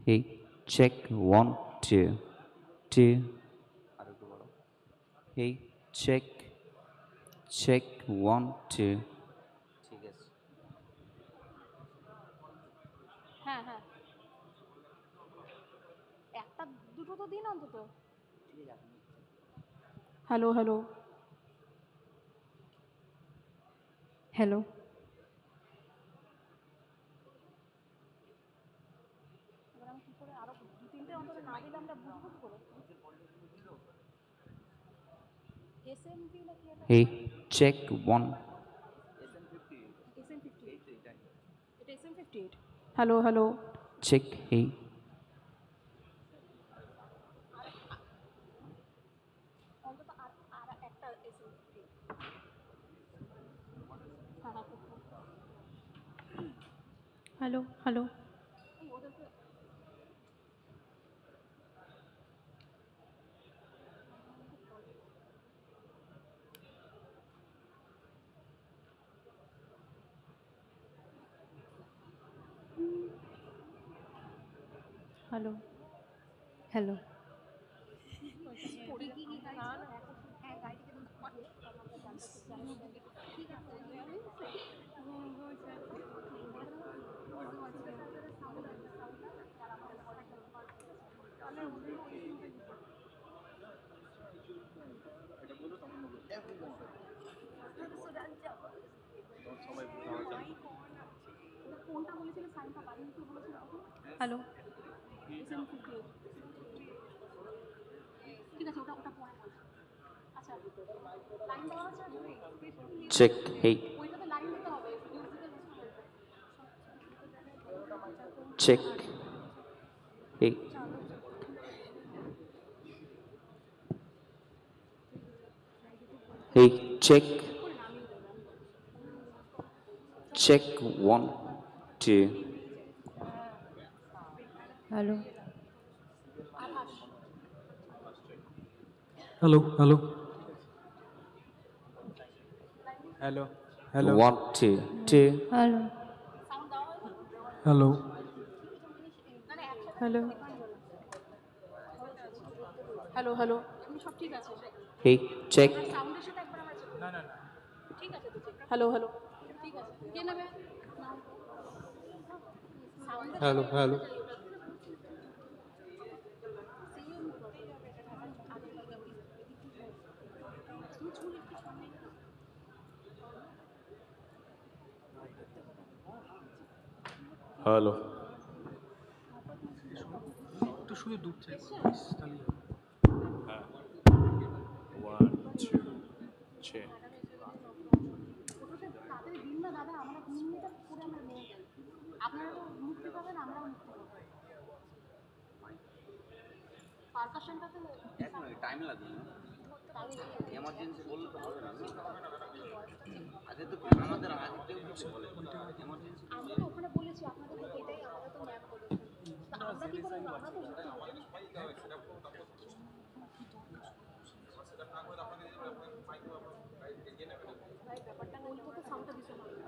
Hey, check, 1, 2, 2. Hey, check, check, 1, 2. ঠিক আছে। হ্যাঁ হ্যাঁ একটা দুটো তো দিন অন্তত। হ্যালো হ্যালো হ্যালো আমি কি করে আরো দু তিনটে অন্তত না দিলে আমরা বুঝবো কি করে? এসএমপি না কি এটা? Hey, check, 1. SM58 এটা SM58। Hello hello Check, hey. অন্তত আর আর একটা SM58। হ্যাঁ হ্যাঁ হ্যালো হ্যালো ওদেরকে হ্যালো হ্যালো হ্যালো ঠিক আছে ওটা ওটা পরে বলছি। আচ্ছা লাইন দেওয়া আছে Check, hey. ওইটাতে লাইন দিতে হবে। Check, hey. Hey, check. Check, 1, 2. Hello Hello, hello. Hello. Hello. 1, 2, 2. Hello. Hello. Hello. Hello hello সব ঠিক আছে Hey, check. সাউন্ডের সাথে একবার আমার না না না ঠিক আছে তো হ্যালো হ্যালো ঠিক আছে কে নেবে Hello. Hello. হ্যালো একটু শুধু দূর থেকে হ্যাঁ 1 2 চেক তাড়াতাড়ি দিন না দাদা আমরা 2 মিনিটে পুরো আমরা নিয়ে যাই আপনারা তো মুক্তি পাবেন আমরাও মুক্তি পাবো পারকাশনটাতে এক মিনিট টাইম লাগবে এমার্জেন্সি বললে তো হবে না আগে তো আমাদের আগে কেউ কিছু বলে এমার্জেন্সি আমরা তো ওখানে বলেছি আপনাদের তো এটাই আমাদের তো ম্যাপ বলেছে আমরা কি করব আমরা তো ব্যাপারটা ওই তো সাউন্ডটা দিতে হবে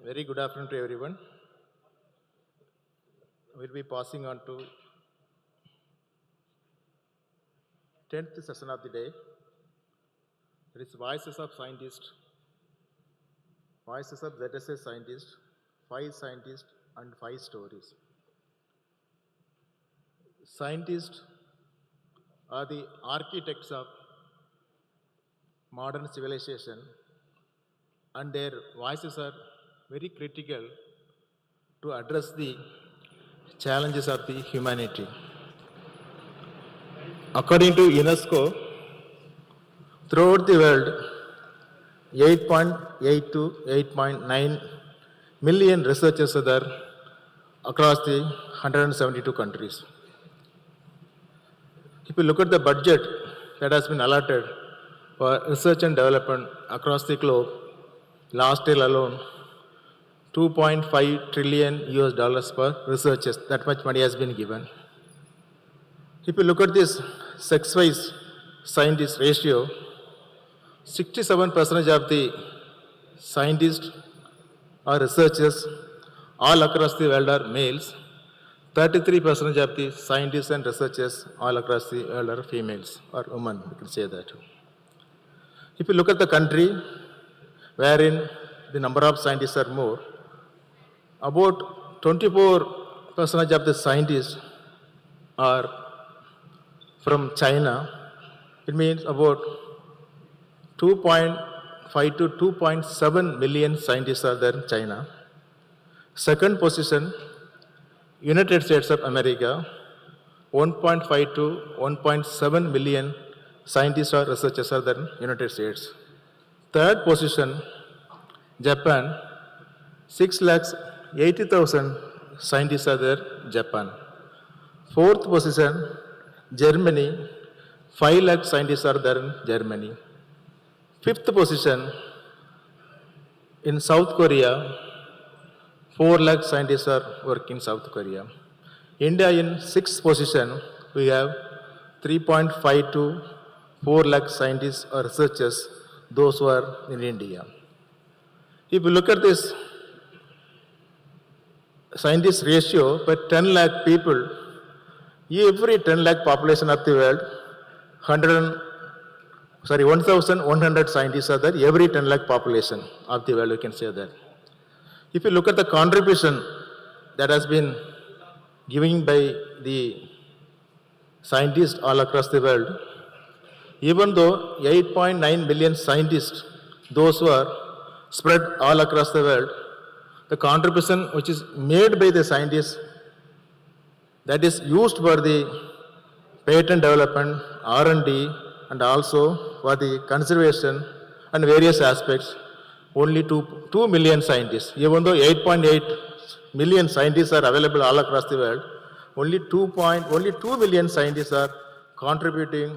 Very good afternoon to everyone. We'll be passing on to 10th session of the day. It is Voices of Scientists, Voices of ZSA Scientists, 5 scientists and 5 stories. Scientists are the architects of modern civilization, and their voices are very critical to address the challenges of the humanity. According to UNESCO, throughout the world, 8.8 to 8.9 million researchers are there across the 172 countries. If you look at the budget that has been allotted for research and development across the globe, last year alone, 2.5 trillion US dollars for researchers. That much money has been given. If you look at this sex-wise scientist ratio, 67% of the scientists or researchers all across the world are males. 33% of the scientists and researchers all across the world are females or women, we can say that. If you look at the country wherein the number of scientists are more, about 24% of the scientists are from China. It means about 2.5 to 2.7 million scientists are there in China. Second position, United States of America, 1.5 to 1.7 million scientists or researchers are there in United States. Third position, Japan, 6,80,000 scientists are there in Japan. Fourth position, Germany, 5 lakh scientists are there in Germany. Fifth position, in South Korea, 4 lakh scientists are working in South Korea. India in 6th position, we have 3.5 to 4 lakh scientists or researchers, those who are in India. If you look at this scientist ratio per 10 lakh people, every 10 lakh population of the world, 1,100 scientists are there, every 10 lakh population of the world, you can say that. If you look at the contribution that has been given by the scientists all across the world, even though 8.9 million scientists those who are spread all across the world, the contribution which is made by the scientists that is used for the patent development, R&D, and also for the conservation and various aspects, only 2 million scientists. Even though 8.8 million scientists are available all across the world, only 2 million scientists are contributing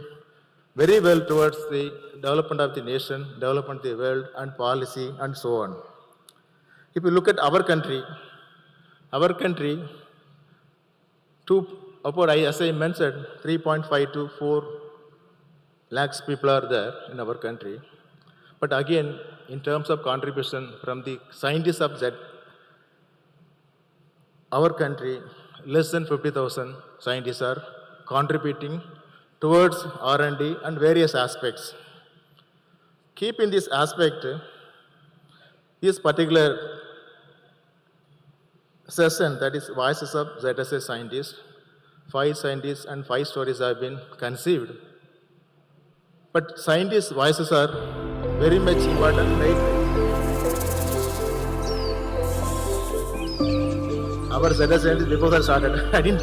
very well towards the development of the nation, development of the world, and policy, and so on. If you look at our country, as I mentioned, 3.5 to 4 lakhs people are there in our country. But again, in terms of contribution from the scientists of our country, less than 50,000 scientists are contributing towards R&D and various aspects. Keeping this aspect, this particular session, that is Voices of ZSA Scientists, 5 scientists and 5 stories have been conceived. But scientists' voices are very much important, right? Our ZSA scientists before that started, I didn't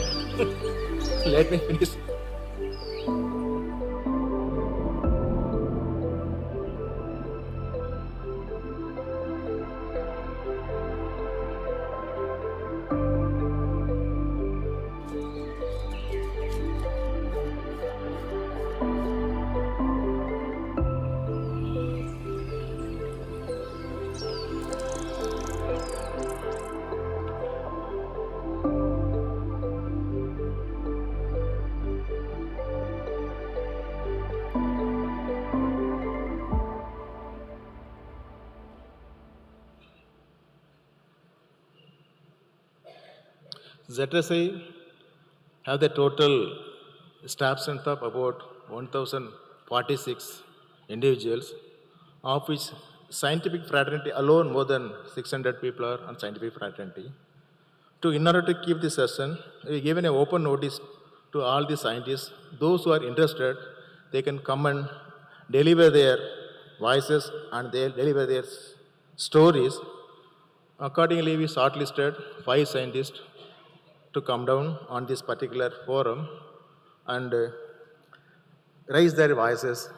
let me finish. ZSI have the total staff strength of about 1,046 individuals, of which scientific fraternity alone more than 600 people are on scientific fraternity. In order to keep this session, we given an open notice to all the scientists. Those who are interested, they can come and deliver their voices and they deliver their stories. Accordingly, we shortlisted 5 scientists to come down on this particular forum and raise their voices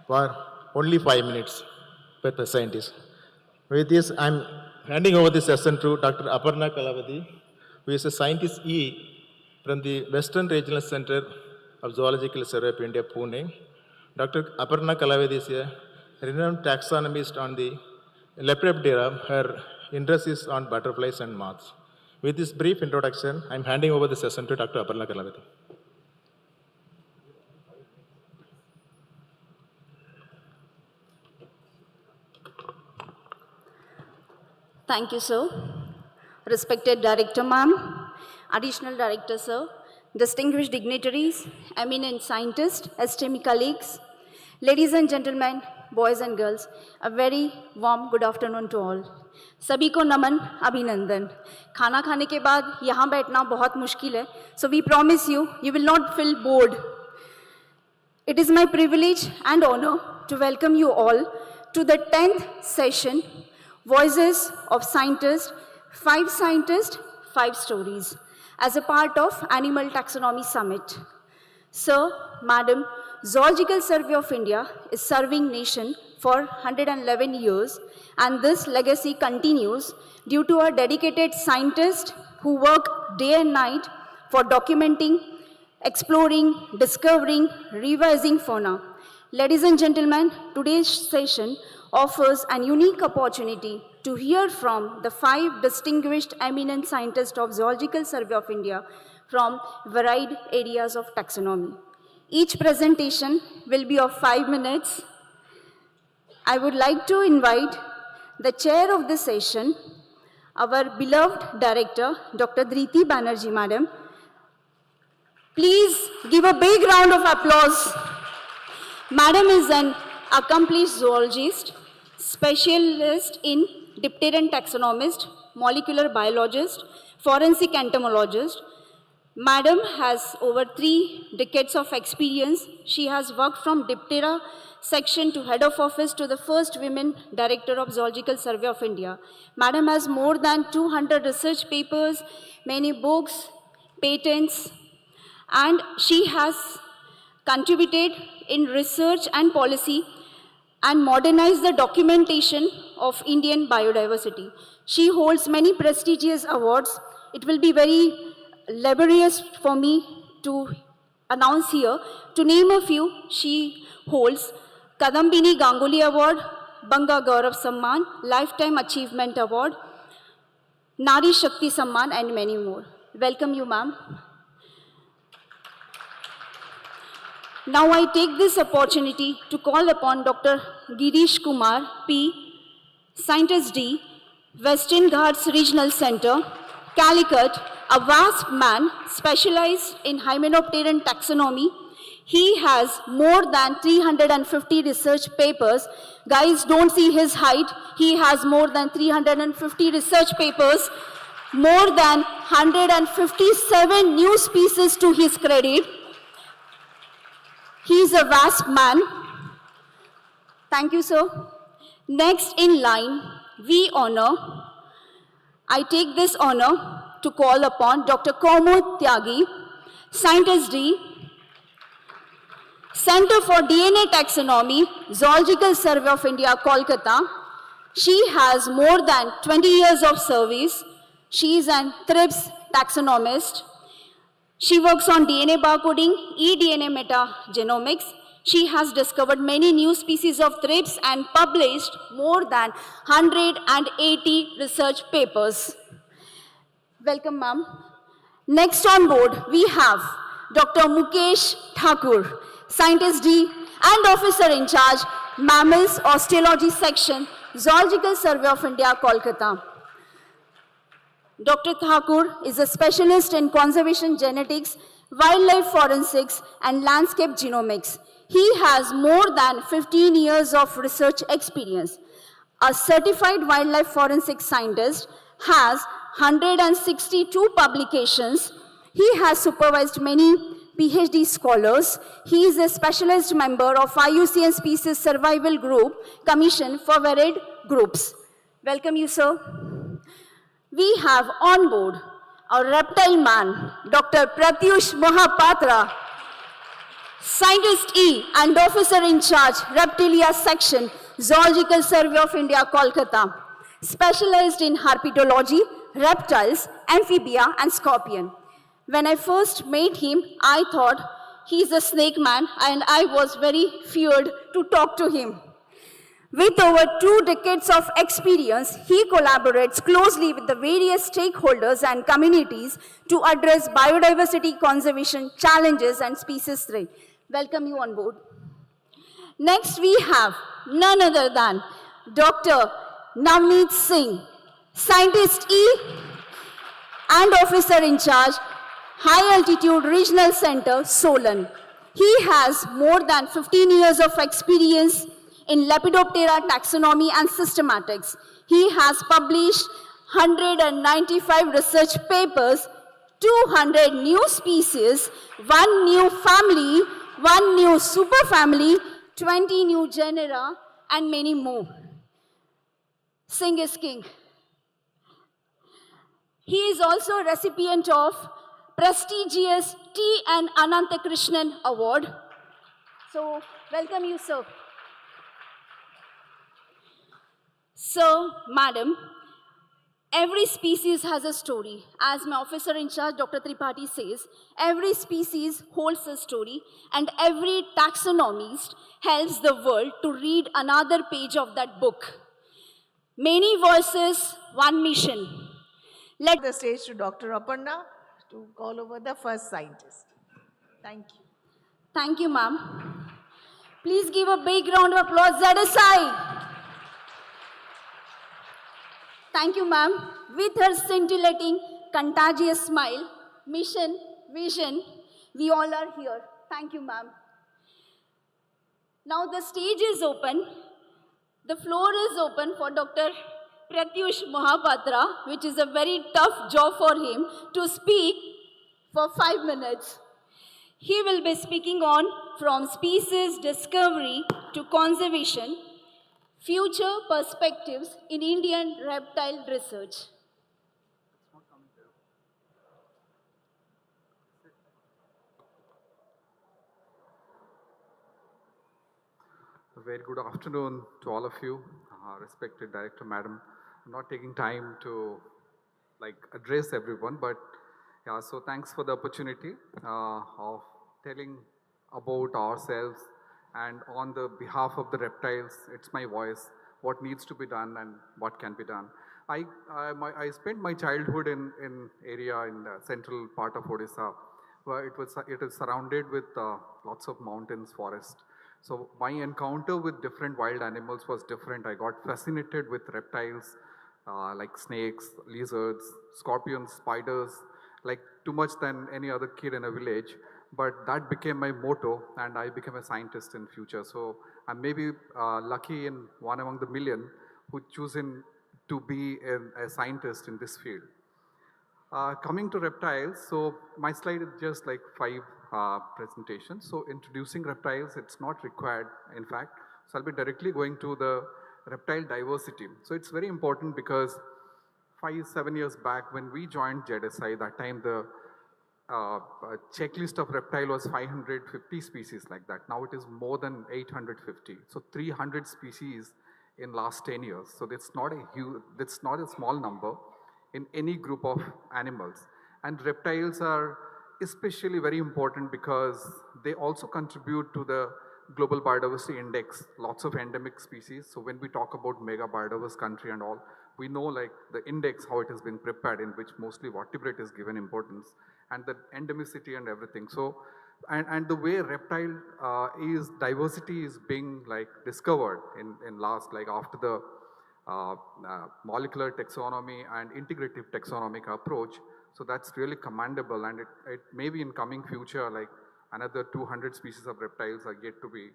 for only 5 minutes per scientist. With this, I'm handing over this session to Dr. Aparna Kalavati, who is a scientist E from the Western Regional Center of Zoological Survey of India, Pune. Dr. Aparna Kalavati is a renowned taxonomist on the Lepidoptera. Her interest is on butterflies and moths. With this brief introduction, I'm handing over the session to Dr. Aparna Kalavati. Thank you, sir. Respected Director, ma'am, Additional Director, sir, distinguished dignitaries, eminent scientists, esteemed colleagues, ladies and gentlemen, boys and girls, a very warm good afternoon to all. सभी को नमन, अभिनंदन. खाना खाने के बाद यहाँ बैठना बहुत मुश्किल है. So we promise you, you will not feel bored. It is my privilege and honor to welcome you all to the 10th session, Voices of Scientists, 5 Scientists, 5 Stories, as a part of Animal Taxonomy Summit. Sir, Madam, Zoological Survey of India is serving nation for 111 years, and this legacy continues due to our dedicated scientists who work day and night for documenting, exploring, discovering, revising fauna. Ladies and gentlemen, today's session offers an unique opportunity to hear from the 5 distinguished eminent scientists of Zoological Survey of India from varied areas of taxonomy. Each presentation will be of 5 minutes. I would like to invite the chair of the session, our beloved director, Dr. Driti Banerjee, madam. Please give a big round of applause. Madam is an accomplished zoologist, specialist in dipteran taxonomist, molecular biologist, forensic entomologist, Madam has over 3 decades of experience. She has worked from Diptera section to head of office to the first women director of Zoological Survey of India. Madam has more than 200 research papers, many books, patents, and she has contributed in research and policy and modernized the documentation of Indian biodiversity. She holds many prestigious awards. It will be very laborious for me to announce here. To name a few, she holds Kadambini Ganguly Award, Banga Gaurav Samman, Lifetime Achievement Award, Nari Shakti Samman, and many more. Welcome you, ma'am. Now I take this opportunity to call upon Dr. Girish Kumar, P., Scientist D., Western Ghats Regional Center, Calicut, a vast man specialized in Hymenopteran taxonomy. He has more than 350 research papers. Guys, don't see his height. He has more than 350 research papers, more than 157 new species to his credit. He is a vast man. Thank you, sir. Next in line, I take this honor to call upon Dr. Komod Tyagi, Scientist D, Center for DNA Taxonomy, Zoological Survey of India, Kolkata. She has more than 20 years of service. She is an TRIPS taxonomist. She works on DNA barcoding, eDNA metagenomics. She has discovered many new species of thrips and published more than 180 research papers. Welcome, ma'am. Next on board, we have Dr. Mukesh Thakur, Scientist D and Officer in Charge, Mammals Osteology Section, Zoological Survey of India, Kolkata. Dr. Thakur is a specialist in conservation genetics, wildlife forensics, and landscape genomics. He has more than 15 years of research experience. A certified wildlife forensic scientist, has 162 publications. He has supervised many PhD scholars. He is a specialized member of IUCN Species Survival Group Commission for Varied Groups. Welcome you, sir. We have on board a reptile man, Dr. Pratyush Mohapatra, Scientist E and Officer in Charge, Reptilia Section, Zoological Survey of India, Kolkata, specialized in herpetology, reptiles, amphibia, and scorpion. When I first met him, I thought he's a snake man, and I was very feared to talk to him. With over 2 decades of experience, he collaborates closely with the various stakeholders and communities to address biodiversity conservation challenges and species threat. Welcome you on board. Next, we have none other than Dr. Navneet Singh, Scientist E and Officer in Charge, High Altitude Regional Center, Solan. He has more than 15 years of experience in Lepidoptera taxonomy and systematics. He has published 195 research papers, 200 new species, 1 new family, 1 new superfamily, 20 new genera, and many more. Singh is king. He is also a recipient of prestigious T. N. Ananthakrishnan Award. So, welcome you, sir. Sir, madam, every species has a story. As my officer in charge, Dr. Tripathi says, every species holds a story, and every taxonomist helps the world to read another page of that book. Many voices, one mission. Let the stage to Dr. Aparna to call over the first scientist. Thank you. Thank you, ma'am. Please give a big round of applause, ZSI. Thank you, ma'am. With her scintillating, contagious smile, mission, vision, we all are here. Thank you, ma'am. Now the stage is open. The floor is open for Dr. Pratyush Mohapatra, which is a very tough job for him to speak for 5 minutes. He will be speaking on from species discovery to conservation, future perspectives in Indian reptile research. A very good afternoon to all of you, respected Director Madam. I'm not taking time to address everyone, but yeah, so thanks for the opportunity of telling about ourselves and on the behalf of the reptiles, it's my voice, what needs to be done and what can be done. I spent my childhood in area in the central part of Odisha, where it is surrounded with lots of mountains, forest. So my encounter with different wild animals was different. I got fascinated with reptiles like snakes, lizards, scorpions, spiders, like too much than any other kid in a village. But that became my motto, and I became a scientist in future. So I'm maybe lucky in one among the million who chosen to be a scientist in this field. Coming to reptiles, so my slide is just like 5 presentations. So introducing reptiles, it's not required, in fact. So I'll be directly going to the reptile diversity. So it's very important because 5-7 years back when we joined JEDSI, that time the checklist of reptile was 550 species like that. Now it is more than 850. So 300 species in last 10 years. So that's not a small number in any group of animals. And reptiles are especially very important because they also contribute to the global biodiversity index, lots of endemic species. So when we talk about mega biodiverse country and all, we know like the index, how it has been prepared, in which mostly vertebrate is given importance, and the endemicity and everything. So, and the way reptile diversity is being like discovered in last, like after the molecular taxonomy and integrative taxonomic approach. So that's really commendable, and it may be in coming future, like another 200 species of reptiles are yet to be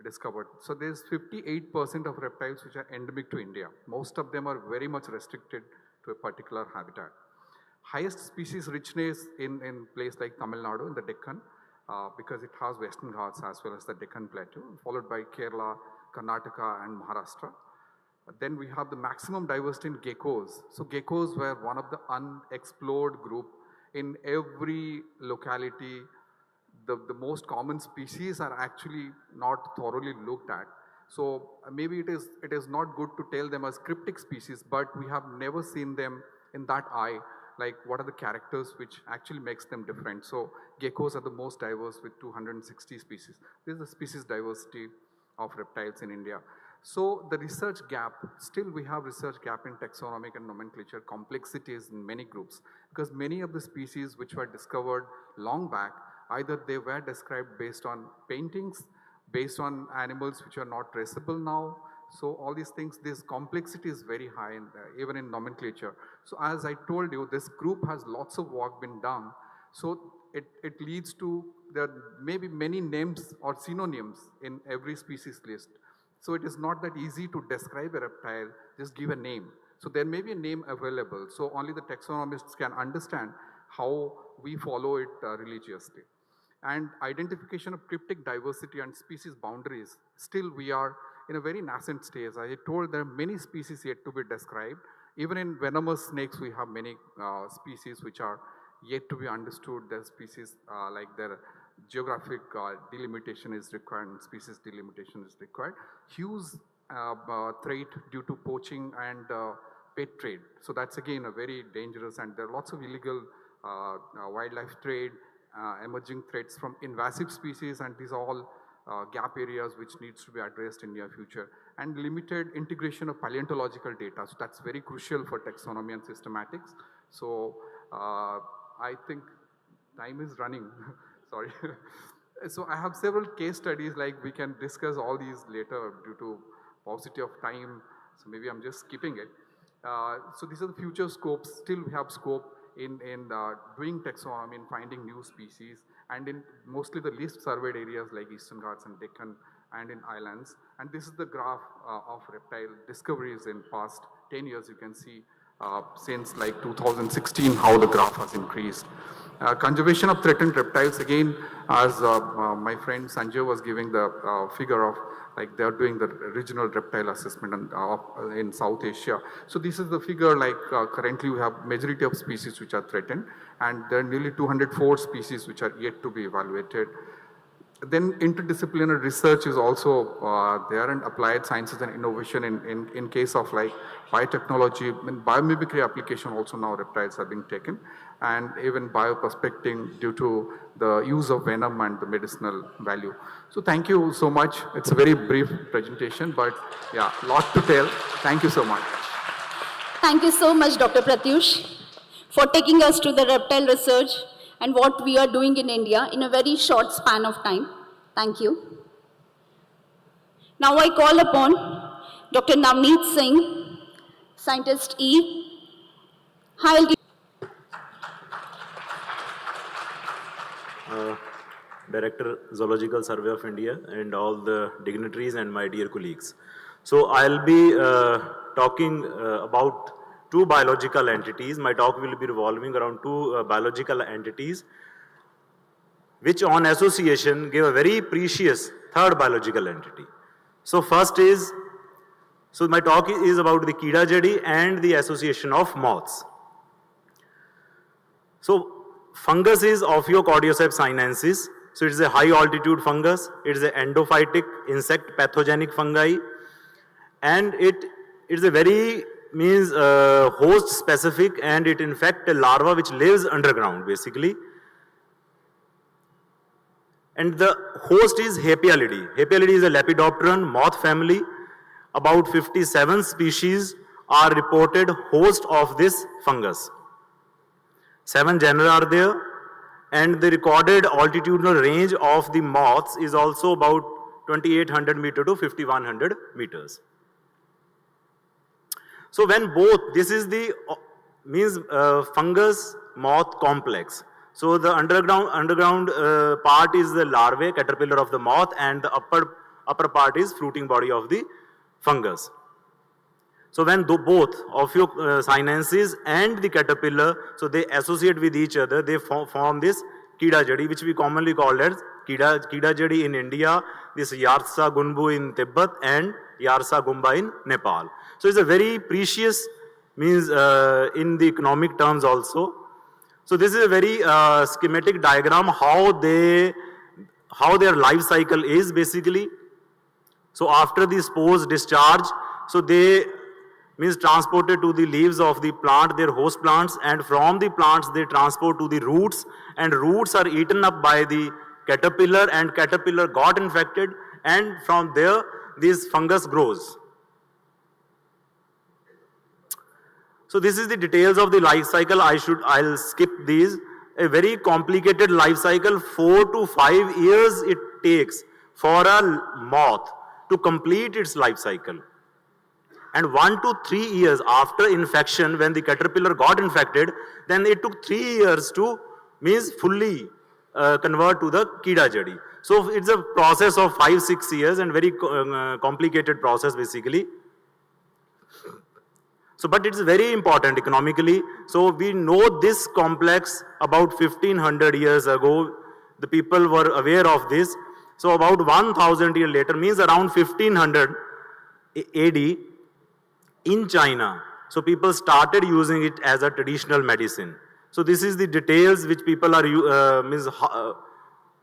discovered. So there's 58% of reptiles which are endemic to India. Most of them are very much restricted to a particular habitat. Highest species richness in place like Tamil Nadu in the Deccan, because it has Western Ghats as well as the Deccan Plateau, followed by Kerala, Karnataka and Maharashtra. Then we have the maximum diversity in geckos. So geckos were one of the unexplored group in every locality. The most common species are actually not thoroughly looked at. So maybe it is not good to tell them as cryptic species, but we have never seen them in that eye, like what are the characters which actually makes them different. So geckos are the most diverse with 260 species. This is the species diversity of reptiles in India. So the research gap, still we have research gap in taxonomic and nomenclature complexities in many groups, because many of the species which were discovered long back, either they were described based on paintings, based on animals which are not traceable now. So all these things, this complexity is very high, even in nomenclature. So as I told you, this group has lots of work been done. So it leads to there may be many names or synonyms in every species list. So it is not that easy to describe a reptile, just give a name. So there may be a name available. So only the taxonomists can understand how we follow it religiously. And identification of cryptic diversity and species boundaries, still we are in a very nascent stage. As I told, there are many species yet to be described. Even in venomous snakes, we have many species which are yet to be understood. There are species like their geographic delimitation is required and species delimitation is required. Huge threat due to poaching and pet trade. So that's again a very dangerous, and there are lots of illegal wildlife trade, emerging threats from invasive species, and these are all gap areas which needs to be addressed in near future. And limited integration of paleontological data. So that's very crucial for taxonomy and systematics. So I think time is running. Sorry. So I have several case studies, like we can discuss all these later due to paucity of time. So maybe I'm just skipping it. So these are the future scopes. Still we have scope in doing taxonomy, in finding new species, and in mostly the least surveyed areas like Eastern Ghats and Deccan and in islands. And this is the graph of reptile discoveries in past 10 years. You can see since like 2016, how the graph has increased. Conservation of threatened reptiles, again, as my friend Sanjay was giving the figure of, like they're doing the regional reptile assessment in South Asia. So this is the figure, like currently we have majority of species which are threatened, and there are nearly 204 species which are yet to be evaluated. Then interdisciplinary research is also there, and applied sciences and innovation in case of like biotechnology and biomimicry application also now reptiles are being taken, and even bioprospecting due to the use of venom and the medicinal value. So thank you so much. It's a very brief presentation, but yeah, lot to tell. Thank you so much. Thank you so much, Dr. Pratyush, for taking us to the reptile research and what we are doing in India in a very short span of time. Thank you. Now I call upon Dr. Navneet Singh, Scientist E. Hi, Director, Zoological Survey of India, and all the dignitaries and my dear colleagues. So I'll be talking about two biological entities. My talk will be revolving around two biological entities, which on association give a very precious third biological entity. So first is, so my talk is about the Kida Jadi and the association of moths. So fungus is Ophiocordyceps sinensis. So it is a high altitude fungus. It is an endophytic insect pathogenic fungi, and it is a very host specific, and it infects a larva which lives underground basically. And the host is Hapialidae. Hapialidae is a Lepidopteran moth family. About 57 species are reported host of this fungus. 7 genera are there, and the recorded altitudinal range of the moths is also about 2800 meter to 5100 meters. So when both, this is the fungus moth complex. So the underground part is the larvae, caterpillar of the moth, and the upper part is fruiting body of the fungus. So when both Ophiosinensis and the caterpillar, so they associate with each other, they form this Kida Jadi, which we commonly call as Kida Jadi in India, this Yarsa Gunbu in Tibet, and Yarsa Gumba in Nepal. So it's a very precious, in the economic terms also. So this is a very schematic diagram how their life cycle is basically. So after the spores discharge, so they transported to the leaves of the plant, their host plants, and from the plants they transport to the roots, and roots are eaten up by the caterpillar, and caterpillar got infected, and from there this fungus grows. So this is the details of the life cycle. I'll skip these. A very complicated life cycle, 4 to 5 years it takes for a moth to complete its life cycle. And 1 to 3 years after infection, when the caterpillar got infected, then it took 3 years to fully convert to the Kida Jadi. So it's a process of 5-6 years and very complicated process basically. So, but it's very important economically. So we know this complex about 1500 years ago. The people were aware of this. So about 1000 years later, means around 1500 AD in China. So people started using it as a traditional medicine. So this is the details which people are,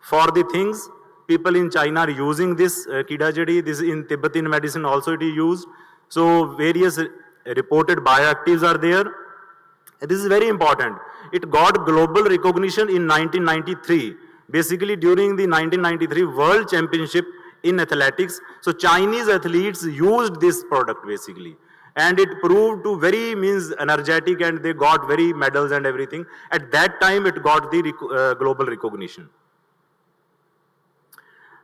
for the things, people in China are using this Kida Jadi. This in Tibetan medicine also it is used. So various reported bioactives are there. This is very important. It got global recognition in 1993. Basically during the 1993 World Championship in athletics. So Chinese athletes used this product basically. And it proved to very energetic, and they got very medals and everything. At that time it got the global recognition.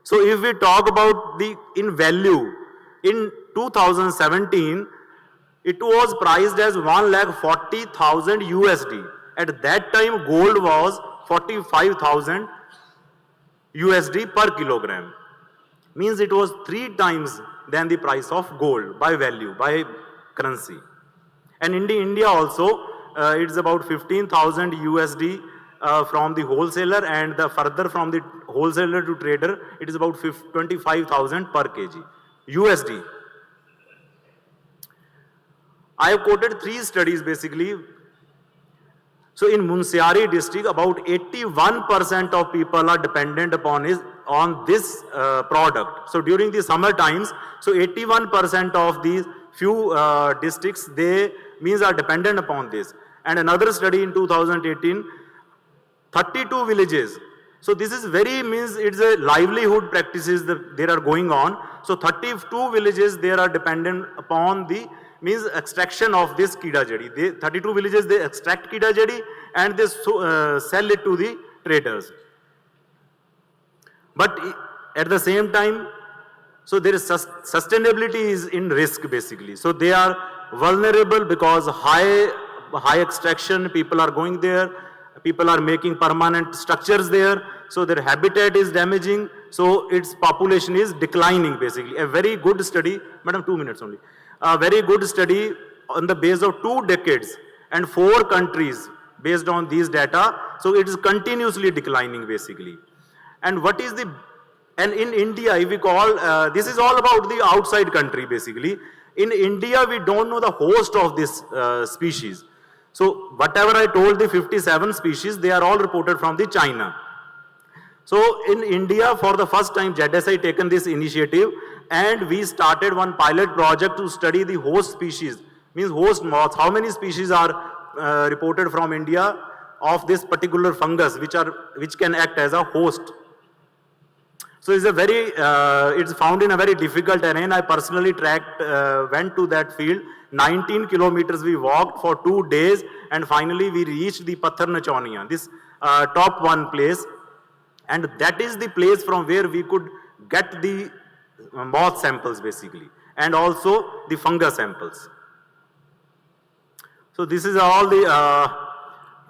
So if we talk about in value, in 2017, it was priced as 1,40,000 USD. At that time, gold was 45,000 USD per kilogram. Means it was 3 times than the price of gold by value, by currency. And in India also, it's about 15,000 USD from the wholesaler, and the further from the wholesaler to trader, it is about 25,000 per kg USD. I have quoted 3 studies basically. So in Munsiari district, about 81% of people are dependent upon this product. So during the summer times, so 81% of these few districts, they are dependent upon this. And another study in 2018, 32 villages. So this is it's a livelihood practices that there are going on. So 32 villages, they are dependent upon the extraction of this kida jadi. 32 villages, they extract kida jadi and they sell it to the traders. But at the same time, so there is sustainability is in risk basically. So they are vulnerable because high extraction, people are going there, people are making permanent structures there, so their habitat is damaging, so its population is declining basically. A very good study, madam, 2 minutes only. A very good study on the base of 2 decades and 4 countries based on these data, so it is continuously declining basically. And what is and in India, if we call, this is all about the outside country basically. In India, we don't know the host of this species. So whatever I told, the 57 species, they are all reported from the China. So in India, for the first time, ZSI taken this initiative and we started one pilot project to study the host species, means host moths. How many species are reported from India of this particular fungus, which can act as a host. So it's it's found in a very difficult terrain. I personally went to that field. 19 kilometers we walked for 2 days, and finally we reached the Pathar Nachonia, this top 1 place. And that is the place from where we could get the moth samples basically, and also the fungus samples. So this is all the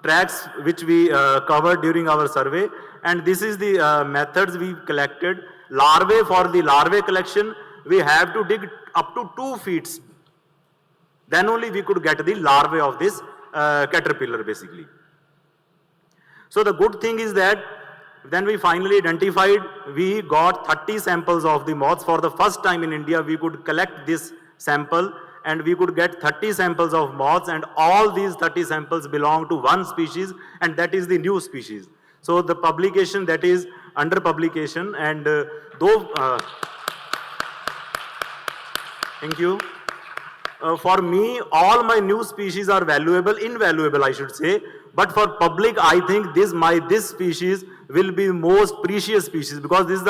tracks which we covered during our survey, and this is the methods we collected. Larvae, for the larvae collection, we have to dig up to 2 feet. Then only we could get the larvae of this caterpillar basically. So the good thing is that then we finally identified, we got 30 samples of the moths. For the first time in India, we could collect this sample and we could get 30 samples of moths, and all these 30 samples belong to 1 species, and that is the new species. So the publication, that is under publication, and thank you. For me, all my new species are invaluable I should say, but for public, I think this species will be most precious species, because this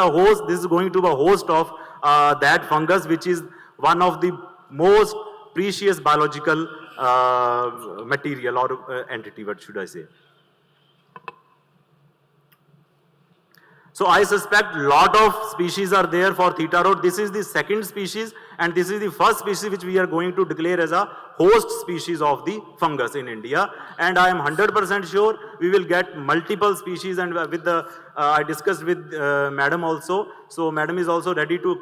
is going to be a host of that fungus, which is one of the most precious biological material or entity, what should I say. So I suspect lot of species are there for theta rod. This is the 2nd species, and this is the 1st species which we are going to declare as a host species of the fungus in India. And I am 100% sure we will get multiple species, and with I discussed with madam also. So madam is also ready to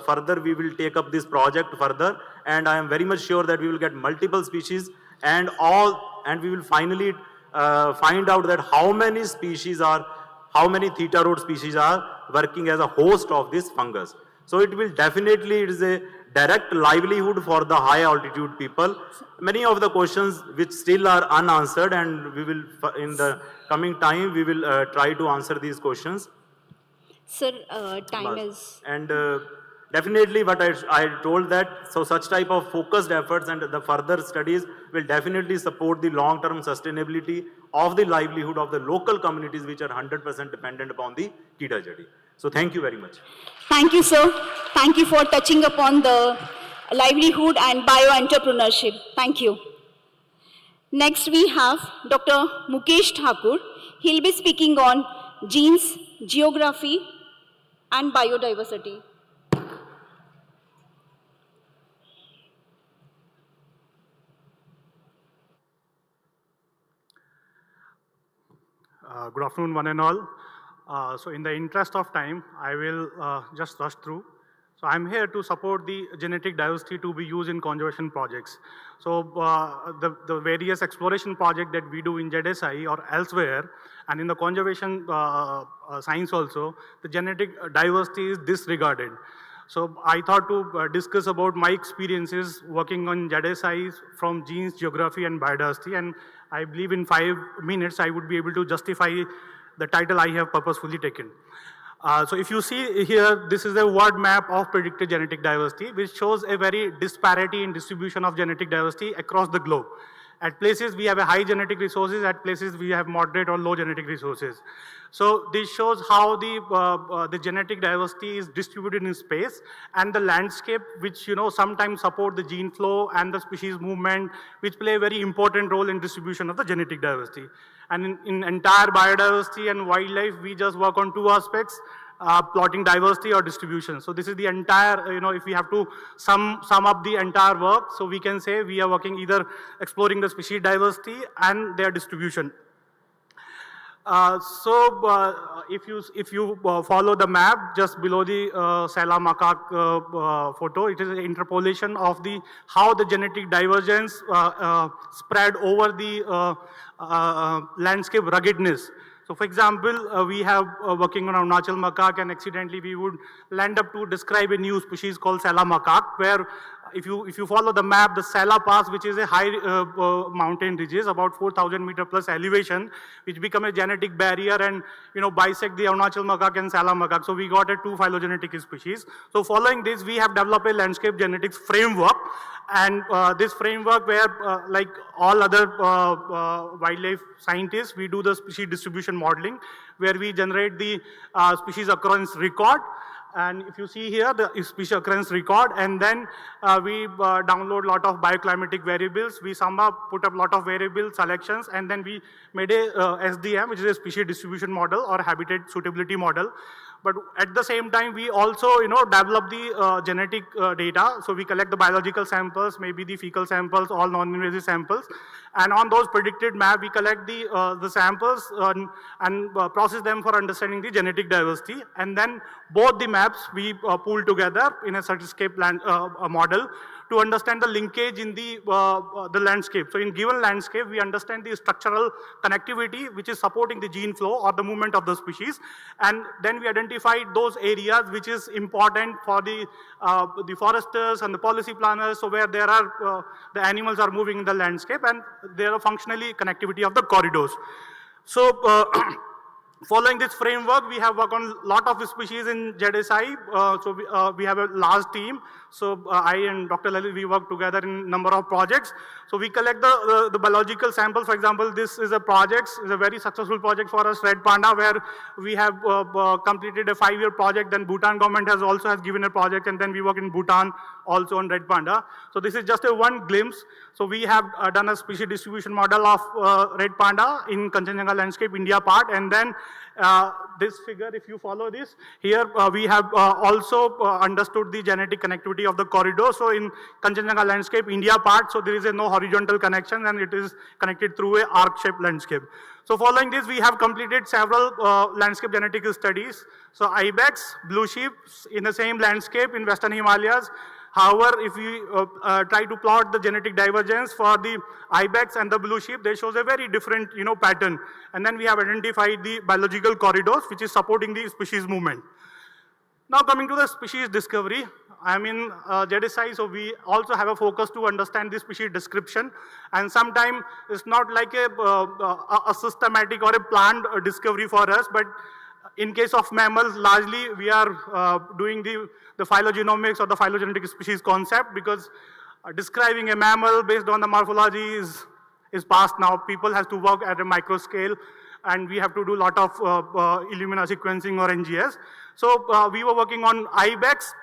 further we will take up this project further, and I am very much sure that we will get multiple species and we will finally find out that how many theta rod species are working as a host of this fungus. So it is a direct livelihood for the high altitude people. Many of the questions which still are unanswered, and we will, in the coming time, we will try to answer these questions. Sir, time is... And definitely what I told that, so such type of focused efforts and the further studies will definitely support the long-term sustainability of the livelihood of the local communities which are 100% dependent upon the Kida Jadi. So thank you very much. Thank you, sir. Thank you for touching upon the livelihood and bio-entrepreneurship. Thank you. Next we have Dr. Mukesh Thakur. He'll be speaking on genes, geography and biodiversity. Good afternoon, one and all. So in the interest of time, I will just rush through. So I'm here to support the genetic diversity to be used in conservation projects. So the various exploration projects that we do in ZSI or elsewhere, and in the conservation science also, the genetic diversity is disregarded. So I thought to discuss about my experiences working on ZSI from genes, geography, and biodiversity. And I believe in 5 minutes I would be able to justify the title I have purposefully taken. So if you see here, this is a word map of predicted genetic diversity, which shows a very disparity in distribution of genetic diversity across the globe. At places we have a high genetic resources, at places we have moderate or low genetic resources. So this shows how the genetic diversity is distributed in space, and the landscape, which sometimes support the gene flow and the species movement, which play a very important role in distribution of the genetic diversity. And in entire biodiversity and wildlife, we just work on 2 aspects, plotting diversity or distribution. So this is the entire, if we have to sum up the entire work, so we can say we are working either exploring the species diversity and their distribution. If you follow the map just below the Sela macaque photo, it is an interpolation of how the genetic divergence spread over the landscape ruggedness. So for example, we have working on Arunachal macaque, and accidentally we would land up to describe a new species called Sela macaque, where if you follow the map, the Sela Pass, which is a high mountain ridges, about 4,000 meter plus elevation, which become a genetic barrier and bisect the Arunachal macaque and Sela macaque. So we got a 2 phylogenetic species. So following this, we have developed a landscape genetics framework, and this framework where like all other wildlife scientists, we do the species distribution modeling, where we generate the species occurrence record. And if you see here, the species occurrence record, and then we download a lot of bioclimatic variables. We sum up, put up a lot of variable selections, and then we made a SDM, which is a species distribution model or habitat suitability model. But at the same time, we also, develop the genetic data. So we collect the biological samples, maybe the fecal samples, all non-invasive samples. And on those predicted map, we collect the samples and process them for understanding the genetic diversity. And then both the maps we pool together in a cityscape model to understand the linkage in the landscape. So in given landscape, we understand the structural connectivity, which is supporting the gene flow or the movement of the species. And then we identify those areas which is important for the foresters and the policy planners, so where there are, the animals are moving in the landscape, and there are functionally connectivity of the corridors. So following this framework, we have worked on a lot of species in ZSI. So we have a large team. So I and Dr. Lalit, we work together in a number of projects. So we collect the biological samples. For example, this is a project, is a very successful project for us, Red Panda, where we have completed a 5-year project. Then Bhutan government has given a project, and then we work in Bhutan also on Red Panda. So this is just a one glimpse. So we have done a species distribution model of Red Panda in Kanchenjunga landscape, India part, and then this figure, if you follow this, here we have also understood the genetic connectivity of the corridor. So in Kanchenjunga landscape, India part, so there is no horizontal connection, and it is connected through a arc-shaped landscape. So following this, we have completed several landscape genetic studies. So ibex, blue sheep in the same landscape in Western Himalayas. However, if we try to plot the genetic divergence for the ibex and the blue sheep, they shows a very different pattern. And then we have identified the biological corridors, which is supporting the species movement. Now coming to the species discovery, I'm in ZSI, so we also have a focus to understand the species description. And sometimes it's not like a systematic or a planned discovery for us, but in case of mammals, largely we are doing the phylogenomics or the phylogenetic species concept, because describing a mammal based on the morphology is past now. People have to work at a micro scale, and we have to do a lot of Illumina sequencing or NGS. So we were working on ibex,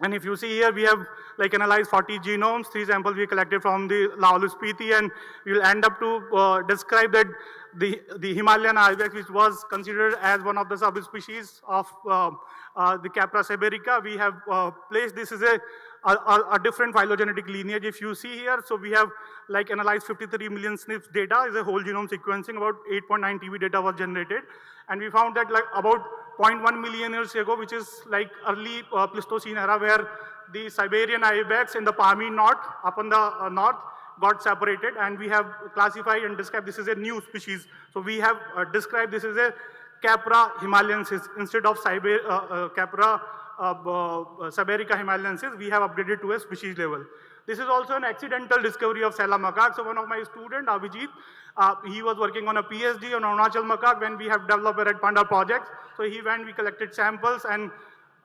and if you see here, we have analyzed 40 genomes, 3 samples we collected from the Lahaul Spiti, and we will end up to describe that the Himalayan ibex, which was considered as one of the subspecies of the Capra seberica, we have placed this as a different phylogenetic lineage. If you see here, so we have analyzed 53 million SNPs data, is a whole genome sequencing, about 8.9 TB data was generated, and we found that about 0.1 million years ago, which is like early Pleistocene era, where the Siberian ibex in the Pamir knot up on the north got separated, and we have classified and described this is a new species. So we have described this as a Capra himalayensis instead of Capra Siberica himalayensis. We have upgraded to a species level. This is also an accidental discovery of Sela macaque. So one of my students, Abhijit, he was working on a PhD on Arunachal macaque when we have developed a Red Panda project. So he went, we collected samples, and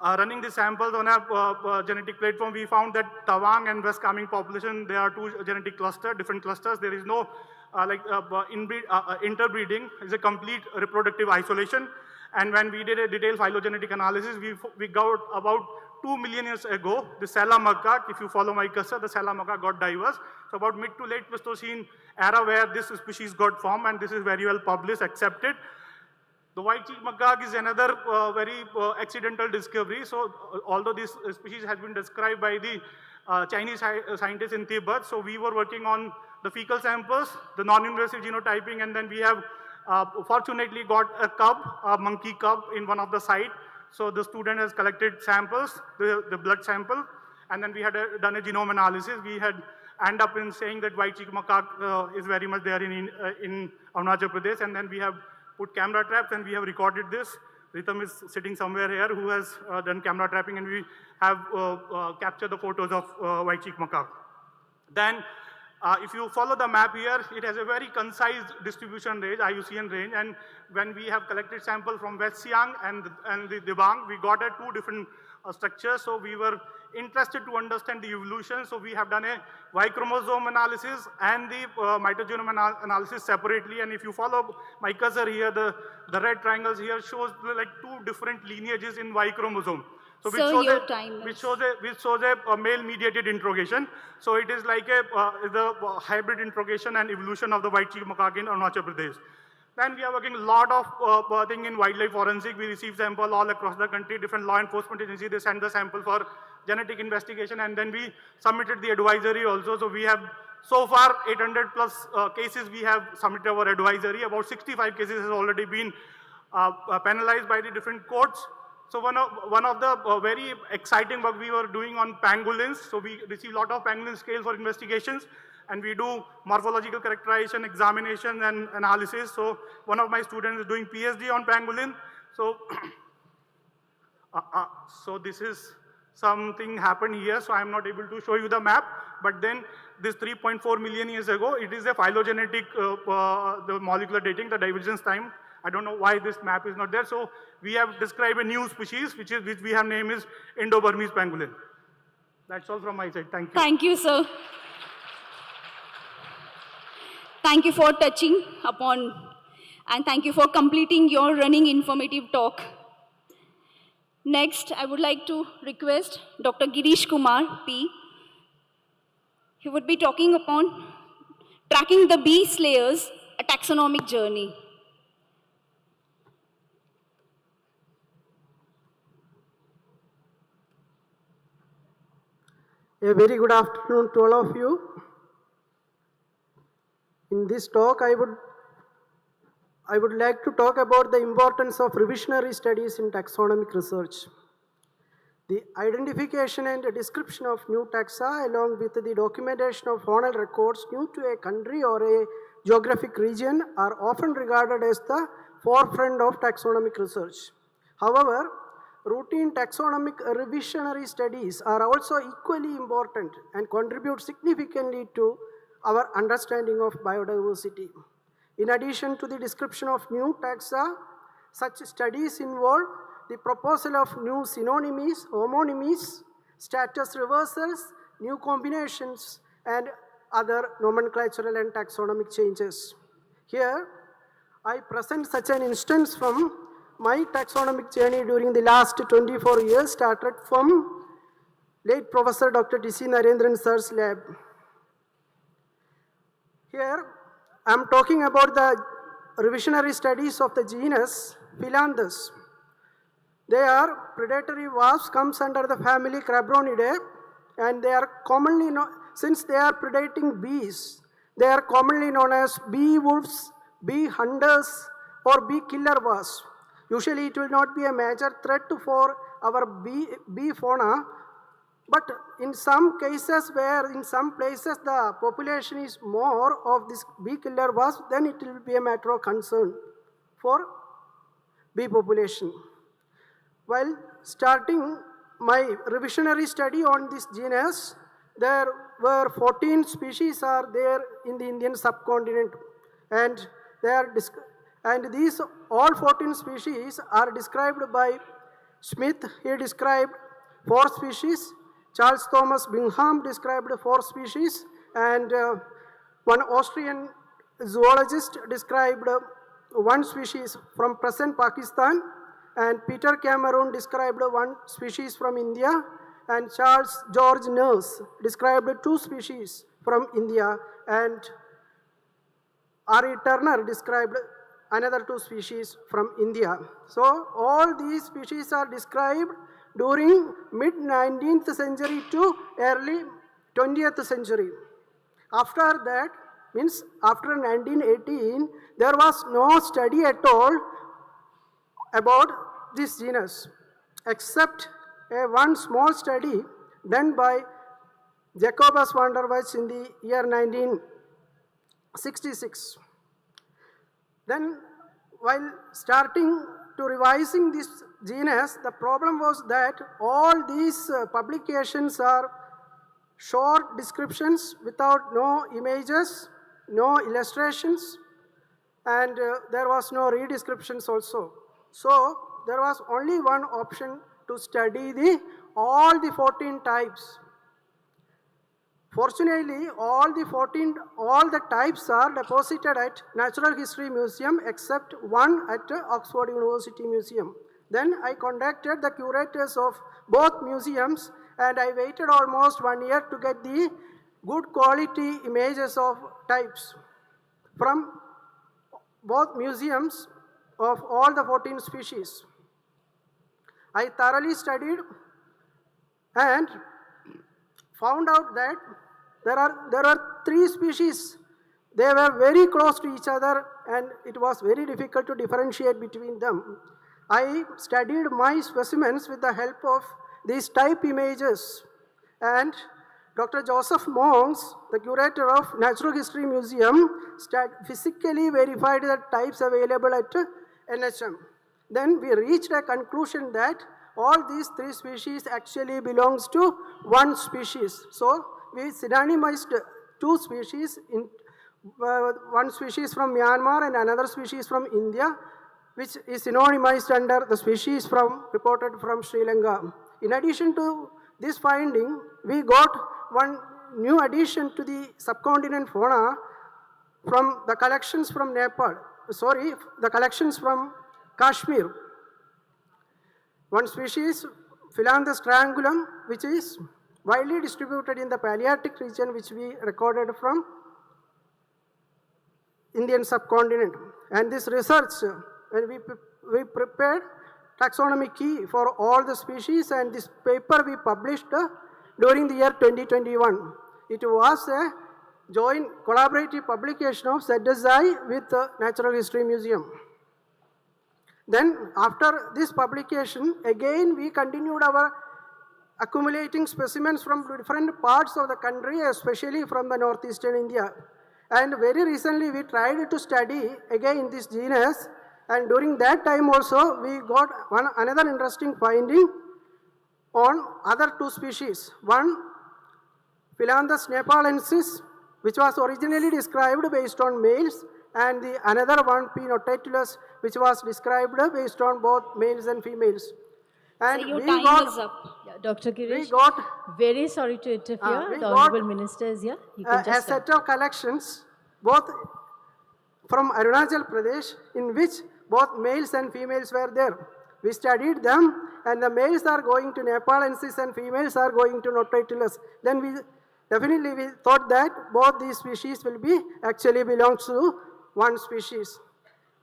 running the samples on a genetic platform, we found that Tawang and West Kaming population, there are two genetic clusters, different clusters. There is no interbreeding. It's a complete reproductive isolation. And when we did a detailed phylogenetic analysis, we got about 2 million years ago, the Sela macaque, if you follow my cursor, the Sela macaque got diverse. So about mid to late Pleistocene era where this species got formed, and this is very well published, accepted. The white-cheeked macaque is another very accidental discovery. So although this species has been described by the Chinese scientists in Tibet, so we were working on the fecal samples, the non-invasive genotyping, and then we have fortunately got a cub, a monkey cub in one of the site. So the student has collected samples, the blood sample, and then we had done a genome analysis. We had end up in saying that white-cheeked macaque is very much there in Arunachal Pradesh, and then we have put camera traps and we have recorded this. Ritam is sitting somewhere here who has done camera trapping, and we have captured the photos of white-cheeked macaque. Then if you follow the map here, it has a very concise distribution range, IUCN range, and when we have collected sample from West Siang and the Dibang, we got two different structures. So we were interested to understand the evolution. So we have done a Y chromosome analysis and the mitogenome analysis separately. And if you follow my cursor here, the red triangles here shows like two different lineages in Y chromosome. So which shows a male-mediated introgation. So it is like the hybrid introgation and evolution of the white-cheeked macaque in Arunachal Pradesh. Then we are working a lot of thing in wildlife forensic. We receive sample all across the country, different law enforcement agencies, they send the sample for genetic investigation, and then we submitted the advisory also. So we have, so far, 800 plus cases we have submitted our advisory. About 65 cases has already been penalized by the different courts. So one of the very exciting work we were doing on pangolins. So we receive a lot of pangolin scale for investigations, and we do morphological characterization, examination, and analysis. So one of my students is doing PhD on pangolin. So, so this is something happened here. So I'm not able to show you the map, but then this 3.4 million years ago, it is a phylogenetic, the molecular dating, the divergence time. I don't know why this map is not there. So we have described a new species, which we have named is Indo-Burmese pangolin. That's all from my side. Thank you. Thank you, sir. Thank you for touching upon, and thank you for completing your running informative talk. Next, I would like to request Dr. Girish Kumar P. He would be talking upon tracking the bee slayers, a taxonomic journey. A very good afternoon to all of you. In this talk, I would like to talk about the importance of revisionary studies in taxonomic research. The identification and description of new taxa, along with the documentation of faunal records new to a country or a geographic region, are often regarded as the forefront of taxonomic research. However, routine taxonomic revisionary studies are also equally important and contribute significantly to our understanding of biodiversity. In addition to the description of new taxa, such studies involve the proposal of new synonymies, homonymies, status reversals, new combinations, and other nomenclatural and taxonomic changes. Here, I present such an instance from my taxonomic journey during the last 24 years, started from late Professor Dr. T.C. Narendran sir's lab. Here, I am talking about the revisionary studies of the genus Philanthus. They are predatory wasps, comes under the family Crabronidae, and they are commonly known, since they are predating bees, they are commonly known as bee wolves, bee hunters, or bee killer wasps. Usually it will not be a major threat for our bee fauna, but in some cases where in some places the population is more of this bee killer wasp, then it will be a matter of concern for bee population. While starting my revisionary study on this genus, there were 14 species are there in the Indian subcontinent, and these all 14 species are described by Smith. He described 4 species. Charles Thomas Bingham described 4 species, and one Austrian zoologist described 1 species from present Pakistan, and Peter Cameron described 1 species from India, and Charles George Nurse described 2 species from India, and R.E. Turner described another 2 species from India. So all these species are described during mid-19th century to early 20th century. After that, means after 1918, there was no study at all about this genus, except one small study done by Jacobus van der Waals in the year 1966. Then, while starting to revising this genus, the problem was that all these publications are short descriptions without no images, no illustrations, and there was no re-descriptions also. So there was only one option to study all the 14 types. Fortunately, all the types are deposited at Natural History Museum except one at Oxford University Museum. Then I contacted the curators of both museums, and I waited almost 1 year to get the good quality images of types from both museums of all the 14 species. I thoroughly studied and found out that there are 3 species. They were very close to each other, and it was very difficult to differentiate between them. I studied my specimens with the help of these type images, and Dr. Joseph Monks, the curator of Natural History Museum, physically verified the types available at NHM. Then we reached a conclusion that all these 3 species actually belongs to one species. So we synonymized 2 species, one species from Myanmar and another species from India, which is synonymized under the species reported from Sri Lanka. In addition to this finding, we got one new addition to the subcontinent fauna from the collections from Nepal. The collections from Kashmir. One species, Philanthus triangulum, which is widely distributed in the Palearctic region, which we recorded from Indian subcontinent. And this research, when we prepared taxonomy key for all the species, and this paper we published during the year 2021. It was a joint collaborative publication of ZSI with the Natural History Museum. Then after this publication, again we continued our accumulating specimens from different parts of the country, especially from the northeastern India. And very recently we tried to study again this genus, and during that time also we got another interesting finding on other 2 species. One, Philanthus nepalensis, which was originally described based on males, and the another one, P. notatulus, which was described based on both males and females. And so your time is up. Yeah, Dr. Girish, very sorry to interfere. The Honorable Minister is here. You can just a set of collections, both from Arunachal Pradesh, in which both males and females were there. We studied them, and the males are going to nepalensis and females are going to notatulus. Then we thought that both these species will be actually belongs to one species.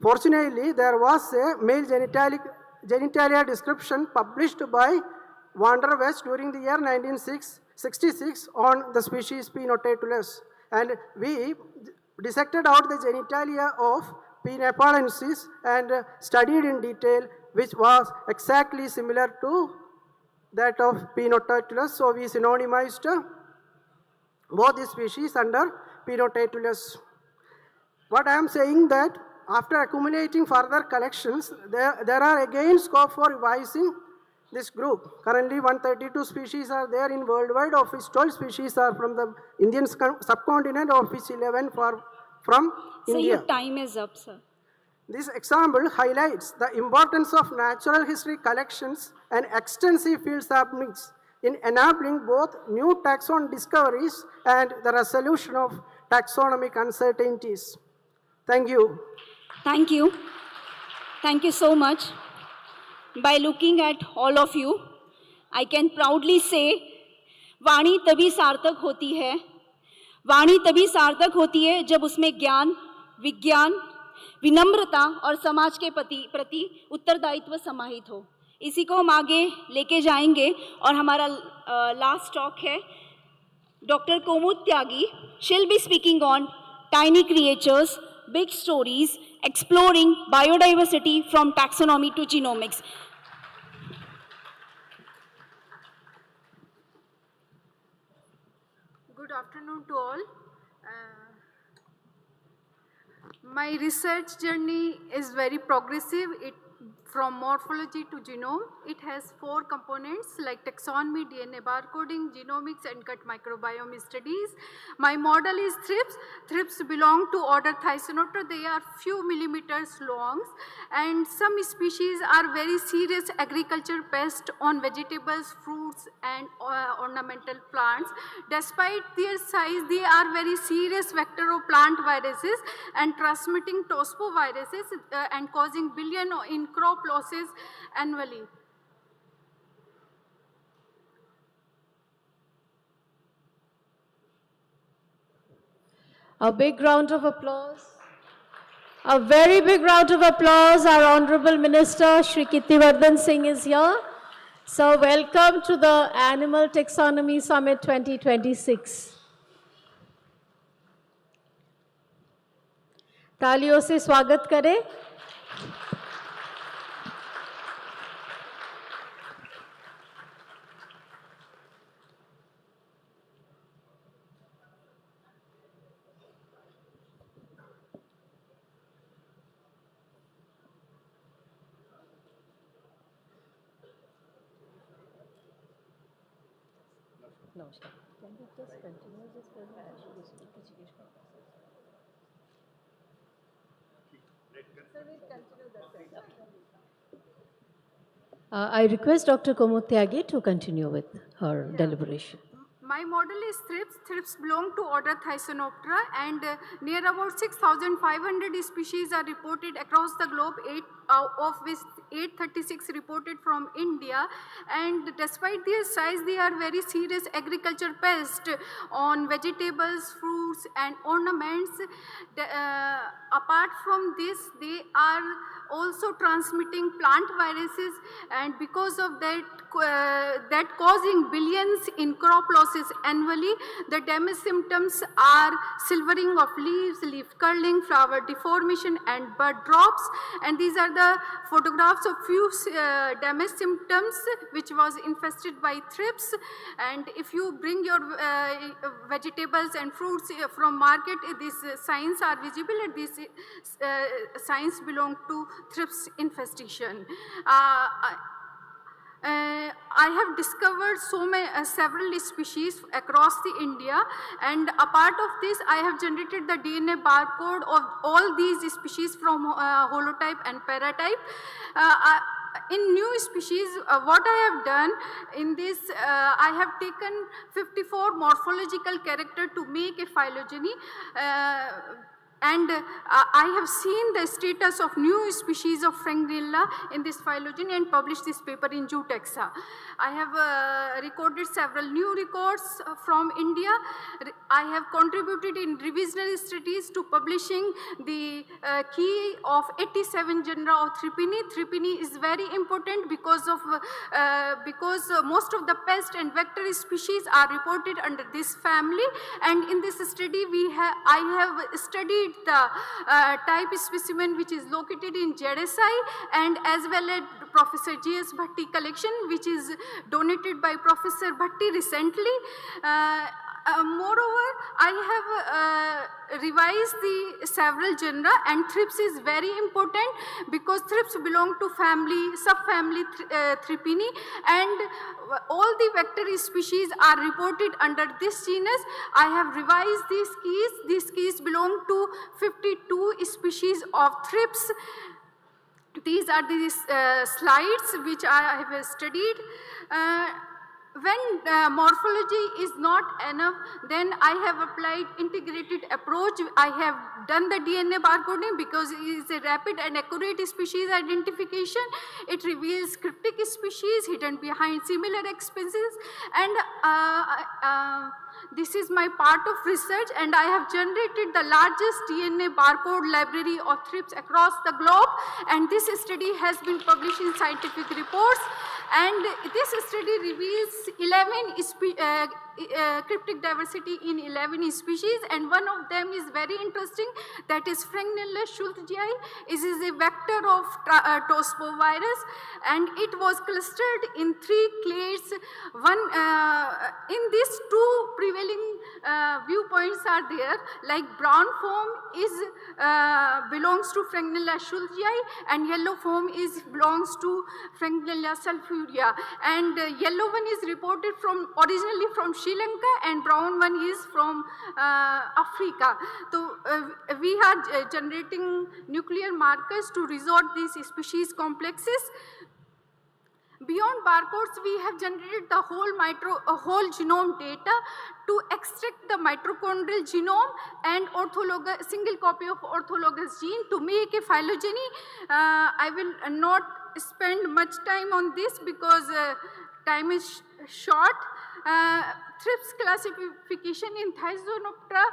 Fortunately, there was a male genitalia description published by Van der Waals during the year 1966 on the species P. notatulus, and we dissected out the genitalia of P. nepalensis and studied in detail, which was exactly similar to that of P. notatulus. So we synonymized both the species under P. notatulus. What I am saying that after accumulating further collections, there are again scope for revising this group. Currently 132 species are there in worldwide, of which 12 species are from the Indian subcontinent, of which 11 from Sir, India. your time is up, sir. This example highlights the importance of natural history collections and extensive field samplings in enabling both new taxon discoveries and the resolution of taxonomic uncertainties. Thank you. Thank you. Thank you so much. By looking at all of you, I can proudly say, वाणी तभी सार्थक होती है, वाणी तभी सार्थक होती है जब उसमें ज्ञान, विज्ञान, विनम्रता और समाज के प्रति उत्तरदायित्व समाहित हो. इसी को हम आगे लेके जाएंगे और हमारा लास्ट टॉक है doctor Komud Tyagi. She'll be speaking on tiny creatures, big stories, exploring biodiversity from taxonomy to genomics. Good afternoon to all. My research journey is very progressive. From morphology to genome, it has 4 components like taxonomy, DNA barcoding, genomics, and gut microbiome studies. My model is thrips. Thrips belong to order Thysanoptera. They are few millimeters long, and some species are very serious agriculture pests on vegetables, fruits, and ornamental plants. Despite their size, they are very serious vector of plant viruses and transmitting tospoviruses and causing billion in crop losses annually. A big round of applause. A very big round of applause. Our Honorable Minister, Shri Kirtivardhan Singh is here. So welcome to the Animal Taxonomy Summit 2026. तालियों से स्वागत करें. Can we just continue this presentation? I request Dr. Komood Tyagi to continue with her deliberation. My model is thrips. Thrips belong to order Thysanoptera, and near about 6,500 species are reported across the globe, of which 836 reported from India. And despite their size, they are very serious agriculture pests on vegetables, fruits, and ornaments. Apart from this, they are also transmitting plant viruses, and because of that, that causing billions in crop losses annually. The damage symptoms are silvering of leaves, leaf curling, flower deformation, and bud drops. And these are the photographs of few damage symptoms which was infested by thrips. And if you bring your vegetables and fruits from market, these signs are visible, and these signs belong to thrips infestation. I have discovered several species across the India, and a part of this I have generated the DNA barcode of all these species from holotype and paratype. In new species, what I have done in this, I have taken 54 morphological characters to make a phylogeny. And I have seen the status of new species of Frangrilla in this phylogeny and published this paper in Zootaxa. I have recorded several new records from India. I have contributed in revisionary studies to publishing the key of 87 genera of Thripini. Thripini is very important because most of the pest and vector species are reported under this family. And in this study, I have studied meet the type specimen which is located in ZSI, and as well as Professor G.S. Bhatti collection, which is donated by Professor Bhatti recently. Moreover, I have revised the several genera, and thrips is very important because thrips belong to subfamily Thrippini, and all the vector species are reported under this genus. I have revised these keys. These keys belong to 52 species of thrips. These are the slides which I have studied. When morphology is not enough, then I have applied integrated approach. I have done the DNA barcoding because it is a rapid and accurate species identification. It reveals cryptic species hidden behind similar expenses, and this is my part of research, and I have generated the largest DNA barcode library of thrips across the globe, and this study has been published in scientific reports. And this study reveals 11 cryptic diversity in 11 species, and one of them is very interesting, that is Frengnella schultzii. It is a vector of tospovirus, and it was clustered in 3 clades. In these 2 prevailing viewpoints are there, like brown foam belongs to Frengnella schultzii, and yellow foam belongs to Frengnella sulfurea, and yellow one is reported originally from Sri Lanka, and brown one is from Africa. So we are generating nuclear markers to resort these species complexes. Beyond barcodes, we have generated the whole genome data to extract the mitochondrial genome and single copy of orthologous gene to make a phylogeny. I will not spend much time on this because time is short. Thrips classification in Thysonoptera,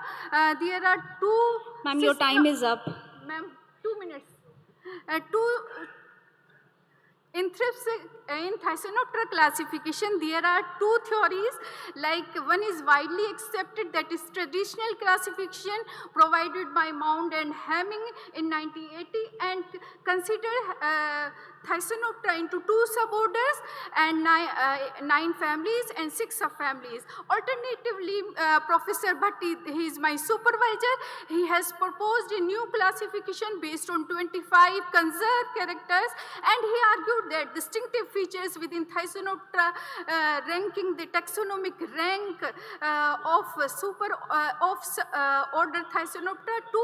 there are 2... Ma'am, your time is up. Ma'am, 2 minutes. In Thysonoptera classification, there are 2 theories, like one is widely accepted, that is traditional classification provided by Mound and Hamming in 1980, and consider Thysonoptera into 2 suborders and 9 families and 6 subfamilies. Alternatively, Professor Bhatti, he is my supervisor, he has proposed a new classification based on 25 conserved characters, and he argued that distinctive features within Thysonoptera ranking the taxonomic rank of order Thysonoptera to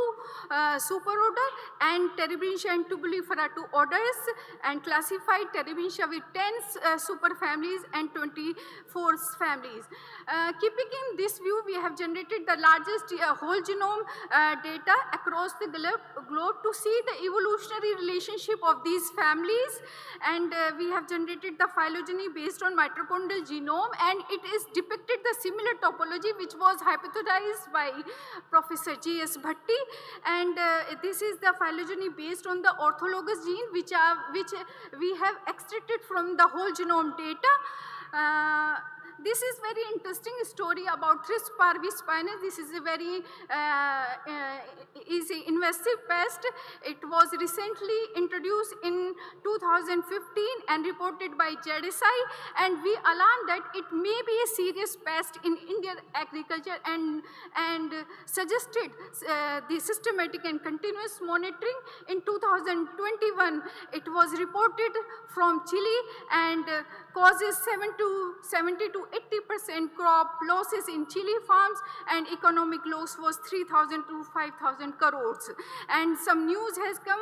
superorder, and Terebintia and Tubulifera to orders, and classified Terebintia with 10 superfamilies and 24 families. Keeping in this view, we have generated the largest whole genome data across the globe to see the evolutionary relationship of these families, and we have generated the phylogeny based on mitochondrial genome, and it is depicted the similar topology which was hypothesized by Professor G.S. Bhatti, and this is the phylogeny based on the orthologous gene which we have extracted from the whole genome data. This is very interesting story about Thrips parvispinus. This is a very invasive pest. It was recently introduced in 2015 and reported by ZSI, and we alarmed that it may be a serious pest in Indian agriculture, and suggested the systematic and continuous monitoring. In 2021, it was reported from Chile and causes 70 to 80% crop losses in Chile farms, and economic loss was 3,000 to 5,000 crores. And some news has come,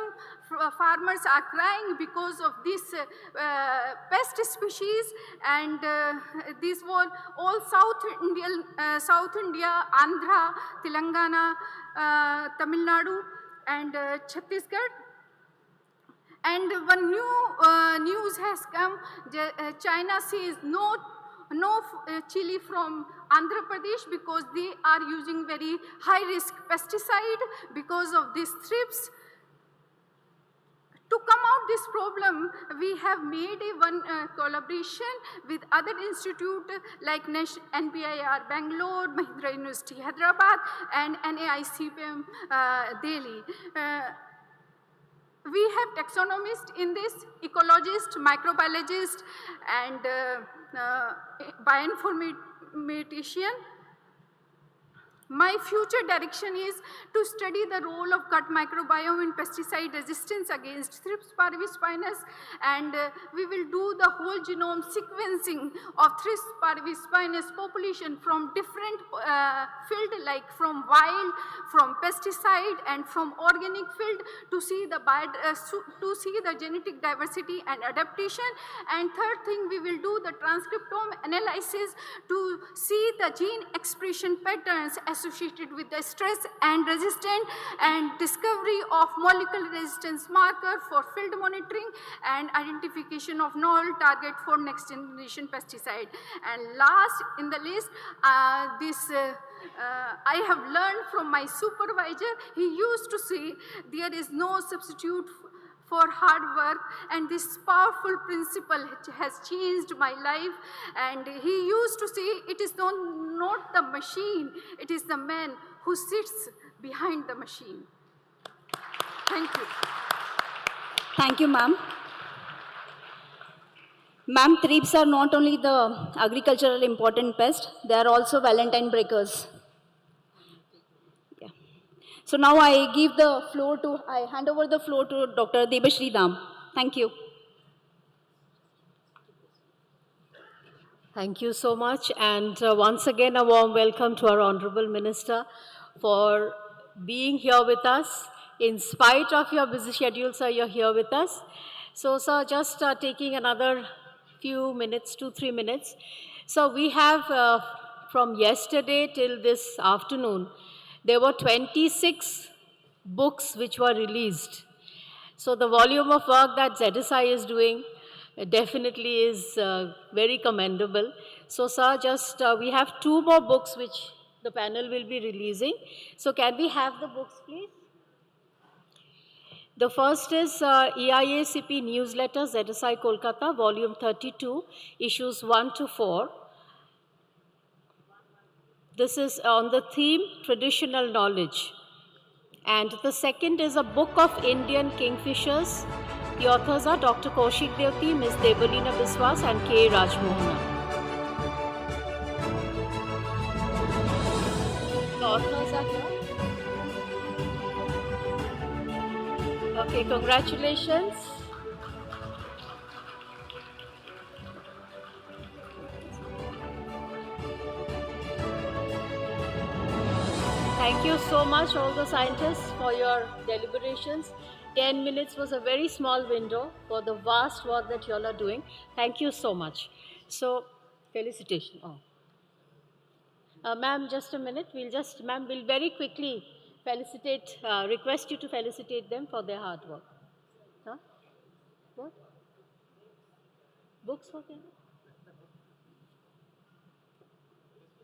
farmers are crying because of this pest species, and these were all South India, Andhra, Telangana, Tamil Nadu, and Chhattisgarh. And one new news has come, China says no chili from Andhra Pradesh because they are using very high risk pesticide because of these thrips. To come out this problem, we have made one collaboration with other institute like NBIR Bangalore, Mahindra University Hyderabad, and NAICPM Delhi. We have taxonomists in this, ecologist, microbiologist, and bioinformatician. My future direction is to study the role of gut microbiome in pesticide resistance against Thrips parvispinus, and we will do the whole genome sequencing of Thrips parvispinus population from different field, like from wild, from pesticide, and from organic field, to see the genetic diversity and adaptation. And third thing, we will do the transcriptome analysis to see the gene expression patterns associated with the stress and resistant, and discovery of molecular resistance marker for field monitoring, and identification of novel target for next generation pesticide. And last in the list, I have learned from my supervisor. He used to say there is no substitute for hard work, and this powerful principle has changed my life. And he used to say, it is not the machine, it is the man who sits behind the machine. Thank you. Thank you, ma'am. Ma'am, thrips are not only the agricultural important pest, they are also Valentine breakers. Yeah. So now I hand over the floor to Dr. Debashri Dam. Thank you. Thank you so much, and once again a warm welcome to our Honorable Minister for being here with us. In spite of your busy schedule, sir, you're here with us. So, sir, just taking another few minutes, 2-3 minutes. So we have from yesterday till this afternoon, there were 26 books which were released. So the volume of work that ZSI is doing definitely is very commendable. So, sir, just we have 2 more books which the panel will be releasing. So can we have the books, please? The first is EIACP Newsletter, ZSI Kolkata, Volume 32, Issues 1-4. This is on the theme Traditional Knowledge. And the second is a book of Indian kingfishers. The authors are Dr. Kaushik Devti, Ms. Devalina Biswas, and K. Rajmohana. The authors are here. Okay, congratulations. Thank you so much, all the scientists, for your deliberations. 10 minutes was a very small window for the vast work that you all are doing. Thank you so much. So, felicitation. Ma'am, just a minute. Ma'am, we'll very quickly felicitate, request you to felicitate them for their hard work. Huh? What? Books for them?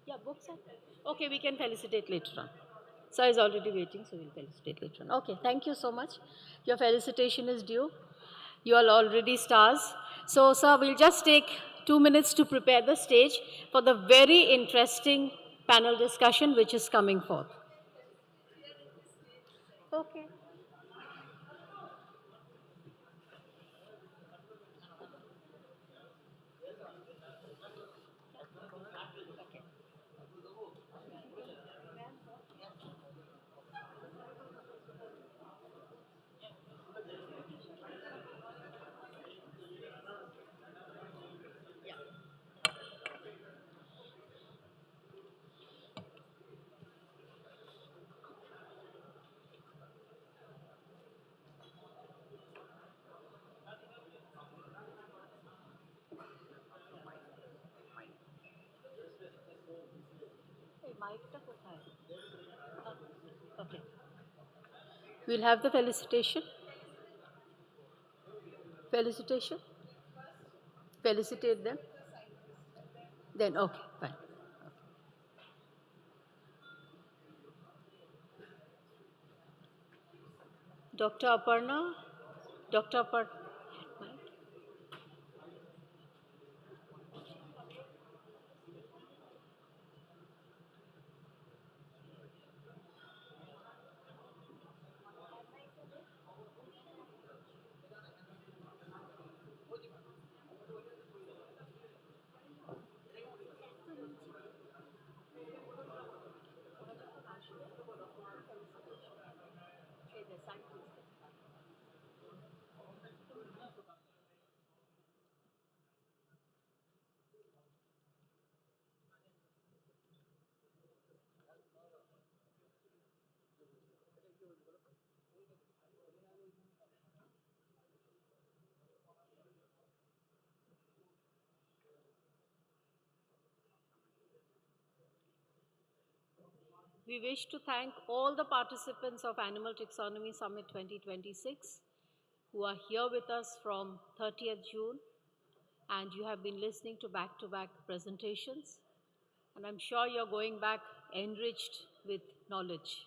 Yeah, books are. Okay, we can felicitate later on. Sir is already waiting, so we'll felicitate later on. Okay, thank you so much. Your felicitation is due. You are already stars. So, sir, we'll just take 2 minutes to prepare the stage for the very interesting panel discussion which is coming forth. Okay. Okay. We'll have the felicitation. Felicitation. Felicitate them. Then, okay, fine. Dr. Aparna, Dr. Par. We wish to thank all the participants of Animal Taxonomy Summit 2026 who are here with us from 30th June, and you have been listening to back-to-back presentations, and I'm sure you're going back enriched with knowledge.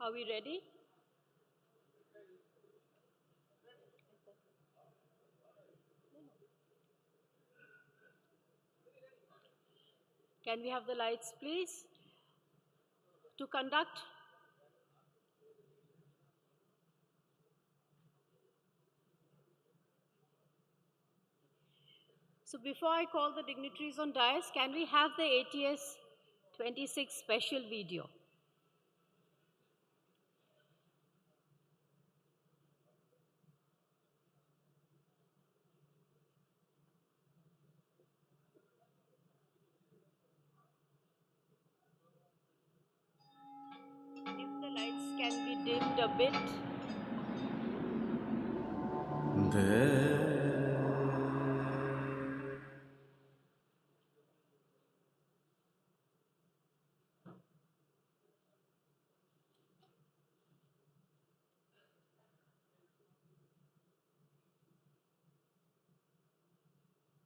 Are we ready? Can we have the lights, please? To conduct. So before I call the dignitaries on dais, can we have the ATS 26 special video? If the lights can be dimmed a bit.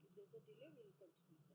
If there's a delay, we'll continue that.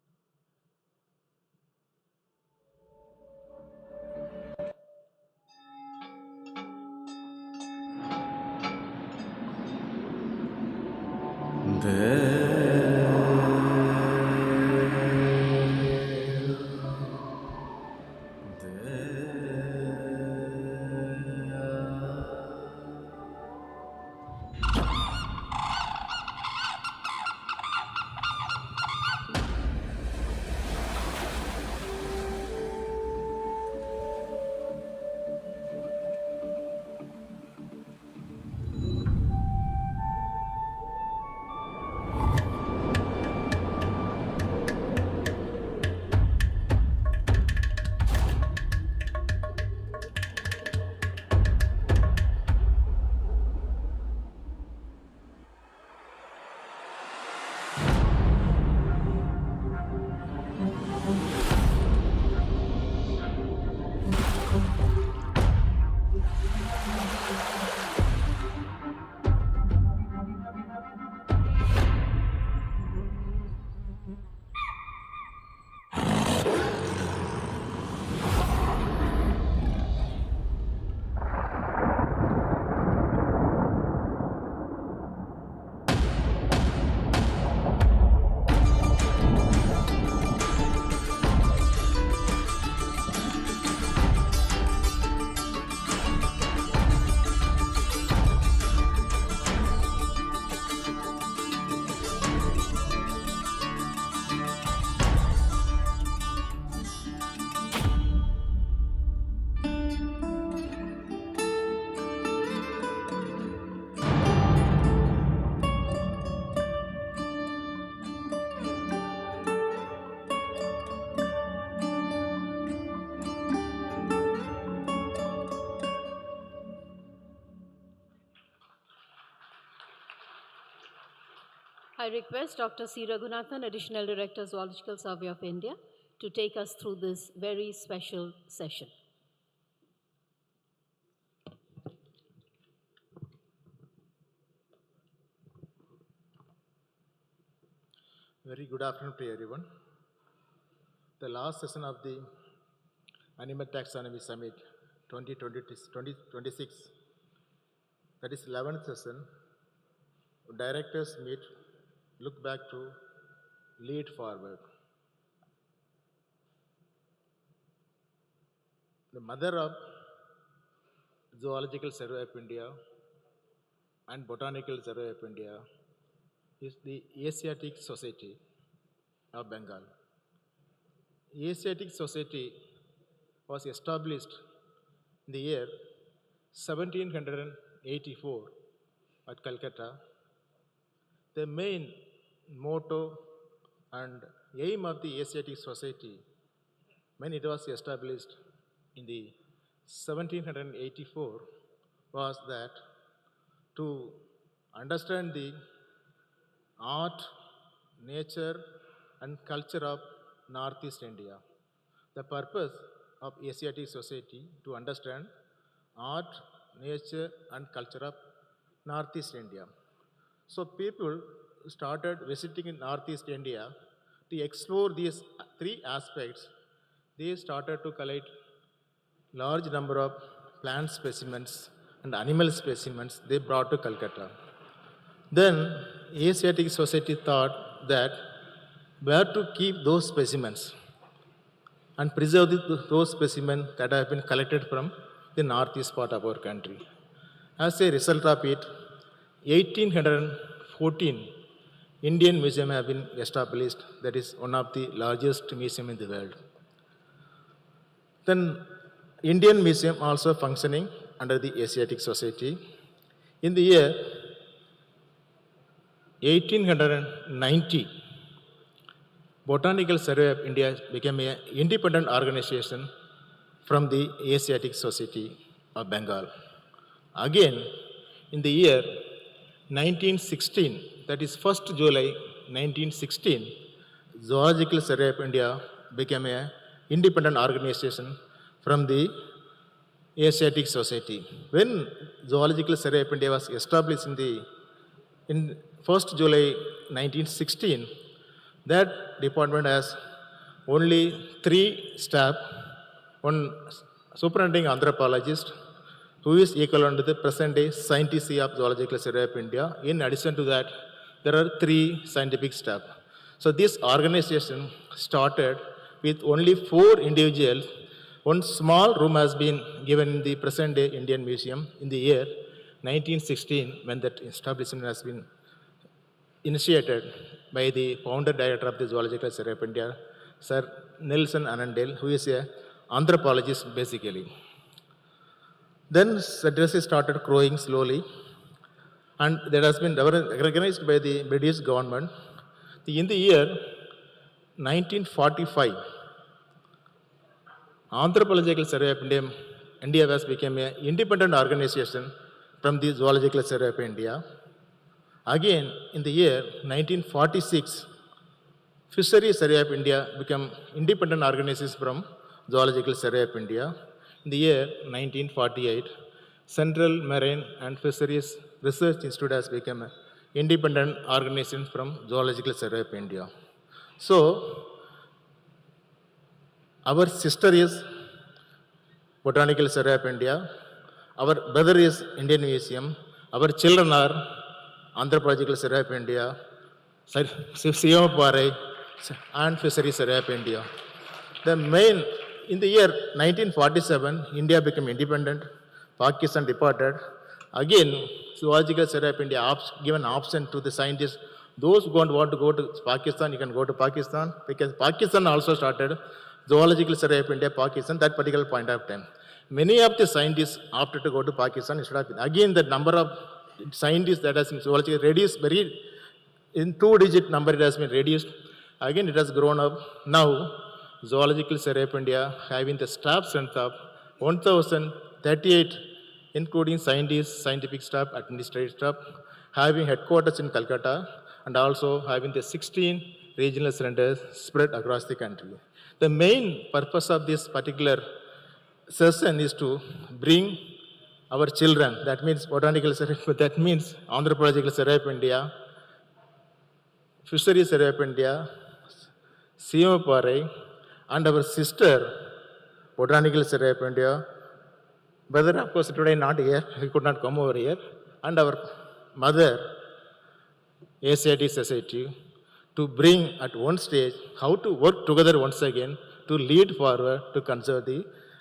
request Dr. C. Raghunathan, Additional Director, Zoological Survey of India, to take us through this very special session. Very good afternoon to everyone. The last session of the Animal Taxonomy Summit 2026, that is 11th session, directors meet, look back to lead forward. The mother of Zoological Survey of India and Botanical Survey of India is the Asiatic Society of Bengal. Asiatic Society was established in the year 1784 at Calcutta. The main motto and aim of the Asiatic Society, when it was established in the 1784, was that to understand the art, nature, and culture of Northeast India. The purpose of Asiatic Society to understand art, nature, and culture of Northeast India. So people started visiting in Northeast India to explore these three aspects. They started to collect large number of plant specimens and animal specimens they brought to Calcutta. Then Asiatic Society thought that where to keep those specimens and preserve those specimens that have been collected from the northeast part of our country. As a result of it, 1814 Indian Museum have been established, that is one of the largest museum in the world. Then Indian Museum also functioning under the Asiatic Society. In the year 1890, Botanical Survey of India became an independent organization from the Asiatic Society of Bengal. Again, in the year 1916, that is 1st July 1916, Zoological Survey of India became an independent organization from the Asiatic Society. When Zoological Survey of India was established in 1st July 1916, that department has only 3 staff, one superintending anthropologist, who is equivalent to the present-day scientist of Zoological Survey of India. In addition to that, there are 3 scientific staff. So this organization started with only 4 individuals. One small room has been given in the present-day Indian Museum in the year 1916, when that establishment has been initiated by the founder director of the Zoological Survey of India, Sir Nelson Annandale, who is an anthropologist basically. Then citizens started growing slowly, and that has been recognized by the British government. In the year 1945, Anthropological Survey of India has become an independent organization from the Zoological Survey of India. Again, in the year 1946, Fisheries Survey of India became independent organization from Zoological Survey of India. In the year 1948, Central Marine and Fisheries Research Institute has become an independent organization from Zoological Survey of India. So, our sister is Botanical Survey of India, our brother is Indian Museum, our children are Anthropological Survey of India, Siyamapare, and Fisheries Survey of India. The main, in the year 1947, India became independent, Pakistan departed. Again, Zoological Survey of India given option to the scientists. Those who don't want to go to Pakistan, you can go to Pakistan, because Pakistan also started Zoological Survey of India, Pakistan, that particular point of time. Many of the scientists opted to go to Pakistan instead of, again, the number of scientists that has been zoological reduced very, in 2-digit number it has been reduced. Again, it has grown up. Now, Zoological Survey of India having the staff strength of 1,038, including scientists, scientific staff, administrative staff, having headquarters in Calcutta, and also having the 16 regional centers spread across the country. The main purpose of this particular session is to bring our children, that means botanical survey, that means anthropological survey of India, fisheries survey of India, CMPRI, and our sister botanical survey of India. Brother, of course, today not here, he could not come over here, and our mother, ACIT Society, to bring at one stage how to work together once again to lead forward to conserve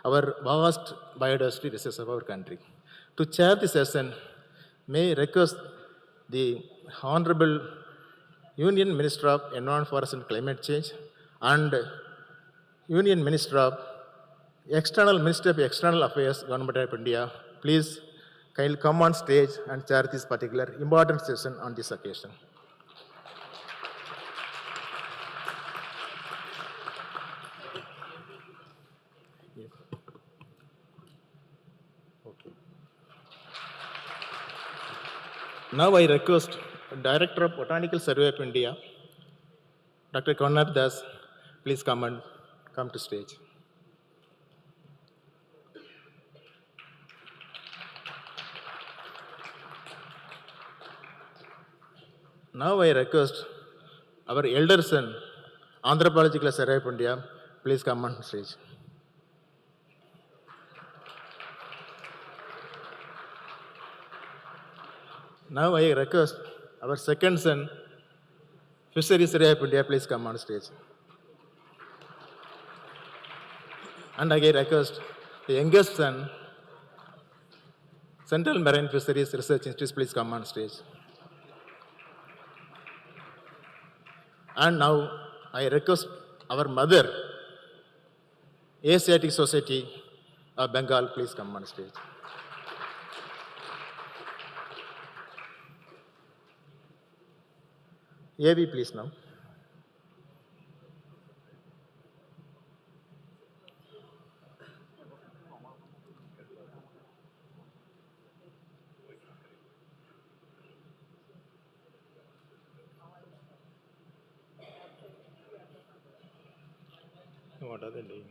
our vast biodiversity resources of our country. To chair the session, may I request the Honorable Union Minister of Environment, Forest and Climate Change and Union Minister of Minister of External Affairs, Government of India, please kindly come on stage and chair this particular important session on this occasion. Now I request Director of Botanical Survey of India, Dr. Konark Das, please come to stage. Now I request our elder son, Anthropological Survey of India, please come on stage. Now I request our second son, Fisheries Survey of India, please come on stage. And I request the youngest son, Central Marine Fisheries Research Institute, please come on stage. And now I request our mother, Asiatic Society of Bengal, please come on stage. AV, please now. What are they doing?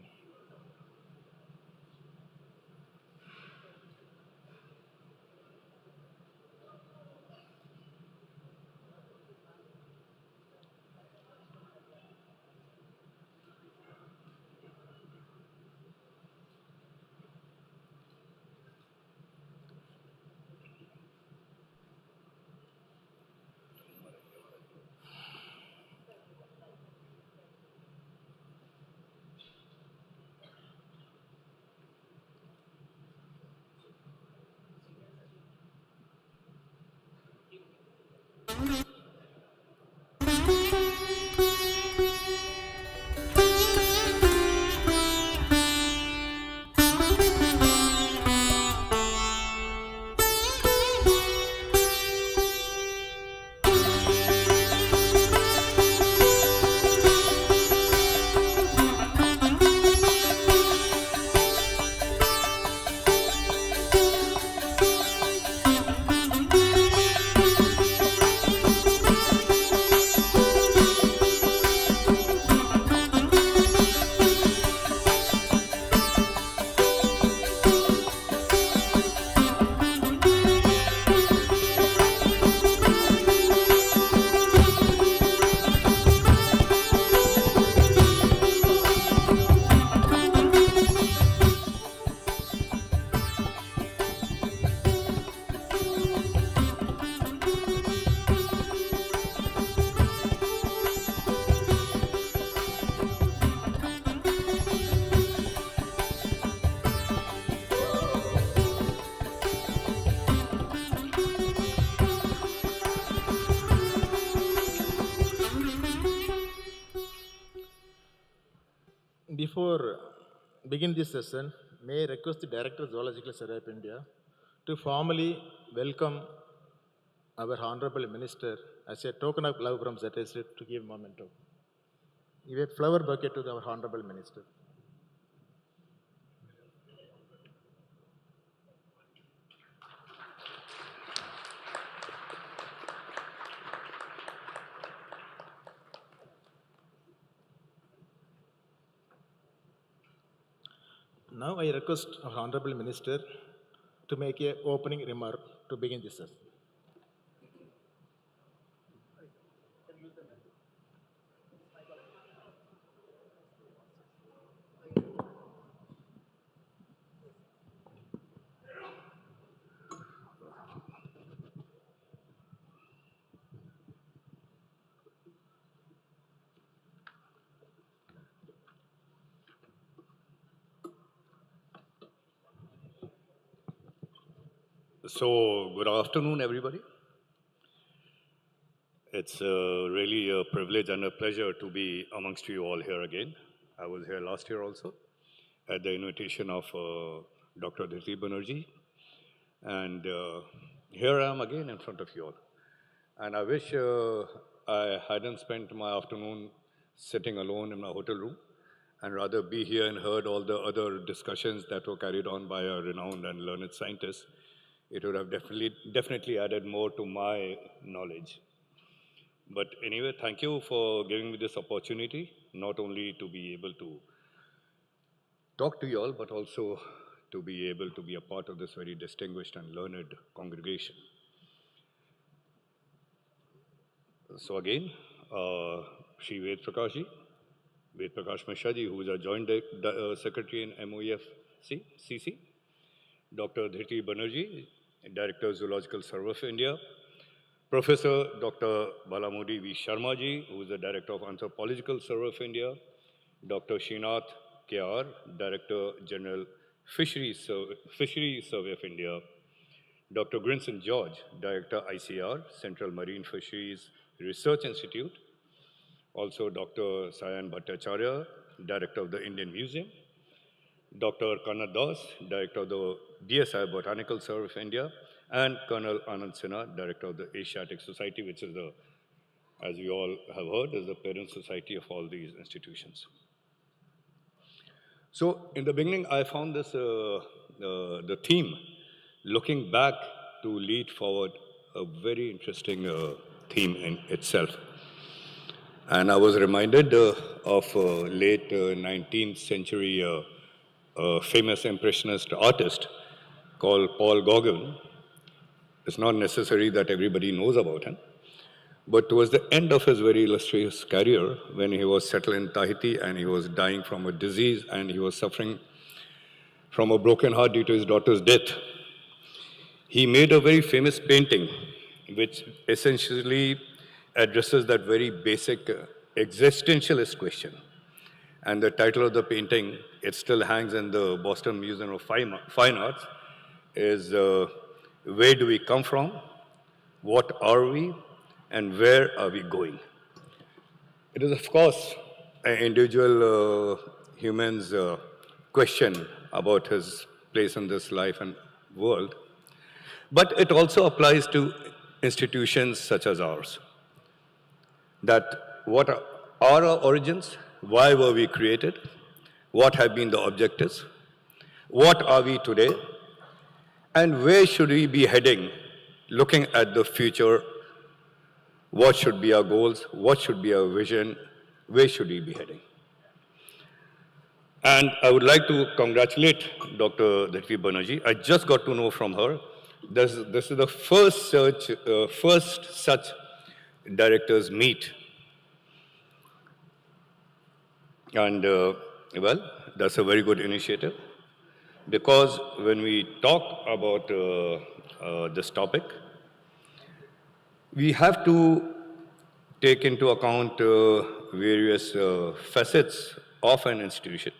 Before begin this session, may I request the Director of Zoological Survey of India to formally welcome our Honorable Minister as a token of love from ZSC to give memento. Give a flower bouquet to our Honorable Minister. Now I request our Honorable Minister to make a opening remark to begin this session. So, good afternoon, everybody. It's really a privilege and a pleasure to be amongst you all here again. I was here last year also at the invitation of Dr. Aditi Banerjee. And here I am again in front of you all. And I wish I hadn't spent my afternoon sitting alone in my hotel room and rather be here and heard all the other discussions that were carried on by a renowned and learned scientist. It would have definitely added more to my knowledge. But anyway, thank you for giving me this opportunity, not only to be able to talk to you all, but also to be able to be a part of this very distinguished and learned congregation. So again, Shri Ved Prakash Mishra ji, who is a Joint Secretary in MOEF CC, Dr. Aditi Banerjee, Director Zoological Survey of India, Professor Dr. Balamudi V. Sharma ji, who is the Director of Anthropological Survey of India, Dr. Srinath K.R., Director General Fisheries Survey of India, Dr. Grinson George, Director ICR, Central Marine Fisheries Research Institute, also Dr. Sayan Bhattacharya, Director of the Indian Museum, Dr. Kanad Das, Director of the DSI Botanical Survey of India, and Colonel Anand Sinha, Director of the Asiatic Society, which is the, as we all have heard, is the parent society of all these institutions. So in the beginning, I found this, the theme, looking back, to lead forward a very interesting theme in itself. And I was reminded of late 19th century famous impressionist artist called Paul Gauguin. It's not necessary that everybody knows about him. But towards the end of his very illustrious career, when he was settled in Tahiti and he was dying from a disease and he was suffering from a broken heart due to his daughter's death, he made a very famous painting which essentially addresses that very basic existentialist question. And the title of the painting, it still hangs in the Boston Museum of Fine Arts, is Where Do We Come From? What Are We? And Where Are We Going? It is, of course, an individual human's question about his place in this life and world, but it also applies to institutions such as ours. That what are our origins? Why were we created? What have been the objectives? What are we today? And where should we be heading, looking at the future? What should be our goals? What should be our vision? Where should we be heading? And I would like to congratulate Dr. Aditi Banerjee. I just got to know from her, this is the first such directors meet. And well, that's a very good initiative, because when we talk about this topic, we have to take into account various facets of an institution,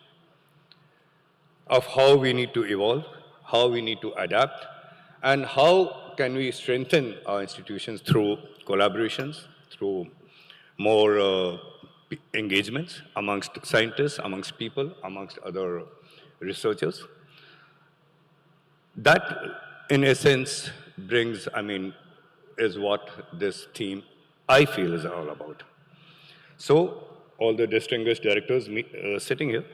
of how we need to evolve, how we need to adapt, and how can we strengthen our institutions through collaborations, through more engagements amongst scientists, amongst people, amongst other researchers. That, in essence, brings, is what this theme, I feel, is all about. So, all the distinguished directors sitting here,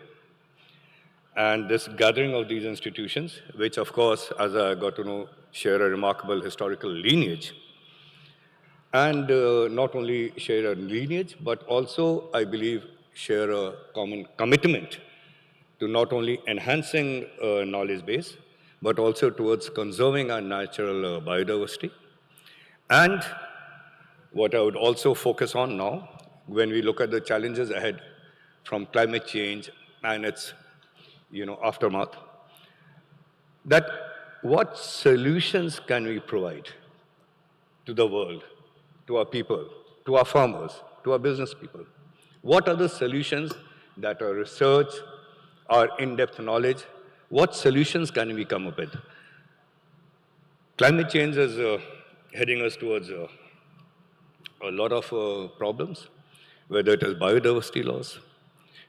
and this gathering of these institutions, which, of course, as I got to know, share a remarkable historical lineage, and not only share a lineage, but also, I believe, share a common commitment to not only enhancing knowledge base, but also towards conserving our natural biodiversity. And what I would also focus on now, when we look at the challenges ahead from climate change and its aftermath, that what solutions can we provide to the world, to our people, to our farmers, to our business people? What are the solutions that our research, our in-depth knowledge, what solutions can we come up with? Climate change is heading us towards a lot of problems, whether it is biodiversity loss.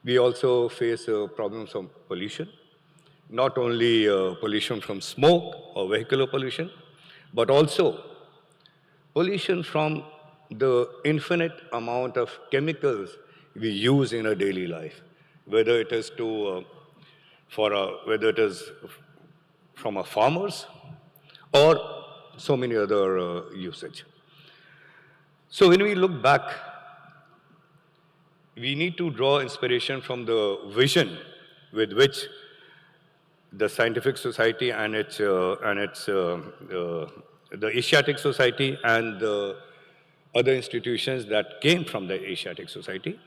We also face problems from pollution, not only pollution from smoke or vehicular pollution, but also pollution from the infinite amount of chemicals we use in our daily life, whether it is whether it is from our farmers or so many other usage. So when we look back, we need to draw inspiration from the vision with which the scientific society and the Asiatic Society and the other institutions that came from the Asiatic Society.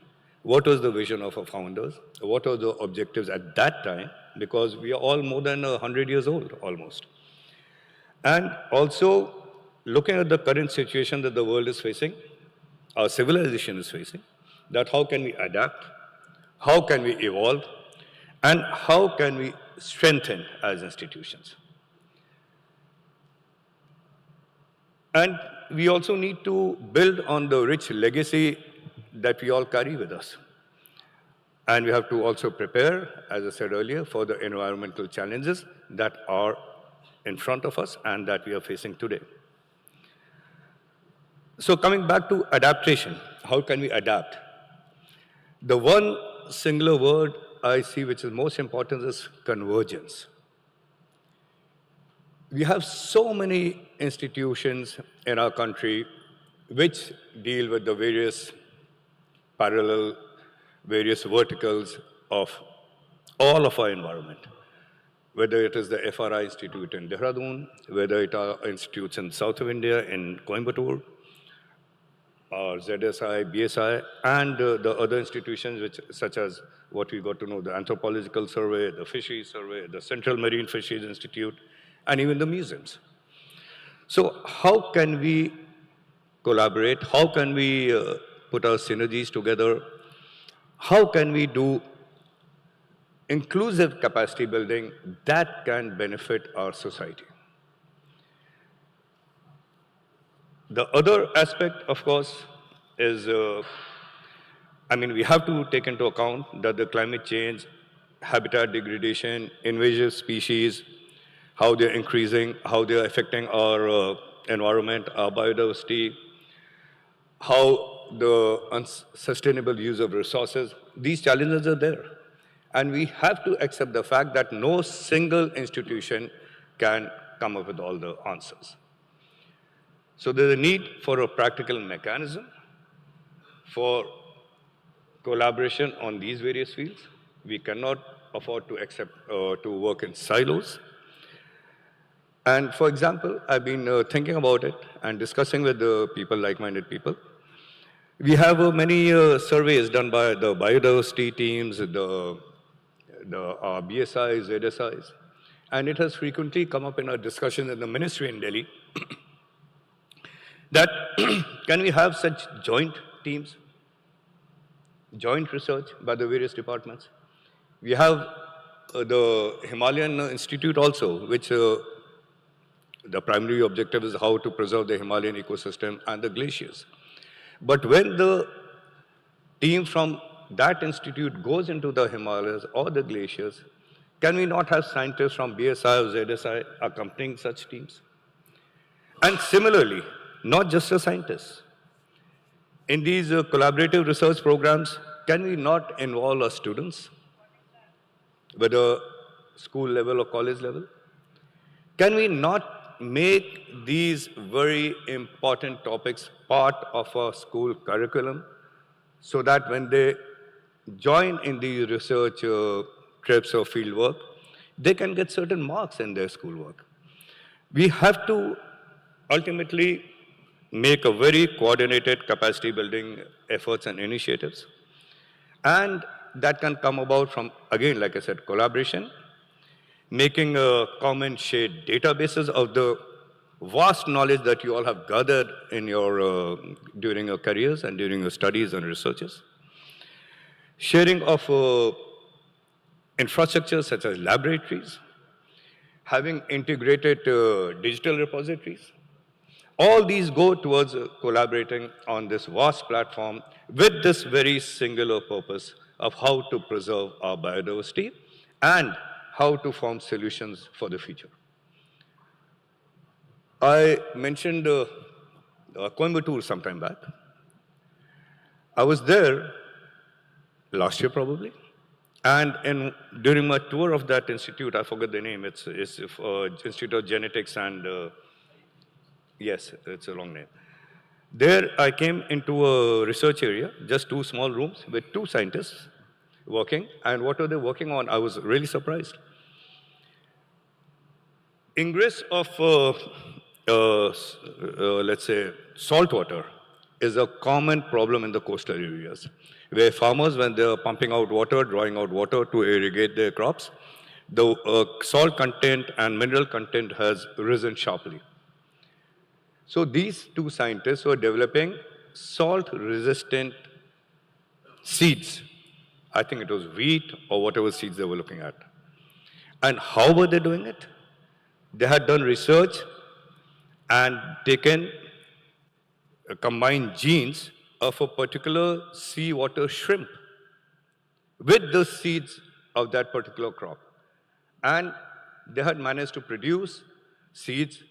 What was the vision of our founders? What were the objectives at that time? Because we are all more than 100 years old, almost. And also, looking at the current situation that the world is facing, our civilization is facing, that how can we adapt, how can we evolve, and how can we strengthen as institutions. And we also need to build on the rich legacy that we all carry with us. And we have to also prepare, as I said earlier, for the environmental challenges that are in front of us and that we are facing today. So coming back to adaptation, how can we adapt? The one singular word I see which is most important is convergence. We have so many institutions in our country which deal with the various parallel, various verticals of all of our environment, whether it is the FRI Institute in Dehradun, whether it are institutes in south of India, in Coimbatore, or ZSI, BSI, and the other institutions which, such as what we got to know, the Anthropological Survey, the Fisheries Survey, the Central Marine Fisheries Institute, and even the museums. So how can we collaborate? How can we put our synergies together? How can we do inclusive capacity building that can benefit our society? The other aspect, of course, is, we have to take into account that the climate change, habitat degradation, invasive species, how they're increasing, how they're affecting our environment, our biodiversity, how the unsustainable use of resources, these challenges are there. And we have to accept the fact that no single institution can come up with all the answers. So there's a need for a practical mechanism for collaboration on these various fields. We cannot afford to accept to work in silos. And for example, I've been thinking about it and discussing with the people, like-minded people. We have many surveys done by the biodiversity teams, the BSIs, ZSIs, and it has frequently come up in our discussions in the ministry in Delhi that can we have such joint teams, joint research by the various departments? We have the Himalayan Institute also, which the primary objective is how to preserve the Himalayan ecosystem and the glaciers. But when the team from that institute goes into the Himalayas or the glaciers, can we not have scientists from BSI or ZSI accompanying such teams? And similarly, not just the scientists. In these collaborative research programs, can we not involve our students, whether school level or college level? Can we not make these very important topics part of our school curriculum so that when they join in the research trips or field work, they can get certain marks in their schoolwork. We have to ultimately make a very coordinated capacity building efforts and initiatives. And that can come about from, again, like I said, collaboration, making a common shared databases of the vast knowledge that you all have gathered in your, during your careers and during your studies and researches. Sharing of infrastructure such as laboratories, having integrated digital repositories. All these go towards collaborating on this vast platform with this very singular purpose of how to preserve our biodiversity and how to form solutions for the future. I mentioned Coimbatore sometime back. I was there last year probably, and during my tour of that institute, I forget the name, it's Institute of Genetics and, yes, it's a long name. There I came into a research area, just 2 small rooms with 2 scientists working, and what are they working on? I was really surprised. Ingress of, let's say, salt water is a common problem in the coastal areas, where farmers, when they're pumping out water, drawing out water to irrigate their crops, the salt content and mineral content has risen sharply. So these 2 scientists were developing salt-resistant seeds. I think it was wheat or whatever seeds they were looking at. And how were they doing it? They had done research and taken combined genes of a particular seawater shrimp with the seeds of that particular crop. And they had managed to produce seeds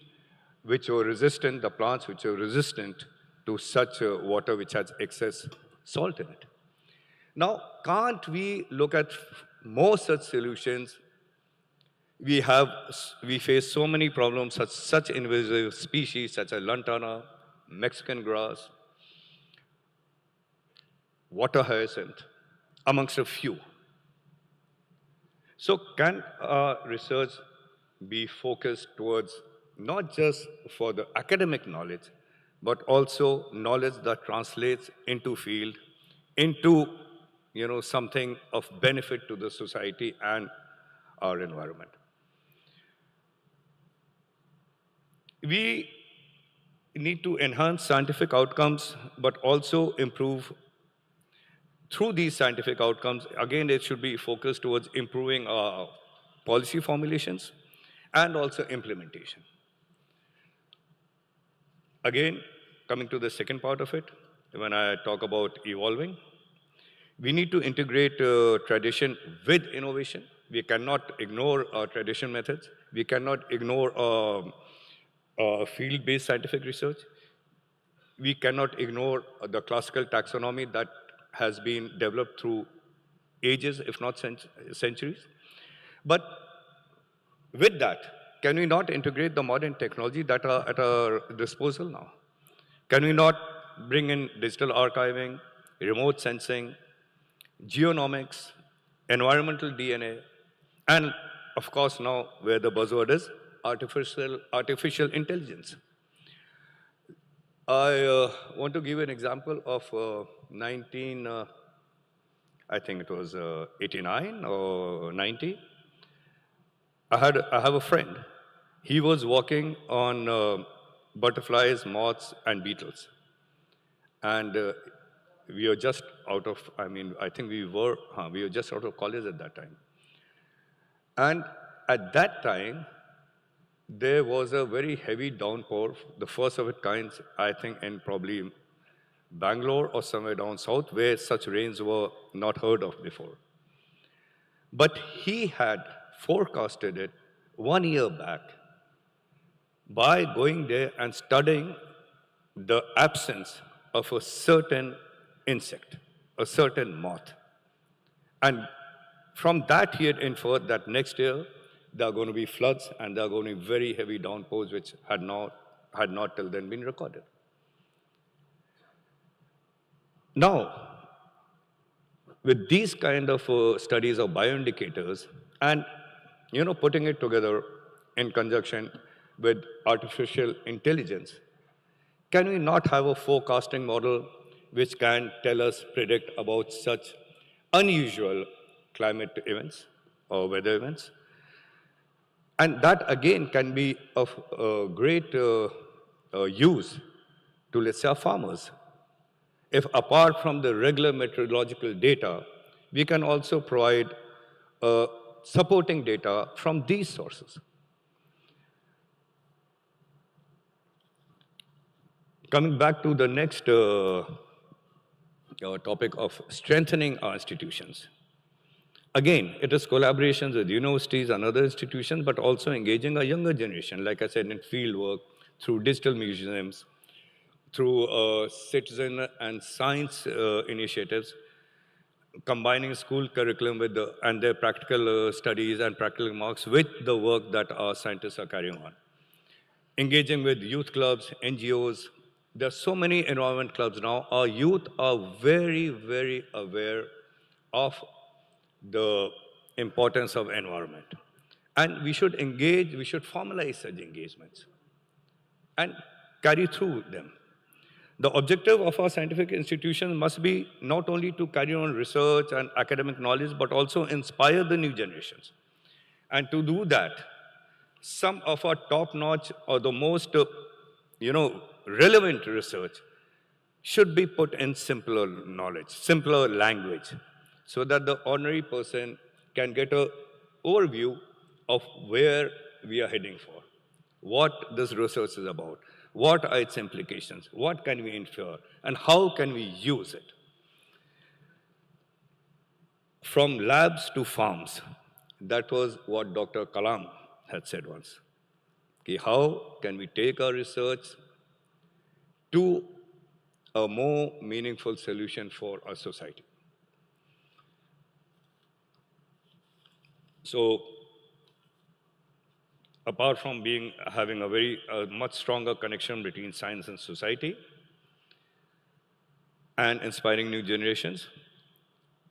which were resistant, the plants which were resistant to such water which has excess salt in it. Now, can't we look at more such solutions? We face so many problems, such invasive species such as lantana, Mexican grass, water hyacinth, amongst a few. So can our research be focused towards not just for the academic knowledge, but also knowledge that translates into field, into something of benefit to the society and our environment? We need to enhance scientific outcomes, but also improve through these scientific outcomes. Again, it should be focused towards improving our policy formulations and also implementation. Again, coming to the second part of it, when I talk about evolving, we need to integrate tradition with innovation. We cannot ignore our tradition methods. We cannot ignore field-based scientific research. We cannot ignore the classical taxonomy that has been developed through ages, if not centuries. But with that, can we not integrate the modern technology that are at our disposal now? Can we not bring in digital archiving, remote sensing, genomics, environmental DNA, and of course now where the buzzword is, artificial intelligence? I want to give an example of I think it was 89 or 90. I have a friend. He was working on butterflies, moths, and beetles. And we were just out of, I think we were just out of college at that time. And at that time, there was a very heavy downpour, the first of its kind, I think, in probably Bangalore or somewhere down south, where such rains were not heard of before. But he had forecasted it 1 year back by going there and studying the absence of a certain insect, a certain moth. And from that, he had inferred that next year, there are going to be floods and there are going to be very heavy downpours which had not till then been recorded. Now, With these kind of studies of bioindicators and putting it together in conjunction with artificial intelligence, can we not have a forecasting model which can tell us, predict about such unusual climate events or weather events? And that again can be of great use to, let's say, our farmers. If apart from the regular meteorological data, we can also provide supporting data from these sources. Coming back to the next topic of strengthening our institutions. Again, it is collaborations with universities and other institutions, but also engaging a younger generation, like I said, in field work, through digital museums, through citizen and science initiatives, combining school curriculum with and their practical studies and practical marks with the work that our scientists are carrying on. Engaging with youth clubs, NGOs. There are so many environment clubs now. Our youth are very, very aware of the importance of environment. And we should engage, we should formalize such engagements and carry through them. The objective of our scientific institutions must be not only to carry on research and academic knowledge, but also inspire the new generations. And to do that, some of our top-notch or the most, relevant research should be put in simpler knowledge, simpler language, so that the ordinary person can get an overview of where we are heading for, what this research is about, what are its implications, what can we infer, and how can we use it. From labs to farms, that was what Dr. Kalam had said once. Okay, how can we take our research to a more meaningful solution for our society? So, apart from having a much stronger connection between science and society and inspiring new generations,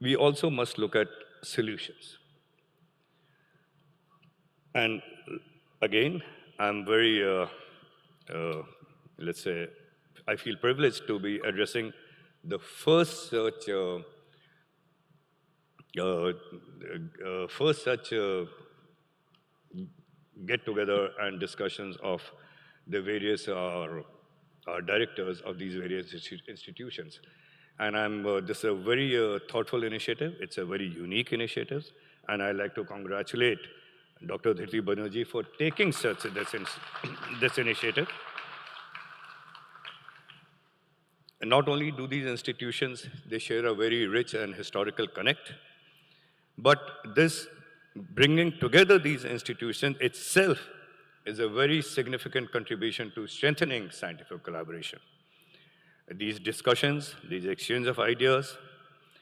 we also must look at solutions. And again, I'm very, let's say, I feel privileged to be addressing the first such get-together and discussions of the various directors of these various institutions. And this is a very thoughtful initiative. It's a very unique initiative. And I'd like to congratulate Dr. Dhriti Banerjee for taking this initiative. And not only do these institutions, they share a very rich and historical connect, but this bringing together these institutions itself is a very significant contribution to strengthening scientific collaboration. These discussions, these exchange of ideas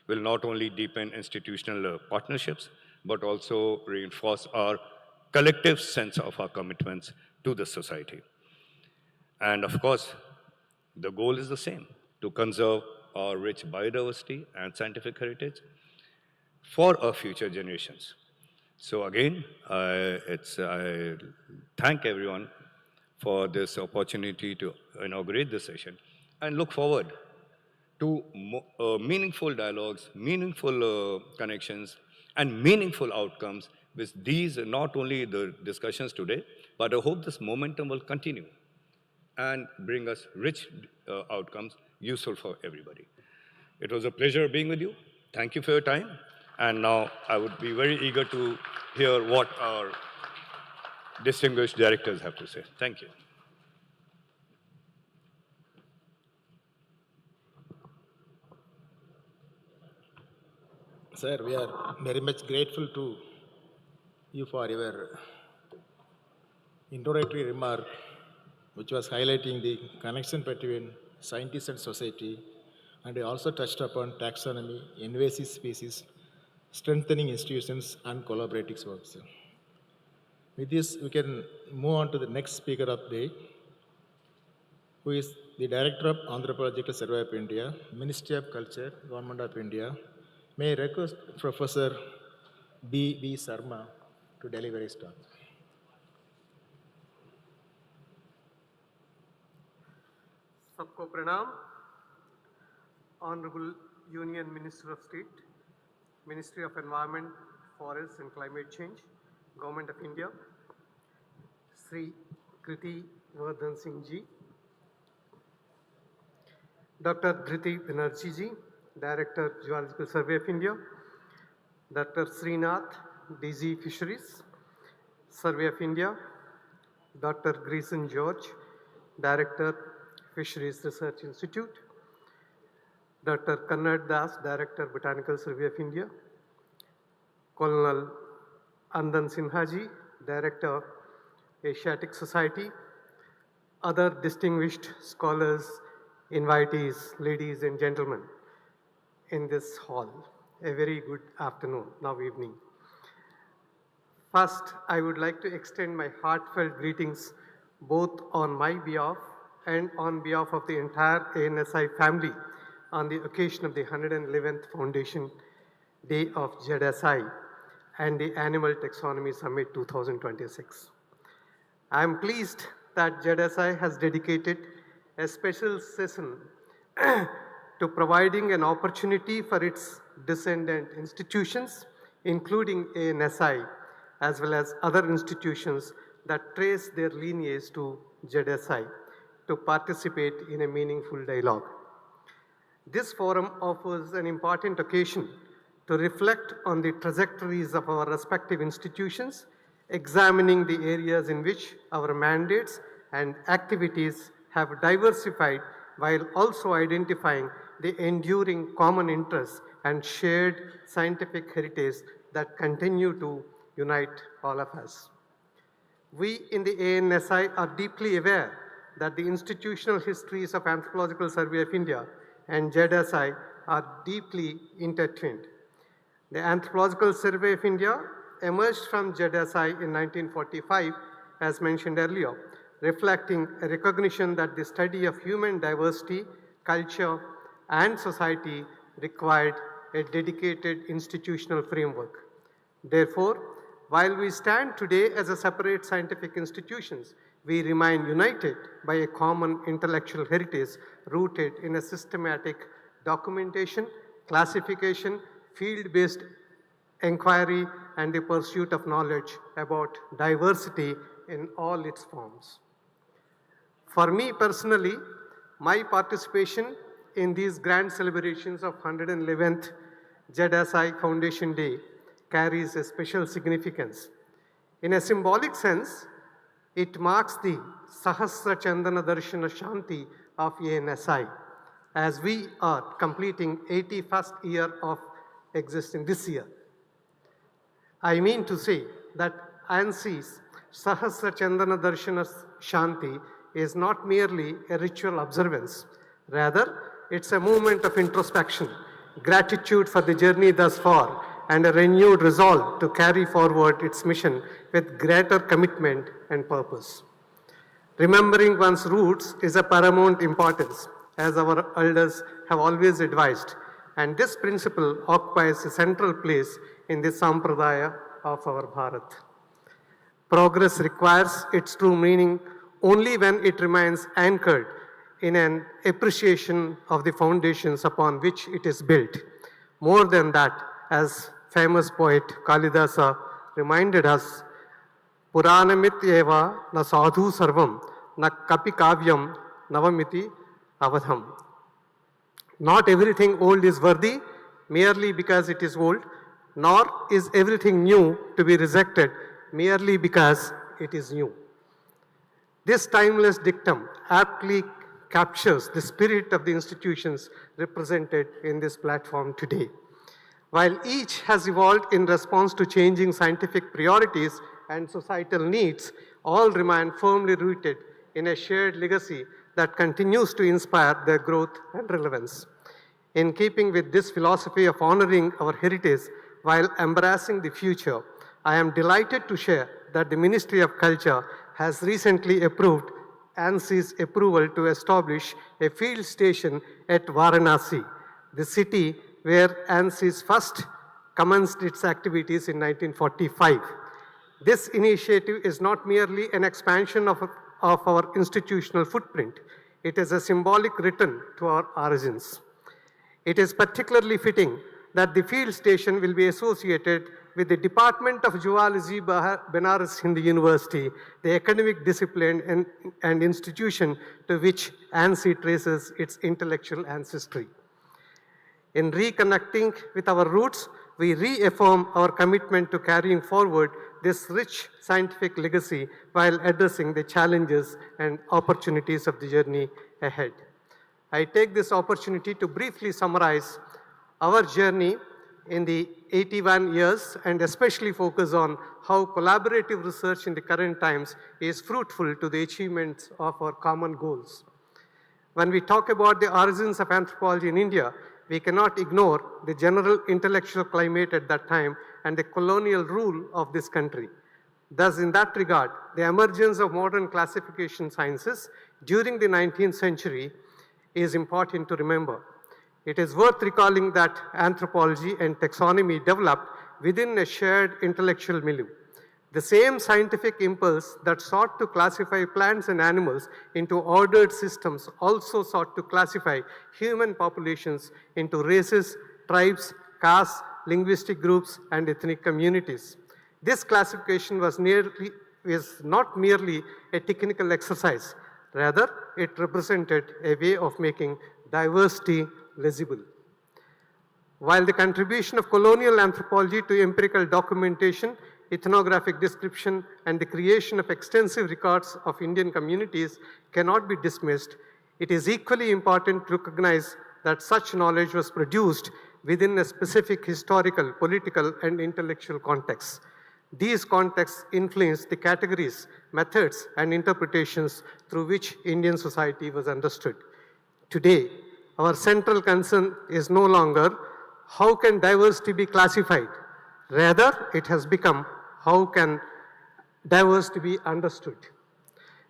will not only deepen institutional partnerships, but also reinforce our collective sense of our commitments to the society. And of course, the goal is the same, to conserve our rich biodiversity and scientific heritage for our future generations. So again, I thank everyone for this opportunity to inaugurate this session and look forward to meaningful dialogues, meaningful connections, and meaningful outcomes with these, not only the discussions today, but I hope this momentum will continue and bring us rich outcomes useful for everybody. It was a pleasure being with you. Thank you for your time. And now I would be very eager to hear what our distinguished directors have to say. Thank you. Sir, we are very much grateful to you for your introductory remark, which was highlighting the connection between scientists and society, and I also touched upon taxonomy, invasive species, strengthening institutions, and collaborative works. With this, we can move on to the next speaker of the day, who is the Director of Anthropological Survey of India, Ministry of Culture, Government of India, May I request Professor B. Sarma to deliver his talk. Sabko pranam. Honorable Union Minister of State, Ministry of Environment, Forests and Climate Change, Government of India, Sri Kriti Vardhan Singh Ji, Dr. Dhriti Banerjee Ji, Director, Geological Survey of India, Dr. Srinath, DG Fisheries, Survey of India, Dr. Grayson George, Director, Fisheries Research Institute, Dr. Kannad Das, Director, Botanical Survey of India, Colonel Andan Sinha Ji, Director, Asiatic Society, other distinguished scholars, invitees, ladies and gentlemen in this hall. A very good afternoon, now evening. First, I would like to extend my heartfelt greetings both on my behalf and on behalf of the entire ANSI family on the occasion of the 111th Foundation Day of ZSI and the Animal Taxonomy Summit 2026. I am pleased that ZSI has dedicated a special session to providing an opportunity for its descendant institutions, including ANSI, as well as other institutions that trace their lineage to ZSI, to participate in a meaningful dialogue. This forum offers an important occasion to reflect on the trajectories of our respective institutions, examining the areas in which our mandates and activities have diversified while also identifying the enduring common interests and shared scientific heritage that continue to unite all of us. We in the ANSI are deeply aware that the institutional histories of Anthropological Survey of India and ZSI are deeply intertwined. The Anthropological Survey of India emerged from ZSI in 1945, as mentioned earlier, reflecting a recognition that the study of human diversity, culture, and society required a dedicated institutional framework. Therefore, while we stand today as a separate scientific institutions, we remain united by a common intellectual heritage rooted in a systematic documentation, classification, field-based inquiry, and the pursuit of knowledge about diversity in all its forms. For me personally, my participation in these grand celebrations of 111th ZSI Foundation Day carries a special significance. In a symbolic sense, it marks the Sahasra Chandana Darshana Shanti of ANSI, as we are completing 81st year of existence this year. I mean to say that ANSI's Sahasra Chandana Darshana Shanti is not merely a ritual observance. Rather, it's a moment of introspection, gratitude for the journey thus far, and a renewed resolve to carry forward its mission with greater commitment and purpose. Remembering one's roots is of paramount importance, as our elders have always advised, and this principle occupies a central place in the Sampradaya of our Bharat. Progress requires its true meaning only when it remains anchored in an appreciation of the foundations upon which it is built. More than that, as famous poet Kalidasa reminded us, Puranamit eva na sadhu sarvam na kapi kavyam navamiti avadham. Not everything old is worthy merely because it is old, nor is everything new to be rejected merely because it is new. This timeless dictum aptly captures the spirit of the institutions represented in this platform today. While each has evolved in response to changing scientific priorities and societal needs, all remain firmly rooted in a shared legacy that continues to inspire their growth and relevance. In keeping with this philosophy of honoring our heritage while embracing the future, I am delighted to share that the Ministry of Culture has recently approved ANSI's approval to establish a field station at Varanasi, the city where ANSYS first commenced its activities in 1945. This initiative is not merely an expansion of our institutional footprint. It is a symbolic return to our origins. It is particularly fitting that the field station will be associated with the Department of Zoology, Banaras Hindu University, the academic discipline and institution to which ANSI traces its intellectual ancestry. In reconnecting with our roots, we reaffirm our commitment to carrying forward this rich scientific legacy while addressing the challenges and opportunities of the journey ahead. I take this opportunity to briefly summarize our journey in the 81 years and especially focus on how collaborative research in the current times is fruitful to the achievements of our common goals. When we talk about the origins of anthropology in India, we cannot ignore the general intellectual climate at that time and the colonial rule of this country. Thus, in that regard, the emergence of modern classification sciences during the 19th century is important to remember. It is worth recalling that anthropology and taxonomy developed within a shared intellectual milieu. The same scientific impulse that sought to classify plants and animals into ordered systems also sought to classify human populations into races, tribes, castes, linguistic groups, and ethnic communities. This classification was not merely a technical exercise. Rather, it represented a way of making diversity legible. While the contribution of colonial anthropology to empirical documentation, ethnographic description, and the creation of extensive records of Indian communities cannot be dismissed, it is equally important to recognize that such knowledge was produced within a specific historical, political, and intellectual context. These contexts influence the categories, methods, and interpretations through which Indian society was understood. Today, our central concern is no longer how can diversity be classified. Rather, it has become how can diversity be understood.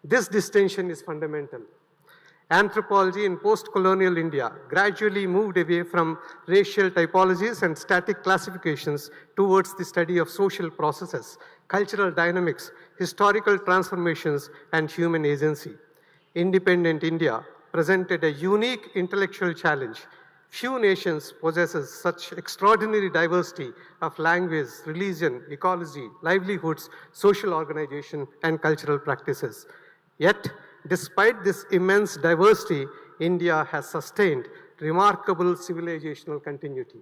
This distinction is fundamental. Anthropology in post-colonial India gradually moved away from racial typologies and static classifications towards the study of social processes, cultural dynamics, historical transformations, and human agency. Independent India presented a unique intellectual challenge. Few nations possesses such extraordinary diversity of language, religion, ecology, livelihoods, social organization, and cultural practices. Yet, despite this immense diversity, India has sustained remarkable civilizational continuity.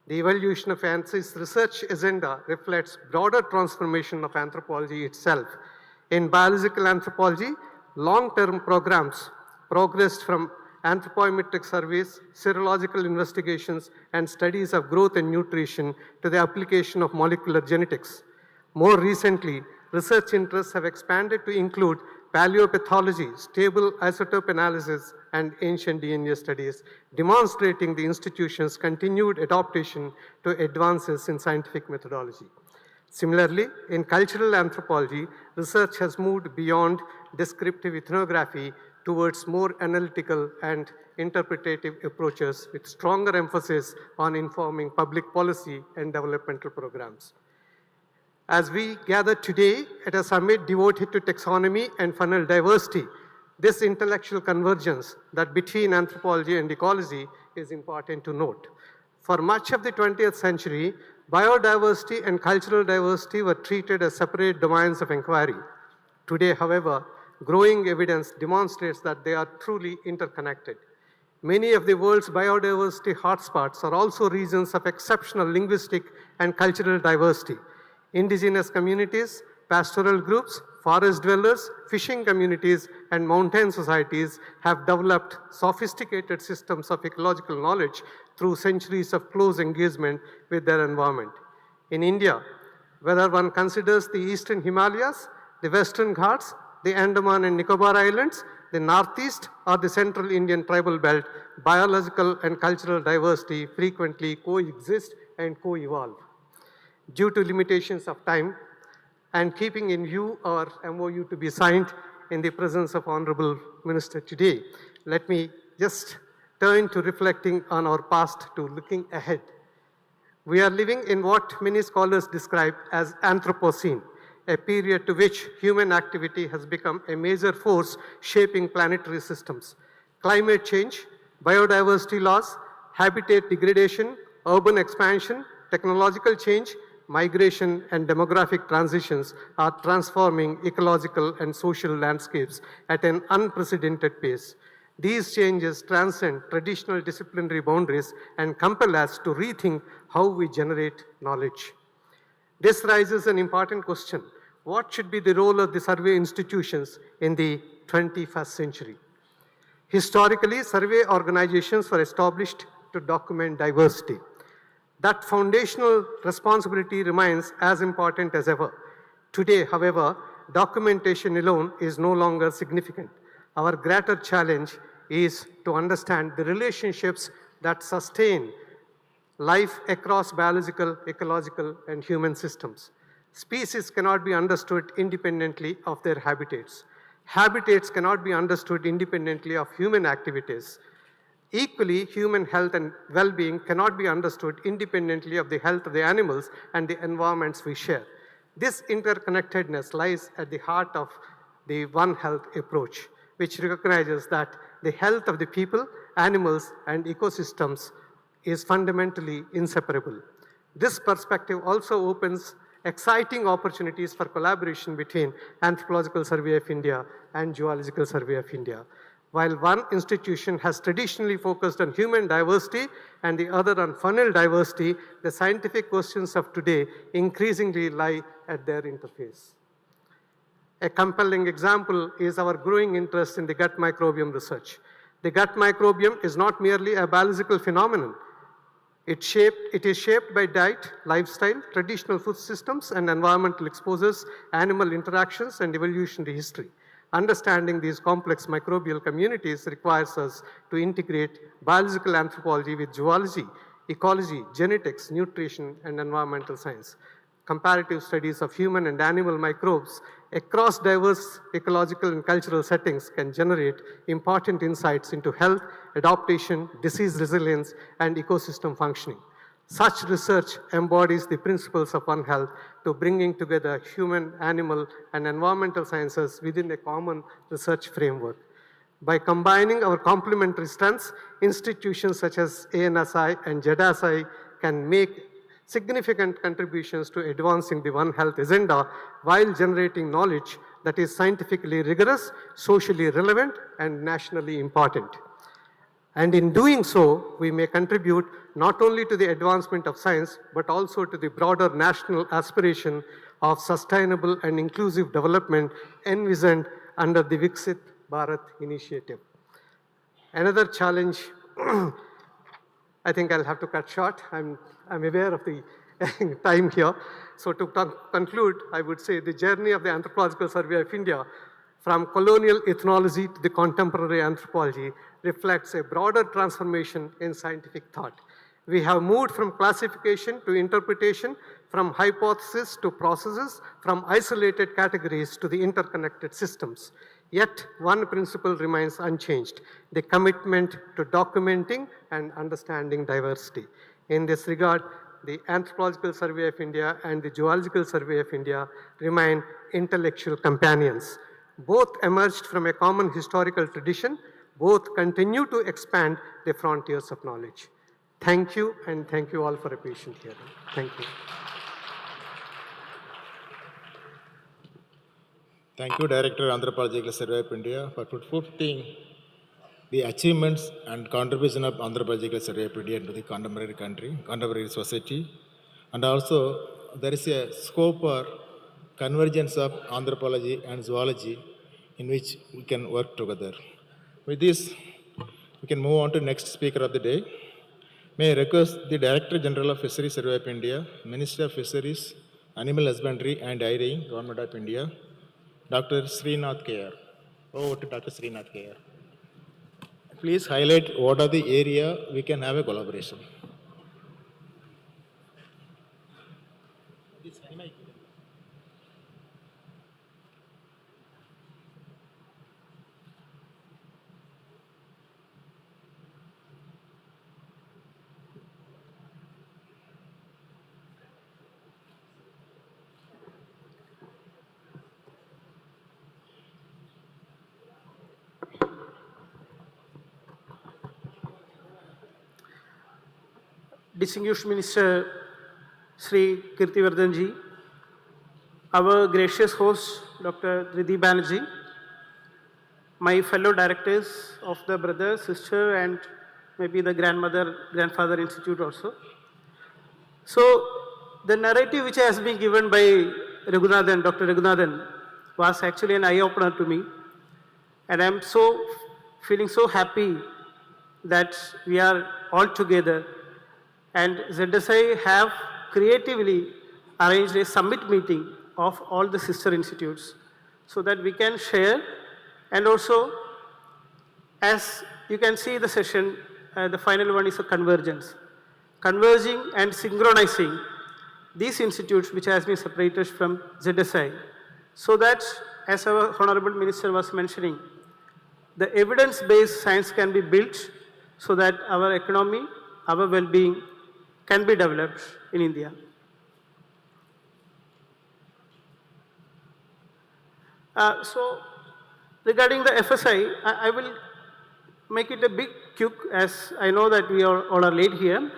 The evolution of ANSY's research agenda reflects broader transformation of anthropology itself. In biological anthropology, long-term programs progressed from anthropometric surveys, serological investigations, and studies of growth and nutrition to the application of molecular genetics. More recently, research interests have expanded to include paleopathology, stable isotope analysis, and ancient DNA studies, demonstrating the institution's continued adaptation to advances in scientific methodology. Similarly, in cultural anthropology, research has moved beyond descriptive ethnography towards more analytical and interpretative approaches with stronger emphasis on informing public policy and developmental programs. As we gather today at a summit devoted to taxonomy and faunal diversity, this intellectual convergence that between anthropology and ecology is important to note. For much of the 20th century, biodiversity and cultural diversity were treated as separate domains of inquiry. Today, however, growing evidence demonstrates that they are truly interconnected. Many of the world's biodiversity hotspots are also regions of exceptional linguistic and cultural diversity. Indigenous communities, pastoral groups, forest dwellers, fishing communities, and mountain societies have developed sophisticated systems of ecological knowledge through centuries of close engagement with their environment. In India, whether one considers the eastern Himalayas, the western Ghats, the Andaman and Nicobar Islands, the northeast, or the central Indian tribal belt, biological and cultural diversity frequently coexist and co-evolve. Due to limitations of time and keeping in view our MOU to be signed in the presence of Honorable Minister today, let me just turn to reflecting on our past to looking ahead. We are living in what many scholars describe as Anthropocene, a period to which human activity has become a major force shaping planetary systems. Climate change, biodiversity loss, habitat degradation, urban expansion, technological change, migration, and demographic transitions are transforming ecological and social landscapes at an unprecedented pace. These changes transcend traditional disciplinary boundaries and compel us to rethink how we generate knowledge. This raises an important question. What should be the role of the survey institutions in the 21st century? Historically, survey organizations were established to document diversity. That foundational responsibility remains as important as ever. Today, however, documentation alone is no longer significant. Our greater challenge is to understand the relationships that sustain life across biological, ecological, and human systems. Species cannot be understood independently of their habitats. Habitats cannot be understood independently of human activities. Equally, human health and well-being cannot be understood independently of the health of the animals and the environments we share. This interconnectedness lies at the heart of the One Health approach, which recognizes that the health of the people, animals, and ecosystems is fundamentally inseparable. This perspective also opens exciting opportunities for collaboration between Anthropological Survey of India and Zoological Survey of India. While one institution has traditionally focused on human diversity and the other on faunal diversity, the scientific questions of today increasingly lie at their interface. A compelling example is our growing interest in the gut microbiome research. The gut microbiome is not merely a biological phenomenon. It is shaped by diet, lifestyle, traditional food systems, and environmental exposures, animal interactions, and evolutionary history. Understanding these complex microbial communities requires us to integrate biological anthropology with zoology, ecology, genetics, nutrition, and environmental science. Comparative studies of human and animal microbes across diverse ecological and cultural settings can generate important insights into health, adaptation, disease resilience, and ecosystem functioning. Such research embodies the principles of One Health to bringing together human, animal, and environmental sciences within a common research framework. By combining our complementary strengths, institutions such as ANSI and JEDASI can make significant contributions to advancing the One Health agenda while generating knowledge that is scientifically rigorous, socially relevant, and nationally important. And in doing so, we may contribute not only to the advancement of science, but also to the broader national aspiration of sustainable and inclusive development envisioned under the Viksit Bharat initiative. Another challenge, I think I'll have to cut short. I'm aware of the time here. So to conclude, I would say the journey of the Anthropological Survey of India from colonial ethnology to the contemporary anthropology reflects a broader transformation in scientific thought. We have moved from classification to interpretation, from hypothesis to processes, from isolated categories to the interconnected systems. Yet one principle remains unchanged, the commitment to documenting and understanding diversity. In this regard, the Anthropological Survey of India and the Zoological Survey of India remain intellectual companions. Both emerged from a common historical tradition. Both continue to expand the frontiers of knowledge. Thank you, and thank you all for a patient hearing. Thank you. Thank you, Director, Anthropological Survey of India, for putting the achievements and contribution of Anthropological Survey of India into the contemporary society. And also, there is a scope for convergence of anthropology and zoology in which we can work together. With this, we can move on to next speaker of the day. May I request the Director General of Fisheries Survey of India, Minister of Fisheries, Animal Husbandry and Dairying, Government of India, Dr. Srinath K.R. Over to Dr. Srinath K.R. Please highlight what are the area we can have a collaboration. distinguished Minister Sri Kirtivardhanji, our gracious host, Dr. Dridhi Banerjee, my fellow directors of the brother, sister, and maybe the grandfather institute also. So the narrative which has been given by Raghunathan, Dr. Raghunathan, was actually an eye-opener to me. And I'm feeling so happy that we are all together. And ZSI have creatively arranged a summit meeting of all the sister institutes so that we can share. And also, as you can see the session, the final one is a convergence. Converging and synchronizing these institutes which has been separated from ZSI, so that, as our Honorable Minister was mentioning, the evidence-based science can be built so that our economy, our well-being can be developed in India. So, regarding the FSI, I will make it a bit quick as I know that we all are late here.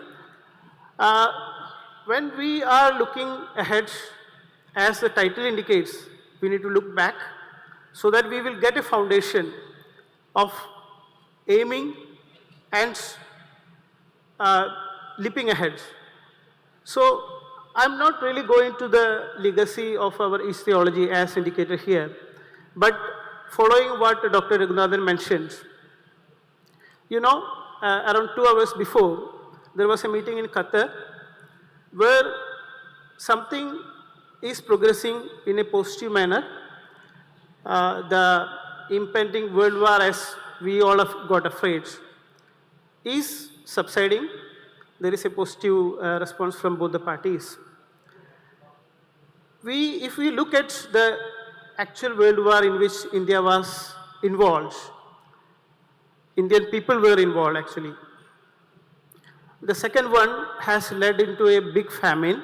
When we are looking ahead, as the title indicates, we need to look back so that we will get a foundation of aiming and leaping ahead. So I'm not really going to the legacy of our East theology as indicated here, but following what Dr. Raghunathan mentioned, you know, around 2 hours before, there was a meeting in Qatar where something is progressing in a positive manner. The impending world war, as we all have got afraid, is subsiding. There is a positive response from both the parties. If we look at the actual world war in which India was involved, Indian people were involved actually. The second one has led into a big famine,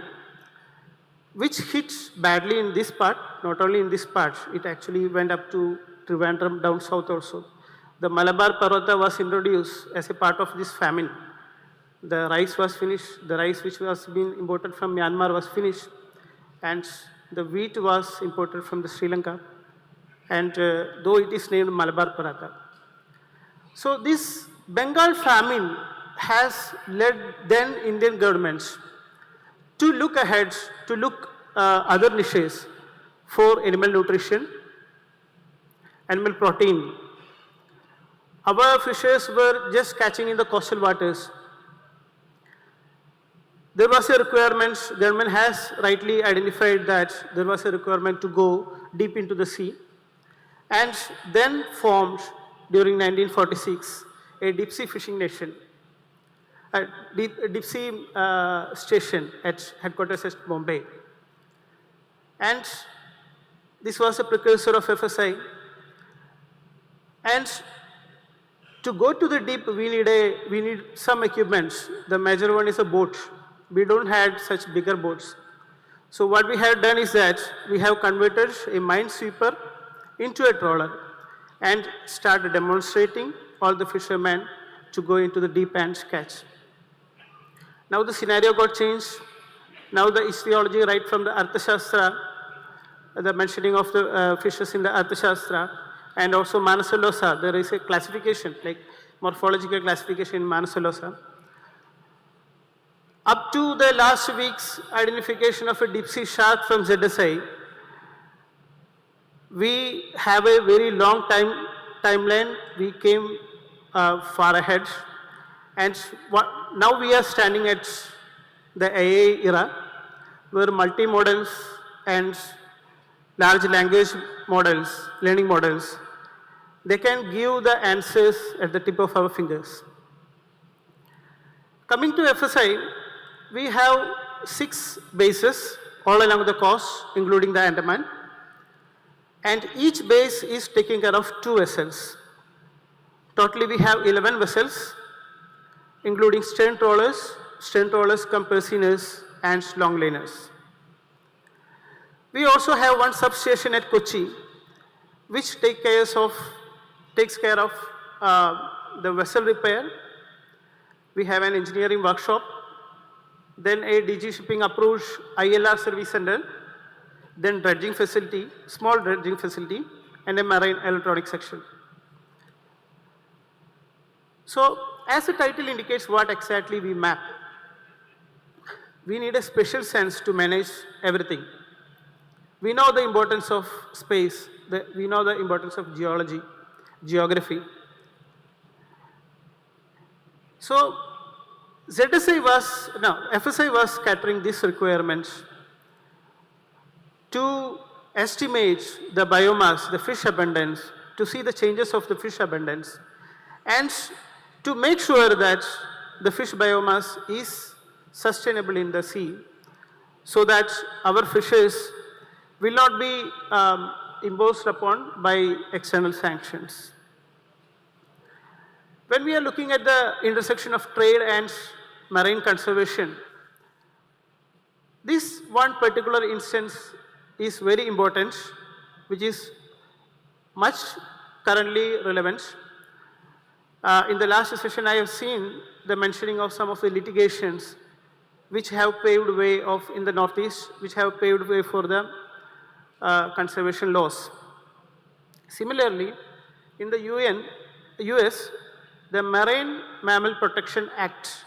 which hits badly in this part, not only in this part, it actually went up to Trivandrum down south also. The Malabar Parvata was introduced as a part of this famine. The rice was finished, the rice which was being imported from Myanmar was finished, and the wheat was imported from the Sri Lanka, and though it is named Malabar Parvata. So this Bengal famine has led then Indian governments to look ahead, to look other niches for animal nutrition, animal protein. Our fishes were just catching in the coastal waters. There was a requirement, government has rightly identified that there was a requirement to go deep into the sea, and then formed during 1946 a deep sea fishing nation, a deep sea station at headquarters at Bombay. And this was a precursor of FSI. And to go to the deep, we need some equipment. The major one is a boat. We don't have such bigger boats. So what we have done is that we have converted a minesweeper into a trawler and started demonstrating all the fishermen to go into the deep and catch. Now the scenario got changed. Now the theology, right from the Arthashastra, the mentioning of the fishes in the Arthashastra, and also Manasalosa, there is a classification, like morphological classification in Manasalosa. Up to the last week's identification of a deep sea shark from ZSI, we have a very long timeline. We came far ahead, and now we are standing at the AI era, where multimodals and large language models, learning models, they can give the answers at the tip of our fingers. Coming to FSI, we have 6 bases all along the coast, including the Andaman. And each base is taking care of 2 vessels. Totally we have 11 vessels, including stern trawlers, compassers, and longliners. We also have 1 substation at Kochi, which takes care of the vessel repair. We have an engineering workshop, then a DG Shipping approved ILR service center, then dredging facility, small dredging facility, and a marine electronic section. So, as the title indicates what exactly we map, we need a special sense to manage everything. We know the importance of space, we know the importance of geology, geography. So, FSI was catering these requirements to estimate the biomass, the fish abundance, to see the changes of the fish abundance, and to make sure that the fish biomass is sustainable in the sea, so that our fishes will not be imposed upon by external sanctions. When we are looking at the intersection of trade and marine conservation, this one particular instance is very important, which is much currently relevant. In the last session, I have seen the mentioning of some of the litigations which have paved way in the Northeast, which have paved way for the conservation laws. Similarly, in the US, the Marine Mammal Protection Act,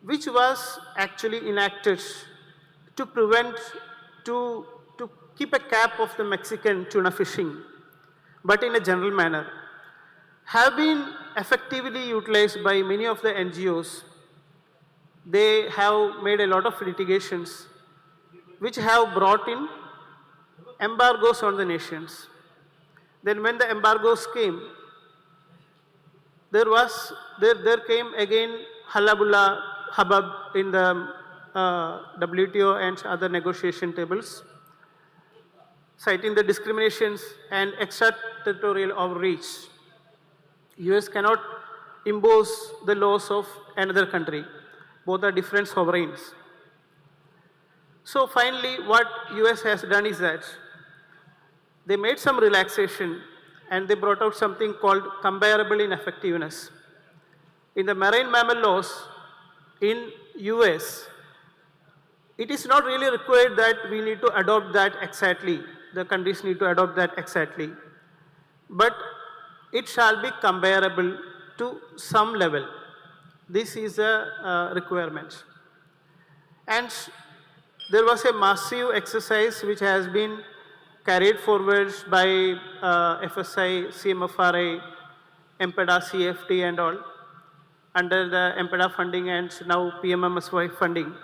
which was actually enacted to prevent, to keep a cap of the Mexican tuna fishing, but in a general manner, have been effectively utilized by many of the NGOs. They have made a lot of litigations which have brought in embargoes on the nations. Then when the embargoes came, there came again hubbub in the WTO and other negotiation tables, citing the discriminations and extraterritorial overreach. US cannot impose the laws of another country. Both are different sovereigns. So finally, what US has done is that they made some relaxation and they brought out something called comparable ineffectiveness. In the marine mammal laws in US, it is not really required that we need to adopt that exactly. The countries need to adopt that exactly. But it shall be comparable to some level. This is a requirement. And there was a massive exercise which has been carried forward by FSI, CMFRA, MPEDA, CFT and all, under the MPEDA funding and now PMMSY funding,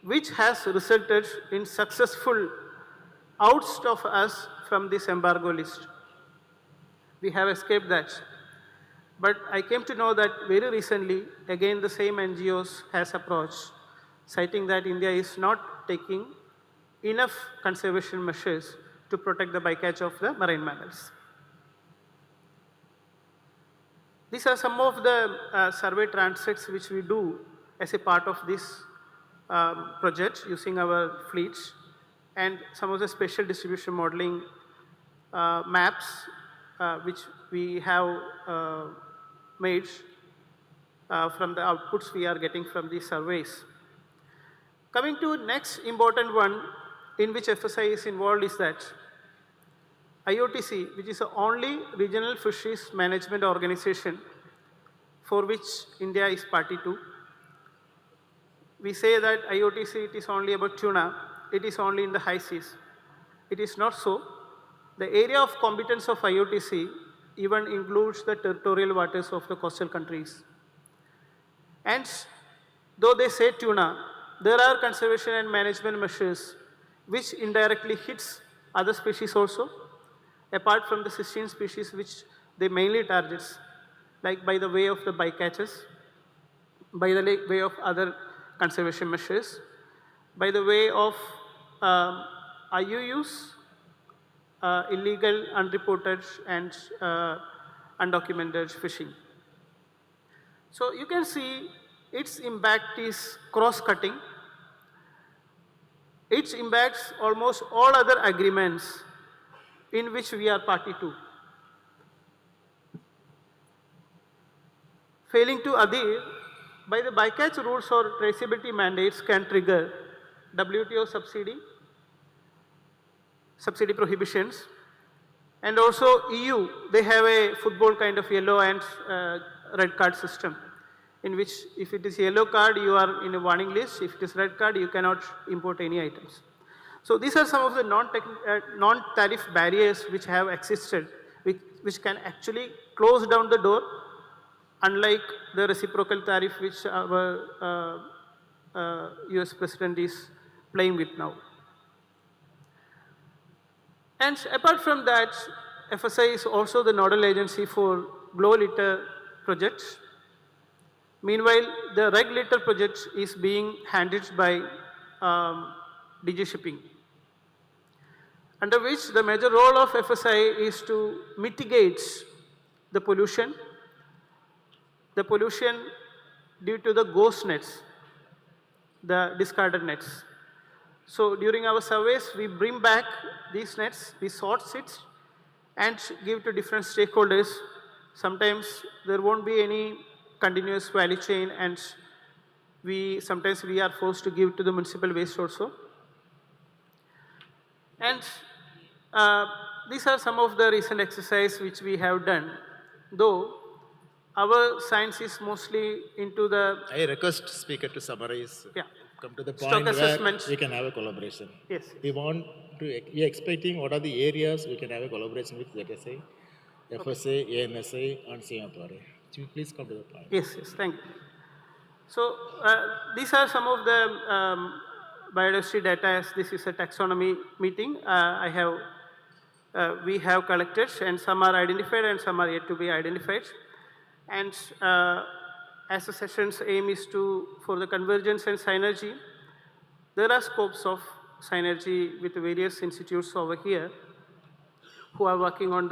which has resulted in successful oust of us from this embargo list. We have escaped that. But I came to know that very recently, again the same NGOs has approached, citing that India is not taking enough conservation measures to protect the bycatch of the marine mammals. These are some of the survey transects which we do as a part of this project using our fleets, and some of the special distribution modeling maps which we have made from the outputs we are getting from these surveys. Coming to next important one in which FSI is involved is that IOTC, which is the only regional fisheries management organization for which India is party to. We say that IOTC, it is only about tuna, it is only in the high seas. It is not so. The area of competence of IOTC even includes the territorial waters of the coastal countries. And though they say tuna, there are conservation and management measures which indirectly hits other species also, apart from the 16 species which they mainly targets, like by the way of the bycatches, by the way of other conservation measures, by the way of IUUs, illegal, unreported and undocumented fishing. So you can see its impact is cross-cutting. It impacts almost all other agreements in which we are party to. Failing to adhere, by the bycatch rules or traceability mandates can trigger WTO subsidy prohibitions. And also EU, they have a football kind of yellow and red card system, in which if it is yellow card, you are in a warning list. If it is red card, you cannot import any items. So these are some of the non-tariff barriers which have existed, which can actually close down the door, unlike the reciprocal tariff which our US President is playing with now. And apart from that, FSI is also the nodal agency for glow litter projects. Meanwhile, the reg litter project is being handled by DG Shipping, under which the major role of FSI is to mitigate the pollution due to the ghost nets, the discarded nets. So during our surveys, we bring back these nets, we sort it and give to different stakeholders. Sometimes there won't be any continuous value chain, and sometimes we are forced to give to the municipal waste also. And these are some of the recent exercises which we have done, though our science is mostly into the... I request speaker to summarize. Yeah. Come to the Stock point where assessments. we can have a collaboration. Yes. We are expecting what are the areas we can have a collaboration with ZSA, FSA, ANSA and CMPRA. Please come to the point. Yes, thank you. So these are some of the biodiversity data, as this is a taxonomy meeting. We have collected, and some are identified and some are yet to be identified. And as the session's aim is for the convergence and synergy, there are scopes of synergy with various institutes over here who are working on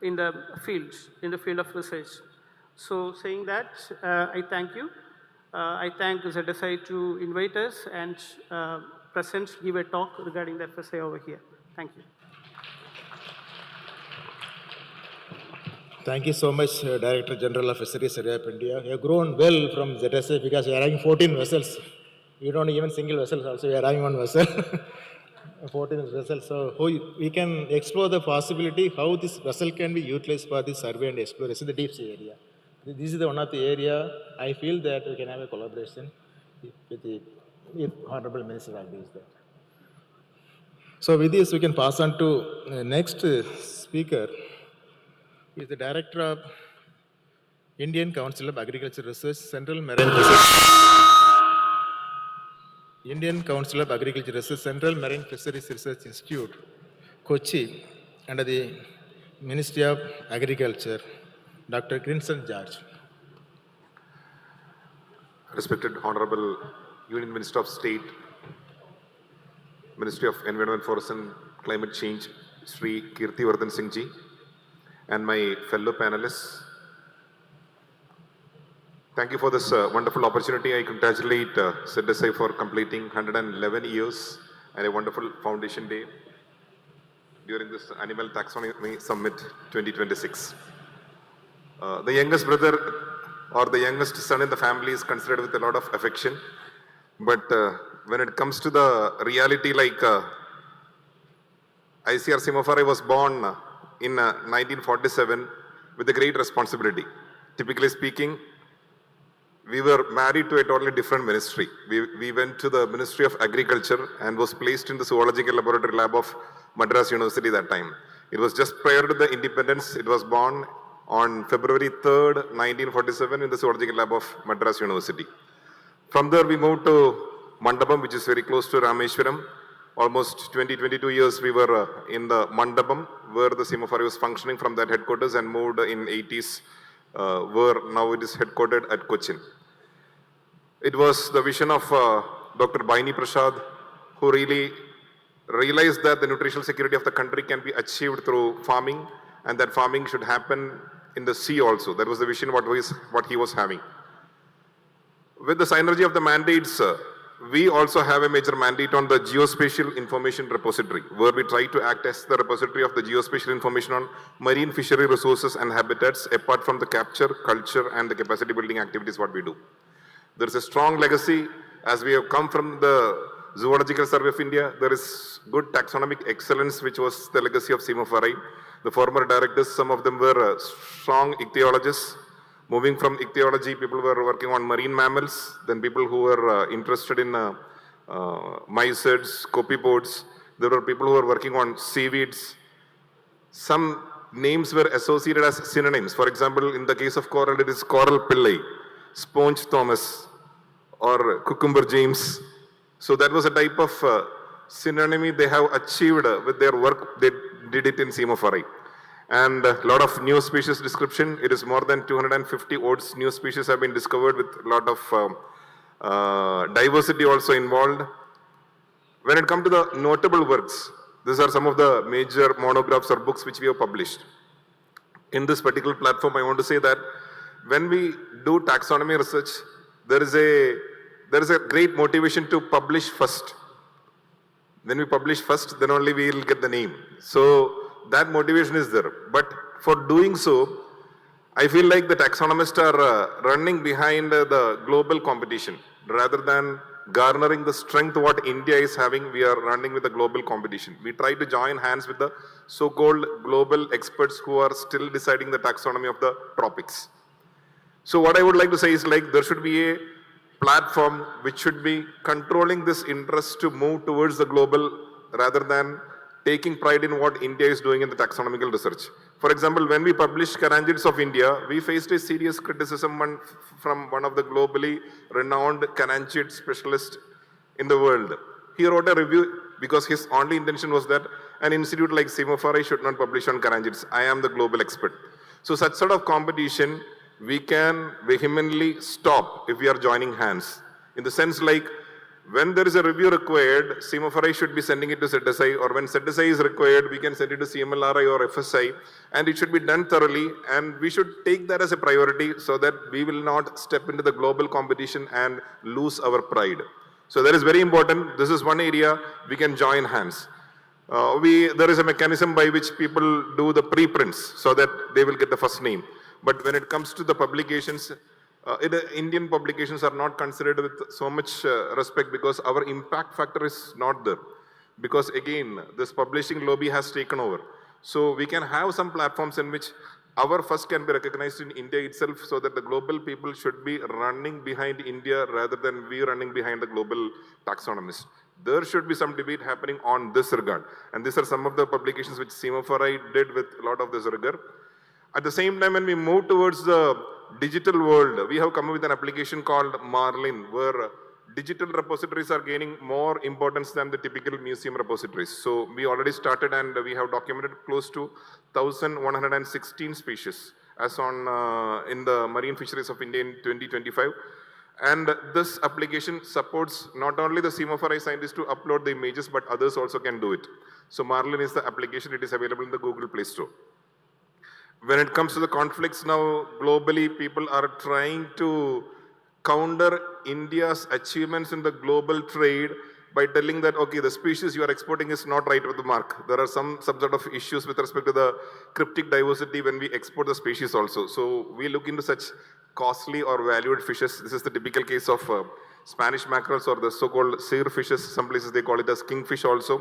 in the field of research. So saying that, I thank you. I thank ZSI to invite us and give a talk regarding the FSI over here. Thank you. Thank you so much, Director General of Fisheries Survey of India. You have grown well from ZSA because we are having 14 vessels. We don't even single vessels also, we are having one vessel. 14 vessels. So we can explore the possibility how this vessel can be utilized for the survey and exploration in the deep sea area. This is one of the area I feel that we can have a collaboration with Honorable Minister agrees that. So with this, we can pass on to next speaker. He is the Director of Indian Council of Agriculture Research, Central Marine Indian Council of Agriculture Research, Central Marine Fisheries Research Institute, Kochi, under the Ministry of Agriculture, Dr. Crimson George. Respected Honorable Union Minister of State, Ministry of Environment, Forest and Climate Change, Sri Kirthiwardhan Singh Ji, and my fellow panelists, thank you for this wonderful opportunity. I congratulate ZSI for completing 111 years and a wonderful foundation day during this Animal Taxonomy Summit 2026. The youngest brother or the youngest son in the family is considered with a lot of affection. But when it comes to the reality, like ICR Simafare was born in 1947 with a great responsibility. Typically speaking, we were married to a totally different ministry. We went to the Ministry of Agriculture and was placed in the Zoological Laboratory Lab of Madras University that time. It was just prior to the independence. It was born on February 3rd, 1947 in the Zoological Lab of Madras University. From there we moved to Mandapam, which is very close to Rameshwaram. Almost 20-22 years we were in the Mandapam, where the Simafare was functioning from that headquarters, and moved in 80s, where now it is headquartered at Cochin. It was the vision of Dr. Baini Prasad, who really realized that the nutritional security of the country can be achieved through farming, and that farming should happen in the sea also. That was the vision what he was having. With the synergy of the mandates, we also have a major mandate on the geospatial information repository, where we try to act as the repository of the geospatial information on marine fishery resources and habitats, apart from the capture, culture, and the capacity building activities what we do. There is a strong legacy as we have come from the Zoological Survey of India. There is good taxonomic excellence, which was the legacy of Simofarai. The former directors, some of them were strong ichthyologists. Moving from ichthyology, people were working on marine mammals, then people who were interested in mysids, copepods. There were people who were working on seaweeds. Some names were associated as synonyms. For example, in the case of coral, it is Coral Pillai, Sponge Thomas, or Cucumber James. So that was a type of synonymy they have achieved with their work. They did it in Simofarai. And a lot of new species description. It is more than 250 odd new species have been discovered with a lot of diversity also involved. When it comes to the notable works, these are some of the major monographs or books which we have published. In this particular platform, I want to say that when we do taxonomy research, there is a great motivation to publish first. When we publish first, then only we will get the name. So that motivation is there. But for doing so, I feel like the taxonomists are running behind the global competition. Rather than garnering the strength what India is having, we are running with the global competition. We try to join hands with the so-called global experts who are still deciding the taxonomy of the tropics. So what I would like to say is like there should be a platform which should be controlling this interest to move towards the global rather than taking pride in what India is doing in the taxonomical research. For example, when we published Carangids of India, we faced a serious criticism from one of the globally renowned Carangid specialists in the world. He wrote a review because his only intention was that an institute like Simofarai should not publish on Carangids. I am the global expert. So such sort of competition we can vehemently stop if we are joining hands. In the sense like, when there is a review required, Simofarai should be sending it to ZSI, or when ZSI is required, we can send it to CMLRI or FSI, and it should be done thoroughly, and we should take that as a priority so that we will not step into the global competition and lose our pride. So that is very important. This is one area we can join hands. There is a mechanism by which people do the preprints so that they will get the first name. But when it comes to the publications, Indian publications are not considered with so much respect because our impact factor is not there. Because again, this publishing lobby has taken over. So we can have some platforms in which our first can be recognized in India itself so that the global people should be running behind India rather than we running behind the global taxonomists. There should be some debate happening on this regard. And these are some of the publications which Simofarai did with a lot of this rigor. At the same time, when we move towards the digital world, we have come up with an application called Marlin, where digital repositories are gaining more importance than the typical museum repositories. So we already started and we have documented close to 1,116 species as on in the marine fisheries of India in 2025. And this application supports not only the Simofarai scientists to upload the images, but others also can do it. So Marlin is the application, it is available in the Google Play Store. When it comes to the conflicts now, globally, people are trying to counter India's achievements in the global trade by telling that, okay, the species you are exporting is not right with the mark. There are some sort of issues with respect to the cryptic diversity when we export the species also. So we look into such costly or valued fishes. This is the typical case of Spanish mackerels or the so-called seer fishes. Some places they call it as kingfish also.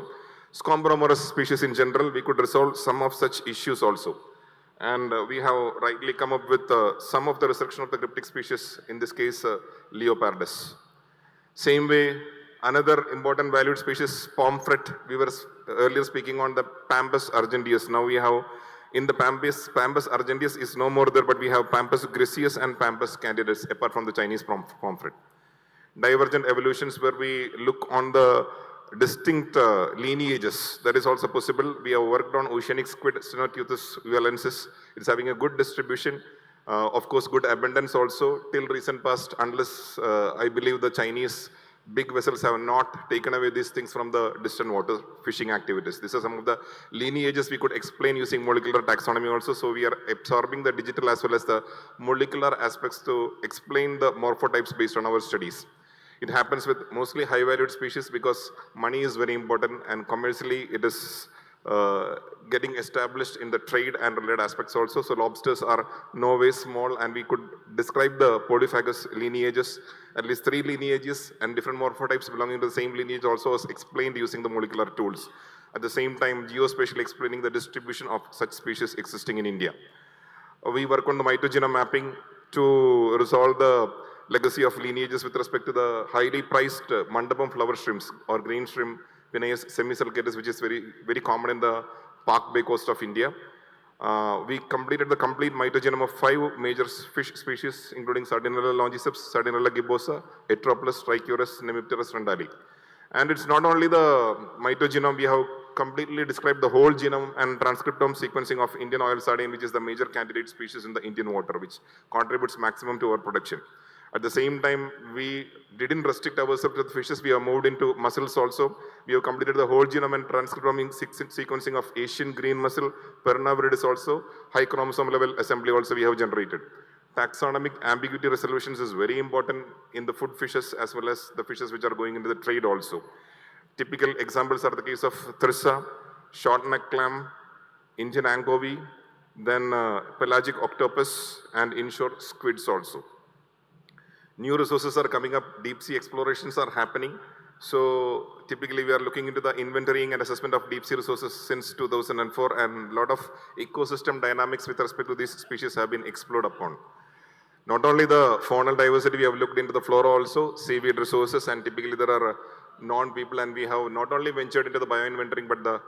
Scombromorus species in general, we could resolve some of such issues also. And we have rightly come up with some of the restriction of the cryptic species, in this case, Leopardus. Same way, another important valued species, pomfret. We were earlier speaking on the Pampas argenteus. Now we have, in the Pampas argenteus is no more there, but we have Pampas griseus and Pampas candidates, apart from the Chinese pomfret. Divergent evolutions, where we look on the distinct lineages, that is also possible. We have worked on oceanic squid, Stenoteuthis uvalensis. It's having a good distribution, of course good abundance also. Till recent past, unless I believe the Chinese big vessels have not taken away these things from the distant water fishing activities. These are some of the lineages we could explain using molecular taxonomy also. So we are absorbing the digital as well as the molecular aspects to explain the morphotypes based on our studies. It happens with mostly high valued species because money is very important and commercially it is getting established in the trade and related aspects also. So lobsters are no way small, and we could describe the polyphagous lineages, at least 3 lineages and different morphotypes belonging to the same lineage also was explained using the molecular tools. At the same time, geospatially explaining the distribution of such species existing in India. We work on the mitogenome mapping to resolve the legacy of lineages with respect to the highly priced mandapam flower shrimps or green shrimp, Penaeus semisulcatus, which is very common in the Park Bay coast of India. We completed the complete mitogenome of 5 major fish species, including Sardinella longiceps, Sardinella gibbosa, Heteroplus, Trichurus, Nemipterus randali. And it's not only the mitogenome, we have completely described the whole genome and transcriptome sequencing of Indian oil sardine, which is the major candidate species in the Indian water, which contributes maximum to our production. At the same time, we didn't restrict ourselves to the fishes, we have moved into mussels also. We have completed the whole genome and transcriptome sequencing of Asian green mussel, Perna viridis also, high chromosome level assembly also we have generated. Taxonomic ambiguity resolutions is very important in the food fishes as well as the fishes which are going into the trade also. Typical examples are the case of thrissa, short neck clam, Indian anchovy, then pelagic octopus and inshore squids also. New resources are coming up, deep sea explorations are happening. So typically we are looking into the inventorying and assessment of deep sea resources since 2004, and a lot of ecosystem dynamics with respect to these species have been explored upon. Not only the faunal diversity, we have looked into the flora also, seaweed resources, and typically there are non-people, and we have not only ventured into the bio-inventorying but the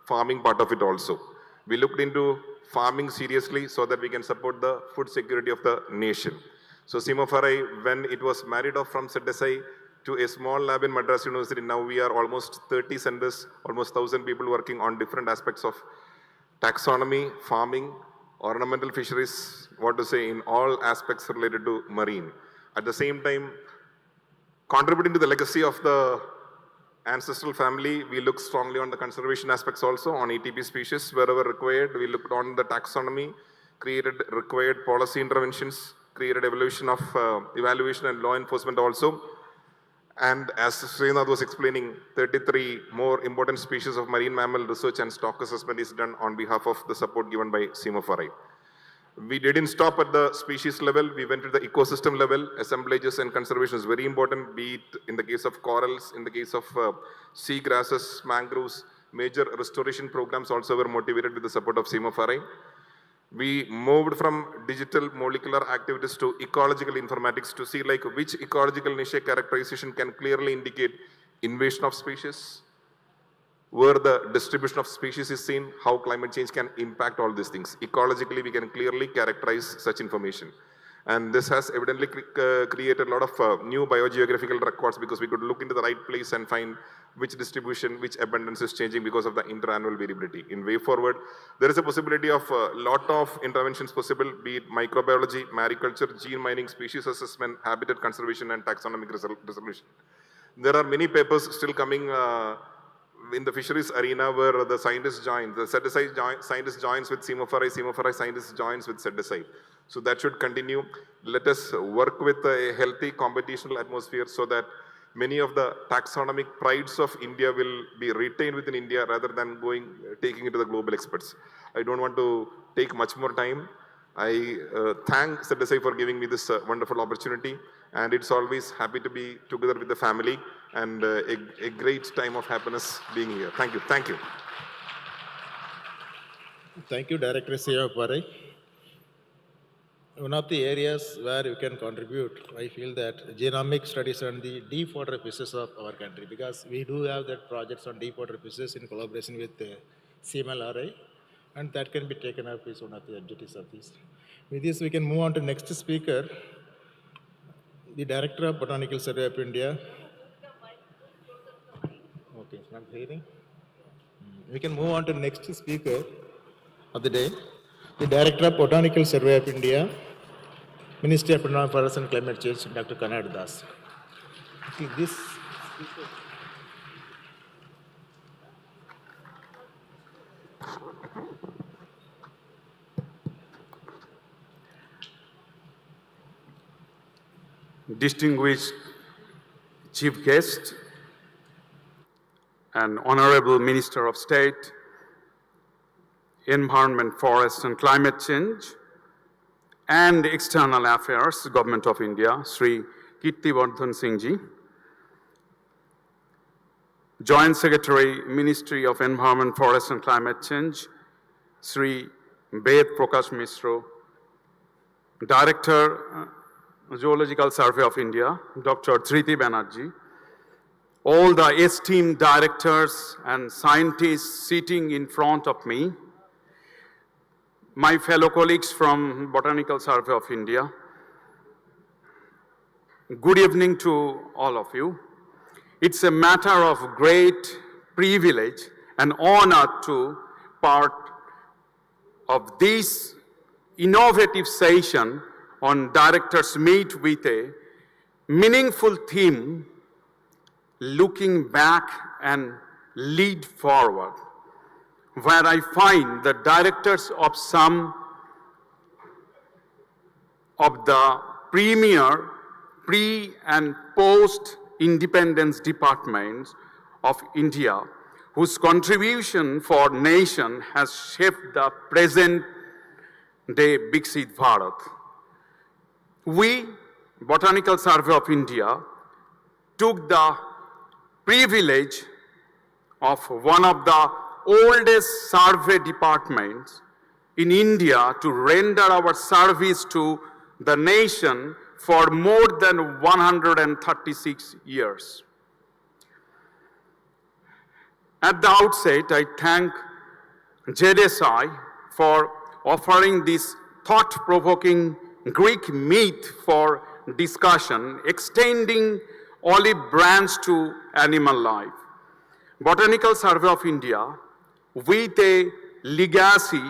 farming part of it also. We looked into farming seriously so that we can support the food security of the nation. So Semophori, when it was married off from ZSI to a small lab in Madras University, now we are almost 30 centers, almost 1,000 people working on different aspects of taxonomy, farming, ornamental fisheries, what to say, in all aspects related to marine. At the same time, contributing to the legacy of the ancestral family, we look strongly on the conservation aspects also, on ATP species wherever required. We looked on the taxonomy, created required policy interventions, created evaluation and law enforcement also. And as Srinath was explaining, 33 more important species of marine mammal research and stock assessment is done on behalf of the support given by Semophori. We didn't stop at the species level, we went to the ecosystem level. Assemblages and conservation is very important, be it in the case of corals, in the case of sea grasses, mangroves. Major restoration programs also were motivated with the support of Semophori. We moved from digital molecular activities to ecological informatics to see like which ecological niche characterization can clearly indicate invasion of species, where the distribution of species is seen, how climate change can impact all these things. Ecologically, we can clearly characterize such information. And this has evidently created a lot of new biogeographical records because we could look into the right place and find which distribution, which abundance is changing because of the interannual variability. In way forward, there is a possibility of a lot of interventions possible, be it microbiology, mariculture, gene mining, species assessment, habitat conservation, and taxonomic resolution. There are many papers still coming in the fisheries arena where the scientists join, the ZSI scientist joins with Semophori, Semophori scientist joins with ZSI. So that should continue. Let us work with a healthy computational atmosphere so that many of the taxonomic prides of India will be retained within India rather than taking it to the global experts. I don't want to take much more time. I thank ZSI for giving me this wonderful opportunity, and it's always happy to be together with the family and a great time of happiness being here. Thank you. Thank you. Thank you, Director Semophori. One of the areas where you can contribute, I feel that genomic studies on the deep water fishes of our country, because we do have that projects on deep water fishes in collaboration with CMLRI, and that can be taken up as one of the objectives of this. With this, we can move on to next speaker, the Director of Botanical Survey of India. Okay, it's not hearing. We can move on to next speaker of the day, the Director of Botanical Survey of India, Ministry of Environment, Forest and Climate Change, Dr. Kanad Das. This distinguished Chief Guest, and Honorable Minister of State, Environment, Forest and Climate Change, and External Affairs, Government of India, Sri Kirtivardhan Singh Ji, Joint Secretary, Ministry of Environment, Forest and Climate Change, Sri Ved Prakash Mishra, Director, Zoological Survey of India, Dr. Dhriti Banerjee, all the esteemed directors and scientists sitting in front of me, my fellow colleagues from Botanical Survey of India, good evening to all of you. It's a matter of great privilege and honor to part of this innovative session on Directors Meet with a meaningful theme, looking back and lead forward, where I find the directors of some of the premier pre- and post-independence departments of India, whose contribution for nation has shaped the present day Viksit Bharat. We, Botanical Survey of India, took the privilege of one of the oldest survey departments in India to render our service to the nation for more than 136 years. At the outset, I thank JDSI for offering this thought-provoking Greek myth for discussion, extending olive branch to animal life. Botanical Survey of India, with a legacy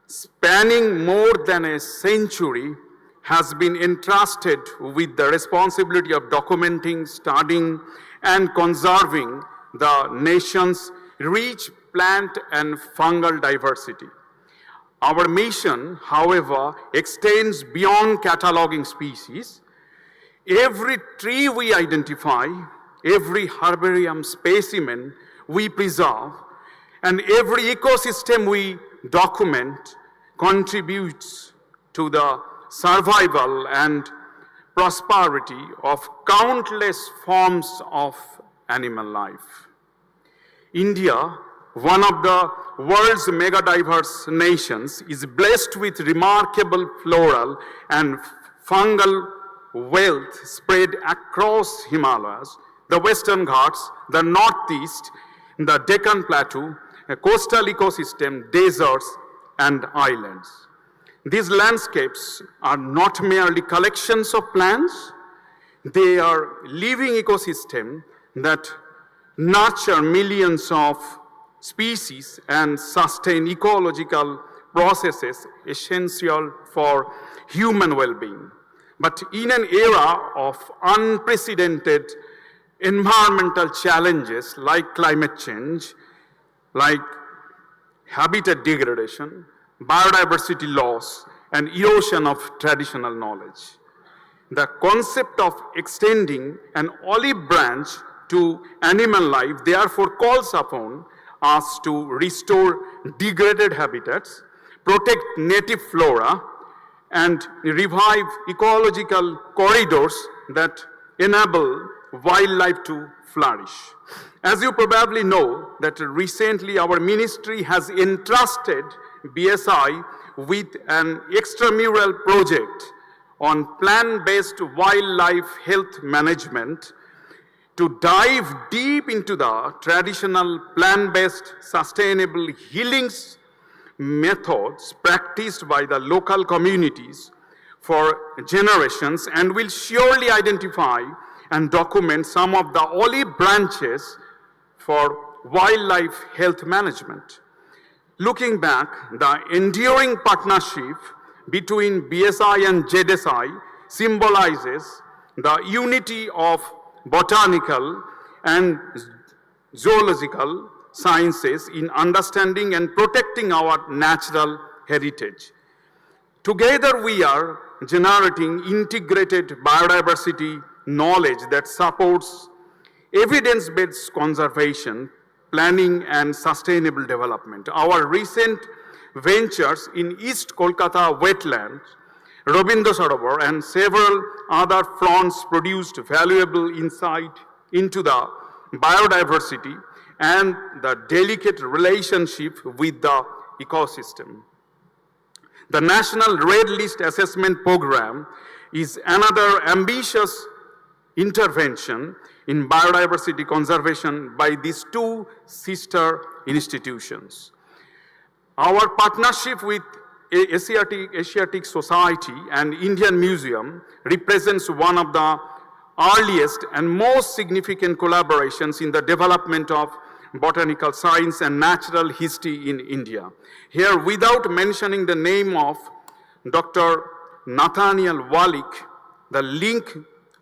spanning more than a century, has been entrusted with the responsibility of documenting, studying, and conserving the nation's rich plant and fungal diversity. Our mission, however, extends beyond cataloging species. Every tree we identify, every herbarium specimen we preserve, and every ecosystem we document contributes to the survival and prosperity of countless forms of animal life. India, one of the world's mega-diverse nations, is blessed with remarkable floral and fungal wealth spread across Himalayas, the Western Ghats, the Northeast, the Deccan Plateau, a coastal ecosystem, deserts, and islands. These landscapes are not merely collections of plants, they are living ecosystems that nurture millions of species and sustain ecological processes essential for human well-being. But in an era of unprecedented environmental challenges like climate change, like habitat degradation, biodiversity loss, and erosion of traditional knowledge, the concept of extending an olive branch to animal life therefore calls upon us to restore degraded habitats, protect native flora, and revive ecological corridors that enable wildlife to flourish. As you probably know, that recently our ministry has entrusted BSI with an extramural project on plant-based wildlife health management to dive deep into the traditional plant-based sustainable healings methods practiced by the local communities for generations, and will surely identify and document some of the olive branches for wildlife health management. Looking back, the enduring partnership between BSI and JDSI symbolizes the unity of botanical and zoological sciences in understanding and protecting our natural heritage. Together we are generating integrated biodiversity knowledge that supports evidence-based conservation, planning, and sustainable development. Our recent ventures in East Kolkata wetlands, Rabindra Sarovar, and several other fronts produced valuable insight into the biodiversity and the delicate relationship with the ecosystem. The National Red List Assessment Program is another ambitious intervention in biodiversity conservation by these two sister institutions. Our partnership with Asiatic Society and Indian Museum represents one of the earliest and most significant collaborations in the development of botanical science and natural history in India. Here, without mentioning the name of Dr. Nathaniel Wallich, the link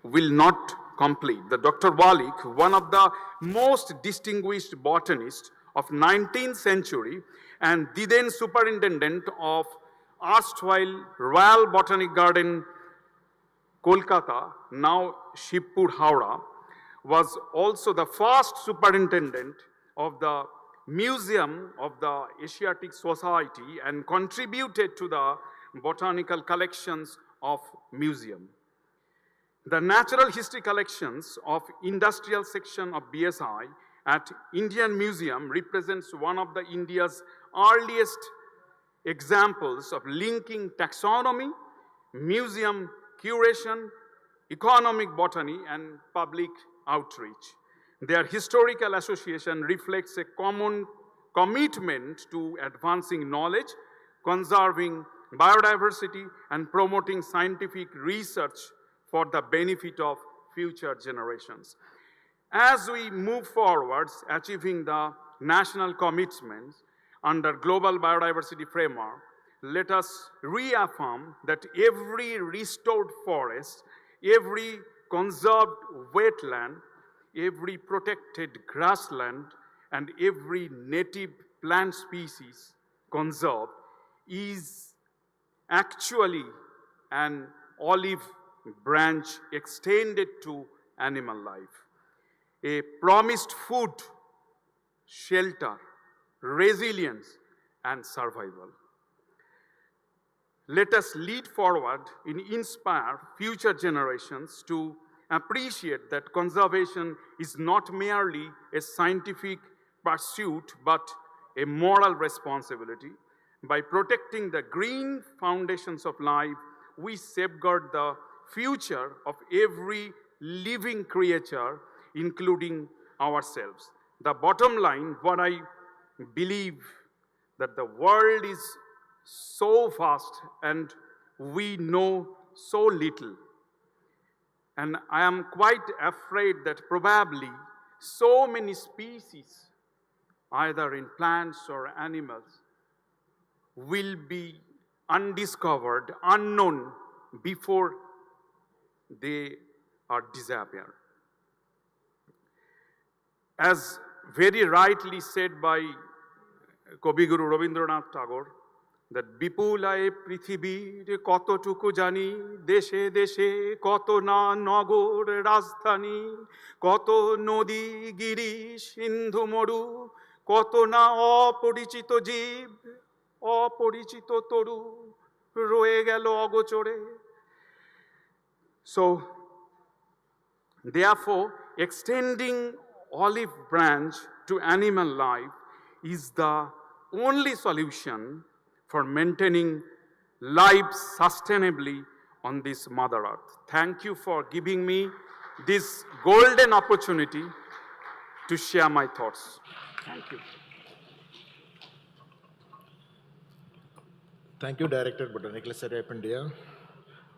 will not complete. The Dr. Wallich, one of the most distinguished botanists of 19th century and the then superintendent of erstwhile Royal Botanic Garden, Kolkata, now Shibpur, Howrah, was also the first superintendent of the Museum of the Asiatic Society and contributed to the botanical collections of museum. The natural history collections of industrial section of BSI at Indian Museum represents one of the India's earliest examples of linking taxonomy, museum curation, economic botany, and public outreach. Their historical association reflects a common commitment to advancing knowledge, conserving biodiversity, and promoting scientific research for the benefit of future generations. As we move forwards, achieving the national commitments under Global Biodiversity Framework, let us reaffirm that every restored forest, every conserved wetland, every protected grassland, and every native plant species conserved is actually an olive branch extended to animal life, a promised food, shelter, resilience, and survival. Let us lead forward and inspire future generations to appreciate that conservation is not merely a scientific pursuit, but a moral responsibility. By protecting the green foundations of life, we safeguard the future of every living creature, including ourselves. The bottom line, what I believe, that the world is so vast and we know so little. And I am quite afraid that probably so many species, either in plants or animals, will be undiscovered, unknown before they are disappear. As very rightly said by Kobiguru Rabindranath Tagore, that বিপুলায় পৃথিবীর কতটুকু জানি দেশে দেশে কত না নগর রাজধানী কত নদী গিরি সিন্ধু মরু কত না অপরিচিত জীব অপরিচিত তরু রয়ে গেল অগোচরে. So therefore, extending olive branch to animal life is the only solution for maintaining life sustainably on this Mother Earth. Thank you for giving me this golden opportunity to share my thoughts. Thank you. Thank you, Director, Botanical Survey of India.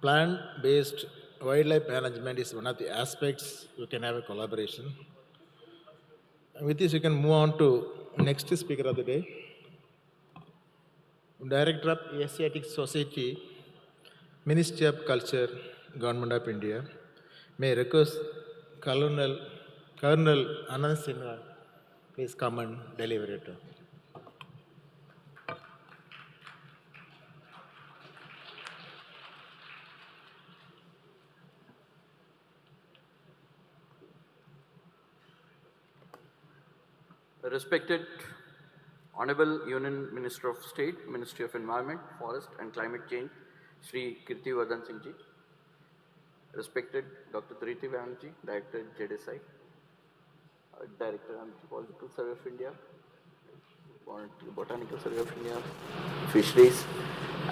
Plant-based wildlife management is one of the aspects we can have a collaboration. With this, you can move on to next speaker of the day. Director of Asiatic Society, Ministry of Culture, Government of India. May I request Colonel Anand Sinha, please come and deliver it. Respected Honorable Union Minister of State, Ministry of Environment, Forest and Climate Change, Shri Kirti Vardhan Singh Ji. Respected Dr. Dhriti Banerjee, Director JDSI, Director Anthropological Survey of India, Botanical Survey of India, Fisheries,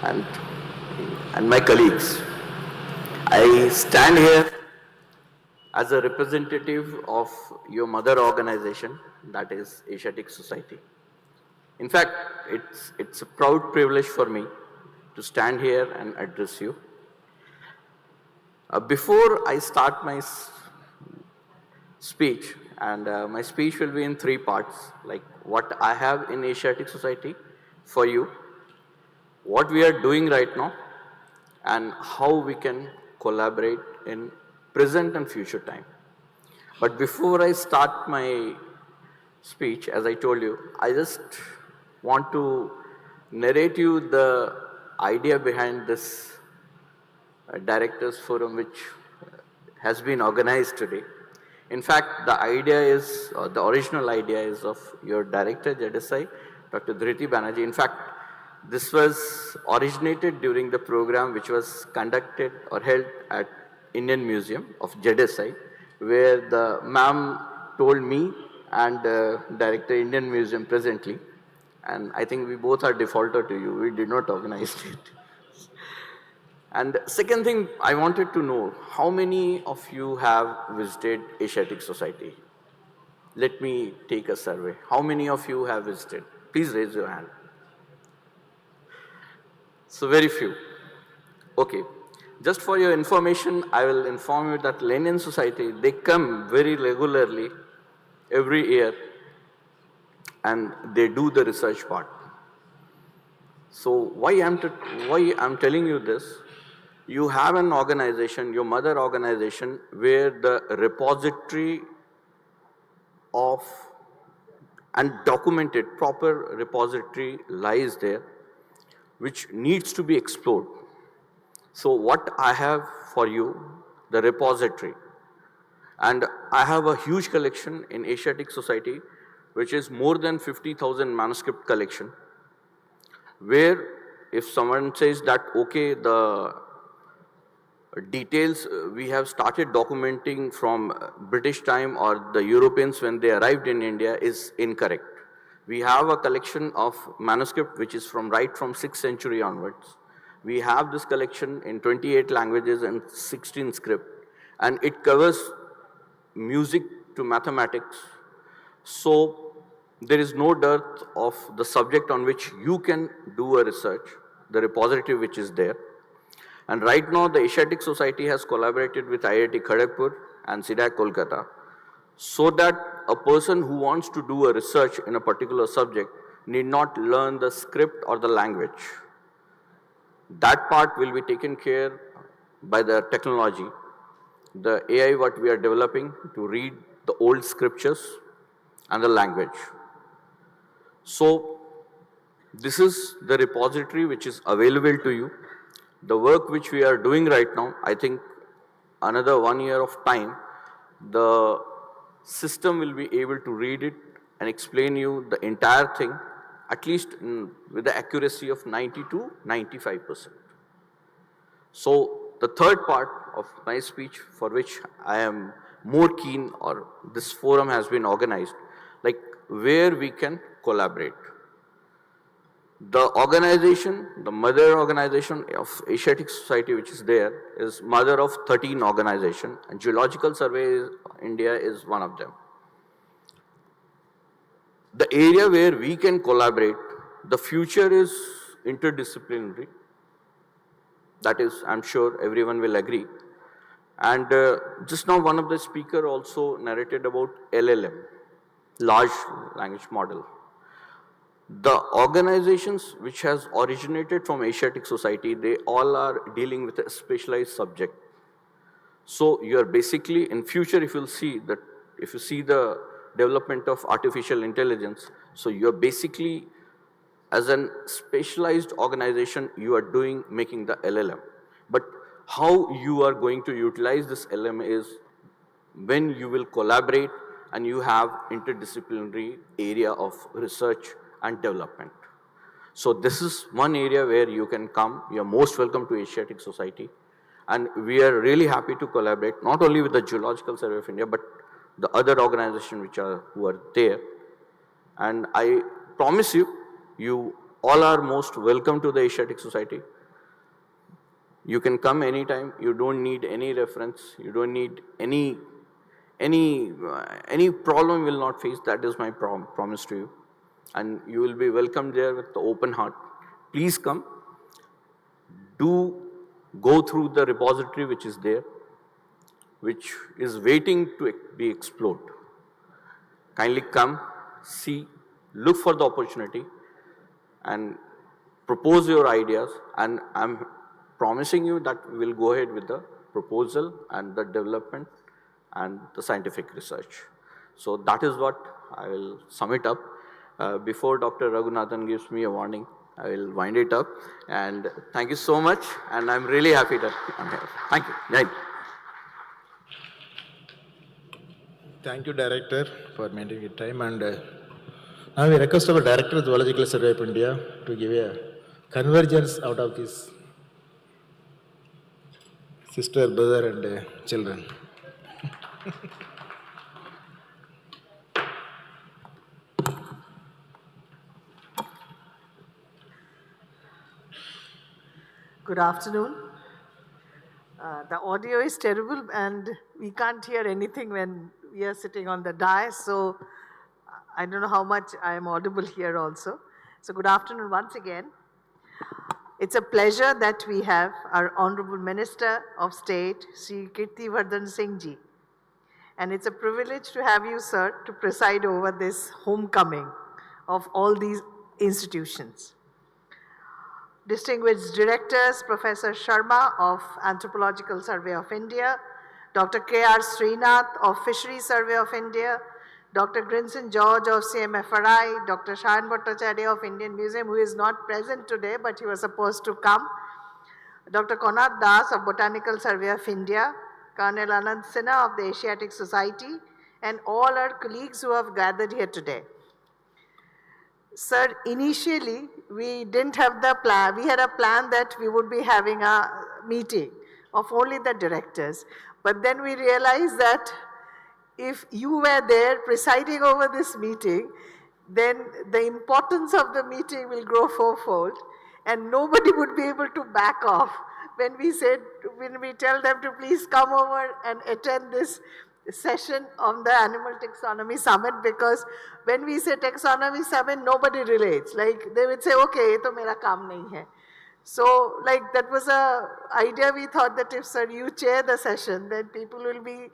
and my colleagues. I stand here as a representative of your mother organization, that is Asiatic Society. In fact, it's a proud privilege for me to stand here and address you. Before I start my speech, and my speech will be in three parts, like what I have in Asiatic Society for you, what we are doing right now, and how we can collaborate in present and future time. But before I start my speech, as I told you, I just want to narrate you the idea behind this Directors Forum which has been organized today. In fact, the idea is, or the original idea is of your Director JDSI, Dr. Dhriti Banerjee. In fact, this was originated during the program which was conducted or held at Indian Museum of JDSI, where the ma'am told me and Director Indian Museum presently, and I think we both are defaulter to you, we did not organize it. And second thing, I wanted to know, how many of you have visited Asiatic Society? Let me take a survey. How many of you have visited? Please raise your hand. So very few. Okay. Just for your information, I will inform you that Lenin Society, they come very regularly every year and they do the research part. So why I'm telling you this? You have an organization, your mother organization, where the repository of and documented proper repository lies there, which needs to be explored. So what I have for you, the repository, and I have a huge collection in Asiatic Society, which is more than 50,000 manuscript collection, where if someone says that, okay, the details we have started documenting from British time or the Europeans when they arrived in India is incorrect. We have a collection of manuscript which is right from 6th century onwards. We have this collection in 28 languages and 16 script, and it covers music to mathematics. So there is no dearth of the subject on which you can do a research, the repository which is there. And right now, the Asiatic Society has collaborated with IIT Kharagpur and CIDAC Kolkata, so that a person who wants to do a research in a particular subject need not learn the script or the language. That part will be taken care by the technology, the AI what we are developing to read the old scriptures and the language. So this is the repository which is available to you. The work which we are doing right now, I think another 1 year of time, the system will be able to read it and explain you the entire thing, at least with the accuracy of 90 to 95%. So the third part of my speech, for which I am more keen, or this forum has been organized, like where we can collaborate. The organization, the mother organization of Asiatic Society which is there, is mother of 13 organizations, and Geological Survey India is one of them. The area where we can collaborate, the future is interdisciplinary. That is, I'm sure everyone will agree. And just now one of the speaker also narrated about LLM, large language model. The organizations which has originated from Asiatic Society, they all are dealing with a specialized subject. So you are basically, in future, if you see the development of artificial intelligence, so you are basically, as a specialized organization, you are making the LLM. But how you are going to utilize this LLM is when you will collaborate and you have interdisciplinary area of research and development. So this is one area where you can come. You are most welcome to Asiatic Society. And we are really happy to collaborate, not only with the Geological Survey of India, but the other organizations who are there. And I promise you, you all are most welcome to the Asiatic Society. You can come anytime. You don't need any reference. You don't need any problem will not face. That is my promise to you. And you will be welcomed there with the open heart. Please come. Do go through the repository which is there, which is waiting to be explored. Kindly come, see, look for the opportunity and propose your ideas, and I'm promising you that we'll go ahead with the proposal and the development and the scientific research. So that is what I will sum it up. Before Dr. Raghunathan gives me a warning, I will wind it up. And thank you so much, and I'm really happy that I'm here. Thank you. Jai Hind. Thank you, Director, for maintaining your time. And now we request our Director of Zoological Survey of India to give a convergence out of this sister, brother, and children. Good afternoon. The audio is terrible and we can't hear anything when we are sitting on the dais, so I don't know how much I am audible here also. So good afternoon once again. It's a pleasure that we have our Honorable Minister of State, Sri Kirtivardhan Singh Ji. And it's a privilege to have you, sir, to preside over this homecoming of all these institutions. Distinguished Directors, Professor Sharma of Anthropological Survey of India, Dr. K.R. Srinath of Fisheries Survey of India, Dr. Grinson George of CMFRI, Dr. Shayan Bhattacharya of Indian Museum, who is not present today, but he was supposed to come, Dr. Konad Das of Botanical Survey of India, Colonel Anand Sinha of the Asiatic Society, and all our colleagues who have gathered here today. Sir, initially, we didn't have the plan. We had a plan that we would be having a meeting of only the directors. But then we realized that if you were there presiding over this meeting, then the importance of the meeting will grow fourfold and nobody would be able to back off when we tell them to please come over and attend this session on the Animal Taxonomy Summit, because when we say Taxonomy Summit, nobody relates. Like they would say, okay, to mera kaam nahi hai. So like that was a idea we thought that if sir you chair the session, then people will be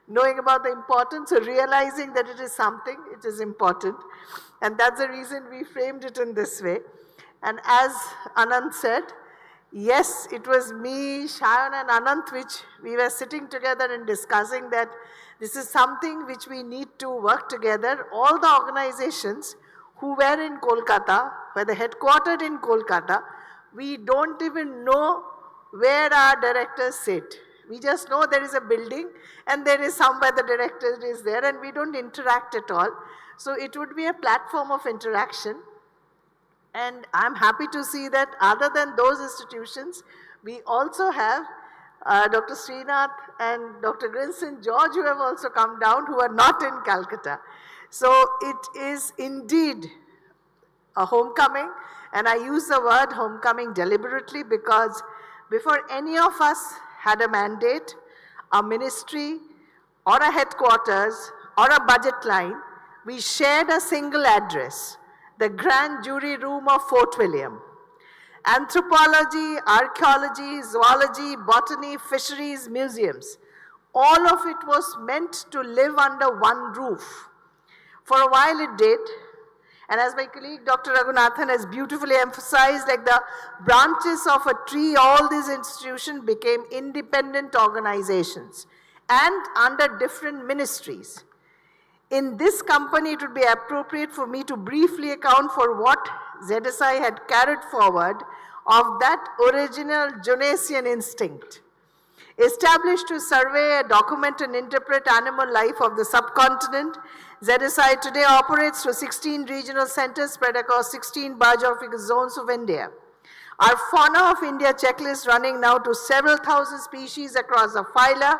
knowing about the importance or realizing that it is something, it is important. And that's the reason we framed it in this way. And as Anand said, yes, it was me, Shayan and Anant, which we were sitting together and discussing that this is something which we need to work together. All the organizations who were in Kolkata, were headquartered in Kolkata, we don't even know where our directors sit. We just know there is a building and there is somewhere the director is there and we don't interact at all. So it would be a platform of interaction. And I'm happy to see that other than those institutions, we also have Dr. Srinath and Dr. Grinson George who have also come down who are not in Calcutta. So it is indeed a homecoming, and I use the word homecoming deliberately because before any of us had a mandate, a ministry or a headquarters or a budget line, we shared a single address, the Grand Jury Room of Fort William. Anthropology, archaeology, zoology, botany, fisheries, museums, all of it was meant to live under one roof. For a while it did, and as my colleague Dr. Raghunathan has beautifully emphasized, like the branches of a tree, all these institutions became independent organizations and under different ministries. In this company, it would be appropriate for me to briefly account for what ZSI had carried forward of that original Jonasian instinct. Established to survey, document and interpret animal life of the subcontinent, ZSI today operates through 16 regional centers spread across 16 biogeographical zones of India. Our Fauna of India checklist, running now to several thousand species across the phyla,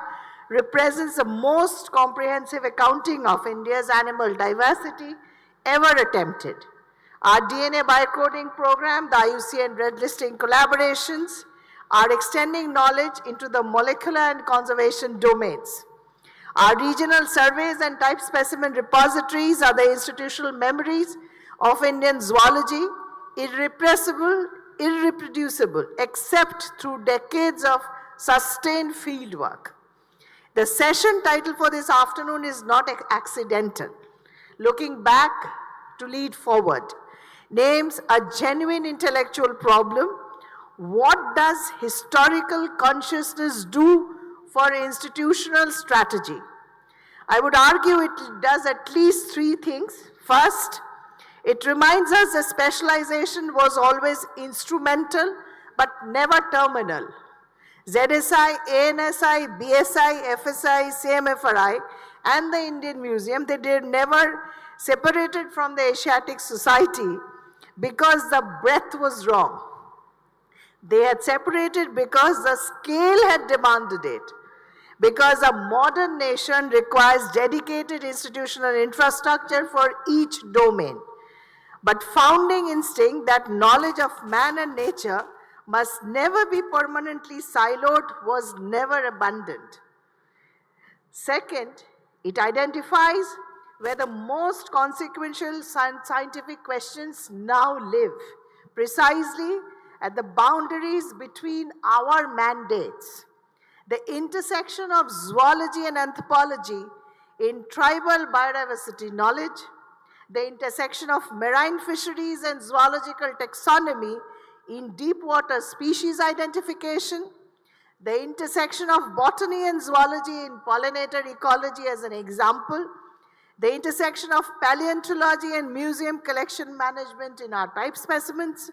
represents the most comprehensive accounting of India's animal diversity ever attempted. Our DNA biocoding program, the IUCN Red Listing collaborations, are extending knowledge into the molecular and conservation domains. Our regional surveys and type specimen repositories are the institutional memories of Indian zoology, irrepressible, irreproducible, except through decades of sustained fieldwork. The session title for this afternoon is not accidental. Looking back to lead forward names a genuine intellectual problem. What does historical consciousness do for institutional strategy? I would argue it does at least three things. First, it reminds us that specialization was always instrumental but never terminal. ZSI, ANSI, BSI, FSI, CMFRI, and the Indian Museum, they did never separated from the Asiatic Society because the breadth was wrong. They had separated because the scale had demanded it, because a modern nation requires dedicated institutional infrastructure for each domain. But founding instinct that knowledge of man and nature must never be permanently siloed was never abandoned. Second, it identifies where the most consequential scientific questions now live, precisely at the boundaries between our mandates. The intersection of zoology and anthropology in tribal biodiversity knowledge, the intersection of marine fisheries and zoological taxonomy in deep water species identification, the intersection of botany and zoology in pollinator ecology as an example, the intersection of paleontology and museum collection management in our type specimens,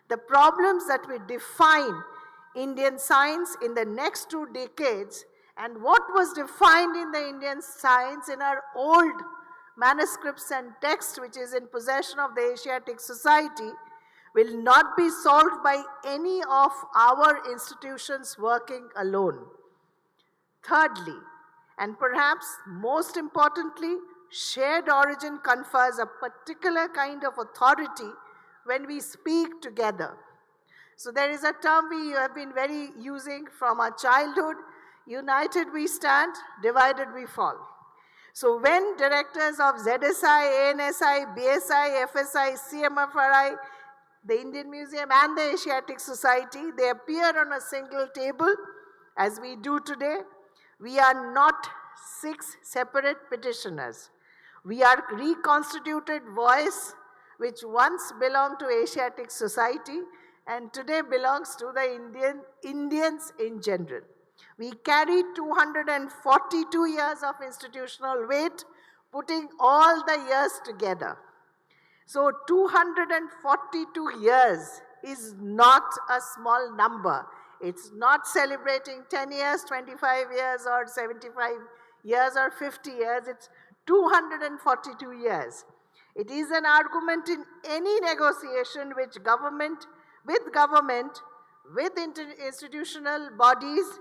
the problems that will define Indian science in the next 2 decades, and what was defined in the Indian science in our old manuscripts and texts, which is in possession of the Asiatic Society, will not be solved by any of our institutions working alone. Thirdly, and perhaps most importantly, shared origin confers a particular kind of authority when we speak together. So there is a term we have been very using from our childhood: united we stand, divided we fall. So when directors of ZSI, ANSI, BSI, FSI, CMFRI, the Indian Museum and the Asiatic Society, they appear on a single table, as we do today, we are not 6 separate petitioners. We are reconstituted voice which once belonged to Asiatic Society and today belongs to the Indians in general. We carry 242 years of institutional weight, putting all the years together. So 242 years is not a small number. It's not celebrating 10 years, 25 years, or 75 years, or 50 years. It's 242 years. It is an argument in any negotiation with government, with institutional bodies,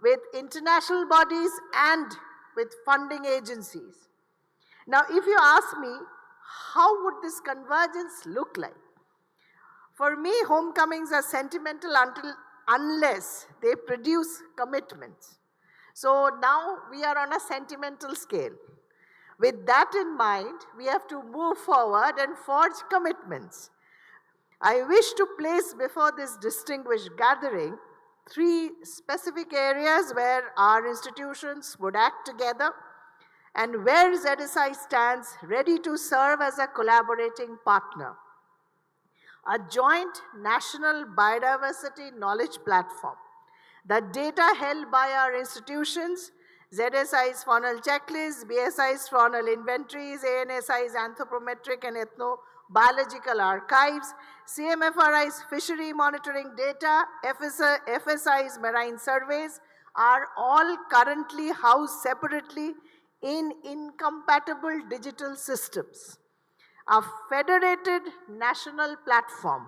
with international bodies, and with funding agencies. Now, if you ask me, how would this convergence look like? For me, homecomings are sentimental unless they produce commitments. So now we are on a sentimental scale. With that in mind, we have to move forward and forge commitments. I wish to place before this distinguished gathering 3 specific areas where our institutions would act together and where ZSI stands ready to serve as a collaborating partner. A joint national biodiversity knowledge platform. The data held by our institutions, ZSI's faunal checklist, BSI's faunal inventories, ANSI's anthropometric and ethnobiological archives, CMFRI's fishery monitoring data, FSI's marine surveys, are all currently housed separately in incompatible digital systems. A federated national platform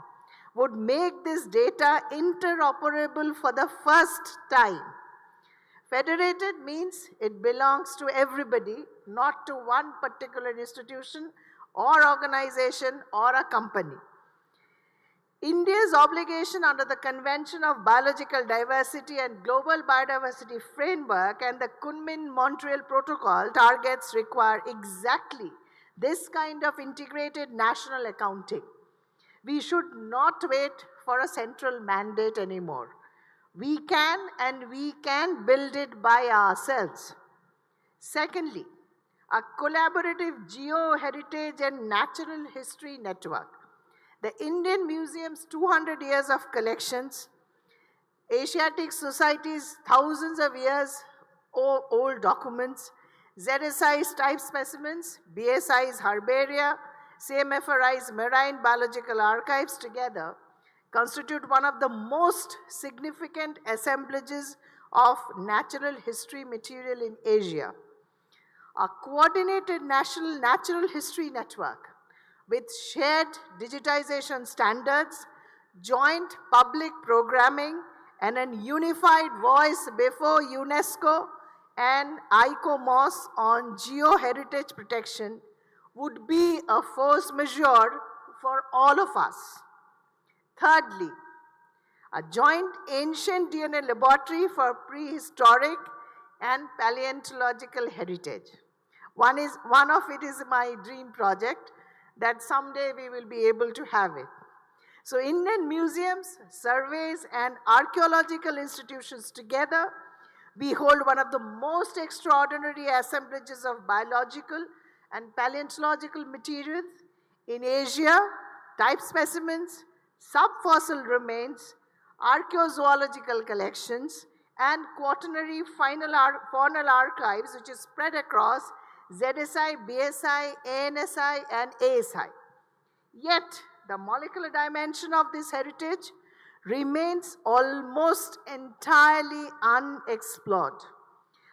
would make this data interoperable for the first time. Federated means it belongs to everybody, not to one particular institution or organization or a company. India's obligation under the Convention of Biological Diversity and Global Biodiversity Framework and the Kunming-Montreal Protocol targets require exactly this kind of integrated national accounting. We should not wait for a central mandate anymore. We can build it by ourselves. Secondly, a collaborative geo-heritage and natural history network. The Indian Museum's 200 years of collections, Asiatic Society's thousands of years old documents, ZSI's type specimens, BSI's herbaria, CMFRI's marine biological archives together constitute one of the most significant assemblages of natural history material in Asia. A coordinated national natural history network with shared digitization standards, joint public programming, and a unified voice before UNESCO and ICOMOS on geo-heritage protection would be a force majeure for all of us. Thirdly, a joint ancient DNA laboratory for prehistoric and paleontological heritage. One of it is my dream project that someday we will be able to have it. So Indian museums, surveys, and archaeological institutions together, we hold one of the most extraordinary assemblages of biological and paleontological materials in Asia, type specimens, subfossil remains, archaeozoological collections, and quaternary faunal archives, which is spread across ZSI, BSI, ANSI, and ASI. Yet, the molecular dimension of this heritage remains almost entirely unexplored.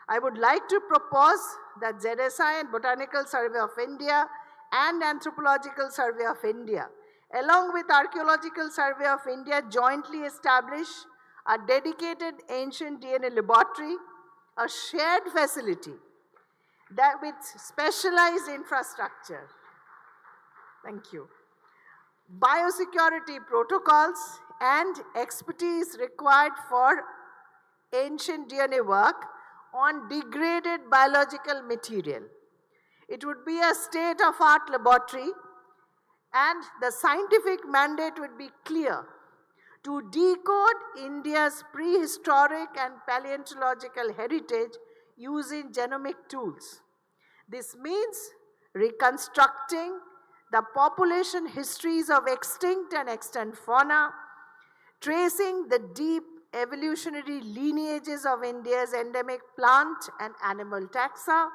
I would like to propose that ZSI and Botanical Survey of India and Anthropological Survey of India, along with Archaeological Survey of India, jointly establish a dedicated ancient DNA laboratory, a shared facility that with specialized infrastructure. Thank you. Biosecurity protocols and expertise required for ancient DNA work on degraded biological material. It would be a state-of-art laboratory, and the scientific mandate would be clear: to decode India's prehistoric and paleontological heritage using genomic tools. This means reconstructing the population histories of extinct and extant fauna, tracing the deep evolutionary lineages of India's endemic plant and animal taxa,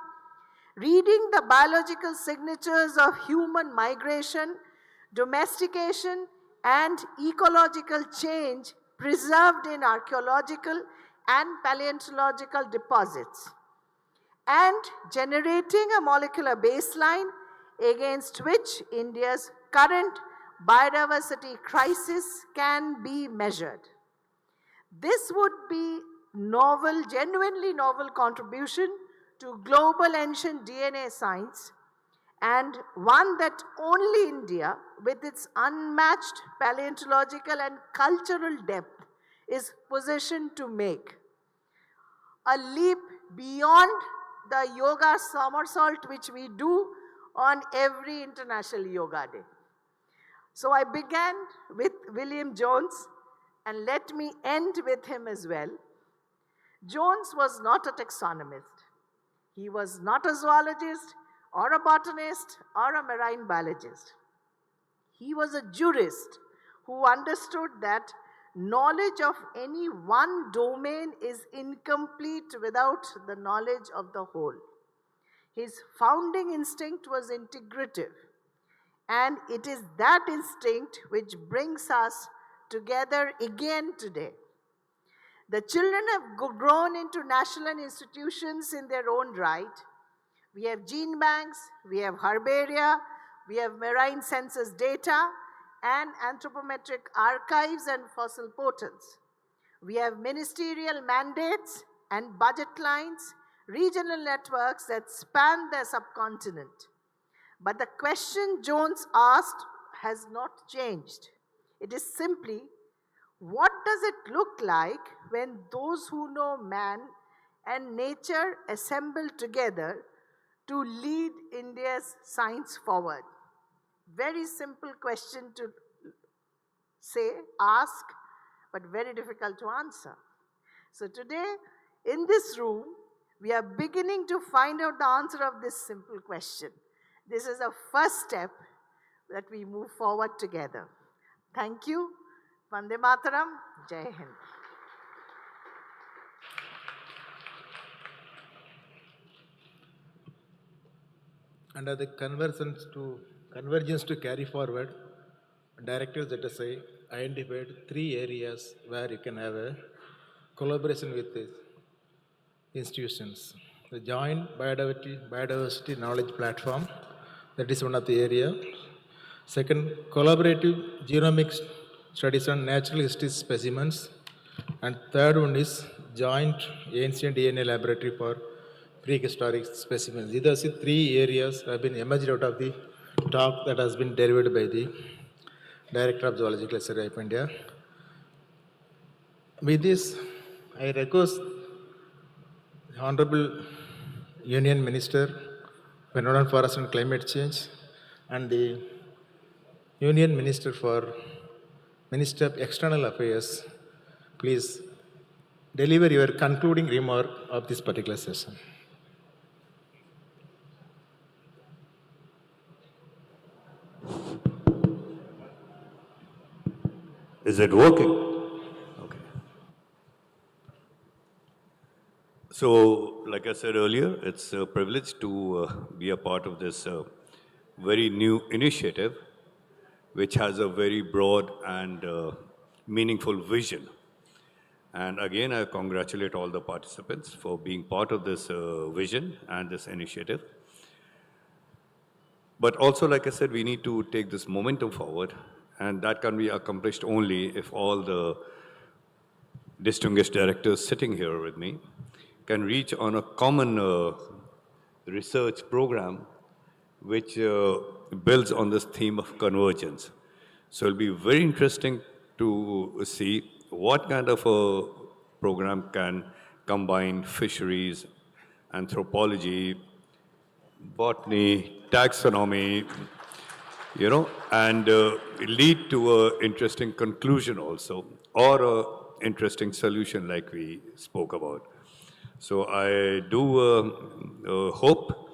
reading the biological signatures of human migration, domestication, and ecological change preserved in archaeological and paleontological deposits, and generating a molecular baseline against which India's current biodiversity crisis can be measured. This would be novel, genuinely novel contribution to global ancient DNA science, and one that only India, with its unmatched paleontological and cultural depth, is positioned to make. A leap beyond the yoga somersault which we do on every International Yoga Day. So I began with William Jones, and let me end with him as well. Jones was not a taxonomist. He was not a zoologist or a botanist or a marine biologist. He was a jurist who understood that knowledge of any one domain is incomplete without the knowledge of the whole. His founding instinct was integrative, and it is that instinct which brings us together again today. The children have grown into national institutions in their own right. We have gene banks, we have herbaria, we have marine census data, and anthropometric archives and fossil portals. We have ministerial mandates and budget lines, regional networks that span the subcontinent. But the question Jones asked has not changed. It is simply, what does it look like when those who know man and nature assemble together to lead India's science forward? Very simple question to say, ask, but very difficult to answer. So today, in this room, we are beginning to find out the answer of this simple question. This is a first step that we move forward together. Thank you. Vande Mataram. Jai Hind. Under the convergence to carry forward, directors that say identified 3 areas where you can have a collaboration with the institutions. The joint biodiversity knowledge platform, that is one of the area. Second, collaborative genomic studies on natural history specimens. And third one is joint ancient DNA laboratory for prehistoric specimens. These are the 3 areas have been emerged out of the talk that has been delivered by the Director of Zoological Survey of India. With this, I request the Honorable Union Minister for Environment, Forest and Climate Change and the Union Minister of External Affairs, please deliver your concluding remark of this particular session. Is it working? Okay. So, like I said earlier, it's a privilege to be a part of this very new initiative, which has a very broad and meaningful vision. And again, I congratulate all the participants for being part of this vision and this initiative. But also, like I said, we need to take this momentum forward, and that can be accomplished only if all the distinguished directors sitting here with me can reach on a common research program which builds on this theme of convergence. So it'll be very interesting to see what kind of a program can combine fisheries, anthropology, botany, taxonomy, and lead to an interesting conclusion also, or an interesting solution like we spoke about. So I do hope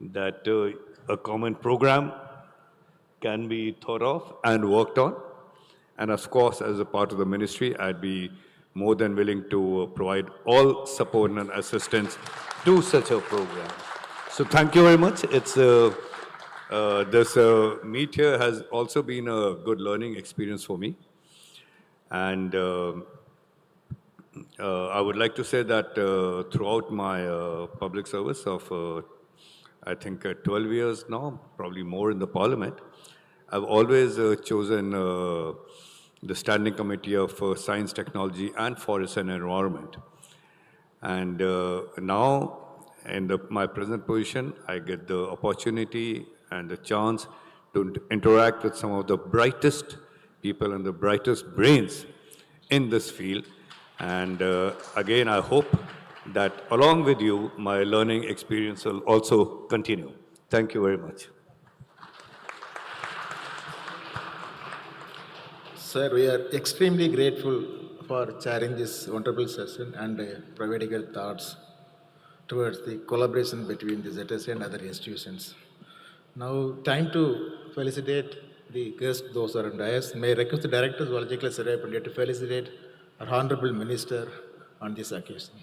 that a common program can be thought of and worked on. And of course, as a part of the ministry, I'd be more than willing to provide all support and assistance to such a program. So thank you very much. It's this meet here has also been a good learning experience for me. And I would like to say that throughout my public service of, I think, 12 years now, probably more in the parliament, I've always chosen the Standing Committee of Science, Technology and Forest and Environment. And now, in my present position, I get the opportunity and the chance to interact with some of the brightest people and the brightest brains in this field. And again, I hope that along with you, my learning experience will also continue. Thank you very much. Sir, we are extremely grateful for chairing this wonderful session and providing your thoughts towards the collaboration between the ZSA and other institutions. Now, time to felicitate the guests, those who are on dais. May I request the Director of Zoological Survey of India to felicitate our Honorable Minister on this occasion.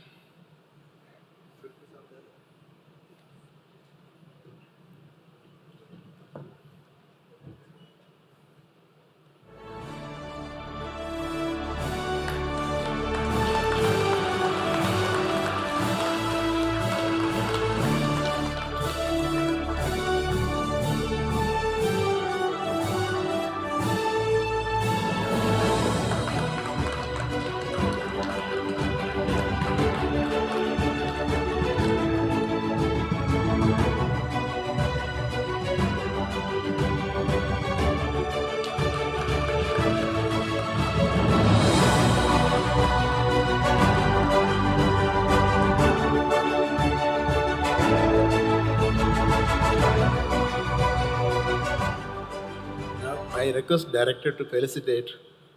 I request Director to felicitate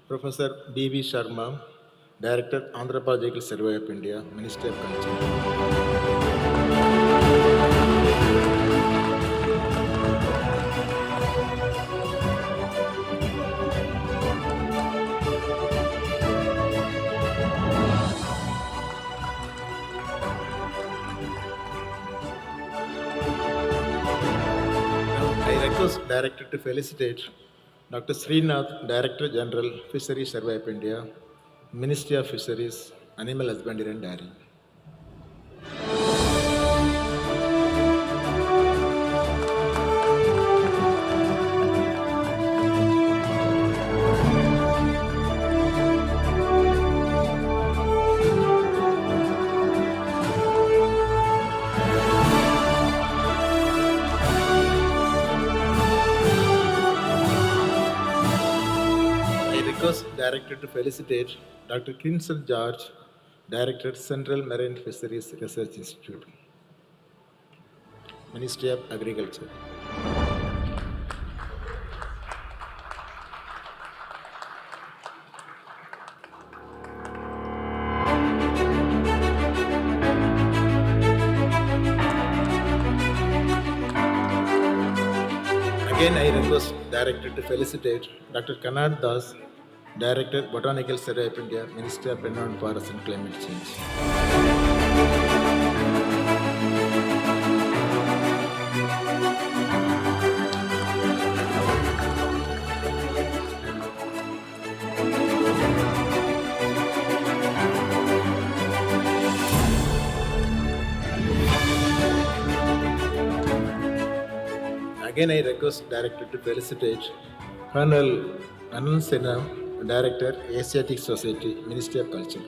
Professor B.V. Sharma, Director, Anthropological Survey of India, Ministry of Culture. I request Director to felicitate Dr. Srinath, Director General, Fisheries Survey of India, Ministry of Fisheries, Animal Husbandry and Dairy. I request Director to felicitate Dr. Kinsel George, Director, Central Marine Fisheries Research Institute, Ministry of Agriculture. Again, I request Director to felicitate Dr. Kanad Das, Director, Botanical Survey of India, Ministry of Environment, Forest and Climate Change. Again, I request Director to felicitate Colonel Anand Sinha, Director, Asiatic Society, Ministry of Culture.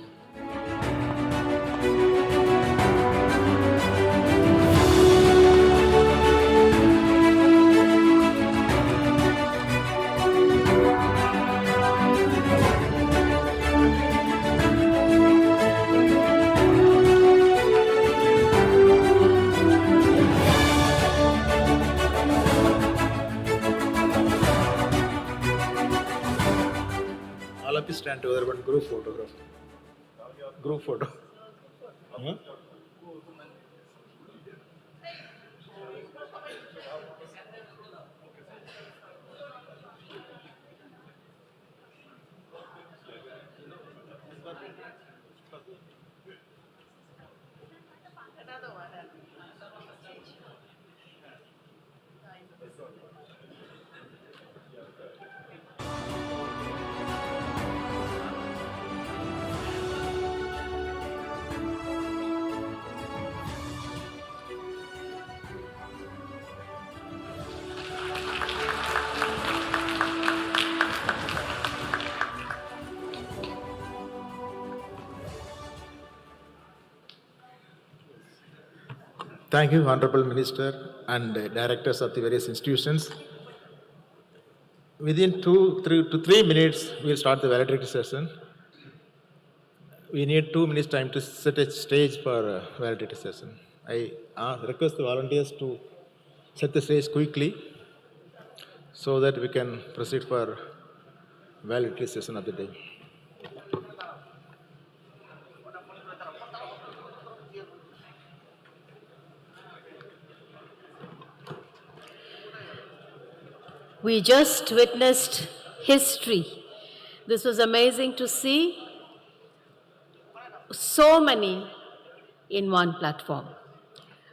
All of you stand together, one group photograph. Group photo. Hmm? Thank you, Honorable Minister and directors of the various institutions. Within 3 minutes, we'll start the valedictory session. We need 2 minutes time to set a stage for valedictory session. I request the volunteers to set the stage quickly so that we can proceed for valedictory session of the day. We just witnessed history. This was amazing to see so many in one platform.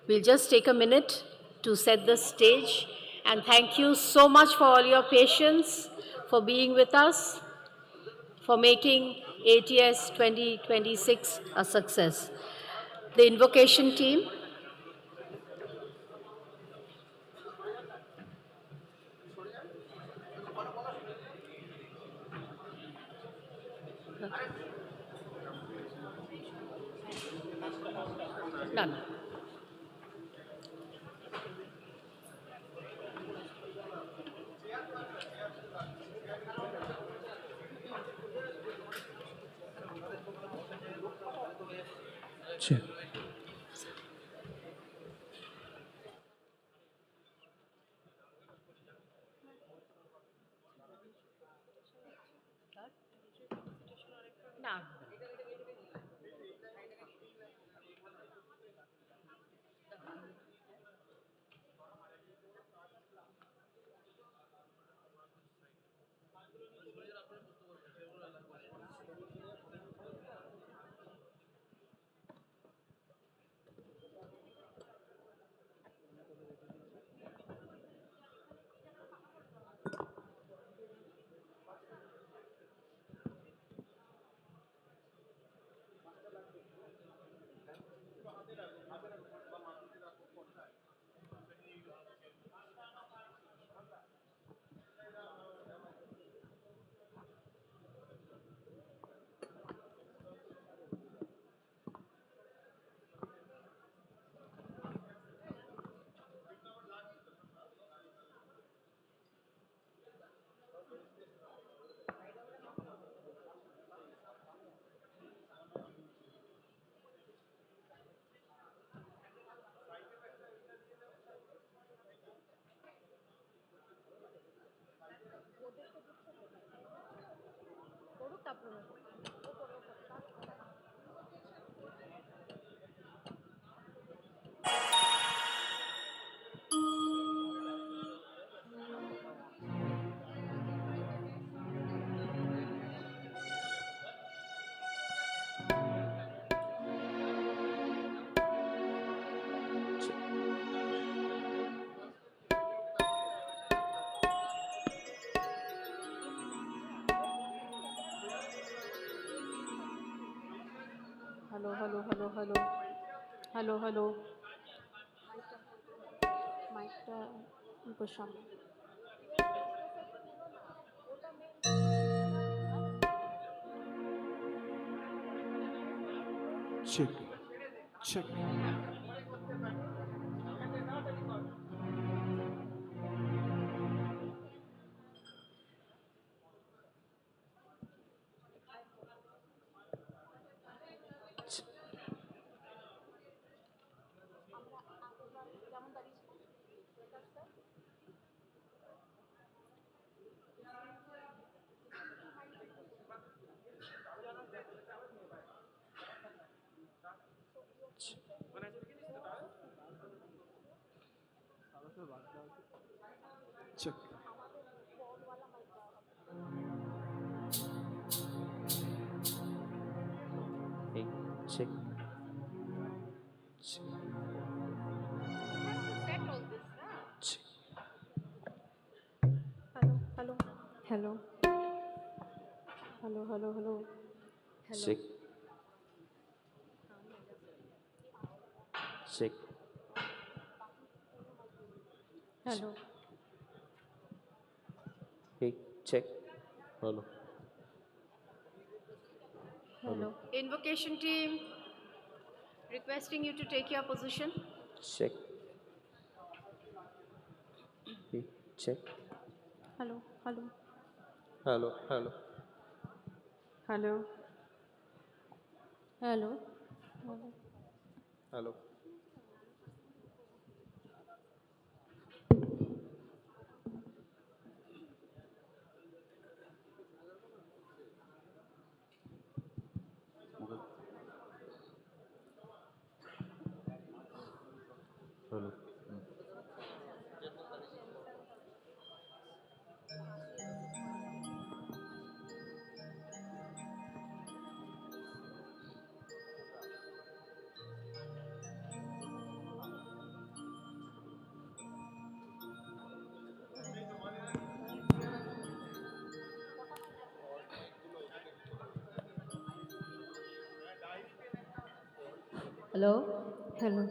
We'll just take a minute to set the stage, and thank you so much for all your patience, for being with us, for making ATS 2026 a success. The invocation team. None. Check. Hello, hello, hello, hello. Hello, hello. মাইকটা বসানো। Check. Check. Check. Hey, check. Check. Check. Hello, hello, hello. Hello, hello, hello. Check. Check. Hello. Hey, check. Hello. Hello. Invocation team, requesting you to take your position. Check. Hey, check. Hello, hello. Hello. Hello. Hello. Hello. Hello. Hello. Hello. Hello. Hello.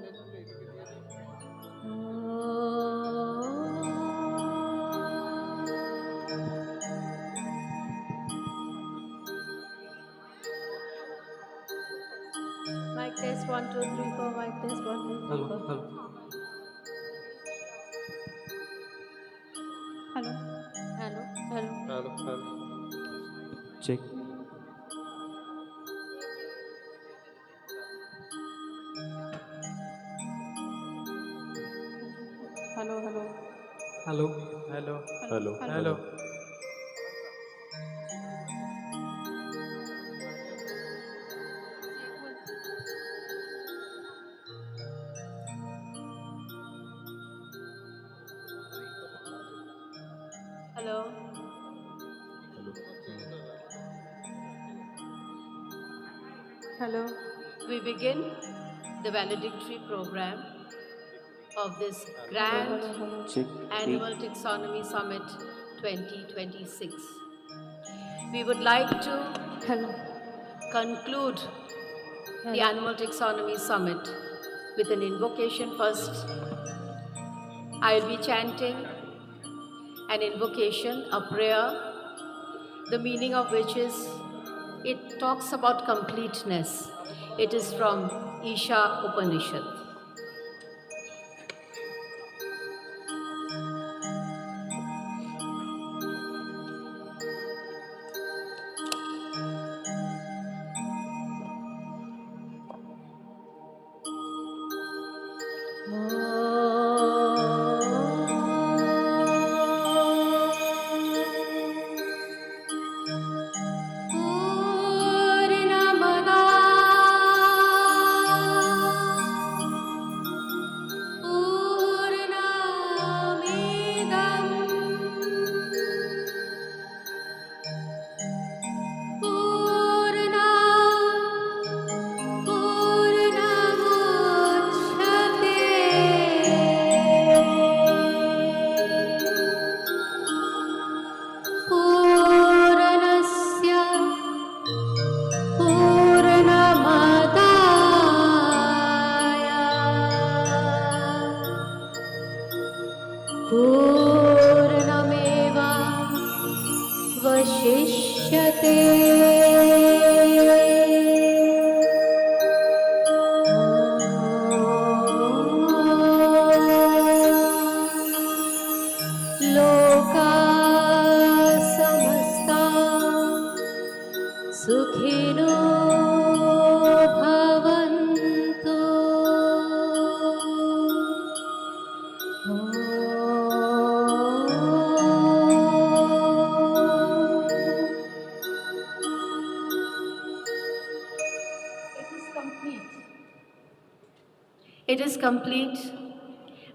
Mic test 1 2 3 4. Mic test 1 2 3 Hello. 4. Hello. Hello. Hello. Hello. Hello. Hello. Check. Hello. Hello. Hello. Hello. Hello. Hello. Hello. Hello. We begin the valedictory program of this grand Check. Animal Taxonomy Summit 2026. We would like to conclude the Animal Taxonomy Summit with an invocation first. I'll be chanting an invocation, a prayer, the meaning of which is, it talks about completeness. It is from Isha Upanishad. It is complete,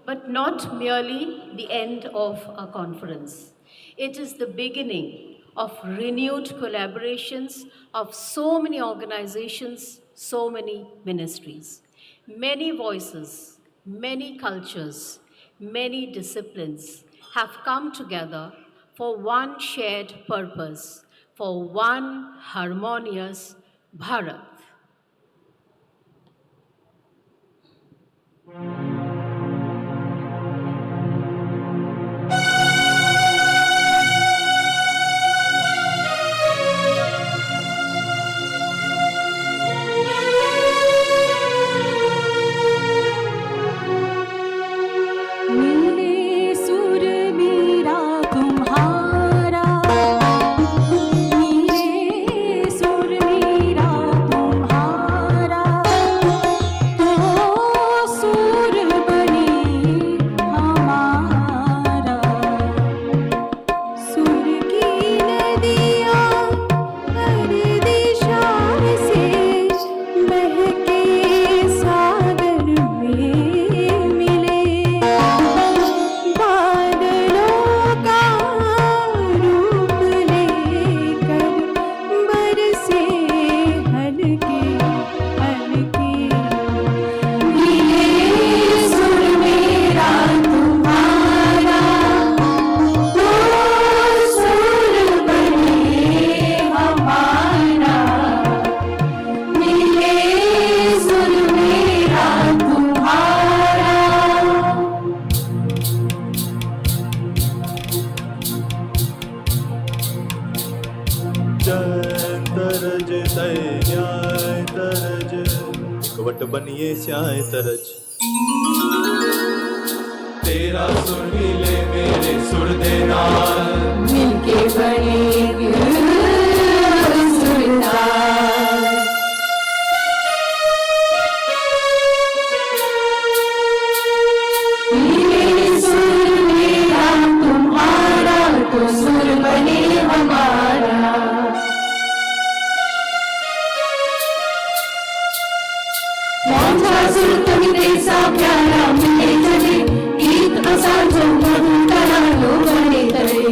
but not merely the end of a conference. It is the beginning of renewed collaborations of so many organizations, so many ministries. Many voices, many cultures, many disciplines have come together for one shared purpose, for one harmonious Bharat. बनिए स्याय तरज तेरा सुर मिले मेरे सुर दे नाल मिलके बनेगी सुरताल मेरे सुर मेरा तुम्हारा तो सुर बने हमारा सुर तुम्हें तेसा प्यारा मिले चले गीत असांजो मधुर करा लो बने तले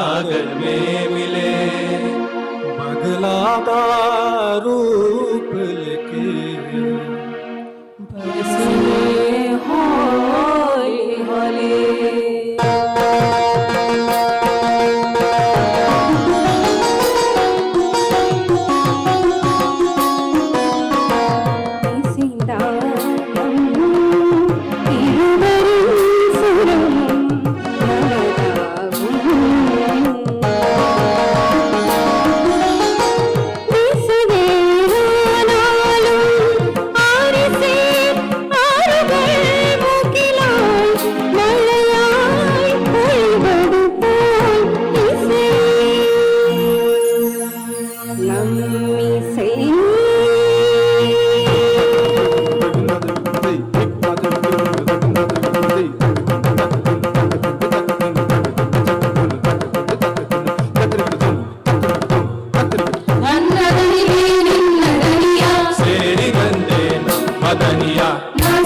सागर में मिले, बदलाता रूप लेके बरसे हौले हौले। ಸೇರಿ ಬಂದೆ ಮದನಿಯ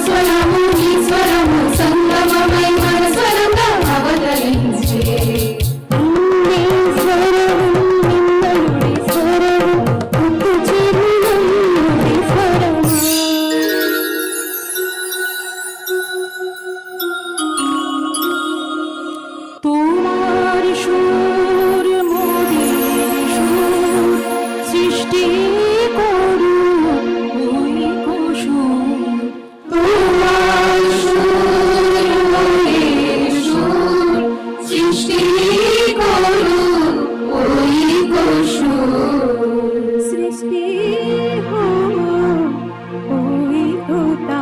స్వరము నీ స్వరము సంగమమై మన స్వరంగా అవతరించే. నిన్నే స్వరము నిన్నలుడి స్వరము గుర్తు చిరునవ్వుడి స్వరము. তোমার সুর মোদের সুর সৃষ্টি করু ওই কুসুম। তোমার সুর মোদের সুর সৃষ্টি করু ওই কুসুম। সৃষ্টি হোক ওই হোতা।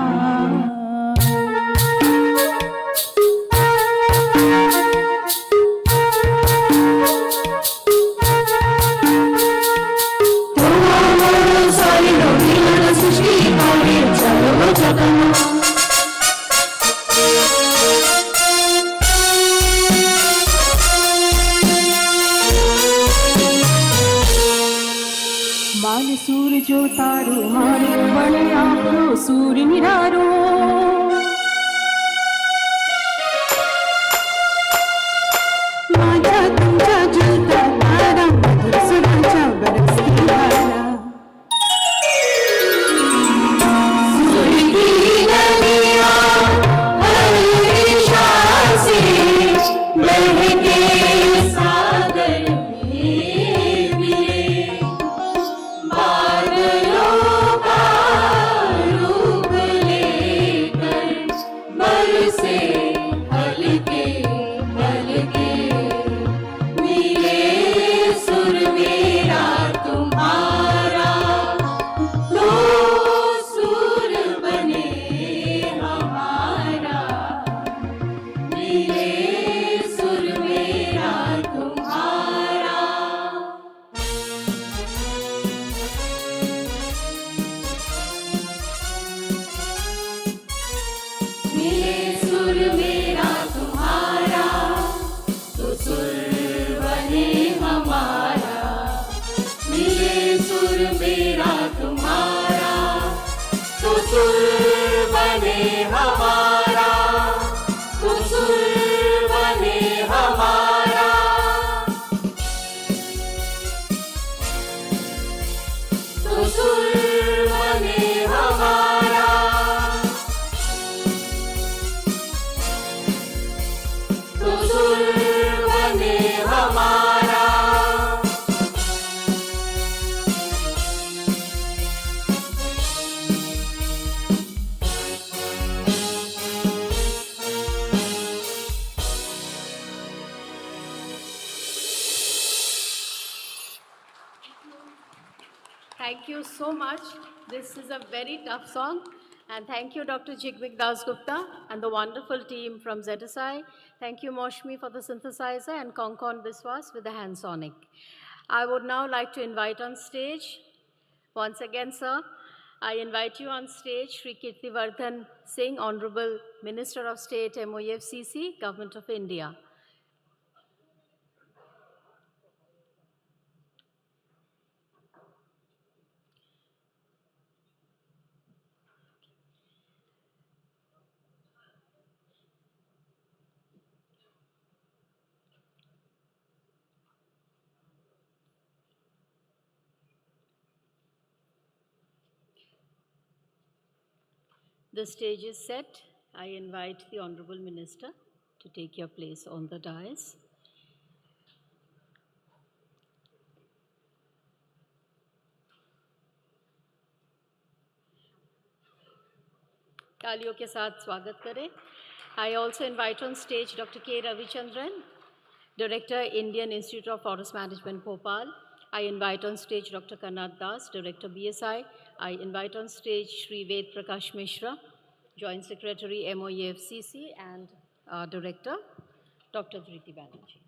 માન સૂર જો તારો મારો બળે આપણો સૂર નિરારો. माझ्या तुमच्या जुळता तारा मधुर सुराच्या बरसती धारा. सूर की नदियाँ हमेशा से बहके सागर में मिले, बादलों का रूप लेकर बरसे हल्के हल्के. मिले सुर मेरा तुम्हारा, तो सुर बने हमारा. मिले सुर मेरा तुम्हारा. मिले सुर मेरा तुम्हारा, तो सुर बने हमारा. मिले सुर मेरा तुम्हारा, तो सुर बने हमारा. तो सुर बने हमारा. तो सुर बने हमारा. तो सुर बने हमारा. Thank you so much. This is a very tough song. And thank you, Dr. Jigvik Dasgupta and the wonderful team from ZSI. Thank you, Moshmi, for the synthesizer, and Konkon Biswas with the handsonic. I would now like to invite on stage, once again, sir, I invite you on stage, Shri Kirtivardhan Singh, Honorable Minister of State, MOEFCC, Government of India. The stage is set. I invite the Honorable Minister to take your place on the dais. तालियों के साथ स्वागत करें. I also invite on stage Dr. K. Ravichandran, Director, Indian Institute of Forest Management, Bhopal. I invite on stage Dr. Kanad Das, Director, BSI. I invite on stage Shri Ved Prakash Mishra, Joint Secretary, MOEFCC, and Director, Dr. Dhriti Banerjee.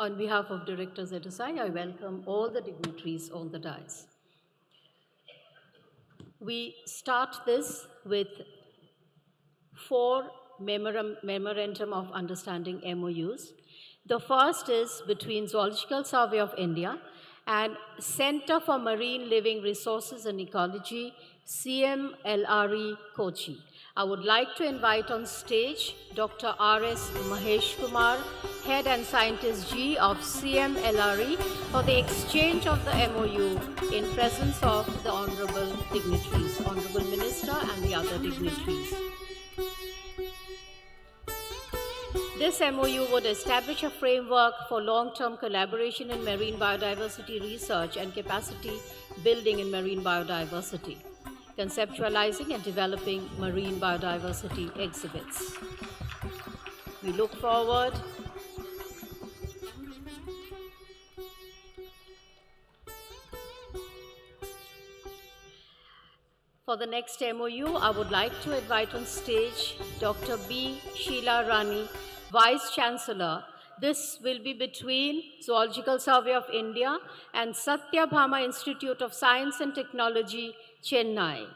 On behalf of Director ZSI, I welcome all the dignitaries on the dais. We start this with 4 memorandum of understanding MOUs. The first is between Zoological Survey of India and Center for Marine Living Resources and Ecology, CMLRE, Kochi. I would like to invite on stage Dr. R.S. Mahesh Kumar, Head and Scientist G of CMLRE, for the exchange of the MOU in presence of the Honorable dignitaries, Honorable Minister and the other dignitaries. This MOU would establish a framework for long-term collaboration in marine biodiversity research and capacity building in marine biodiversity, conceptualizing and developing marine biodiversity exhibits. We look forward for the next MOU. I would like to invite on stage Dr. B. Sheila Rani, Vice Chancellor. This will be between Zoological Survey of India and Satyabhama Institute of Science and Technology, Chennai.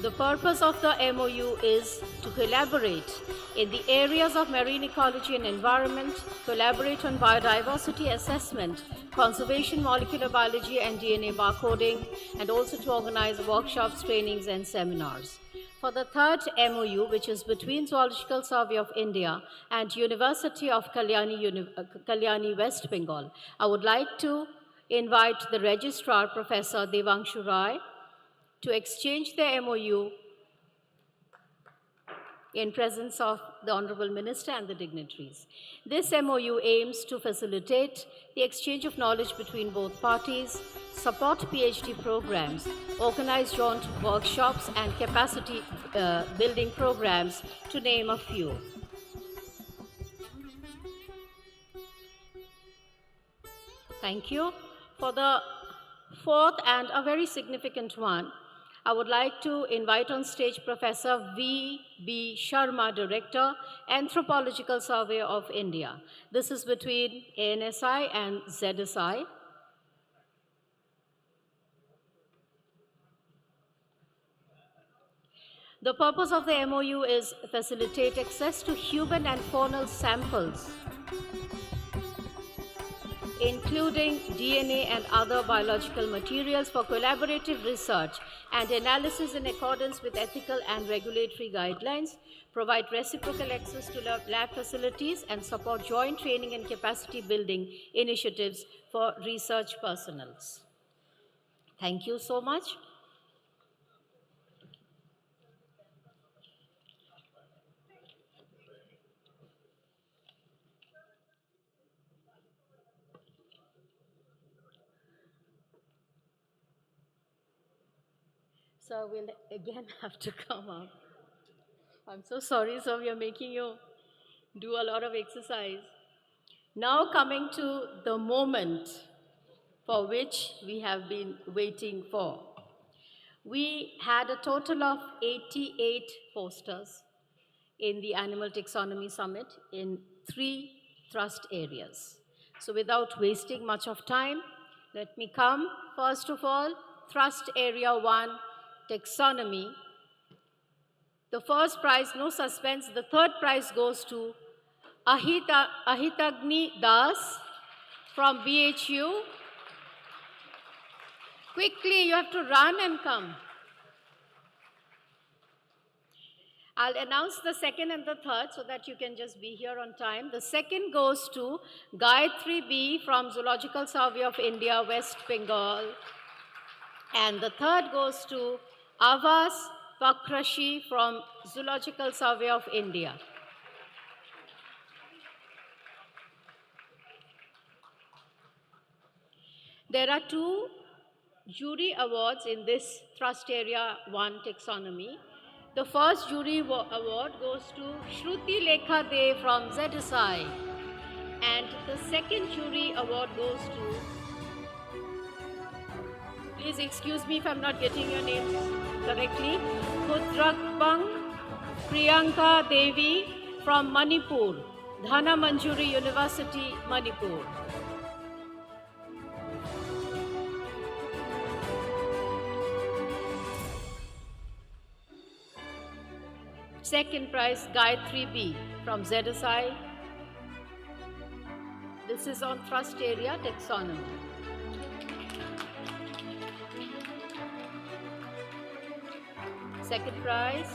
The purpose of the MOU is to collaborate in the areas of marine ecology and environment, collaborate on biodiversity assessment, conservation, molecular biology, and DNA barcoding, and also to organize workshops, trainings, and seminars. For the third MOU, which is between Zoological Survey of India and University of Kalyani, West Bengal, I would like to invite the Registrar, Professor Devanshu Rai, to exchange the MOU in presence of the Honorable Minister and the dignitaries. This MOU aims to facilitate the exchange of knowledge between both parties, support PhD programs, organize joint workshops and capacity building programs, to name a few. Thank you. For the fourth and a very significant one, I would like to invite on stage Professor V.B. Sharma, Director, Anthropological Survey of India. This is between ANSI and ZSI. The purpose of the MOU is facilitate access to human and faunal samples, including DNA and other biological materials, for collaborative research and analysis in accordance with ethical and regulatory guidelines, provide reciprocal access to lab facilities, and support joint training and capacity building initiatives for research personnel. Thank you so much. So we'll again have to come up. I'm so sorry, sir, we are making you do a lot of exercise. Now coming to the moment for which we have been waiting for. We had a total of 88 posters in the Animal Taxonomy Summit in 3 thrust areas. So without wasting much of time, let me come, first of all, thrust area 1, Taxonomy. The first prize, no suspense, the third prize goes to Ahitagni Das from BHU. Quickly, you have to run and come. I'll announce the second and the third so that you can just be here on time. The second goes to Gayatri B from Zoological Survey of India, West Bengal. And the third goes to Avas Pakrashi from Zoological Survey of India. There are two jury awards in this Thrust Area 1 taxonomy. The first jury award goes to Shruti Lekha De from ZSI. And the second jury award goes to, please excuse me if I'm not getting your names correctly, Khudrakbang Priyanka Devi from Manipur, Dhana Manjuri University, Manipur. Second prize, Gayatri B from ZSI. This is on Thrust Area Taxonomy. Second prize.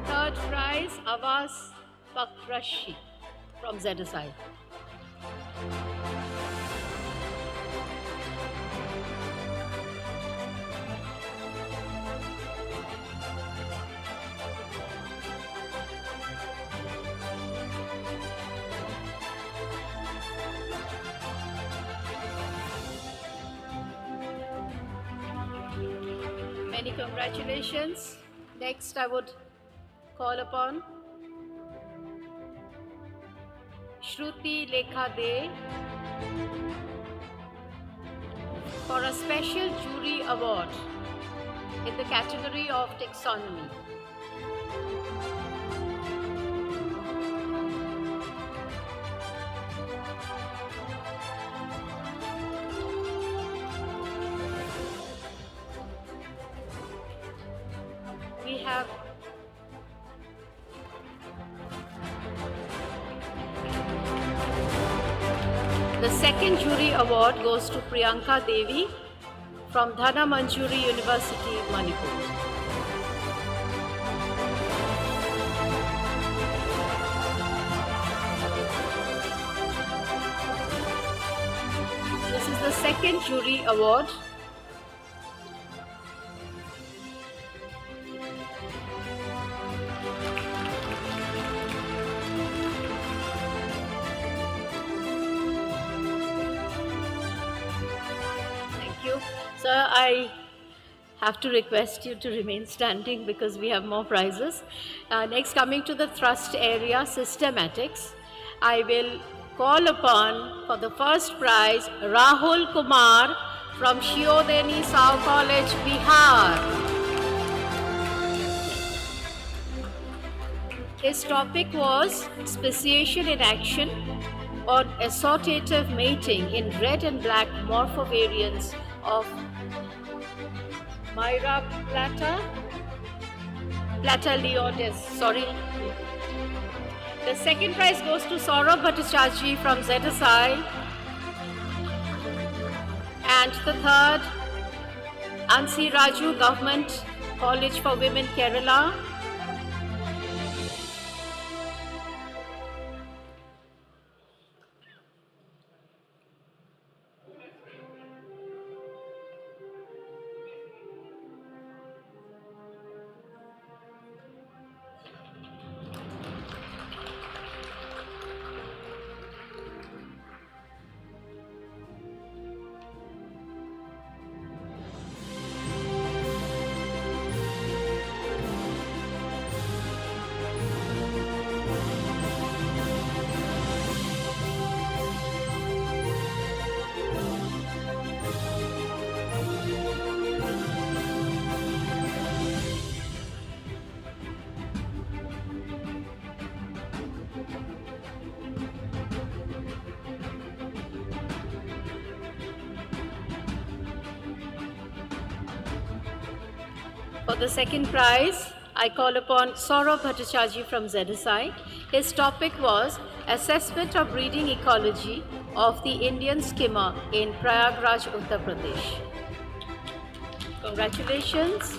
Third prize, Avas Pakrashi from ZSI. Many congratulations. Next, I would call upon Shruti Lekha De for a special jury award in the category of taxonomy. We have the second jury award goes to Priyanka Devi from Dhana Manjuri University, Manipur. This is the second jury award. Sir, I have to request you to remain standing because we have more prizes. Next, coming to the thrust area, systematics, I will call upon for the first prize Rahul Kumar from Shiodeni Sao College, Bihar. His topic was speciation in action on assortative mating in red and black morphovariants of Myra Plataleotes. Sorry. The second prize goes to Saurabh Bhattacharjee from ZSI. And the third, Ansi Raju, Government College for Women, Kerala. For the second prize, I call upon Saurabh Bhattacharjee from ZSI. His topic was Assessment of Breeding Ecology of the Indian Skimmer in Prayagraj, Uttar Pradesh. Congratulations.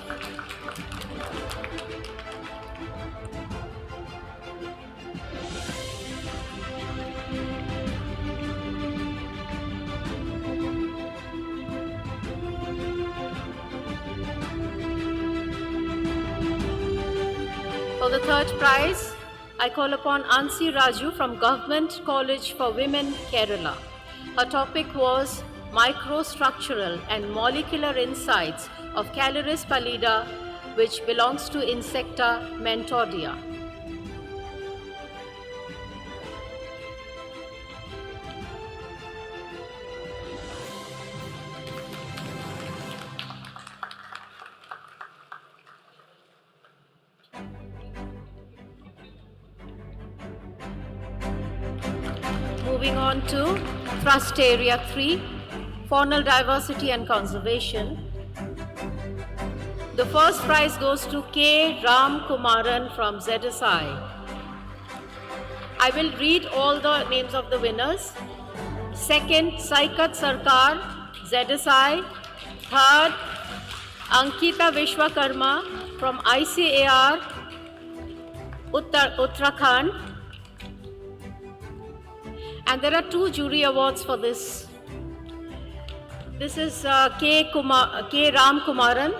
For the third prize, I call upon Ansi Raju from Government College for Women, Kerala. Her topic was Microstructural and Molecular Insights of Caloris pallida, which belongs to Insecta Mentordia. Moving on to Thrust Area 3, Faunal Diversity and Conservation. The first prize goes to K. Ram Kumaran from ZSI. I will read all the names of the winners. Second, Saikat Sarkar, ZSI. Third, Ankita Vishwakarma from ICAR, Uttarakhand. And there are 2 jury awards for this. This is K. Ram Kumaran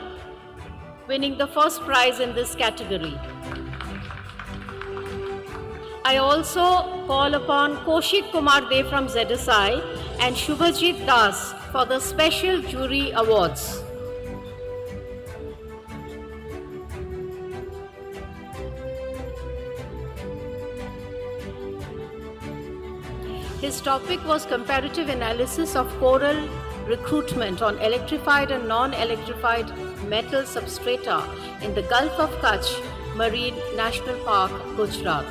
winning the first prize in this category. I also call upon Koshik Kumar Dev from ZSI and Shubhajit Das for the special jury awards. His topic was comparative analysis of coral recruitment on electrified and non-electrified metal substrata in the Gulf of Kutch Marine National Park, Gujarat.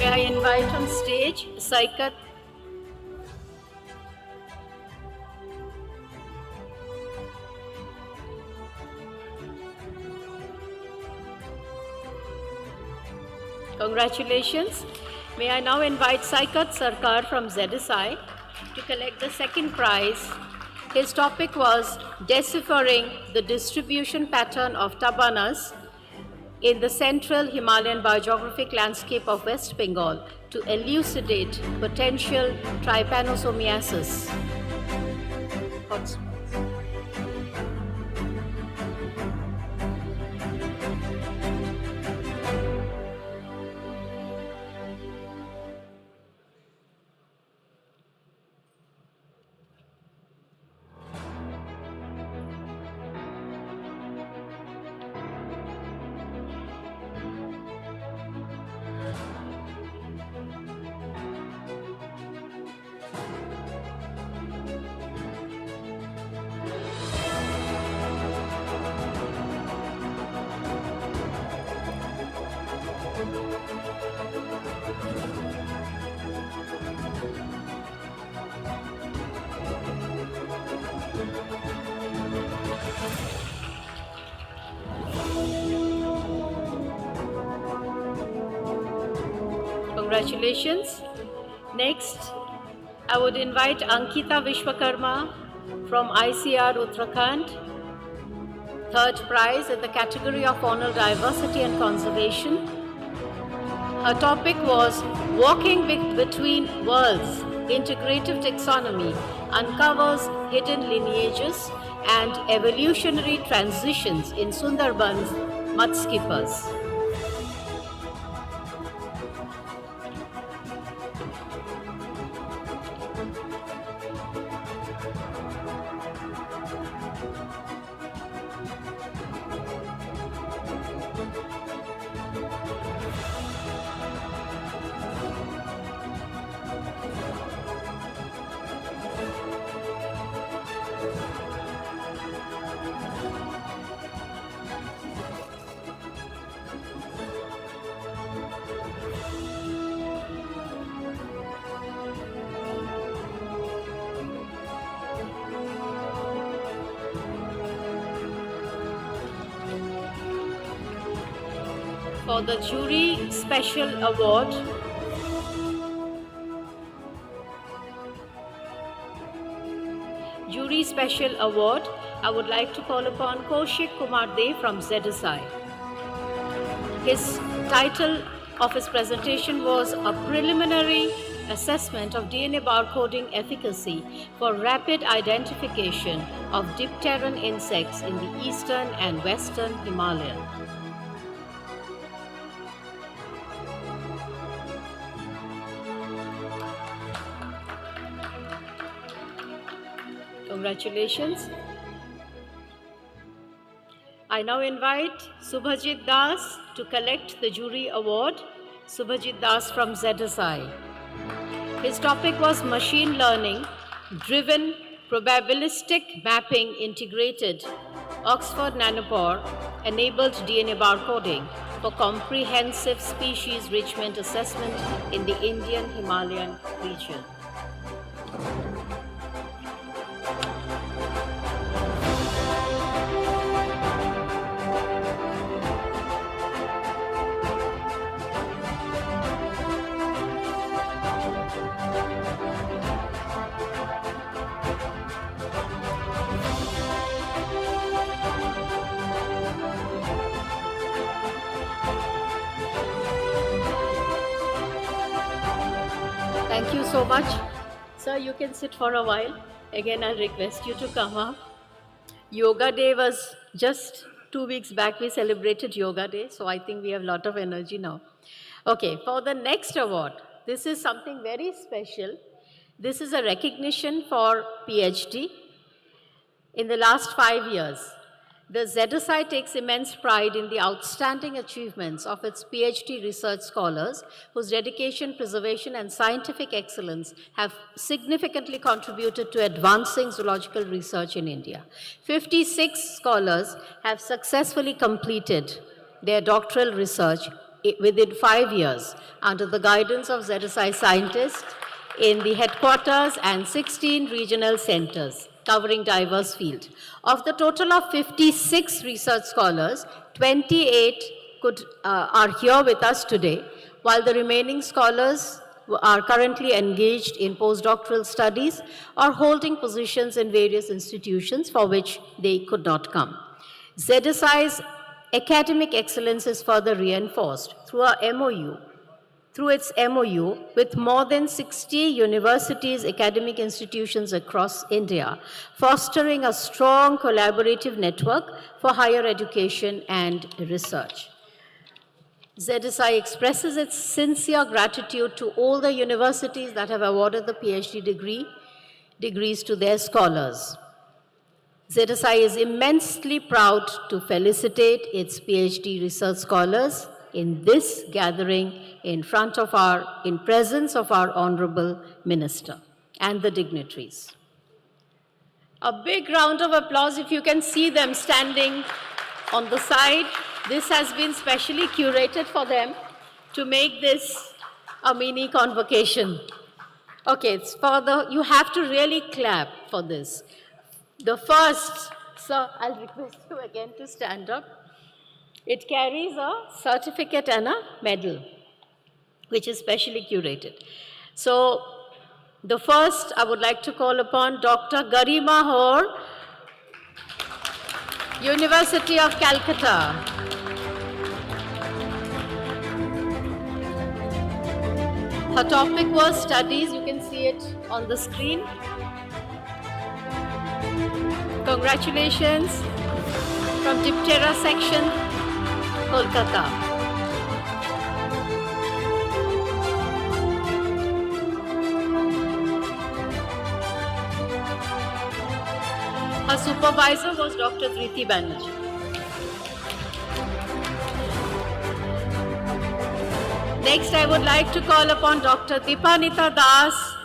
I invite on stage Saikat. Congratulations. May I now invite Saikat Sarkar from ZSI to collect the second prize. His topic was deciphering the distribution pattern of tabanas in the central Himalayan biogeographic landscape of West Bengal to elucidate potential trypanosomiasis. Congratulations. Next, I would invite Ankita Vishwakarma from ICR Uttarakhand. Third prize in the category of Faunal Diversity and Conservation. Her topic was Walking Between Worlds, Integrative Taxonomy Uncovers Hidden Lineages and Evolutionary Transitions in Sundarban's Mudskippers. For the Jury Special Award, I would like to call upon Kaushik Kumar De from ZSI. His title of his presentation was A Preliminary Assessment of DNA Barcoding Efficacy for Rapid Identification of Dipteran Insects in the Eastern and Western Himalayan. Congratulations. I now invite Subhajit Das to collect the jury award. Subhajit Das from ZSI. His topic was machine learning driven probabilistic mapping integrated Oxford nanopore enabled DNA barcoding for comprehensive species enrichment assessment in the Indian Himalayan region. Thank you so much. Sir, you can sit for a while. Again, I'll request you to come up. Yoga Day was just 2 weeks back. We celebrated Yoga Day, so I think we have a lot of energy now. Okay, for the next award, this is something very special. This is a recognition for PhD. In the last 5 years, the ZSI takes immense pride in the outstanding achievements of its PhD research scholars whose dedication, preservation, and scientific excellence have significantly contributed to advancing zoological research in India. 56 scholars have successfully completed their doctoral research within 5 years under the guidance of ZSI scientists in the headquarters and 16 regional centers covering diverse fields. Of the total of 56 research scholars, 28 are here with us today, while the remaining scholars are currently engaged in postdoctoral studies or holding positions in various institutions for which they could not come. ZSI's academic excellence is further reinforced through its MOU with more than 60 universities, academic institutions across India, fostering a strong collaborative network for higher education and research. ZSI expresses its sincere gratitude to all the universities that have awarded the PhD degrees to their scholars. ZSI is immensely proud to felicitate its PhD research scholars in this gathering in presence of our Honorable Minister and the dignitaries. A big round of applause if you can see them standing on the side. This has been specially curated for them to make this a mini convocation. Okay, it's you have to really clap for this. The first, sir, I'll request you again to stand up. It carries a certificate and a medal, which is specially curated. So, the first I would like to call upon Dr. Garima Hor, University of Calcutta. Her topic was studies, you can see it on the screen. Congratulations from Diptera section, Kolkata. Her supervisor was Dr. Triti Banerjee. Next, I would like to call upon Dr. Dipanita Das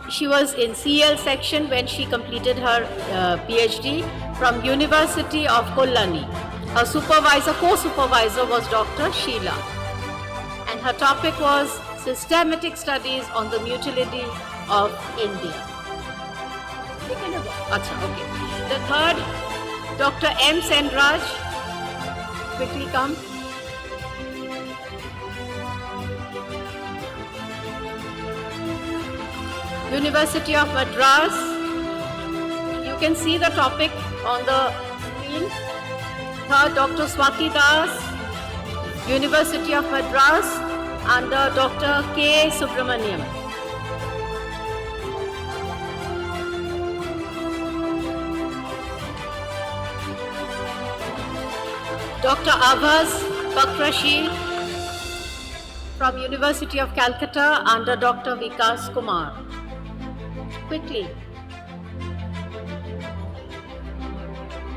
she was in CL section when she completed her PhD from University of Kolani. Her co-supervisor was Dr. Sheila. And her topic was systematic studies on the mutility of India. Okay. The third, Dr. M. Senraj, quickly come. University of Madras. You can see the topic on the screen. Third, Dr. Swati Das, University of Madras, under Dr. K. Subramaniam. Dr. Avaz Bakrashi from University of Calcutta under Dr. Vikas Kumar. Quickly.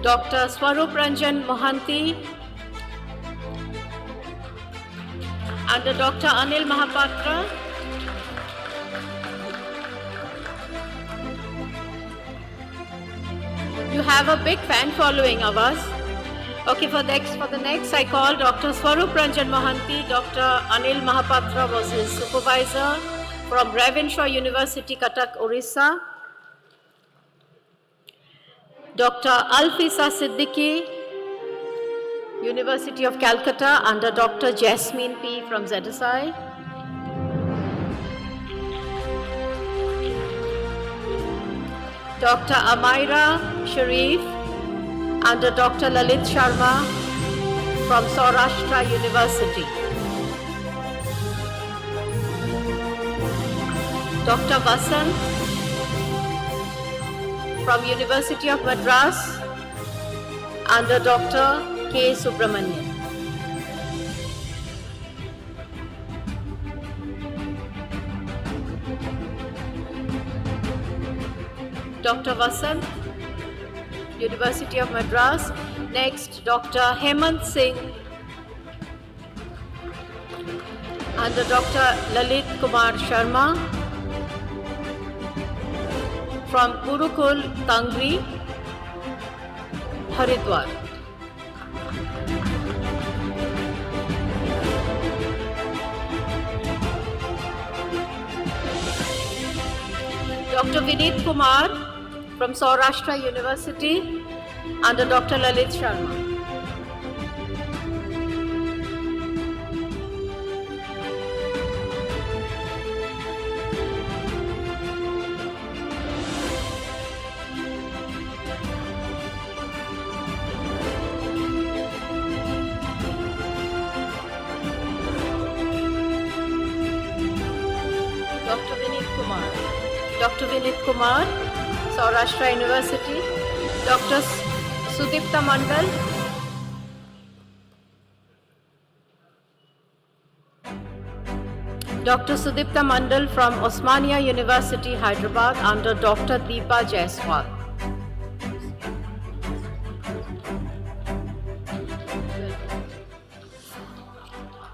Dr. Swarup Ranjan Mohanty under Dr. Anil Mahapatra. You have a big fan following of us. Okay, for the next, I call Dr. Swarup Ranjan Mohanty. Dr. Anil Mahapatra was his supervisor from Ravenshaw University, Cuttack, Orissa. Dr. Alfisa Siddiqui, University of Calcutta, under Dr. Jasmine P. from ZSI. Dr. Amaira Sharif, under Dr. Lalit Sharma from Saurashtra University. Dr. Vasant from University of Madras under Dr. K. Subramanian. Dr. Vasant, University of Madras. Next, Dr. Hemant Singh under Dr. Lalit Kumar Sharma from Gurukul Tangri, Haridwar. Dr. Vineet Kumar from Saurashtra University under Dr. Lalit Sharma. Dr. Vineet Kumar, Saurashtra University. Dr. Sudipta Mandal, Dr. Sudipta Mandal from Osmania University, Hyderabad under Dr. Deepa Jaiswal.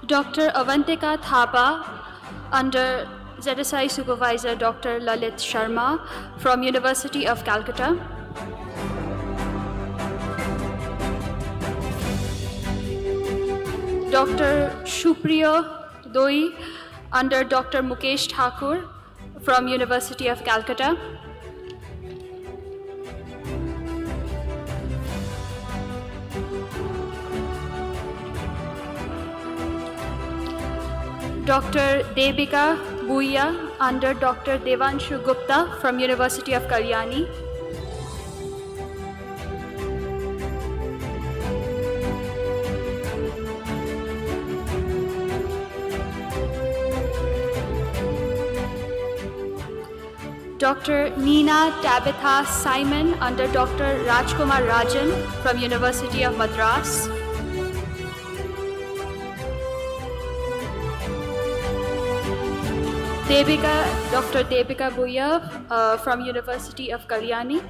Dr. Avantika Thapa under ZSI Supervisor Dr. Lalit Sharma from University of Calcutta. Dr. Shupriya Doi under Dr. Mukesh Thakur from University of Calcutta. Dr. Devika Bhuiya under Dr. Devanshu Gupta from University of Kalyani. Dr. Neena Tabitha Simon under Dr. Rajkumar Rajan from University of Madras. Dr. Devika Bhuiya from University of Kalyani.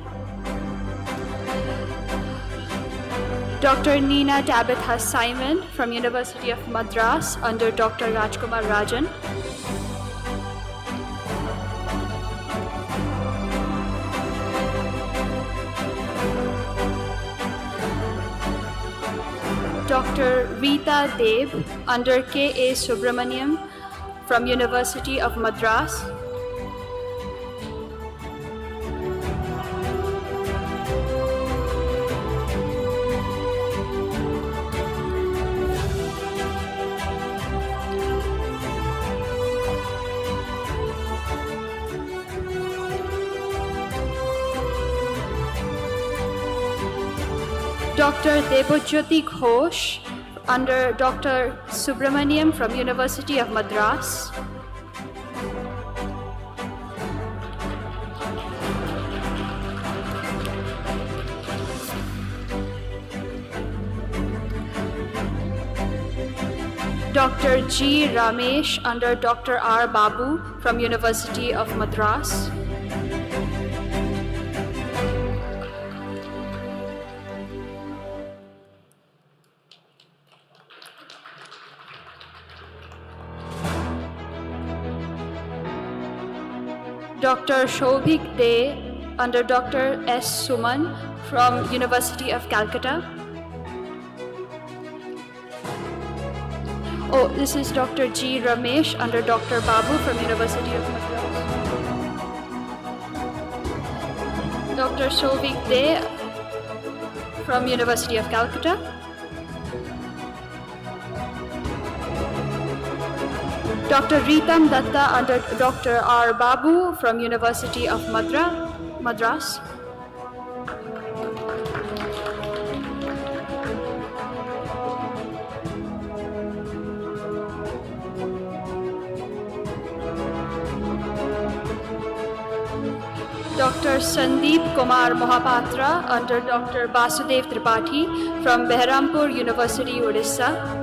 Dr. Neena Tabitha Simon from University of Madras under Dr. Rajkumar Rajan. Dr. Rita Dev under K.A. Subramaniam from University of Madras. Dr. Debojyoti Ghosh under Dr. Subramaniam from University of Madras. Dr. G. Ramesh under Dr. R. Babu from University of Madras. Dr. Shobhik De under Dr. S. Suman from University of Calcutta. Oh, this is Dr. G. Ramesh under Dr. Babu from University of Madras. Dr. Shobhik De from University of Calcutta. Dr. Ritam Datta under Dr. R. Babu from University of Madras. Dr. Sandeep Kumar Mohapatra under Dr. Basudev Tripathi from Behrampur University, Odisha.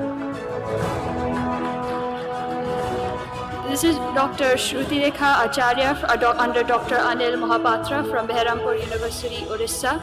This is Dr. Shruti-Rekha Acharya under Dr. Anil Mohapatra from Behrampur University, Odisha.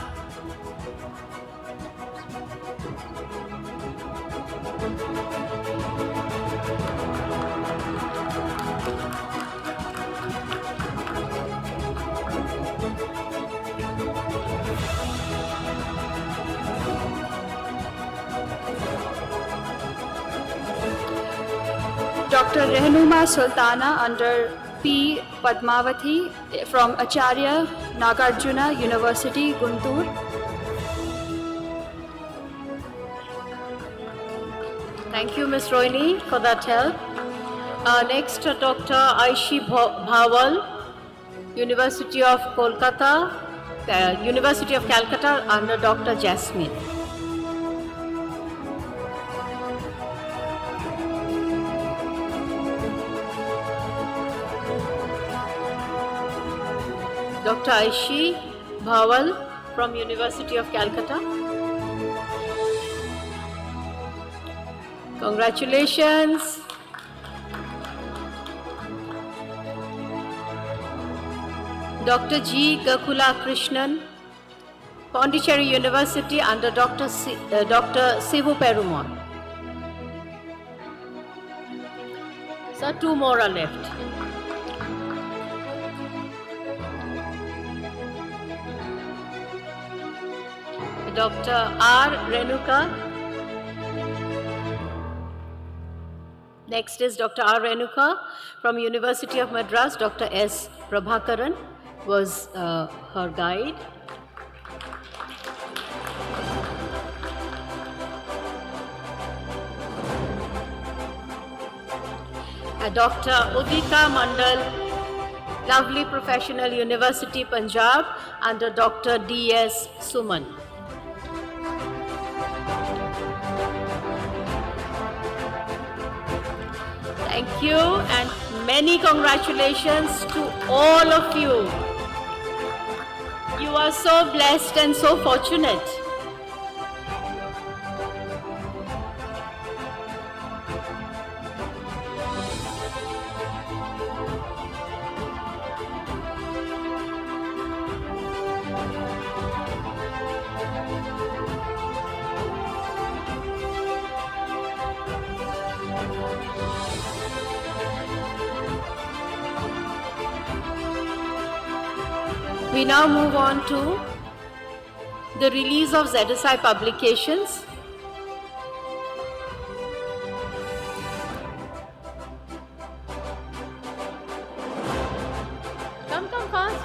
Dr. Rehnuma Sultana under P. Padmavathi from Acharya Nagarjuna University, Guntur. Thank you, Ms. Rohini, for that help. Next, Dr. Aishi Bhawal, University of Kolkata, University of Calcutta under Dr. Jasmine. Dr. Aishi Bhawal from University of Calcutta. Congratulations. Dr. G. Gakula Krishnan, Pondicherry University under Dr. Sivu Perumal. So 2 more are left. Dr. R. Renuka. Next is Dr. R. Renuka from University of Madras. Dr. S. Prabhakaran was her guide. Dr. Udita Mandal, Lovely Professional University, Punjab under Dr. D.S. Suman. Thank you and many congratulations to all of you. You are so blessed and so fortunate. We now move on to the release of ZSI publications. Come fast.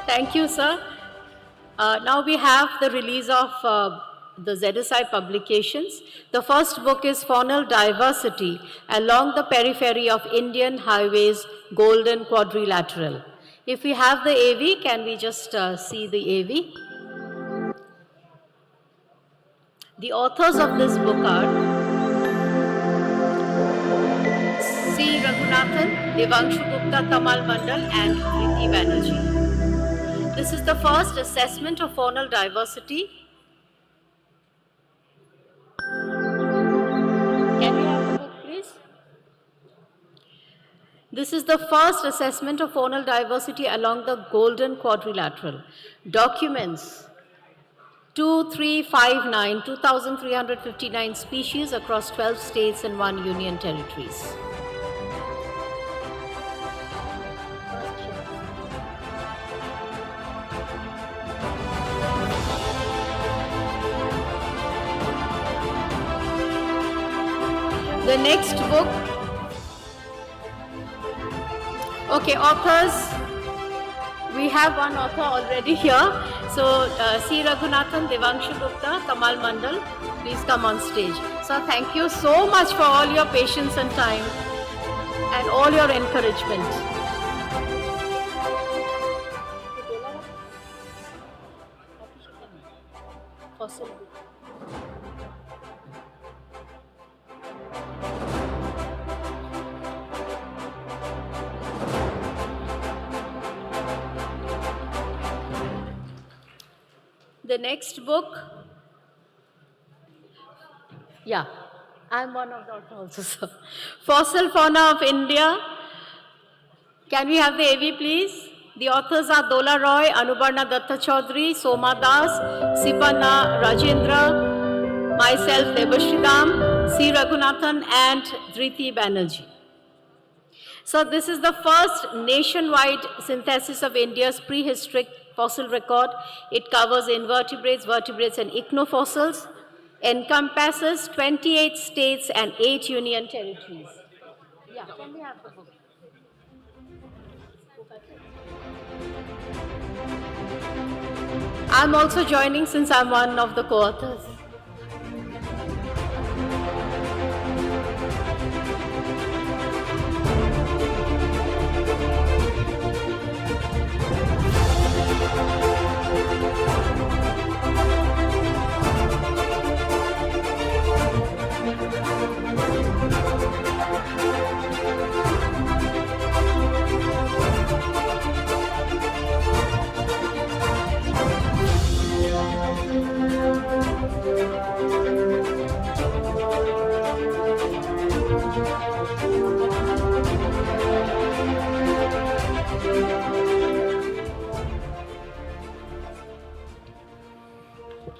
Thank you, sir. Now we have the release of the ZSI publications. The first book is Faunal Diversity Along the Periphery of Indian Highways Golden Quadrilateral. If we have the AV, can we just see the AV? The authors of this book are C. Raghunathan, Devanshu Gupta, Tamal Mandal, and Preeti Banerjee. This is the first assessment of faunal diversity. Can we have the book, please? This is the first assessment of faunal diversity along the Golden Quadrilateral. Documents 2,359 species across 12 states and 1 union territories. The next book, okay, authors, we have one author already here. So, C. Raghunathan, Devanshu Gupta, Tamal Mandal, please come on stage. So, thank you so much for all your patience and time and all your encouragement. The next book, yeah, I'm one of the authors also. Fossil Fauna of India. Can we have the AV, please? The authors are Dola Roy, Anubarna Datta Chaudhary, Soma Das, Sipana Rajendra, myself Debashridam, C. Raghunathan, and Dhriti Banerjee. So this is the first nationwide synthesis of India's prehistoric fossil record. It covers invertebrates, vertebrates, and ichnofossils, encompasses 28 states and 8 union territories. Yeah, can we have the book? I'm also joining since I'm one of the co-authors.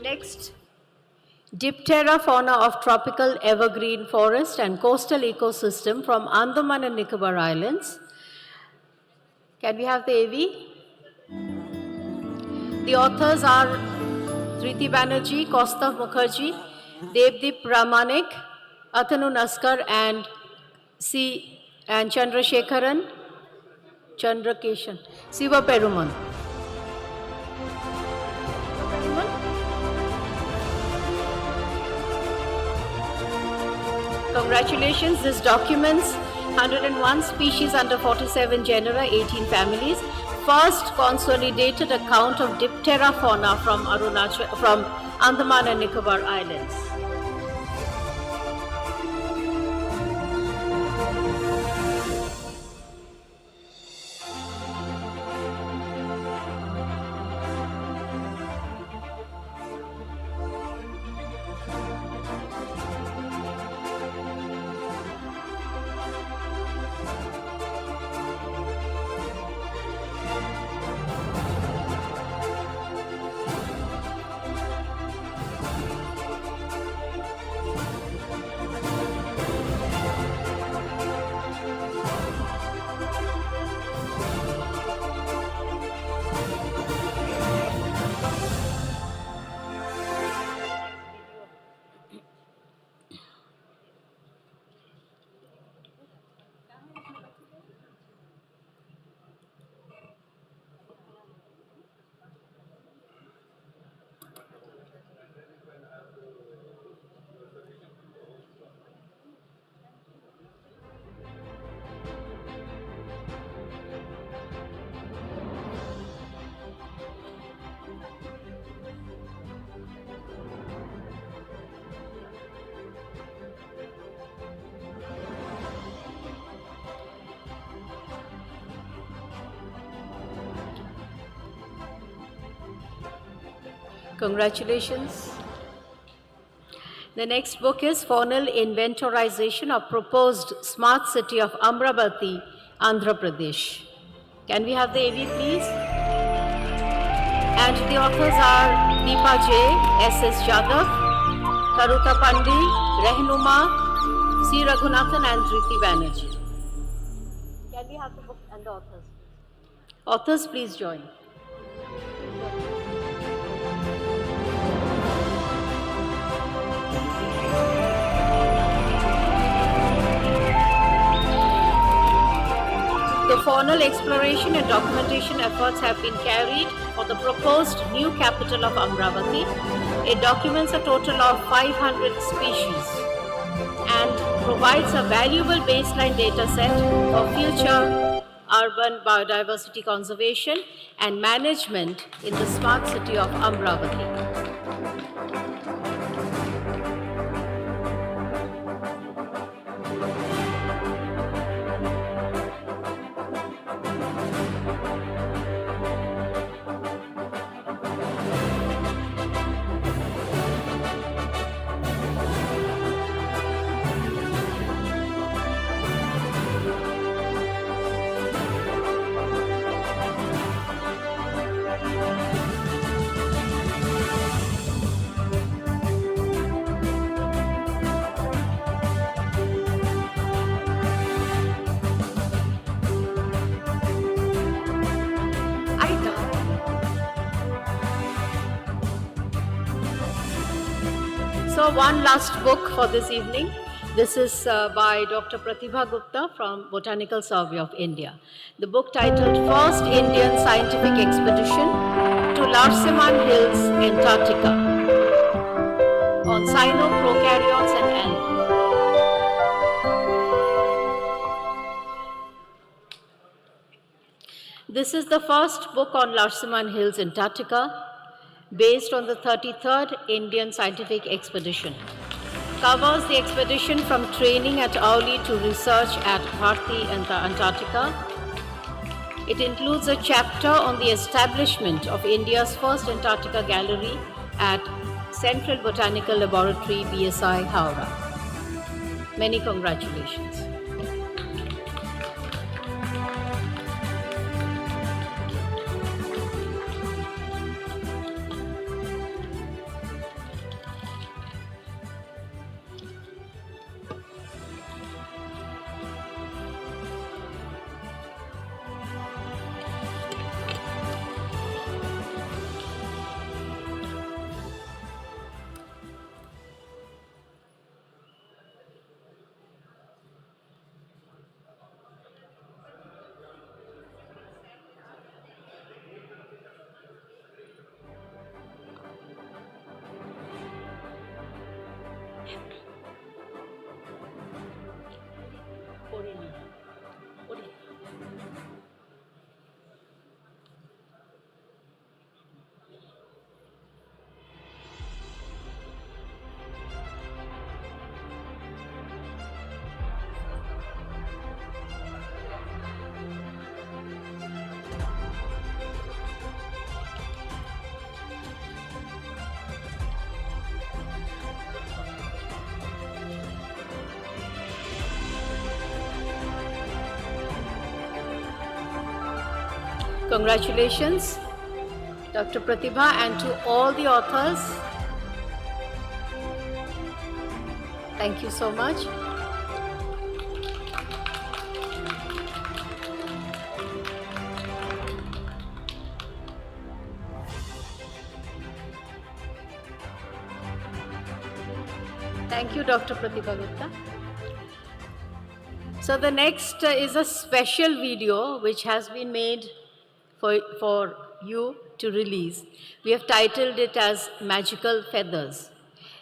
Next, Diptera fauna of tropical evergreen forest and coastal ecosystem from Andaman and Nicobar Islands. Can we have the AV? The authors are Dhriti Banerjee, Kaustav Mukherjee, Devdeep Ramanik, Athanu Naskar, and Chandrasekharan, Chandrakeshan, Siva Perumal. Congratulations, this documents 101 species under 47 genera, 18 families. First consolidated account of Diptera fauna from Andaman and Nicobar Islands. Congratulations. The next book is Faunal Inventorization of Proposed Smart City of Amravati, Andhra Pradesh. Can we have the AV, please? And the authors are Deepa J, S.S. Jadhav, Karuta Pandi, Rehnuma, C. Raghunathan, and Dhriti Banerjee. Can we have the book and the authors? Authors, please join. The faunal exploration and documentation efforts have been carried for the proposed new capital of Amravati. It documents a total of 500 species and provides a valuable baseline data set for future urban biodiversity conservation and management in the smart city of Amravati. So one last book for this evening. This is by Dr. Pratibha Gupta from Botanical Survey of India. The book titled First Indian Scientific Expedition to Larsemann Hills, Antarctica on Cyanoprokaryotes and Animals. This is the first book on Larsemann Hills, Antarctica, based on the 33rd Indian Scientific Expedition. Covers the expedition from training at Auli to research at Bharti and Antarctica. It includes a chapter on the establishment of India's first Antarctica gallery at Central Botanical Laboratory, BSI, Howrah. Many congratulations. Congratulations, Dr. Pratibha, and to all the authors. Thank you so much. Thank you, Dr. Pratibha Gupta. So the next is a special video which has been made for you to release. We have titled it as Magical Feathers.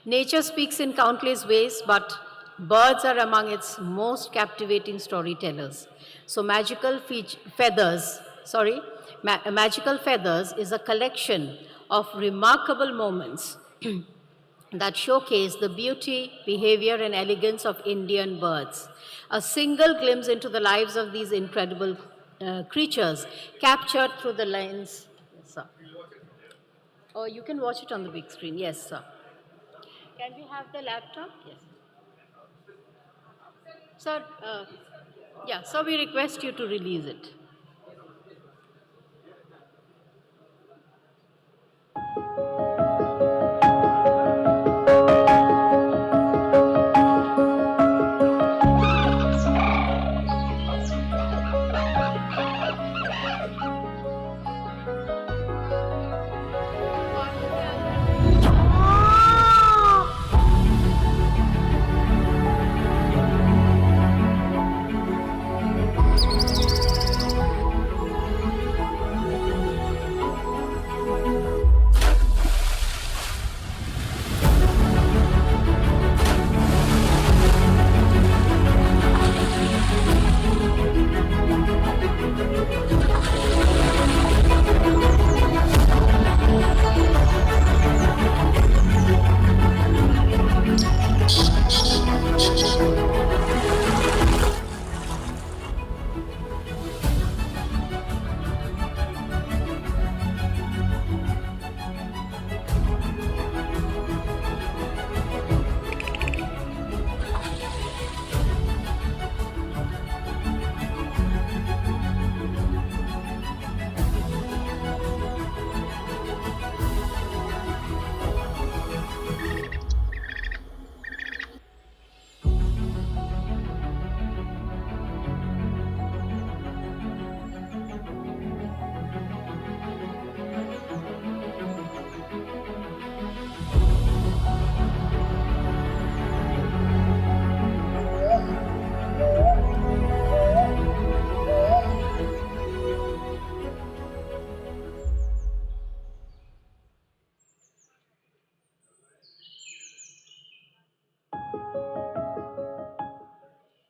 Nature speaks in countless ways, but birds are among its most captivating storytellers. So Magical Feathers is a collection of remarkable moments that showcase the beauty, behavior, and elegance of Indian birds. A single glimpse into the lives of these incredible creatures captured through the lens. Yes, sir. Or you can watch it on the big screen. Yes, sir. Can we have the laptop? Yes. Sir, yeah, so we request you to release it.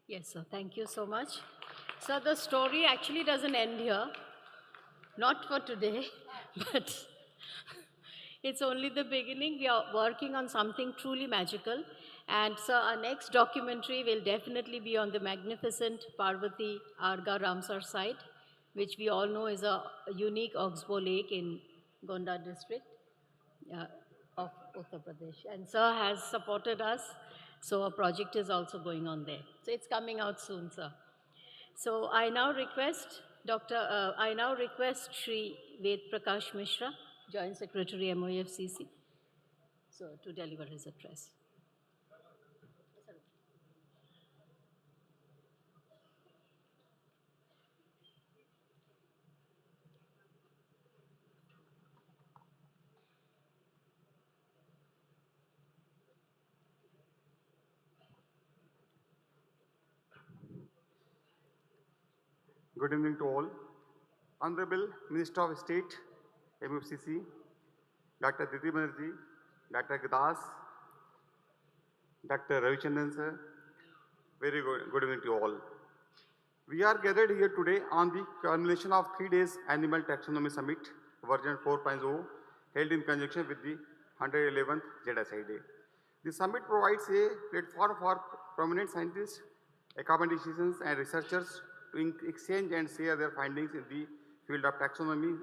Yes, sir. Thank you so much. So the story actually doesn't end here. Not for today, but it's only the beginning. We are working on something truly magical. And so our next documentary will definitely be on the magnificent Parvati Arga Ramsar site, which we all know is a unique oxbow lake in Gonda district of Uttar Pradesh. And sir has supported us, so a project is also going on there. So it's coming out soon, sir. So I now request Shri Ved Prakash Mishra, Joint Secretary MOFCC, so to deliver his address. Good evening to all. Honorable Minister of State, MFCC, Dr. Diti Banerjee, Dr. Gadas, Dr. Ravichandran sir, very good evening to all. We are gathered here today on the culmination of 3 days Animal Taxonomy Summit version 4.0 held in conjunction with the 111th ZSI Day. The summit provides a platform for prominent scientists, academicians and researchers to exchange and share their findings in the field of taxonomy,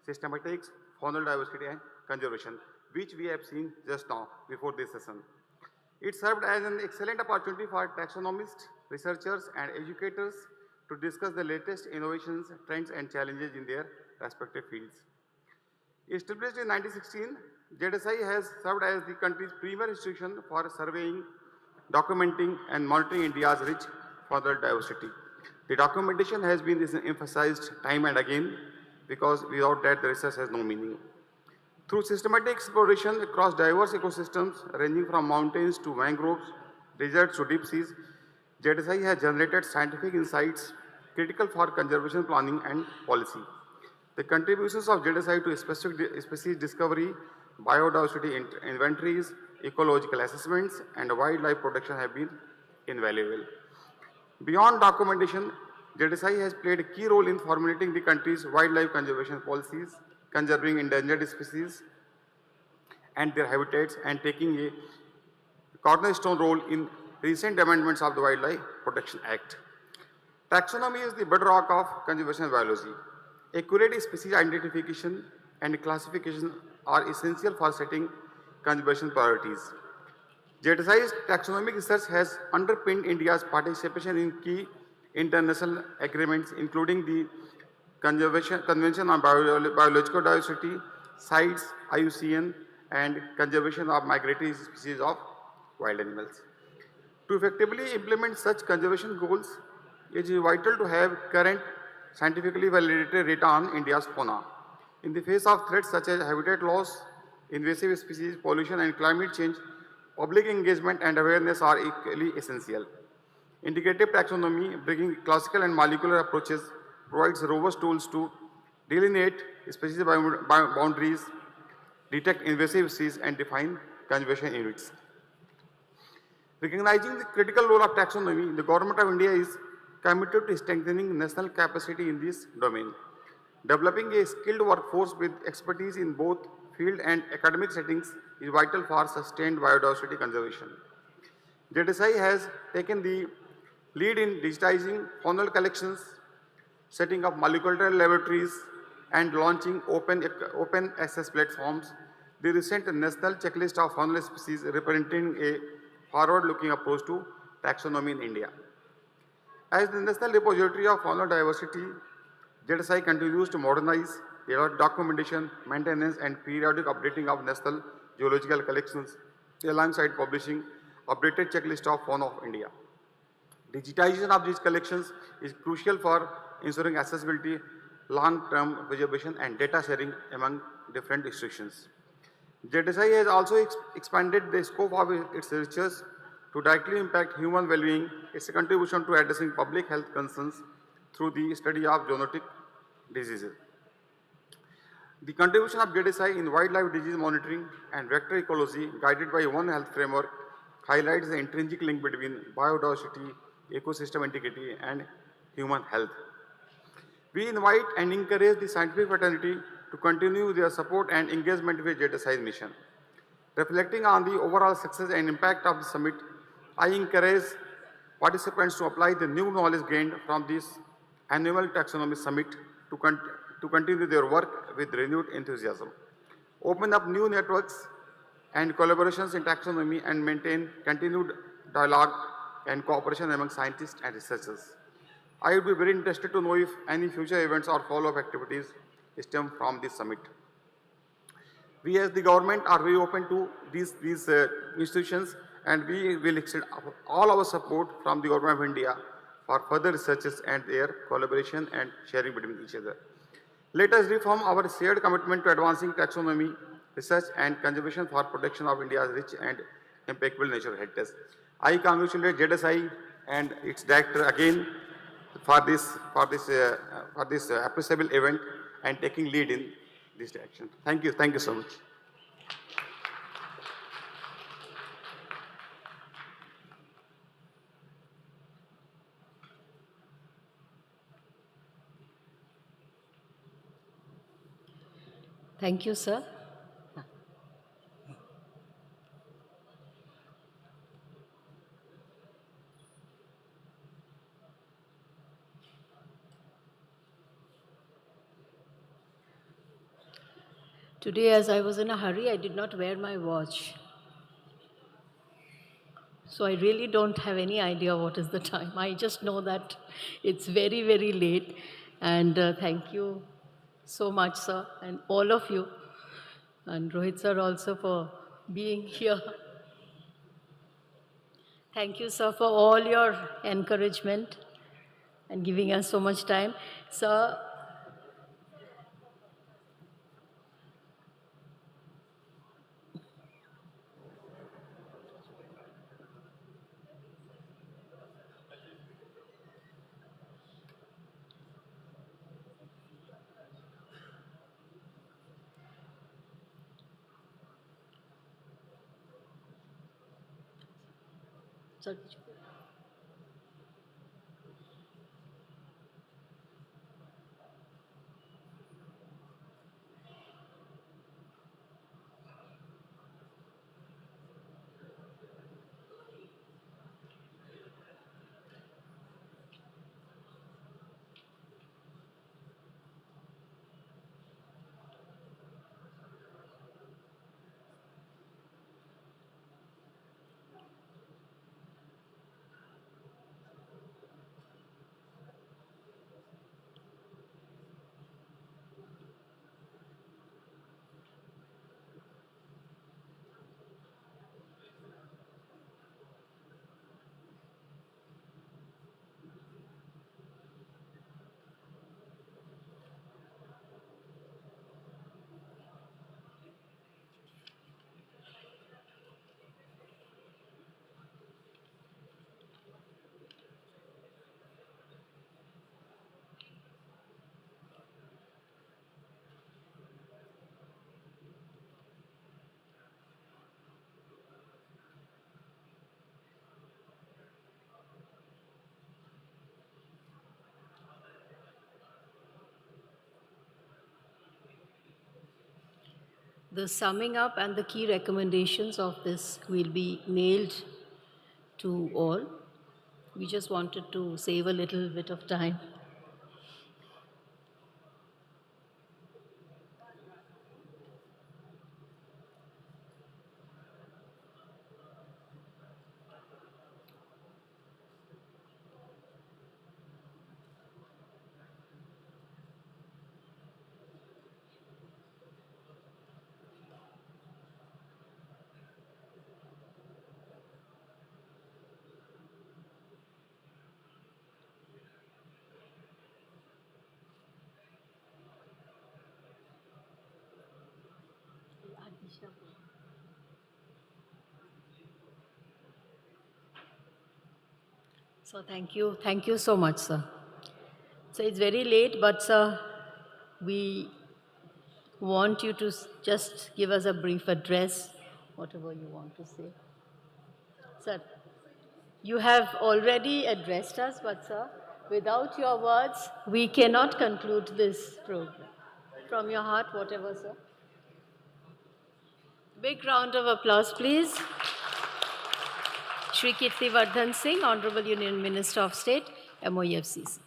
systematics, faunal diversity and conservation, which we have seen just now before this session. It served as an excellent opportunity for taxonomists, researchers and educators to discuss the latest innovations, trends and challenges in their respective fields. Established in 1916, ZSI has served as the country's premier institution for surveying, documenting and monitoring India's rich faunal diversity. The documentation has been emphasized time and again because without that the research has no meaning. Through systematic exploration across diverse ecosystems ranging from mountains to mangroves, deserts to deep seas, ZSI has generated scientific insights critical for conservation planning and policy. The contributions of ZSI to specific species discovery, biodiversity inventories, ecological assessments, and wildlife protection have been invaluable. Beyond documentation, ZSI has played a key role in formulating the country's wildlife conservation policies, conserving endangered species and their habitats, and taking a cornerstone role in recent amendments of the Wildlife Protection Act. Taxonomy is the bedrock of conservation biology. Accurate species identification and classification are essential for setting conservation priorities. JTSI's taxonomic research has underpinned India's participation in key international agreements, including the Convention on Biological Diversity, CITES, IUCN, and Conservation of Migratory Species of Wild Animals. To effectively implement such conservation goals, it is vital to have current scientifically validated data on India's fauna. In the face of threats such as habitat loss, invasive species, pollution, and climate change, public engagement and awareness are equally essential. Integrative taxonomy, bringing classical and molecular approaches, provides robust tools to delineate species boundaries, detect invasive species, and define conservation units. Recognizing the critical role of taxonomy, the Government of India is committed to strengthening national capacity in this domain. Developing a skilled workforce with expertise in both field and academic settings is vital for sustained biodiversity conservation. JTSI has taken the lead in digitizing faunal collections, setting up molecular laboratories, and launching open access platforms. The recent national checklist of faunal species representing a forward-looking approach to taxonomy in India. As the national repository of faunal diversity, JTSI continues to modernize documentation, maintenance, and periodic updating of national geological collections, alongside publishing updated checklist of fauna of India. Digitization of these collections is crucial for ensuring accessibility, long-term preservation, and data sharing among different institutions. JTSI has also expanded the scope of its research to directly impact human well-being. Its contribution to addressing public health concerns through the study of zoonotic diseases. The contribution of JTSI in wildlife disease monitoring and vector ecology, guided by One Health framework, highlights the intrinsic link between biodiversity, ecosystem integrity, and human health. We invite and encourage the scientific fraternity to continue their support and engagement with JTSI's mission. Reflecting on the overall success and impact of the summit, I encourage participants to apply the new knowledge gained from this Animal Taxonomy Summit to continue their work with renewed enthusiasm, open up new networks and collaborations in taxonomy, and maintain continued dialogue and cooperation among scientists and researchers. I would be very interested to know if any future events or follow-up activities stem from this summit. We as the government are very open to these institutions, and we will extend all our support from the Government of India for further researches and their collaboration and sharing between each other. Let us reform our shared commitment to advancing taxonomy, research, and conservation for protection of India's rich and impeccable natural heritage. I congratulate JTSI and its director again for this appreciable event and taking lead in this direction. Thank you so much. Thank you, sir. Today, as I was in a hurry, I did not wear my watch. So I really don't have any idea what is the time. I just know that it's very, very late. And thank you so much, sir, and all of you. And Rohit sir also for being here. Thank you, sir, for all your encouragement and giving us so much time. Sir, sir. the summing up and the key recommendations of this will be mailed to all. We just wanted to save a little bit of time. So thank you so much, sir. So it's very late, but sir, we want you to just give us a brief address, whatever you want to say. Sir, you have already addressed us, but sir, without your words, we cannot conclude this program. From your heart, whatever, sir. Big round of applause, please. Shri Kirtivardhan Singh, Honorable Union Minister of State, MOEFCC.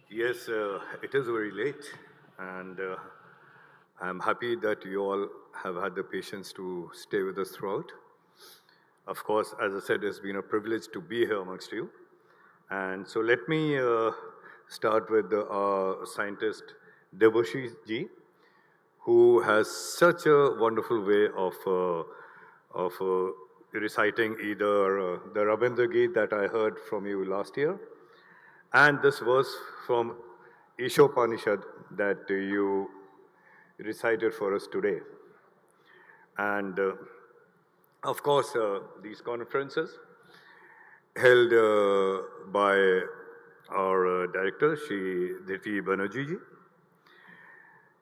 Yes, it is very late, and I'm happy that you all have had the patience to stay with us throughout. Of course, as I said, it's been a privilege to be here amongst you. And so let me start with our scientist, Debashish ji, who has such a wonderful way of reciting either the Rabindra Geet that I heard from you last year, and this verse from Ishopanishad that you recited for us today. And of course, these conferences held by our director, Shri Diti Banerjee ji,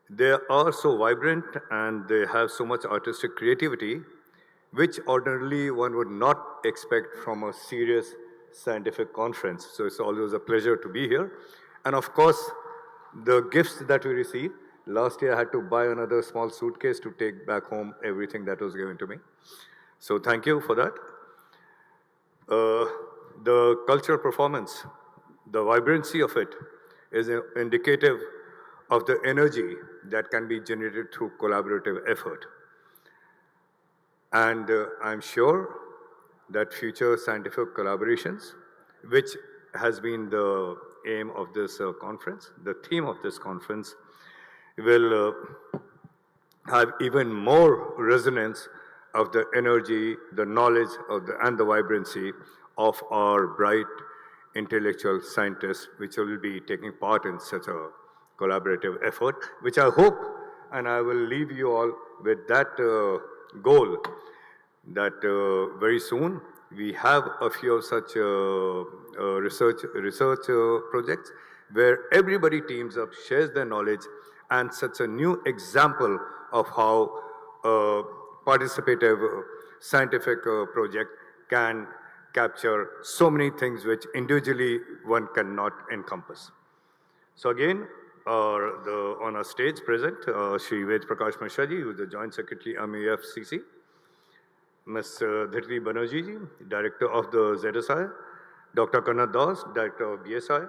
they are so vibrant and they have so much artistic creativity, which ordinarily one would not expect from a serious scientific conference. So it's always a pleasure to be here. And of course, the gifts that we receive, last year I had to buy another small suitcase to take back home everything that was given to me. So thank you for that. The cultural performance, the vibrancy of it is indicative of the energy that can be generated through collaborative effort. And I'm sure that future scientific collaborations, which has been the aim of this conference, the theme of this conference, will have even more resonance of the energy, the knowledge and the vibrancy of our bright intellectual scientists, which will be taking part in such a collaborative effort, which I hope, and I will leave you all with that goal, that very soon we have a few of such research projects where everybody teams up, shares their knowledge, and sets a new example of how participative scientific project can capture so many things which individually one cannot encompass. So again, on our stage present, Shri Ved Prakash Mishra ji, who is the Joint Secretary, MEFCC, Ms. Dhriti Banerjee ji, Director of the ZSI, Dr. Kanad Das, Director of BSI,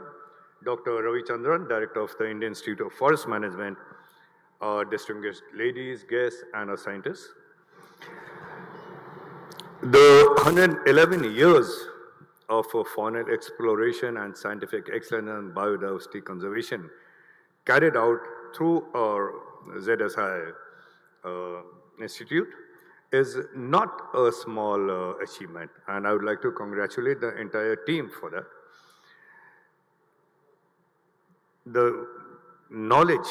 Dr. Ravi Chandran, Director of the Indian Institute of Forest Management, our distinguished ladies, guests, and our scientists. The 111 years of faunal exploration and scientific excellence and biodiversity conservation carried out through our ZSI Institute is not a small achievement, and I would like to congratulate the entire team for that. The knowledge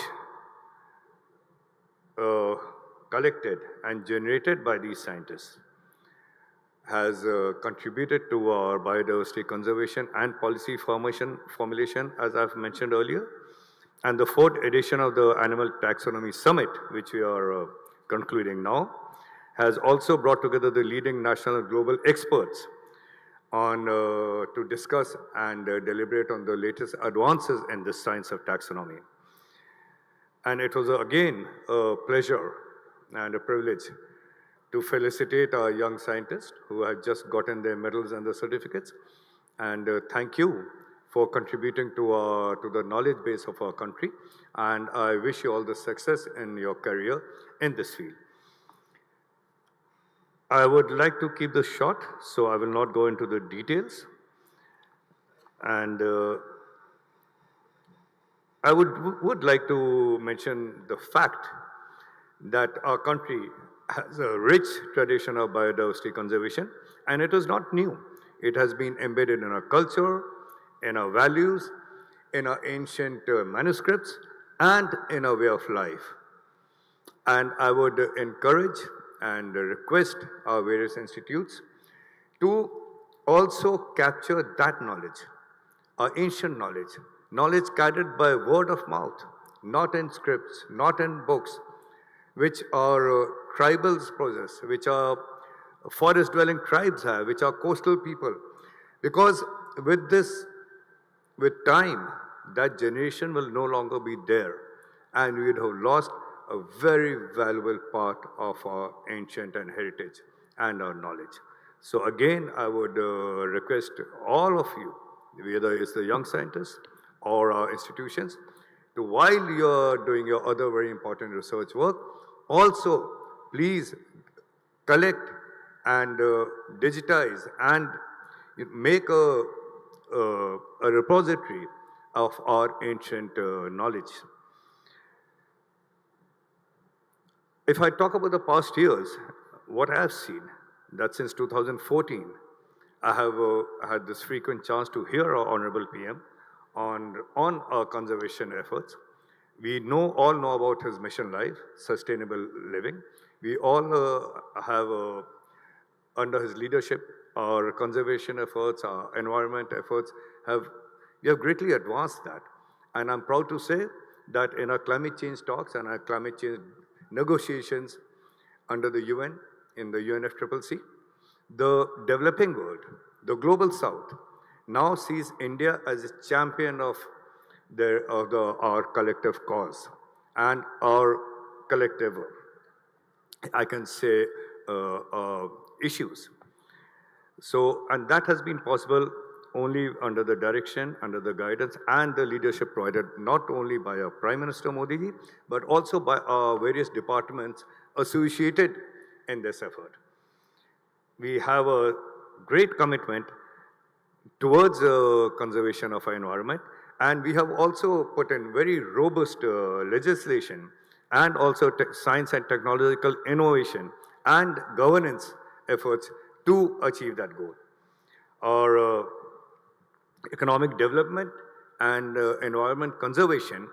collected and generated by these scientists has contributed to our biodiversity conservation and policy formulation, as I've mentioned earlier. And the 4th edition of the Animal Taxonomy Summit, which we are concluding now, has also brought together the leading national and global experts on to discuss and deliberate on the latest advances in the science of taxonomy. And it was again a pleasure and a privilege to felicitate our young scientists who have just gotten their medals and the certificates. And thank you for contributing to the knowledge base of our country. And I wish you all the success in your career in this field. I would like to keep this short, so I will not go into the details. And I would like to mention the fact that our country has a rich tradition of biodiversity conservation, and it is not new. It has been embedded in our culture, in our values, in our ancient manuscripts, and in our way of life. And I would encourage and request our various institutes to also capture that knowledge, our ancient knowledge carried by word of mouth, not in scripts, not in books, which our tribals possess, which our forest-dwelling tribes have, which our coastal people. Because with this, with time, that generation will no longer be there, and we would have lost a very valuable part of our ancient and heritage and our knowledge. So again, I would request all of you, whether it's the young scientists or our institutions, to while you're doing your other very important research work, also please collect and digitize and make a repository of our ancient knowledge. If I talk about the past years, what I have seen, that since 2014, I have had this frequent chance to hear our Honorable PM on our conservation efforts. We all know about his mission life, sustainable living. We all have, under his leadership, our conservation efforts, our environment efforts, we have greatly advanced that. And I'm proud to say that in our climate change talks and our climate change negotiations under the UN, in the UNFCCC, the developing world, the global south, now sees India as a champion of our collective cause and our collective, I can say, issues. So, and that has been possible only under the direction, under the guidance and the leadership provided not only by our Prime Minister Modi ji, but also by our various departments associated in this effort. We have a great commitment towards conservation of our environment, and we have also put in very robust legislation and also science and technological innovation and governance efforts to achieve that goal. Our economic development and environment conservation,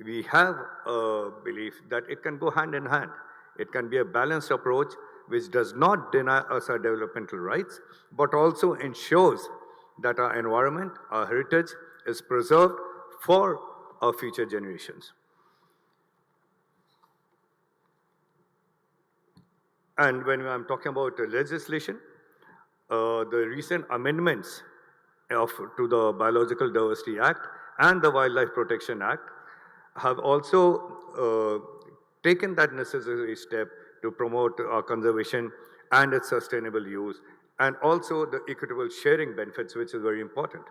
we have a belief that it can go hand in hand. It can be a balanced approach which does not deny us our developmental rights, but also ensures that our environment, our heritage is preserved for our future generations. And when I'm talking about legislation, the recent amendments to the Biological Diversity Act and the Wildlife Protection Act have also taken that necessary step to promote our conservation and its sustainable use, and also the equitable sharing benefits, which is very important.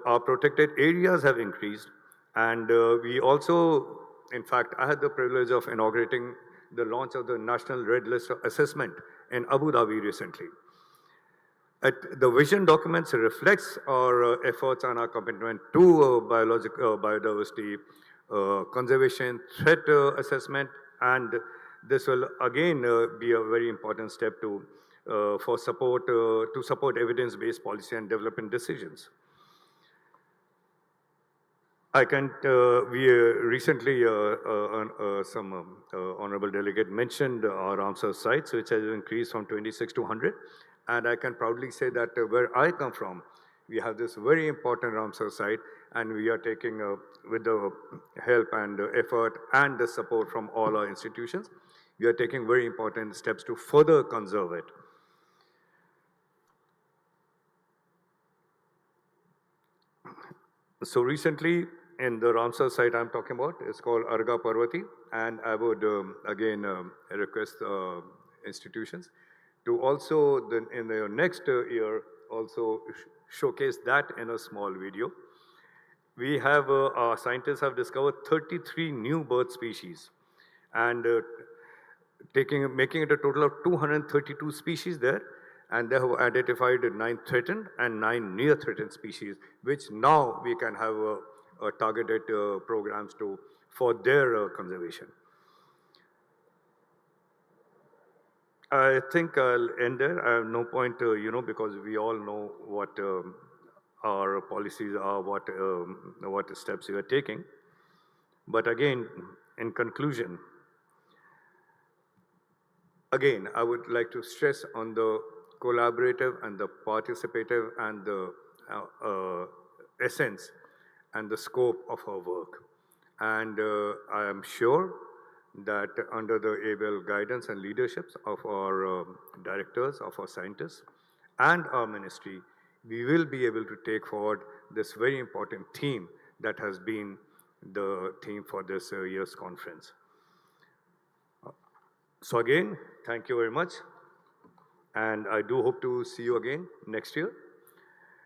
Our protected areas have increased, and we also, in fact, I had the privilege of inaugurating the launch of the National Red List Assessment in Abu Dhabi recently. The vision documents reflects our efforts and our commitment to biodiversity conservation, threat assessment, and this will again be a very important step to support evidence-based policy and development decisions. We recently, some honorable delegate mentioned our Ramsar sites, which has increased from 26 to 100. And I can proudly say that where I come from, we have this very important Ramsar site, and we are taking, with the help and effort and the support from all our institutions, we are taking very important steps to further conserve it. So recently, in the Ramsar site I'm talking about is called Arga Parvati, and I would again request institutions to also in the next year also showcase that in a small video. We have, our scientists have discovered 33 new bird species and making it a total of 232 species there, and they have identified 9 threatened and 9 near threatened species, which now we can have targeted programs for their conservation. I think I'll end there. I have no point, because we all know what our policies are, what steps we are taking. But again, in conclusion, again, I would like to stress on the collaborative and the participative and the essence and the scope of our work. And I am sure that under the able guidance and leaderships of our directors, of our scientists, and our ministry, we will be able to take forward this very important theme that has been the theme for this year's conference. So again, thank you very much. And I do hope to see you again next year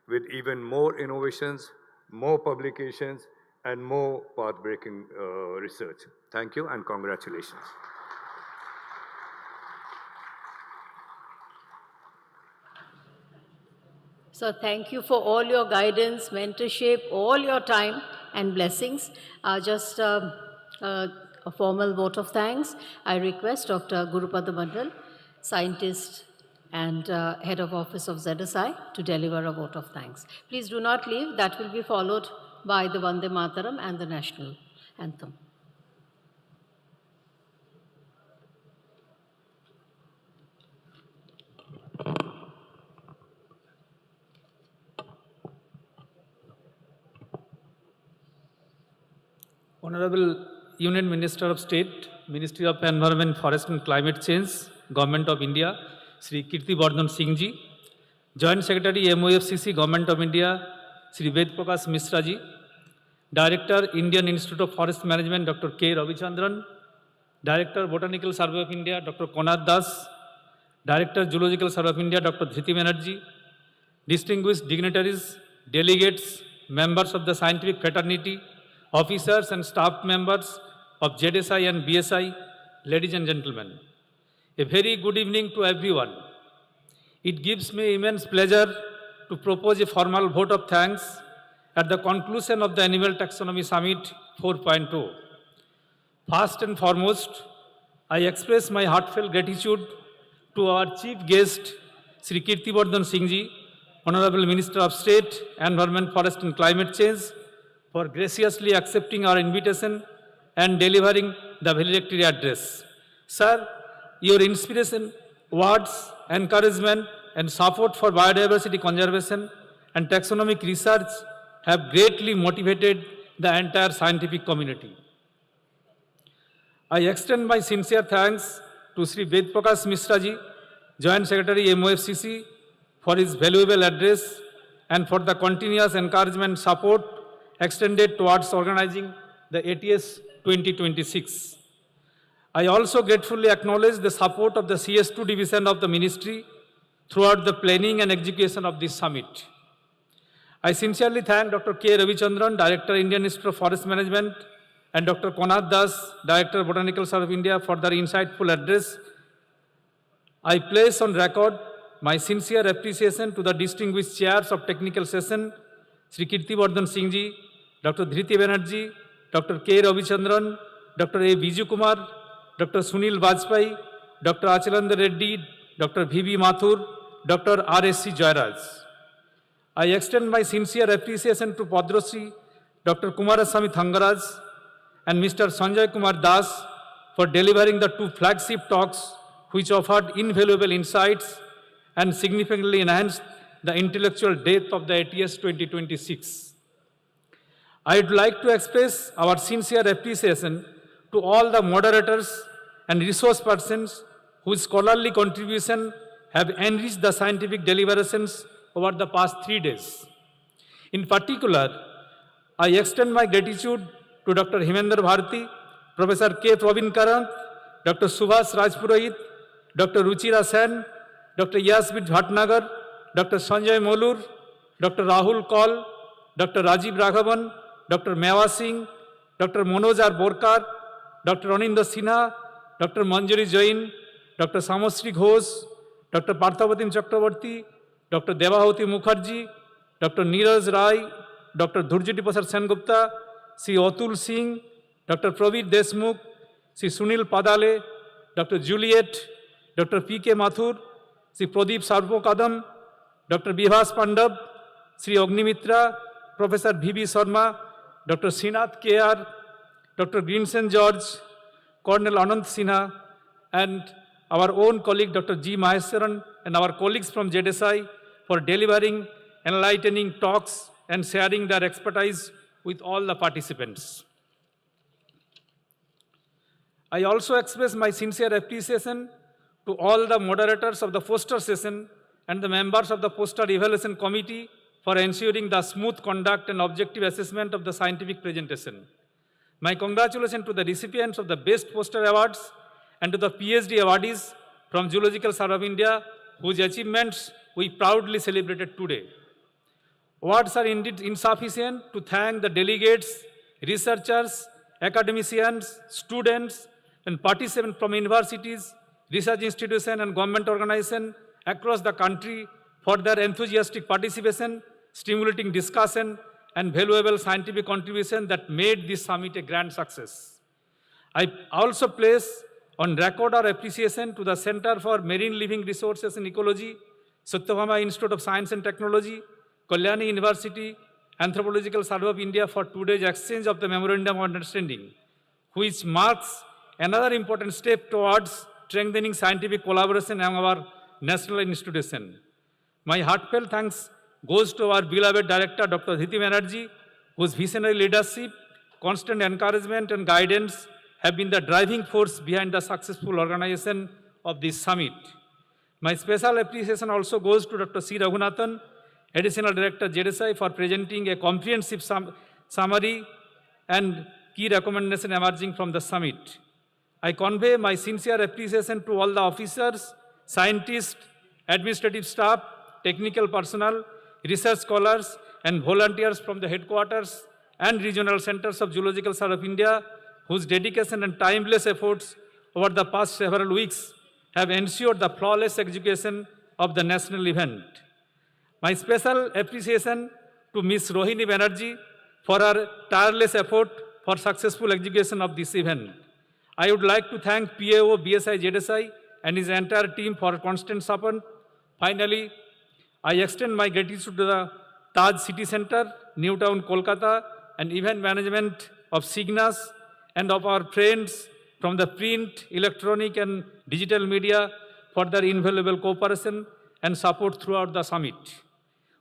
with even more innovations, more publications, and more path-breaking research. Thank you and congratulations. So thank you for all your guidance, mentorship, all your time and blessings. Just a formal vote of thanks. I request Dr. Gurupada Mandal, scientist and head of office of ZSI, to deliver a vote of thanks. Please do not leave. That will be followed by the Vande Mataram and the national anthem. Honorable Union Minister of State, Ministry of Environment, Forest and Climate Change, Government of India, Sri Kirti Vardhan Singh Ji, Joint Secretary MOFCC, Government of India, Sri Ved Prakash Mishra Ji, Director, Indian Institute of Forest Management, Dr. K. Ravichandran, Director, Botanical Survey of India, Dr. Konad Das, Director, Zoological Survey of India, Dr. Dhriti Banerjee, distinguished dignitaries, delegates, members of the scientific fraternity, officers and staff members of ZSI and BSI, ladies and gentlemen, a very good evening to everyone. It gives me immense pleasure to propose a formal vote of thanks at the conclusion of the Animal Taxonomy Summit 4.0. First and foremost, I express my heartfelt gratitude to our chief guest, Sri Kirti Vardhan Singh Ji, Honorable Minister of State, Environment, Forest and Climate Change, for graciously accepting our invitation and delivering the valedictory address. Sir, your inspiration, words, encouragement, and support for biodiversity conservation and taxonomic research have greatly motivated the entire scientific community. I extend my sincere thanks to Sri Ved Prakash Mishra Ji, Joint Secretary MOFCC, for his valuable address and for the continuous encouragement and support extended towards organizing the ATS 2026. I also gratefully acknowledge the support of the CS2 division of the ministry throughout the planning and execution of this summit. I sincerely thank Dr. K. Ravichandran, Director, Indian Institute of Forest Management, and Dr. Konad Das, Director, Botanical Survey of India, for their insightful address. I place on record my sincere appreciation to the distinguished chairs of technical session, Sri Kirti Vardhan Singh Ji, Dr. Dhriti Banerjee, Dr. K. Ravichandran, Dr. A. Viju Kumar, Dr. Sunil Vajpayee, Dr. Achalandra Reddy, Dr. V.B. Mathur, Dr. R.S.C. Jairaj. I extend my sincere appreciation to Padrosri, Dr. Kumarasamy Thangaraj, and Mr. Sanjay Kumar Das for delivering the 2 flagship talks which offered invaluable insights and significantly enhanced the intellectual depth of the ATS 2026. I would like to express our sincere appreciation to all the moderators and resource persons whose scholarly contribution have enriched the scientific deliberations over the past 3 days. In particular, I extend my gratitude to Dr. Himendra Bharti, Professor K. Pravin Karanth, Dr. Subhas Rajpurohit, Dr. Ruchira Sen, Dr. Yasbit Bhatnagar, Dr. Sanjay Molur, Dr. Rahul Kaul, Dr. Rajiv Raghavan, Dr. Mewa Singh, Dr. Manoj R. Borkar, Dr. Anindra Sinha, Dr. Manjari Jain, Dr. Samosri Ghosh, Dr. Parthabatim Chakravarti, Dr. Devahoti Mukherjee, Dr. Neeraj Rai, Dr. Dhurjiti Prasad Sengupta, Sri Atul Singh, Dr. Praveer Deshmukh, Sri Sunil Padale, Dr. Juliet, Dr. P.K. Mathur, Sri Pradeep Sarvo Kadam, Dr. Bihas Pandab, Sri Ognimitra, Professor V.B. Sharma, Dr. Srinath K.R., Dr. Greensen George, Colonel Anant Sinha, and our own colleague Dr. G. Maheswaran and our colleagues from JDSI for delivering enlightening talks and sharing their expertise with all the participants. I also express my sincere appreciation to all the moderators of the poster session and the members of the poster evaluation committee for ensuring the smooth conduct and objective assessment of the scientific presentation. My congratulations to the recipients of the Best Poster Awards and to the PhD awardees from Zoological Survey of India, whose achievements we proudly celebrated today. Words are indeed insufficient to thank the delegates, researchers, academicians, students, and participants from universities, research institutions, and government organizations across the country for their enthusiastic participation, stimulating discussion, and valuable scientific contribution that made this summit a grand success. I also place on record our appreciation to the Center for Marine Living Resources and Ecology, Satyabhama Institute of Science and Technology, Kalyani University, Anthropological Survey of India for today's exchange of the Memorandum of Understanding, which marks another important step towards strengthening scientific collaboration among our national institutions. My heartfelt thanks goes to our beloved Director, Dr. Dhiti Banerjee, whose visionary leadership, constant encouragement, and guidance have been the driving force behind the successful organization of this summit. My special appreciation also goes to Dr. C. Raghunathan, Additional Director, JDSI, for presenting a comprehensive summary and key recommendations emerging from the summit. I convey my sincere appreciation to all the officers, scientists, administrative staff, technical personnel, research scholars, and volunteers from the headquarters and regional centers of Zoological Survey of India, whose dedication and timeless efforts over the past several weeks have ensured the flawless execution of the national event. My special appreciation to Ms. Rohini Banerjee for her tireless effort for successful execution of this event. I would like to thank PAO, BSI, JDSI, and his entire team for constant support. Finally, I extend my gratitude to the Taj City Center, New Town, Kolkata, and event management of Cygnus and of our friends from the print, electronic, and digital media for their invaluable cooperation and support throughout the summit.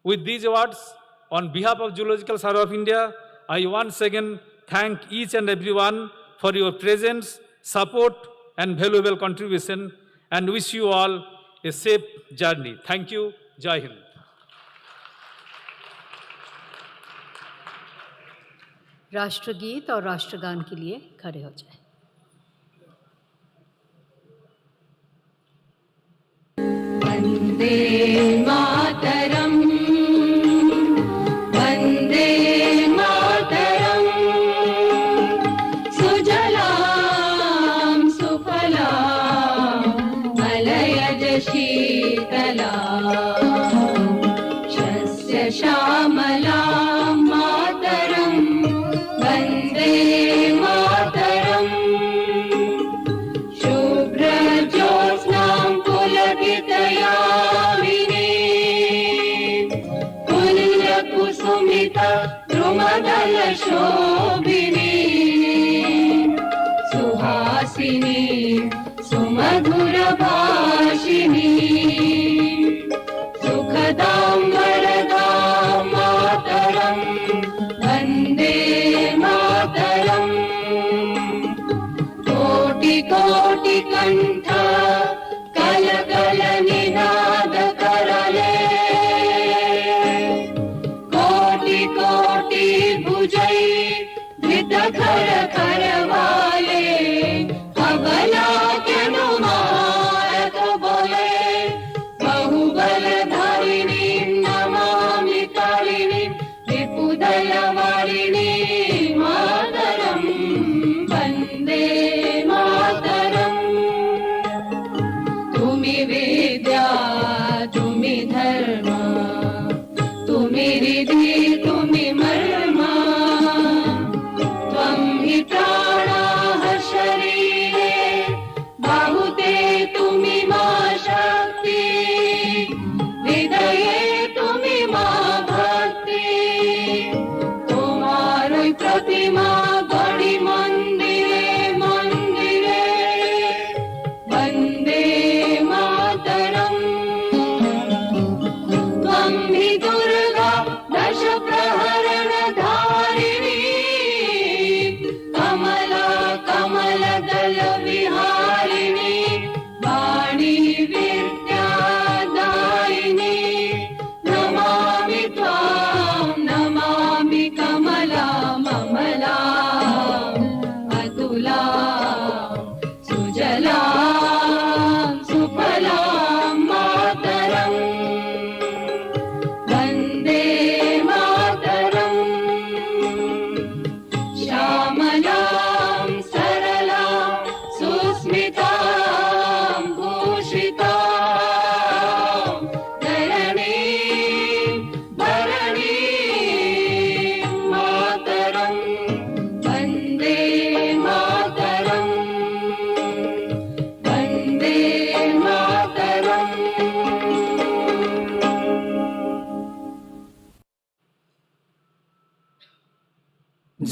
With these awards, on behalf of Zoological Survey of India, I once again thank each and everyone for your presence, support, and valuable contribution, and wish you all a safe journey. Thank you. Jai Hind. राष्ट्रगीत और राष्ट्रगान के लिए खड़े हो जाएं। वंदे मातरम, वंदे मातरम, सुजलाम सुफलाम मलयज शीतलाम, शस्य श्यामलाम मातरम, वंदे मातरम, शुभ्रज्योत्स्नां पुलकितयामिनी, कुल्यकुसुमित द्रुमदलशोभिनी, सुहासिनी सुमधुरभाषिणी, सुखदां वरदां मातरं, वन्दे मातरम्। कोटि कोटि कण्ठ कल कल निनाद करले, कोटि कोटि भुजै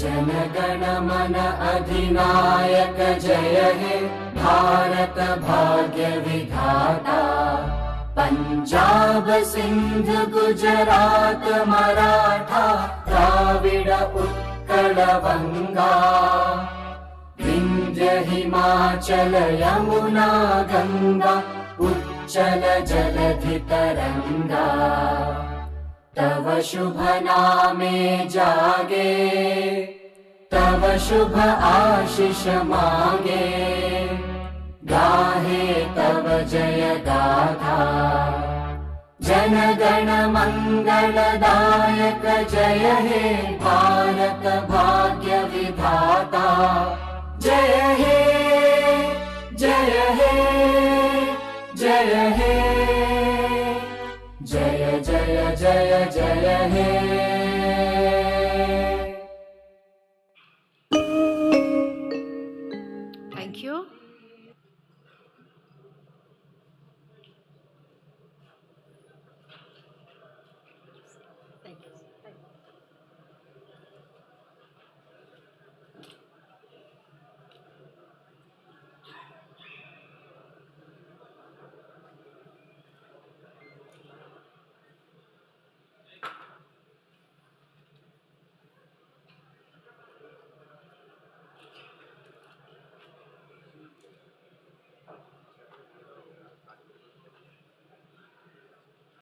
जनगण मन अधिनायक जय हे भारत भाग्य विधाता पंजाब सिंध गुजरात मराठा द्राविड उत्कल बंगा विंध्य हिमाचल यमुना गंगा उच्चल जलधि तरंगा तव शुभ नामे जागे तव शुभ आशीष मांगे गाहे तव जय गाथा जन गण मंगलदायक जय हे भारत भाग्य विधाता जय हे जय हे जय हे जय जय जय जय हे